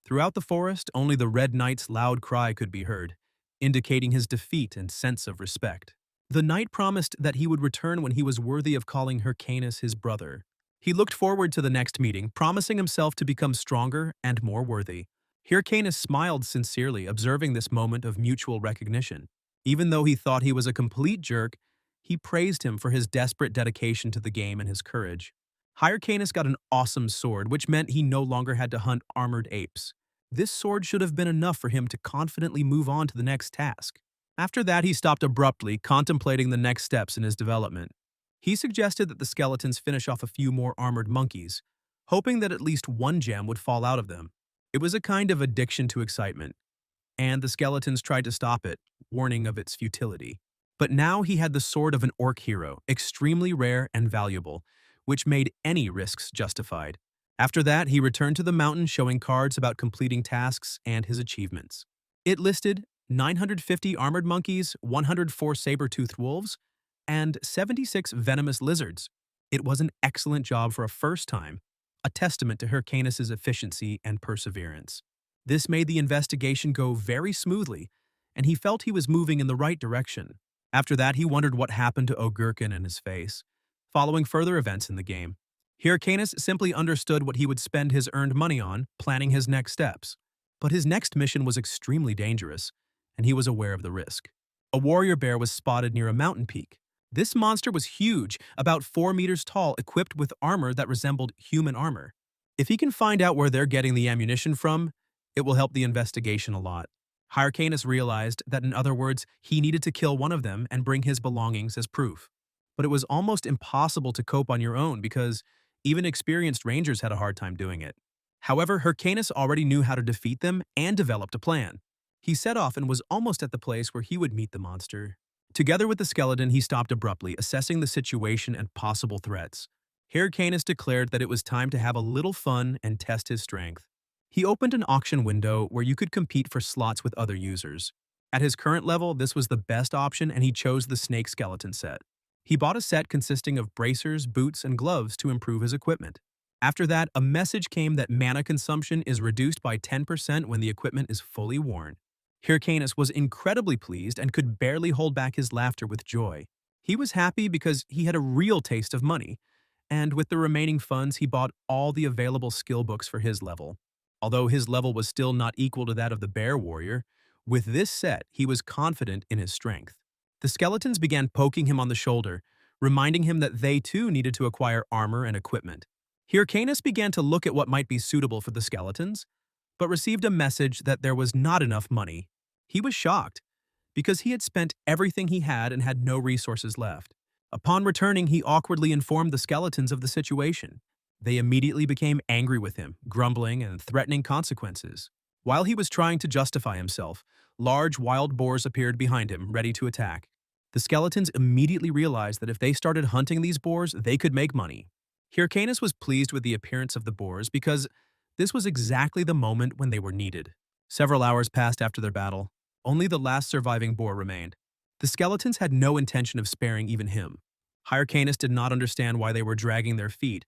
Throughout the forest, only the Red Knight's loud cry could be heard, indicating his defeat and sense of respect. The knight promised that he would return when he was worthy of calling Hyrcanus his brother. He looked forward to the next meeting, promising himself to become stronger and more worthy. Hyrcanus smiled sincerely, observing this moment of mutual recognition. Even though he thought he was a complete jerk, he praised him for his desperate dedication to the game and his courage. Hyrcanus got an awesome sword, which meant he no longer had to hunt armored apes. This sword should have been enough for him to confidently move on to the next task. After that, he stopped abruptly, contemplating the next steps in his development. He suggested that the skeletons finish off a few more armored monkeys, hoping that at least one gem would fall out of them. It was a kind of addiction to excitement, and the skeletons tried to stop it, warning of its futility. But now he had the sword of an orc hero, extremely rare and valuable, which made any risks justified. After that, he returned to the mountain showing cards about completing tasks and his achievements. It listed 950 armored monkeys, 104 saber-toothed wolves, and 76 venomous lizards. It was an excellent job for a first time, a testament to Hyrcanus' efficiency and perseverance. This made the investigation go very smoothly, and he felt he was moving in the right direction. After that, he wondered what happened to Ogurkin and his face, following further events in the game. Hyrcanus simply understood what he would spend his earned money on, planning his next steps. But his next mission was extremely dangerous, and he was aware of the risk. A warrior bear was spotted near a mountain peak. This monster was huge, about 4 meters tall, equipped with armor that resembled human armor. If he can find out where they're getting the ammunition from, it will help the investigation a lot. Hyrcanus realized that, in other words, he needed to kill one of them and bring his belongings as proof. But it was almost impossible to cope on your own because even experienced rangers had a hard time doing it. However, Hyrcanus already knew how to defeat them and developed a plan. He set off and was almost at the place where he would meet the monster. Together with the skeleton, he stopped abruptly, assessing the situation and possible threats. Hyrcanus declared that it was time to have a little fun and test his strength. He opened an auction window where you could compete for slots with other users. At his current level, this was the best option, and he chose the snake skeleton set. He bought a set consisting of bracers, boots, and gloves to improve his equipment. After that, a message came that mana consumption is reduced by 10% when the equipment is fully worn. Hyrcanus was incredibly pleased and could barely hold back his laughter with joy. He was happy because he had a real taste of money, and with the remaining funds he bought all the available skill books for his level. Although his level was still not equal to that of the bear warrior, with this set he was confident in his strength. The skeletons began poking him on the shoulder, reminding him that they too needed to acquire armor and equipment. Hyrcanus began to look at what might be suitable for the skeletons, but received a message that there was not enough money. He was shocked, because he had spent everything he had and had no resources left. Upon returning, he awkwardly informed the skeletons of the situation. They immediately became angry with him, grumbling and threatening consequences. While he was trying to justify himself, large wild boars appeared behind him, ready to attack. The skeletons immediately realized that if they started hunting these boars, they could make money. Hyrcanus was pleased with the appearance of the boars because this was exactly the moment when they were needed. Several hours passed after their battle. Only the last surviving boar remained. The skeletons had no intention of sparing even him. Hyrcanus did not understand why they were dragging their feet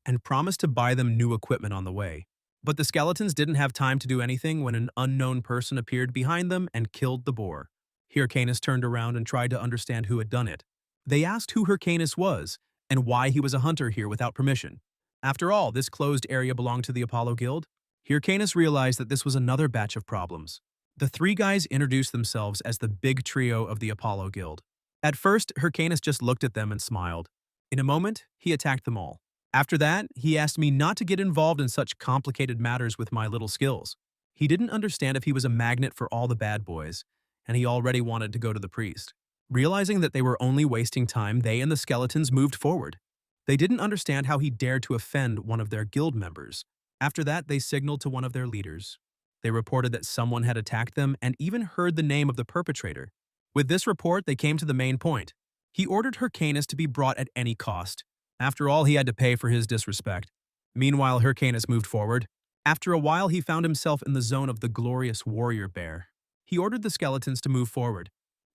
and promised to buy them new equipment on the way. But the skeletons didn't have time to do anything when an unknown person appeared behind them and killed the boar. Hyrcanus turned around and tried to understand who had done it. They asked who Hyrcanus was and why he was a hunter here without permission. After all, this closed area belonged to the Apollo Guild. Hyrcanus realized that this was another batch of problems. The three guys introduced themselves as the big trio of the Apollo Guild. At first, Hyrcanus just looked at them and smiled. In a moment, he attacked them all. After that, he asked me not to get involved in such complicated matters with my little skills. He didn't understand if he was a magnet for all the bad boys, and he already wanted to go to the priest. Realizing that they were only wasting time, they and the skeletons moved forward. They didn't understand how he dared to offend one of their guild members. After that, they signaled to one of their leaders. They reported that someone had attacked them and even heard the name of the perpetrator. With this report, they came to the main point. He ordered Hyrcanus to be brought at any cost. After all, he had to pay for his disrespect. Meanwhile, Hyrcanus moved forward. After a while, he found himself in the zone of the glorious warrior bear. He ordered the skeletons to move forward.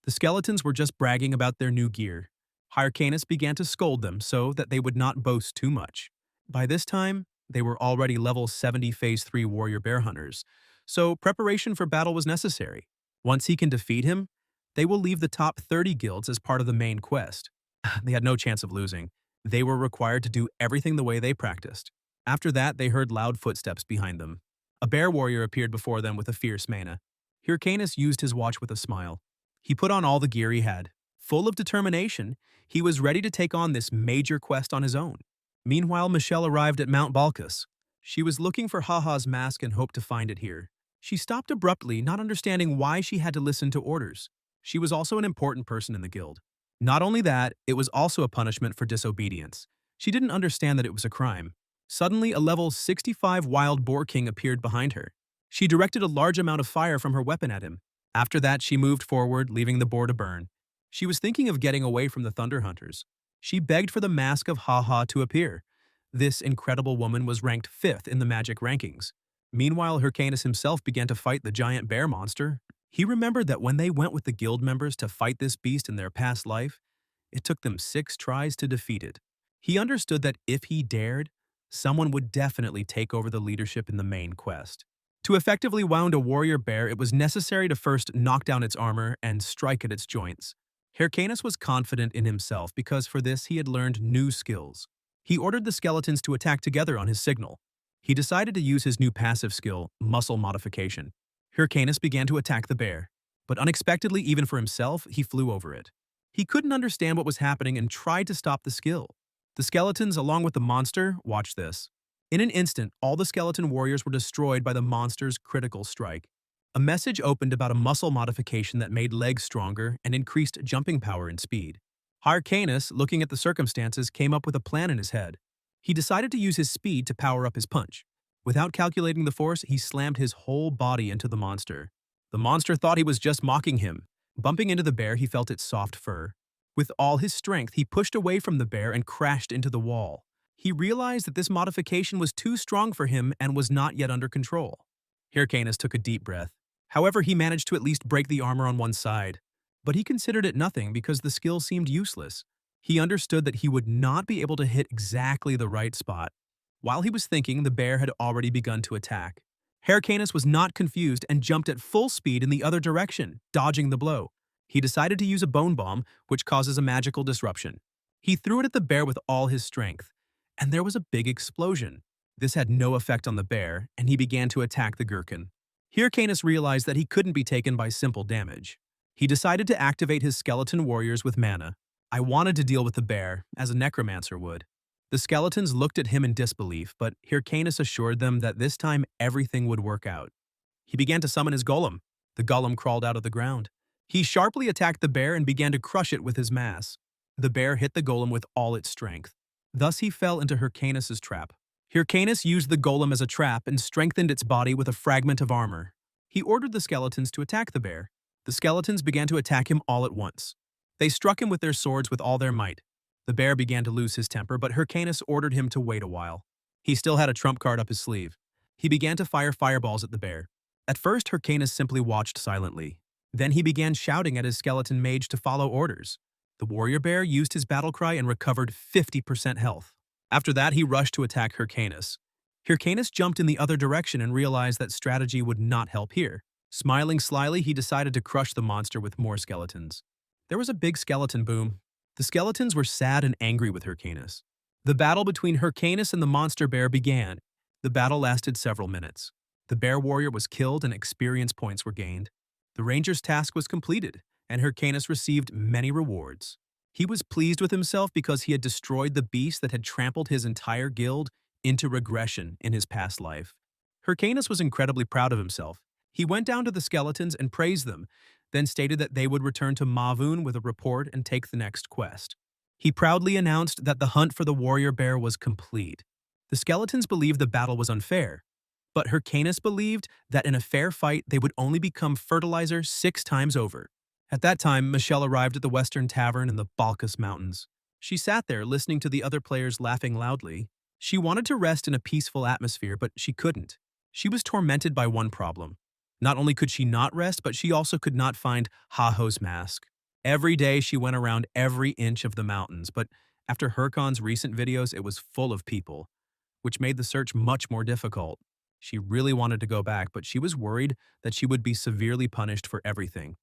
The skeletons were just bragging about their new gear. Hyrcanus began to scold them so that they would not boast too much. By this time, they were already level 70 Phase 3 warrior bear hunters, so preparation for battle was necessary. Once he can defeat him, they will leave the top 30 guilds as part of the main quest. They had no chance of losing. They were required to do everything the way they practiced. After that, they heard loud footsteps behind them. A bear warrior appeared before them with a fierce mana. Hyrcanus used his watch with a smile. He put on all the gear he had. Full of determination, he was ready to take on this major quest on his own. Meanwhile, Michelle arrived at Mount Balkis. She was looking for Haha's mask and hoped to find it here. She stopped abruptly, not understanding why she had to listen to orders. She was also an important person in the guild. Not only that, it was also a punishment for disobedience. She didn't understand that it was a crime. Suddenly, a level 65 wild boar king appeared behind her. She directed a large amount of fire from her weapon at him. After that, she moved forward, leaving the boar to burn. She was thinking of getting away from the Thunder Hunters. She begged for the mask of Haha to appear. This incredible woman was ranked 5th in the magic rankings. Meanwhile, Hyrcanus himself began to fight the giant bear monster. He remembered that when they went with the guild members to fight this beast in their past life, it took them 6 tries to defeat it. He understood that if he dared, someone would definitely take over the leadership in the main quest. To effectively wound a warrior bear, it was necessary to first knock down its armor and strike at its joints. Hyrcanus was confident in himself because for this he had learned new skills. He ordered the skeletons to attack together on his signal. He decided to use his new passive skill, muscle modification. Hyrcanus began to attack the bear, but unexpectedly, even for himself, he flew over it. He couldn't understand what was happening and tried to stop the skill. The skeletons, along with the monster, watched this. In an instant, all the skeleton warriors were destroyed by the monster's critical strike. A message opened about a muscle modification that made legs stronger and increased jumping power and speed. Hyrcanus, looking at the circumstances, came up with a plan in his head. He decided to use his speed to power up his punch. Without calculating the force, he slammed his whole body into the monster. The monster thought he was just mocking him. Bumping into the bear, he felt its soft fur. With all his strength, he pushed away from the bear and crashed into the wall. He realized that this modification was too strong for him and was not yet under control. Hyrcanus took a deep breath. However, he managed to at least break the armor on one side. But he considered it nothing because the skill seemed useless. He understood that he would not be able to hit exactly the right spot. While he was thinking, the bear had already begun to attack. Hyrcanus was not confused and jumped at full speed in the other direction, dodging the blow. He decided to use a bone bomb, which causes a magical disruption. He threw it at the bear with all his strength, and there was a big explosion. This had no effect on the bear, and he began to attack the gherkin. Hyrcanus realized that he couldn't be taken by simple damage. He decided to activate his skeleton warriors with mana. I wanted to deal with the bear, as a necromancer would. The skeletons looked at him in disbelief, but Hyrcanus assured them that this time everything would work out. He began to summon his golem. The golem crawled out of the ground. He sharply attacked the bear and began to crush it with his mass. The bear hit the golem with all its strength. Thus he fell into Hyrcanus's trap. Hyrcanus used the golem as a trap and strengthened its body with a fragment of armor. He ordered the skeletons to attack the bear. The skeletons began to attack him all at once. They struck him with their swords with all their might. The bear began to lose his temper, but Hyrcanus ordered him to wait a while. He still had a trump card up his sleeve. He began to fire fireballs at the bear. At first, Hyrcanus simply watched silently. Then he began shouting at his skeleton mage to follow orders. The warrior bear used his battle cry and recovered 50% health. After that, he rushed to attack Hyrcanus. Hyrcanus jumped in the other direction and realized that strategy would not help here. Smiling slyly, he decided to crush the monster with more skeletons. There was a big skeleton boom. The skeletons were sad and angry with Hyrcanus. The battle between Hyrcanus and the monster bear began. The battle lasted several minutes. The bear warrior was killed and experience points were gained. The ranger's task was completed, and Hyrcanus received many rewards. He was pleased with himself because he had destroyed the beast that had trampled his entire guild into regression in his past life. Hyrcanus was incredibly proud of himself. He went down to the skeletons and praised them, then stated that they would return to Mavun with a report and take the next quest. He proudly announced that the hunt for the warrior bear was complete. The skeletons believed the battle was unfair, but Hyrcanus believed that in a fair fight they would only become fertilizer 6 times over. At that time, Michelle arrived at the Western Tavern in the Balkas Mountains. She sat there listening to the other players laughing loudly. She wanted to rest in a peaceful atmosphere, but she couldn't. She was tormented by one problem. Not only could she not rest, but she also could not find Haho's mask. Every day she went around every inch of the mountains, but after Hyrcan's recent videos, it was full of people, which made the search much more difficult. She really wanted to go back, but she was worried that she would be severely punished for everything.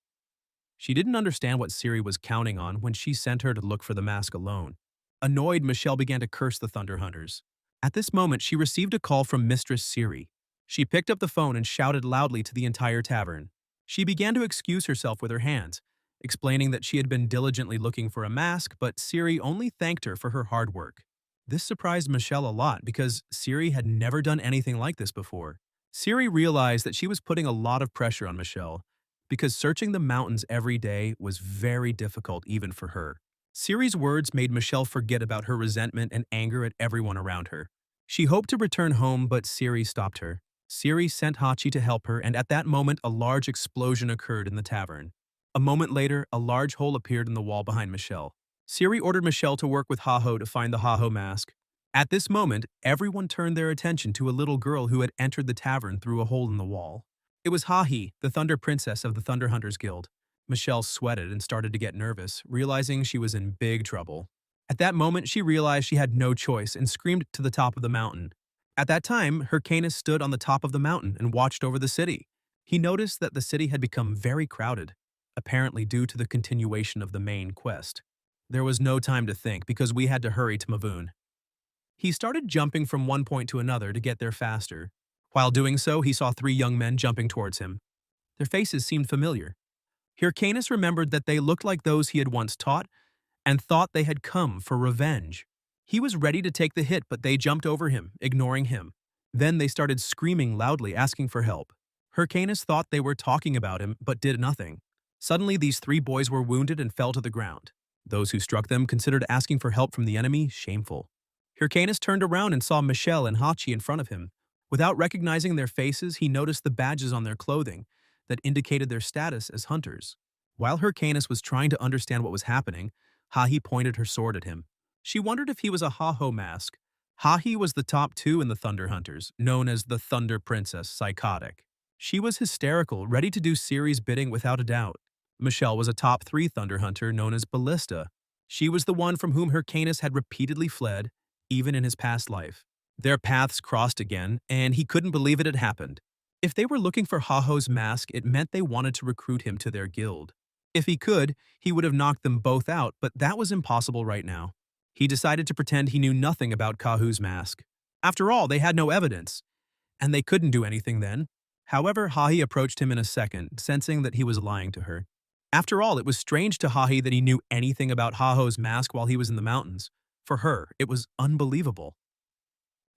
She didn't understand what Ciri was counting on when she sent her to look for the mask alone. Annoyed, Michelle began to curse the Thunder Hunters. At this moment, she received a call from Mistress Ciri. She picked up the phone and shouted loudly to the entire tavern. She began to excuse herself with her hands, explaining that she had been diligently looking for a mask, but Ciri only thanked her for her hard work. This surprised Michelle a lot because Ciri had never done anything like this before. Ciri realized that she was putting a lot of pressure on Michelle because searching the mountains every day was very difficult even for her. Ciri's words made Michelle forget about her resentment and anger at everyone around her. She hoped to return home, but Ciri stopped her. Ciri sent Hachi to help her, and at that moment a large explosion occurred in the tavern. A moment later, a large hole appeared in the wall behind Michelle. Ciri ordered Michelle to work with Haho to find the Haho mask. At this moment, everyone turned their attention to a little girl who had entered the tavern through a hole in the wall. It was Hahi, the Thunder Princess of the Thunder Hunters Guild. Michelle sweated and started to get nervous, realizing she was in big trouble. At that moment, she realized she had no choice and screamed to the top of the mountain. At that time, Hyrcanus stood on the top of the mountain and watched over the city. He noticed that the city had become very crowded, apparently due to the continuation of the main quest. There was no time to think because we had to hurry to Mavun. He started jumping from one point to another to get there faster. While doing so, he saw 3 young men jumping towards him. Their faces seemed familiar. Hyrcanus remembered that they looked like those he had once taught and thought they had come for revenge. He was ready to take the hit, but they jumped over him, ignoring him. Then they started screaming loudly, asking for help. Hyrcanus thought they were talking about him, but did nothing. Suddenly, these 3 boys were wounded and fell to the ground. Those who struck them considered asking for help from the enemy shameful. Hyrcanus turned around and saw Michelle and Hachi in front of him. Without recognizing their faces, he noticed the badges on their clothing that indicated their status as hunters. While Hyrcanus was trying to understand what was happening, Hahi pointed her sword at him. She wondered if he was a Haho mask. Hahi was the top 2 in the Thunder Hunters, known as the Thunder Princess, Psychotic. She was hysterical, ready to do Ciri's bidding without a doubt. Michelle was a top 3 Thunder Hunter known as Ballista. She was the one from whom Hyrcanus had repeatedly fled, even in his past life. Their paths crossed again, and he couldn't believe it had happened. If they were looking for Haho's mask, it meant they wanted to recruit him to their guild. If he could, he would have knocked them both out, but that was impossible right now. He decided to pretend he knew nothing about Kahu's mask. After all, they had no evidence, and they couldn't do anything then. However, Hahi approached him in a second, sensing that he was lying to her. After all, it was strange to Hahi that he knew anything about Haho's mask while he was in the mountains. For her, it was unbelievable.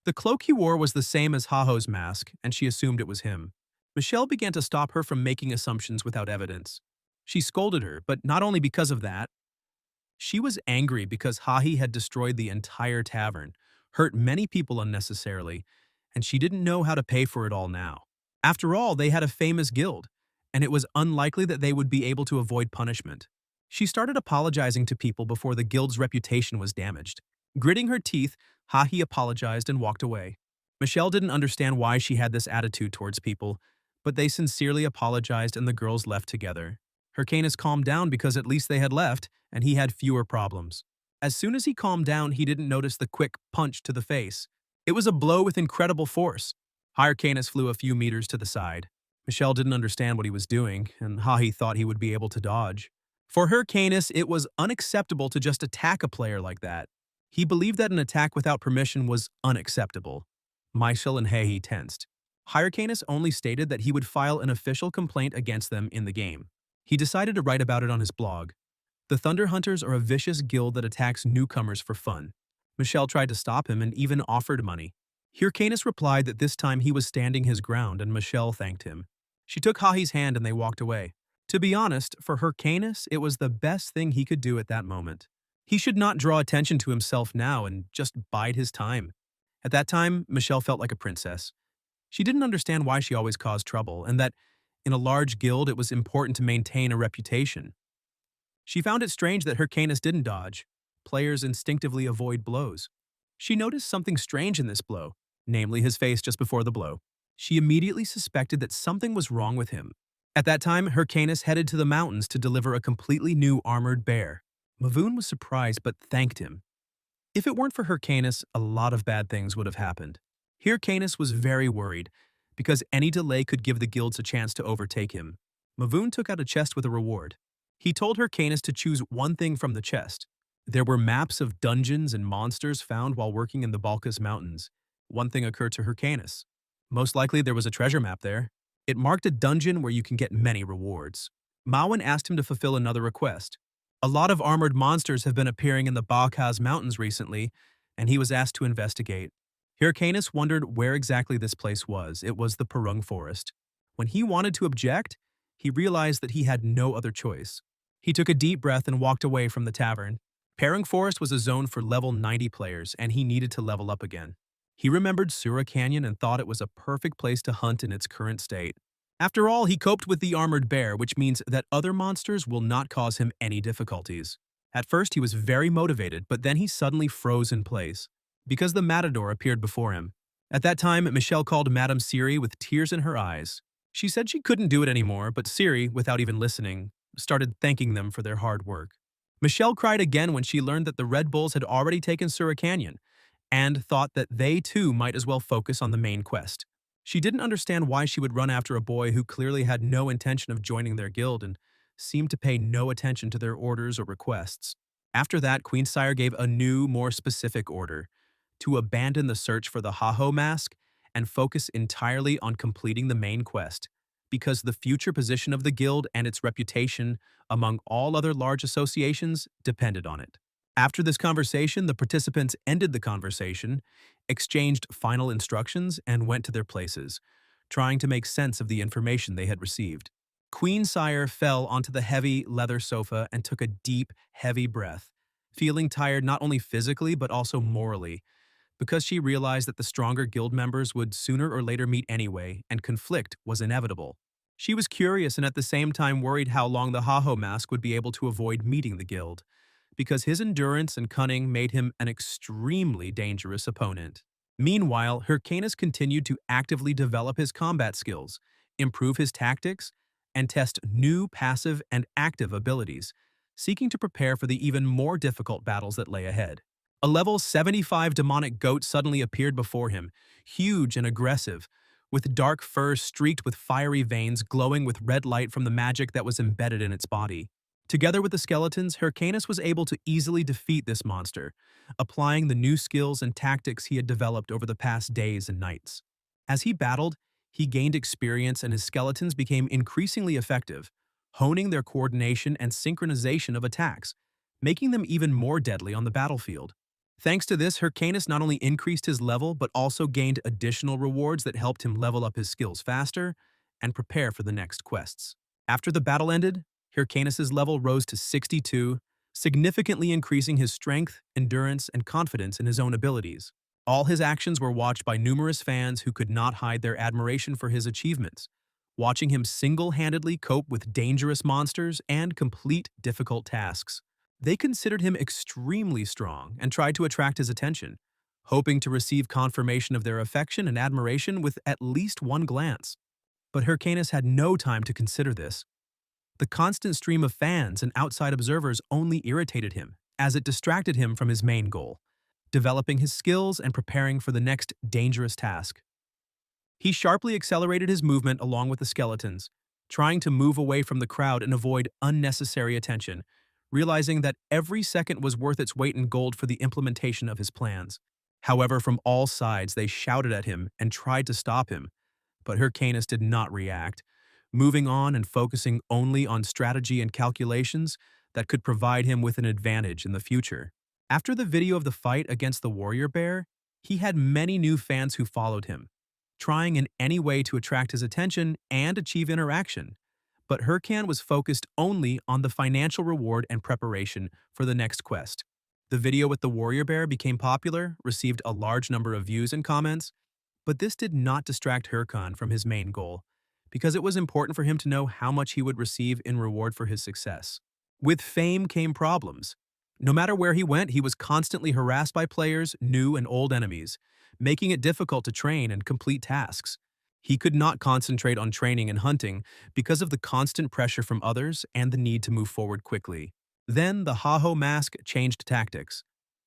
The cloak he wore was the same as Haho's mask, and she assumed it was him. Michelle began to stop her from making assumptions without evidence. She scolded her, but not only because of that. She was angry because Hahi had destroyed the entire tavern. hurt many people unnecessarily, and she didn't know how to pay for it all now. After all, they had a famous guild, and it was unlikely that they would be able to avoid punishment. She started apologizing to people before the guild's reputation was damaged. Gritting her teeth, Hahi apologized and walked away. Michelle didn't understand why she had this attitude towards people, but they sincerely apologized and the girls left together. Hyrcanus calmed down because at least they had left, and he had fewer problems. As soon as he calmed down, he didn't notice the quick punch to the face. It was a blow with incredible force. Hyrcanus flew a few meters to the side. Michelle didn't understand what he was doing, and Hahi thought he would be able to dodge. For Hyrcanus, it was unacceptable to just attack a player like that. He believed that an attack without permission was unacceptable. Michelle and Hahi tensed. Hyrcanus only stated that he would file an official complaint against them in the game. He decided to write about it on his blog. The Thunder Hunters are a vicious guild that attacks newcomers for fun. Michelle tried to stop him and even offered money. Hyrcanus replied that this time he was standing his ground, and Michelle thanked him. She took Hahi's hand and they walked away. To be honest, for Hyrcanus, it was the best thing he could do at that moment. He should not draw attention to himself now and just bide his time. At that time, Michelle felt like a princess. She didn't understand why she always caused trouble, and that in a large guild it was important to maintain a reputation. She found it strange that Hyrcanus didn't dodge. Players instinctively avoid blows. She noticed something strange in this blow, namely his face just before the blow. She immediately suspected that something was wrong with him. At that time, Hyrcanus headed to the mountains to deliver a completely new armored bear. Mavoon was surprised but thanked him. If it weren't for Hyrcanus, a lot of bad things would have happened. Hyrcanus was very worried, because any delay could give the guilds a chance to overtake him. Mavoon took out a chest with a reward. He told Hyrcanus to choose one thing from the chest. There were maps of dungeons and monsters found while working in the Balkas Mountains. One thing occurred to Hyrcanus. Most likely there was a treasure map there. It marked a dungeon where you can get many rewards. Mawin asked him to fulfill another request. A lot of armored monsters have been appearing in the Balkas Mountains recently, and he was asked to investigate. Hyrcanus wondered where exactly this place was. It was the Perung Forest. When he wanted to object, he realized that he had no other choice. He took a deep breath and walked away from the tavern. Perung Forest was a zone for level 90 players, and he needed to level up again. He remembered Sura Canyon and thought it was a perfect place to hunt in its current state. After all, he coped with the armored bear, which means that other monsters will not cause him any difficulties. At first, he was very motivated, but then he suddenly froze in place, because the matador appeared before him. At that time, Michelle called Madame Siri with tears in her eyes. She said she couldn't do it anymore, but Siri, without even listening, started thanking them for their hard work. Michelle cried again when she learned that the Red Bulls had already taken Sura Canyon, and thought that they too might as well focus on the main quest. She didn't understand why she would run after a boy who clearly had no intention of joining their guild and seemed to pay no attention to their orders or requests. After that, Queensire gave a new, more specific order: to abandon the search for the Haho mask and focus entirely on completing the main quest, because the future position of the guild and its reputation among all other large associations depended on it. After this conversation, the participants ended the conversation, exchanged final instructions, and went to their places, trying to make sense of the information they had received. Queensire fell onto the heavy leather sofa and took a deep, heavy breath, feeling tired not only physically but also morally, because she realized that the stronger guild members would sooner or later meet anyway, and conflict was inevitable. She was curious and at the same time worried how long the Haho mask would be able to avoid meeting the guild, because his endurance and cunning made him an extremely dangerous opponent. Meanwhile, Hyrcanus continued to actively develop his combat skills, improve his tactics, and test new passive and active abilities, seeking to prepare for the even more difficult battles that lay ahead. A level 75 demonic goat suddenly appeared before him, huge and aggressive, with dark fur streaked with fiery veins glowing with red light from the magic that was embedded in its body. Together with the skeletons, Hyrcanus was able to easily defeat this monster, applying the new skills and tactics he had developed over the past days and nights. As he battled, he gained experience and his skeletons became increasingly effective, honing their coordination and synchronization of attacks, making them even more deadly on the battlefield. Thanks to this, Hyrcanus not only increased his level but also gained additional rewards that helped him level up his skills faster and prepare for the next quests. After the battle ended, Hyrcanus' level rose to 62, significantly increasing his strength, endurance, and confidence in his own abilities. All his actions were watched by numerous fans who could not hide their admiration for his achievements, watching him single-handedly cope with dangerous monsters and complete difficult tasks. They considered him extremely strong and tried to attract his attention, hoping to receive confirmation of their affection and admiration with at least one glance. But Hyrcanus had no time to consider this. The constant stream of fans and outside observers only irritated him, as it distracted him from his main goal, developing his skills and preparing for the next dangerous task. He sharply accelerated his movement along with the skeletons, trying to move away from the crowd and avoid unnecessary attention, realizing that every second was worth its weight in gold for the implementation of his plans. However, from all sides they shouted at him and tried to stop him, but Hyrcanus did not react, moving on and focusing only on strategy and calculations that could provide him with an advantage in the future. After the video of the fight against the warrior bear, he had many new fans who followed him, trying in any way to attract his attention and achieve interaction. But Hyrcan was focused only on the financial reward and preparation for the next quest. The video with the warrior bear became popular, received a large number of views and comments, but this did not distract Hyrcan from his main goal, because it was important for him to know how much he would receive in reward for his success. With fame came problems. No matter where he went, he was constantly harassed by players, new and old enemies, making it difficult to train and complete tasks. He could not concentrate on training and hunting because of the constant pressure from others and the need to move forward quickly. Then the Haho mask changed tactics.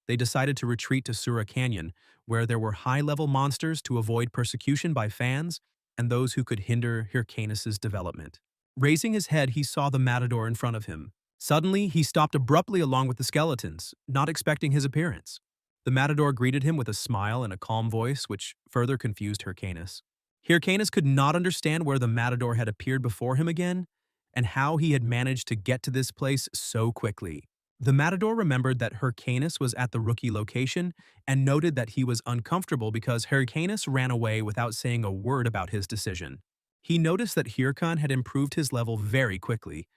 They decided to retreat to Sura Canyon, where there were high-level monsters to avoid persecution by fans and those who could hinder Hyrcanus's development. Raising his head, he saw the matador in front of him. Suddenly, he stopped abruptly along with the skeletons, not expecting his appearance. The matador greeted him with a smile and a calm voice, which further confused Hyrcanus. Hyrcanus could not understand where the matador had appeared before him again, and how he had managed to get to this place so quickly. The matador remembered that Hyrcanus was at the rookie location and noted that he was uncomfortable because Hyrcanus ran away without saying a word about his decision. He noticed that Hyrcan had improved his level very quickly.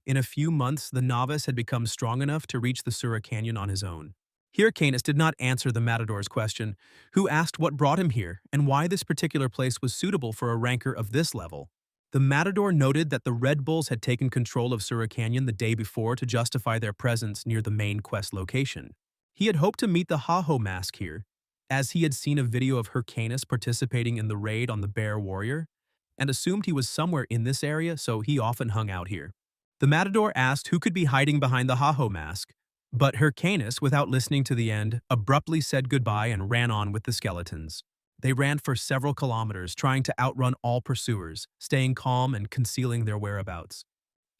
In a few months, the novice had become strong enough to reach the Sura Canyon on his own. Hyrcanus did not answer the matador's question, who asked what brought him here and why this particular place was suitable for a ranker of this level. The matador noted that the Red Bulls had taken control of Sura Canyon the day before to justify their presence near the main quest location. He had hoped to meet the Haho mask here, as he had seen a video of Hyrcanus participating in the raid on the bear warrior, and assumed he was somewhere in this area, so he often hung out here. The matador asked who could be hiding behind the Haho mask, but Hyrcanus, without listening to the end, abruptly said goodbye and ran on with the skeletons. They ran for several kilometers, trying to outrun all pursuers, staying calm and concealing their whereabouts.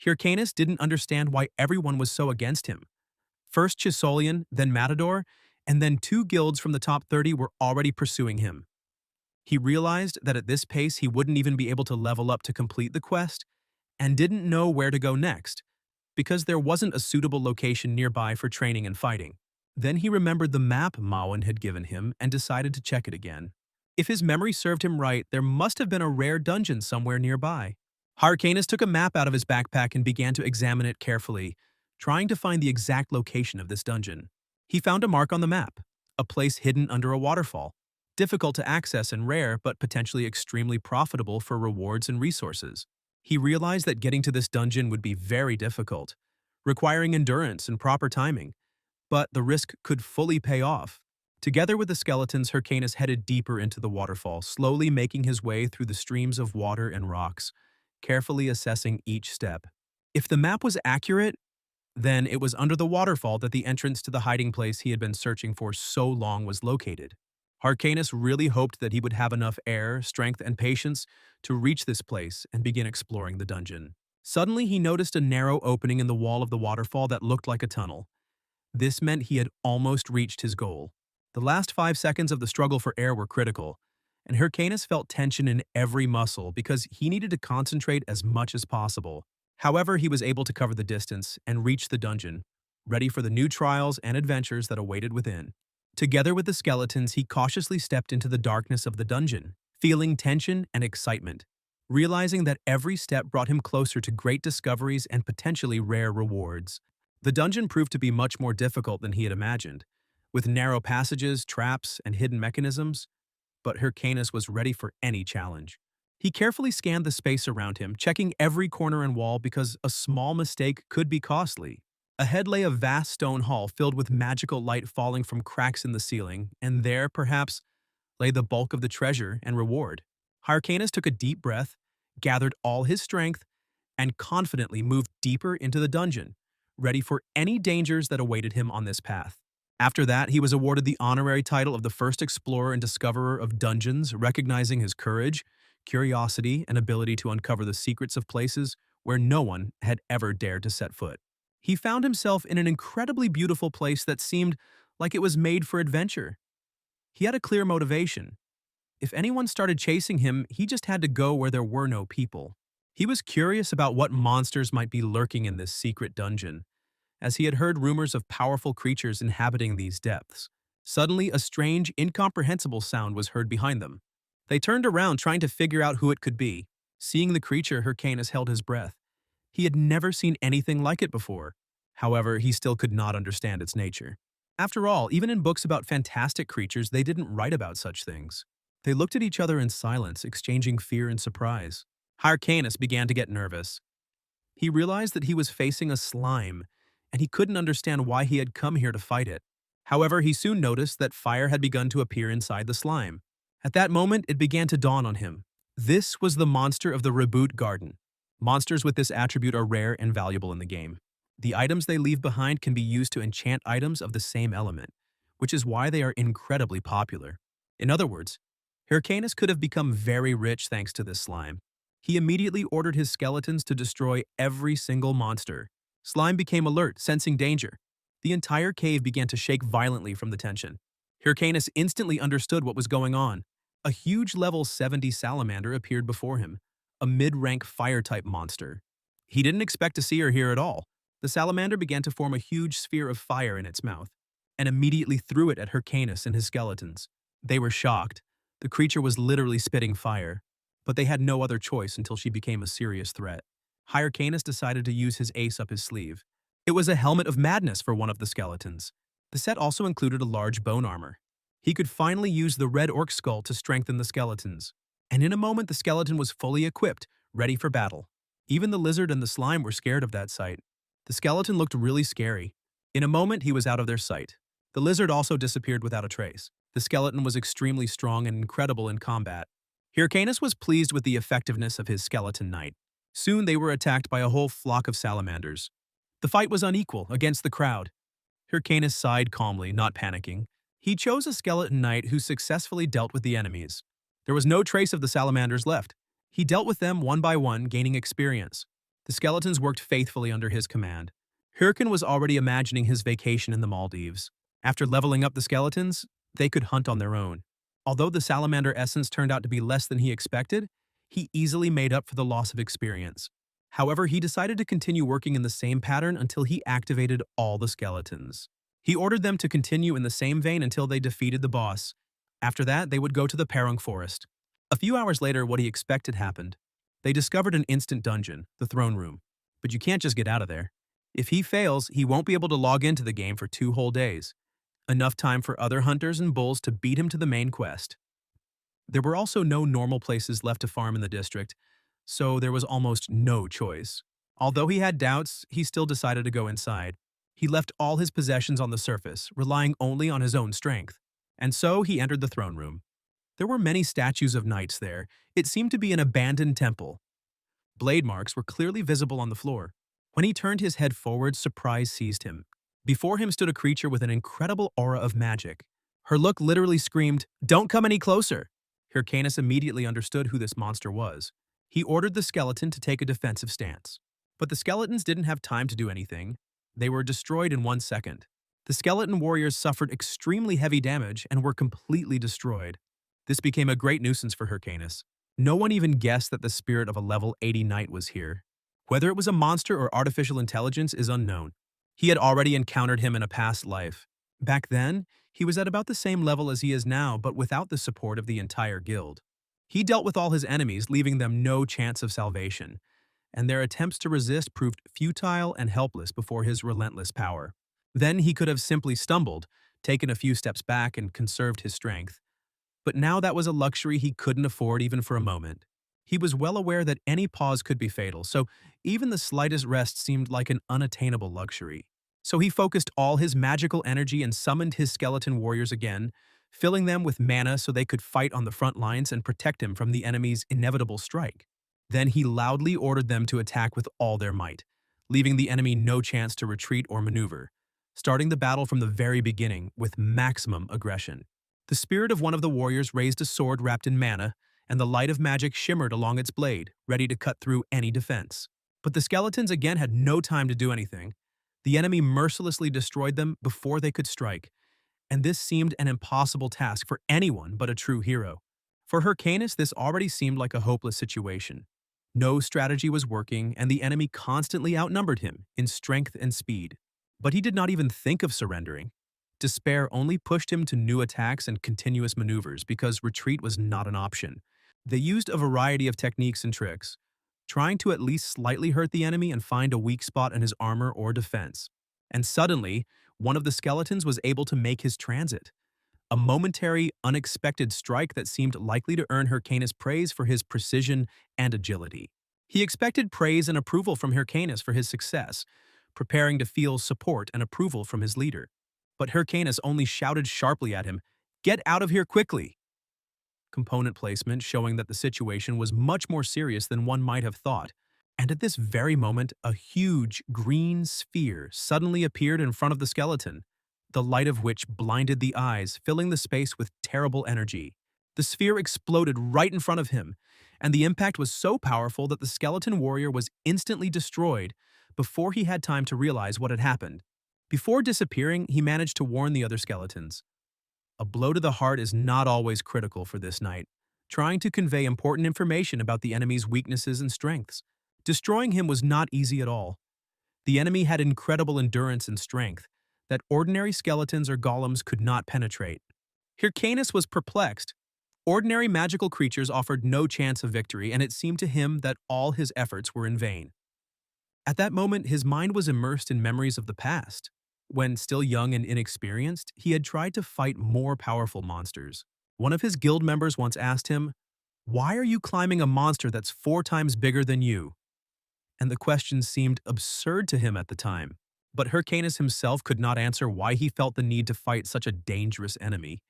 Hyrcanus didn't understand why everyone was so against him. First Chisolian, then Matador, and then 2 guilds from the top 30 were already pursuing him. He realized that at this pace he wouldn't even be able to level up to complete the quest, and didn't know where to go next, because there wasn't a suitable location nearby for training and fighting. Then he remembered the map Mawin had given him and decided to check it again. If his memory served him right, there must have been a rare dungeon somewhere nearby. Hyrcanus took a map out of his backpack and began to examine it carefully, trying to find the exact location of this dungeon. He found a mark on the map, a place hidden under a waterfall, difficult to access and rare, but potentially extremely profitable for rewards and resources. He realized that getting to this dungeon would be very difficult, requiring endurance and proper timing, but the risk could fully pay off. Together with the skeletons, Hyrcanus headed deeper into the waterfall, slowly making his way through the streams of water and rocks, carefully assessing each step. If the map was accurate, then it was under the waterfall that the entrance to the hiding place he had been searching for so long was located. Hyrcanus really hoped that he would have enough air, strength, and patience to reach this place and begin exploring the dungeon. Suddenly, he noticed a narrow opening in the wall of the waterfall that looked like a tunnel. This meant he had almost reached his goal. The last 5 seconds of the struggle for air were critical, and Hyrcanus felt tension in every muscle because he needed to concentrate as much as possible. However, he was able to cover the distance and reach the dungeon, ready for the new trials and adventures that awaited within. Together with the skeletons, he cautiously stepped into the darkness of the dungeon, feeling tension and excitement, realizing that every step brought him closer to great discoveries and potentially rare rewards. The dungeon proved to be much more difficult than he had imagined. with narrow passages, traps, and hidden mechanisms, but Hyrcanus was ready for any challenge. He carefully scanned the space around him, checking every corner and wall because a small mistake could be costly. Ahead lay a vast stone hall filled with magical light falling from cracks in the ceiling, and there, perhaps, lay the bulk of the treasure and reward. Hyrcanus took a deep breath, gathered all his strength, and confidently moved deeper into the dungeon, ready for any dangers that awaited him on this path. After that, he was awarded the honorary title of the first explorer and discoverer of dungeons, recognizing his courage, curiosity, and ability to uncover the secrets of places where no one had ever dared to set foot. He found himself in an incredibly beautiful place that seemed like it was made for adventure. He had a clear motivation. If anyone started chasing him, he just had to go where there were no people. He was curious about what monsters might be lurking in this secret dungeon, as he had heard rumors of powerful creatures inhabiting these depths. Suddenly, a strange, incomprehensible sound was heard behind them. They turned around, trying to figure out who it could be. Seeing the creature, Hyrcanus held his breath. He had never seen anything like it before. However, he still could not understand its nature. After all, even in books about fantastic creatures, they didn't write about such things. They looked at each other in silence, exchanging fear and surprise. Hyrcanus began to get nervous. He realized that he was facing a slime, and he couldn't understand why he had come here to fight it. However, he soon noticed that fire had begun to appear inside the slime. At that moment, it began to dawn on him. This was the monster of the Reboot Garden. Monsters with this attribute are rare and valuable in the game. The items they leave behind can be used to enchant items of the same element, which is why they are incredibly popular. In other words, Hyrcanus could have become very rich thanks to this slime. He immediately ordered his skeletons to destroy every single monster. Slime became alert, sensing danger. The entire cave began to shake violently from the tension. Hyrcanus instantly understood what was going on. A huge level 70 salamander appeared before him, a mid-rank fire-type monster. He didn't expect to see her here at all. The salamander began to form a huge sphere of fire in its mouth, and immediately threw it at Hyrcanus and his skeletons. They were shocked. The creature was literally spitting fire, but they had no other choice until she became a serious threat. Hyrcanus decided to use his ace up his sleeve. It was a helmet of madness for one of the skeletons. The set also included a large bone armor. He could finally use the red orc skull to strengthen the skeletons, and in a moment the skeleton was fully equipped, ready for battle. Even the lizard and the slime were scared of that sight. The skeleton looked really scary. In a moment, he was out of their sight. The lizard also disappeared without a trace. The skeleton was extremely strong and incredible in combat. Hyrcanus was pleased with the effectiveness of his skeleton knight. Soon they were attacked by a whole flock of salamanders. The fight was unequal against the crowd. Hyrcanus sighed calmly, not panicking. He chose a skeleton knight who successfully dealt with the enemies. There was no trace of the salamanders left. He dealt with them one by one, gaining experience. The skeletons worked faithfully under his command. Hyrcan was already imagining his vacation in the Maldives. After leveling up the skeletons, they could hunt on their own. Although the salamander essence turned out to be less than he expected, he easily made up for the loss of experience. However, he decided to continue working in the same pattern until he activated all the skeletons. He ordered them to continue in the same vein until they defeated the boss. After that, they would go to the Perung Forest. A few hours later, what he expected happened. They discovered an instant dungeon, the throne room. But you can't just get out of there. If he fails, he won't be able to log into the game for 2 whole days. Enough time for other hunters and bulls to beat him to the main quest. There were also no normal places left to farm in the district, so there was almost no choice. Although he had doubts, he still decided to go inside. He left all his possessions on the surface, relying only on his own strength. And so he entered the throne room. There were many statues of knights there. It seemed to be an abandoned temple. Blade marks were clearly visible on the floor. When he turned his head forward, surprise seized him. Before him stood a creature with an incredible aura of magic. Her look literally screamed, "Don't come any closer!" Hyrcanus immediately understood who this monster was. He ordered the skeleton to take a defensive stance. But the skeletons didn't have time to do anything. They were destroyed in 1 second. The skeleton warriors suffered extremely heavy damage and were completely destroyed. This became a great nuisance for Hyrcanus. No one even guessed that the spirit of a level 80 knight was here. Whether it was a monster or artificial intelligence is unknown. He had already encountered him in a past life. Back then, he was at about the same level as he is now, but without the support of the entire guild. He dealt with all his enemies, leaving them no chance of salvation, and their attempts to resist proved futile and helpless before his relentless power. Then he could have simply stumbled, taken a few steps back and conserved his strength. But now that was a luxury he couldn't afford even for a moment. He was well aware that any pause could be fatal, so even the slightest rest seemed like an unattainable luxury. So he focused all his magical energy and summoned his skeleton warriors again, filling them with mana so they could fight on the front lines and protect him from the enemy's inevitable strike. Then he loudly ordered them to attack with all their might, leaving the enemy no chance to retreat or maneuver, starting the battle from the very beginning with maximum aggression. The spirit of one of the warriors raised a sword wrapped in mana, and the light of magic shimmered along its blade, ready to cut through any defense. But the skeletons again had no time to do anything. The enemy mercilessly destroyed them before they could strike, and this seemed an impossible task for anyone but a true hero. For Hyrcanus, this already seemed like a hopeless situation. No strategy was working, and the enemy constantly outnumbered him in strength and speed. But he did not even think of surrendering. Despair only pushed him to new attacks and continuous maneuvers because retreat was not an option. They used a variety of techniques and tricks, trying to at least slightly hurt the enemy and find a weak spot in his armor or defense. And suddenly, one of the skeletons was able to make his transit. A momentary, unexpected strike that seemed likely to earn Hyrcanus praise for his precision and agility. He expected praise and approval from Hyrcanus for his success, preparing to feel support and approval from his leader. But Hyrcanus only shouted sharply at him, "Get out of here quickly!" Component placement showing that the situation was much more serious than one might have thought. And at this very moment, a huge green sphere suddenly appeared in front of the skeleton, the light of which blinded the eyes, filling the space with terrible energy. The sphere exploded right in front of him, and the impact was so powerful that the skeleton warrior was instantly destroyed before he had time to realize what had happened. Before disappearing, he managed to warn the other skeletons. A blow to the heart is not always critical for this knight, trying to convey important information about the enemy's weaknesses and strengths. Destroying him was not easy at all. The enemy had incredible endurance and strength that ordinary skeletons or golems could not penetrate. Hyrcanus was perplexed. Ordinary magical creatures offered no chance of victory, and it seemed to him that all his efforts were in vain. At that moment, his mind was immersed in memories of the past. When still young and inexperienced, he had tried to fight more powerful monsters. One of his guild members once asked him, "Why are you climbing a monster that's 4 times bigger than you?" And the question seemed absurd to him at the time. But Hyrcanus himself could not answer why he felt the need to fight such a dangerous enemy.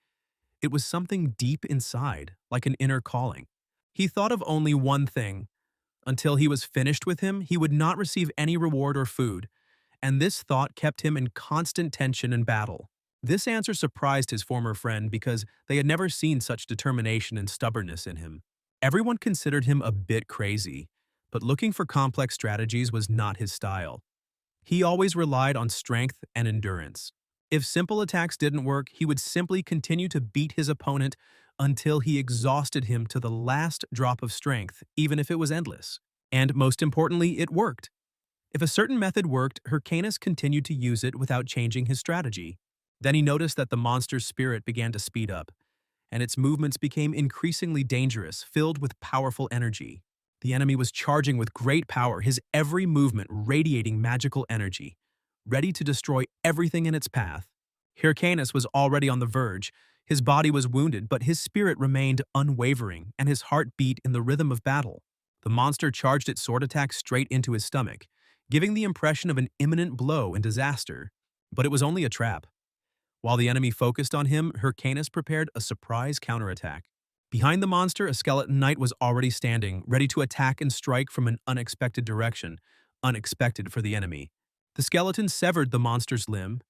It was something deep inside, like an inner calling. He thought of only one thing. Until he was finished with him, he would not receive any reward or food, and this thought kept him in constant tension and battle. This answer surprised his former friend because they had never seen such determination and stubbornness in him. Everyone considered him a bit crazy, but looking for complex strategies was not his style. He always relied on strength and endurance. If simple attacks didn't work, he would simply continue to beat his opponent until he exhausted him to the last drop of strength, even if it was endless. And most importantly, it worked. If a certain method worked, Hyrcanus continued to use it without changing his strategy. Then he noticed that the monster's spirit began to speed up, and its movements became increasingly dangerous, filled with powerful energy. The enemy was charging with great power, his every movement radiating magical energy, ready to destroy everything in its path. Hyrcanus was already on the verge. His body was wounded, but his spirit remained unwavering, and his heart beat in the rhythm of battle. The monster charged its sword attack straight into his stomach, giving the impression of an imminent blow and disaster. But it was only a trap. While the enemy focused on him, Hyrcanus prepared a surprise counterattack. Behind the monster, a skeleton knight was already standing, ready to attack and strike from an unexpected direction, unexpected for the enemy. The skeleton severed the monster's limb.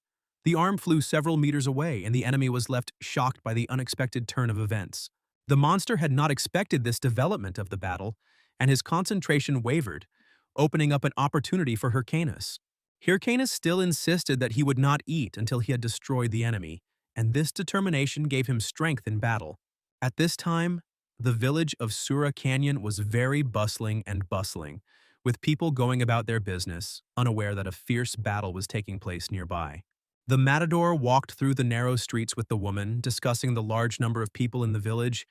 The arm flew several meters away, and the enemy was left shocked by the unexpected turn of events. The monster had not expected this development of the battle, and his concentration wavered, opening up an opportunity for Hyrcanus. Hyrcanus still insisted that he would not eat until he had destroyed the enemy, and this determination gave him strength in battle. At this time, the village of Sura Canyon was very bustling, with people going about their business, unaware that a fierce battle was taking place nearby. The matador walked through the narrow streets with the woman, discussing the large number of people in the village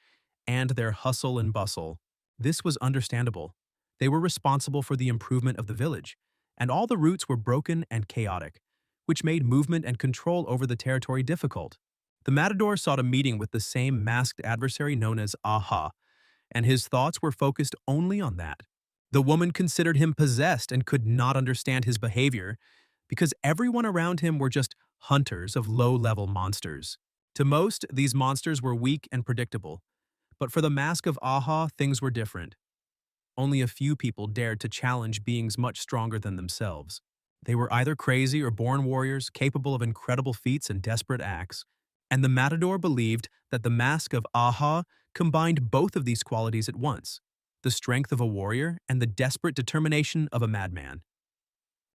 and their hustle and bustle. This was understandable. They were responsible for the improvement of the village, and all the routes were broken and chaotic, which made movement and control over the territory difficult. The matador sought a meeting with the same masked adversary known as Aha, and his thoughts were focused only on that. The woman considered him possessed and could not understand his behavior because everyone around him were just hunters of low-level monsters. To most, these monsters were weak and predictable, but for the mask of Aha, things were different. Only a few people dared to challenge beings much stronger than themselves. They were either crazy or born warriors capable of incredible feats and desperate acts, and the matador believed that the mask of Aha combined both of these qualities at once, the strength of a warrior and the desperate determination of a madman.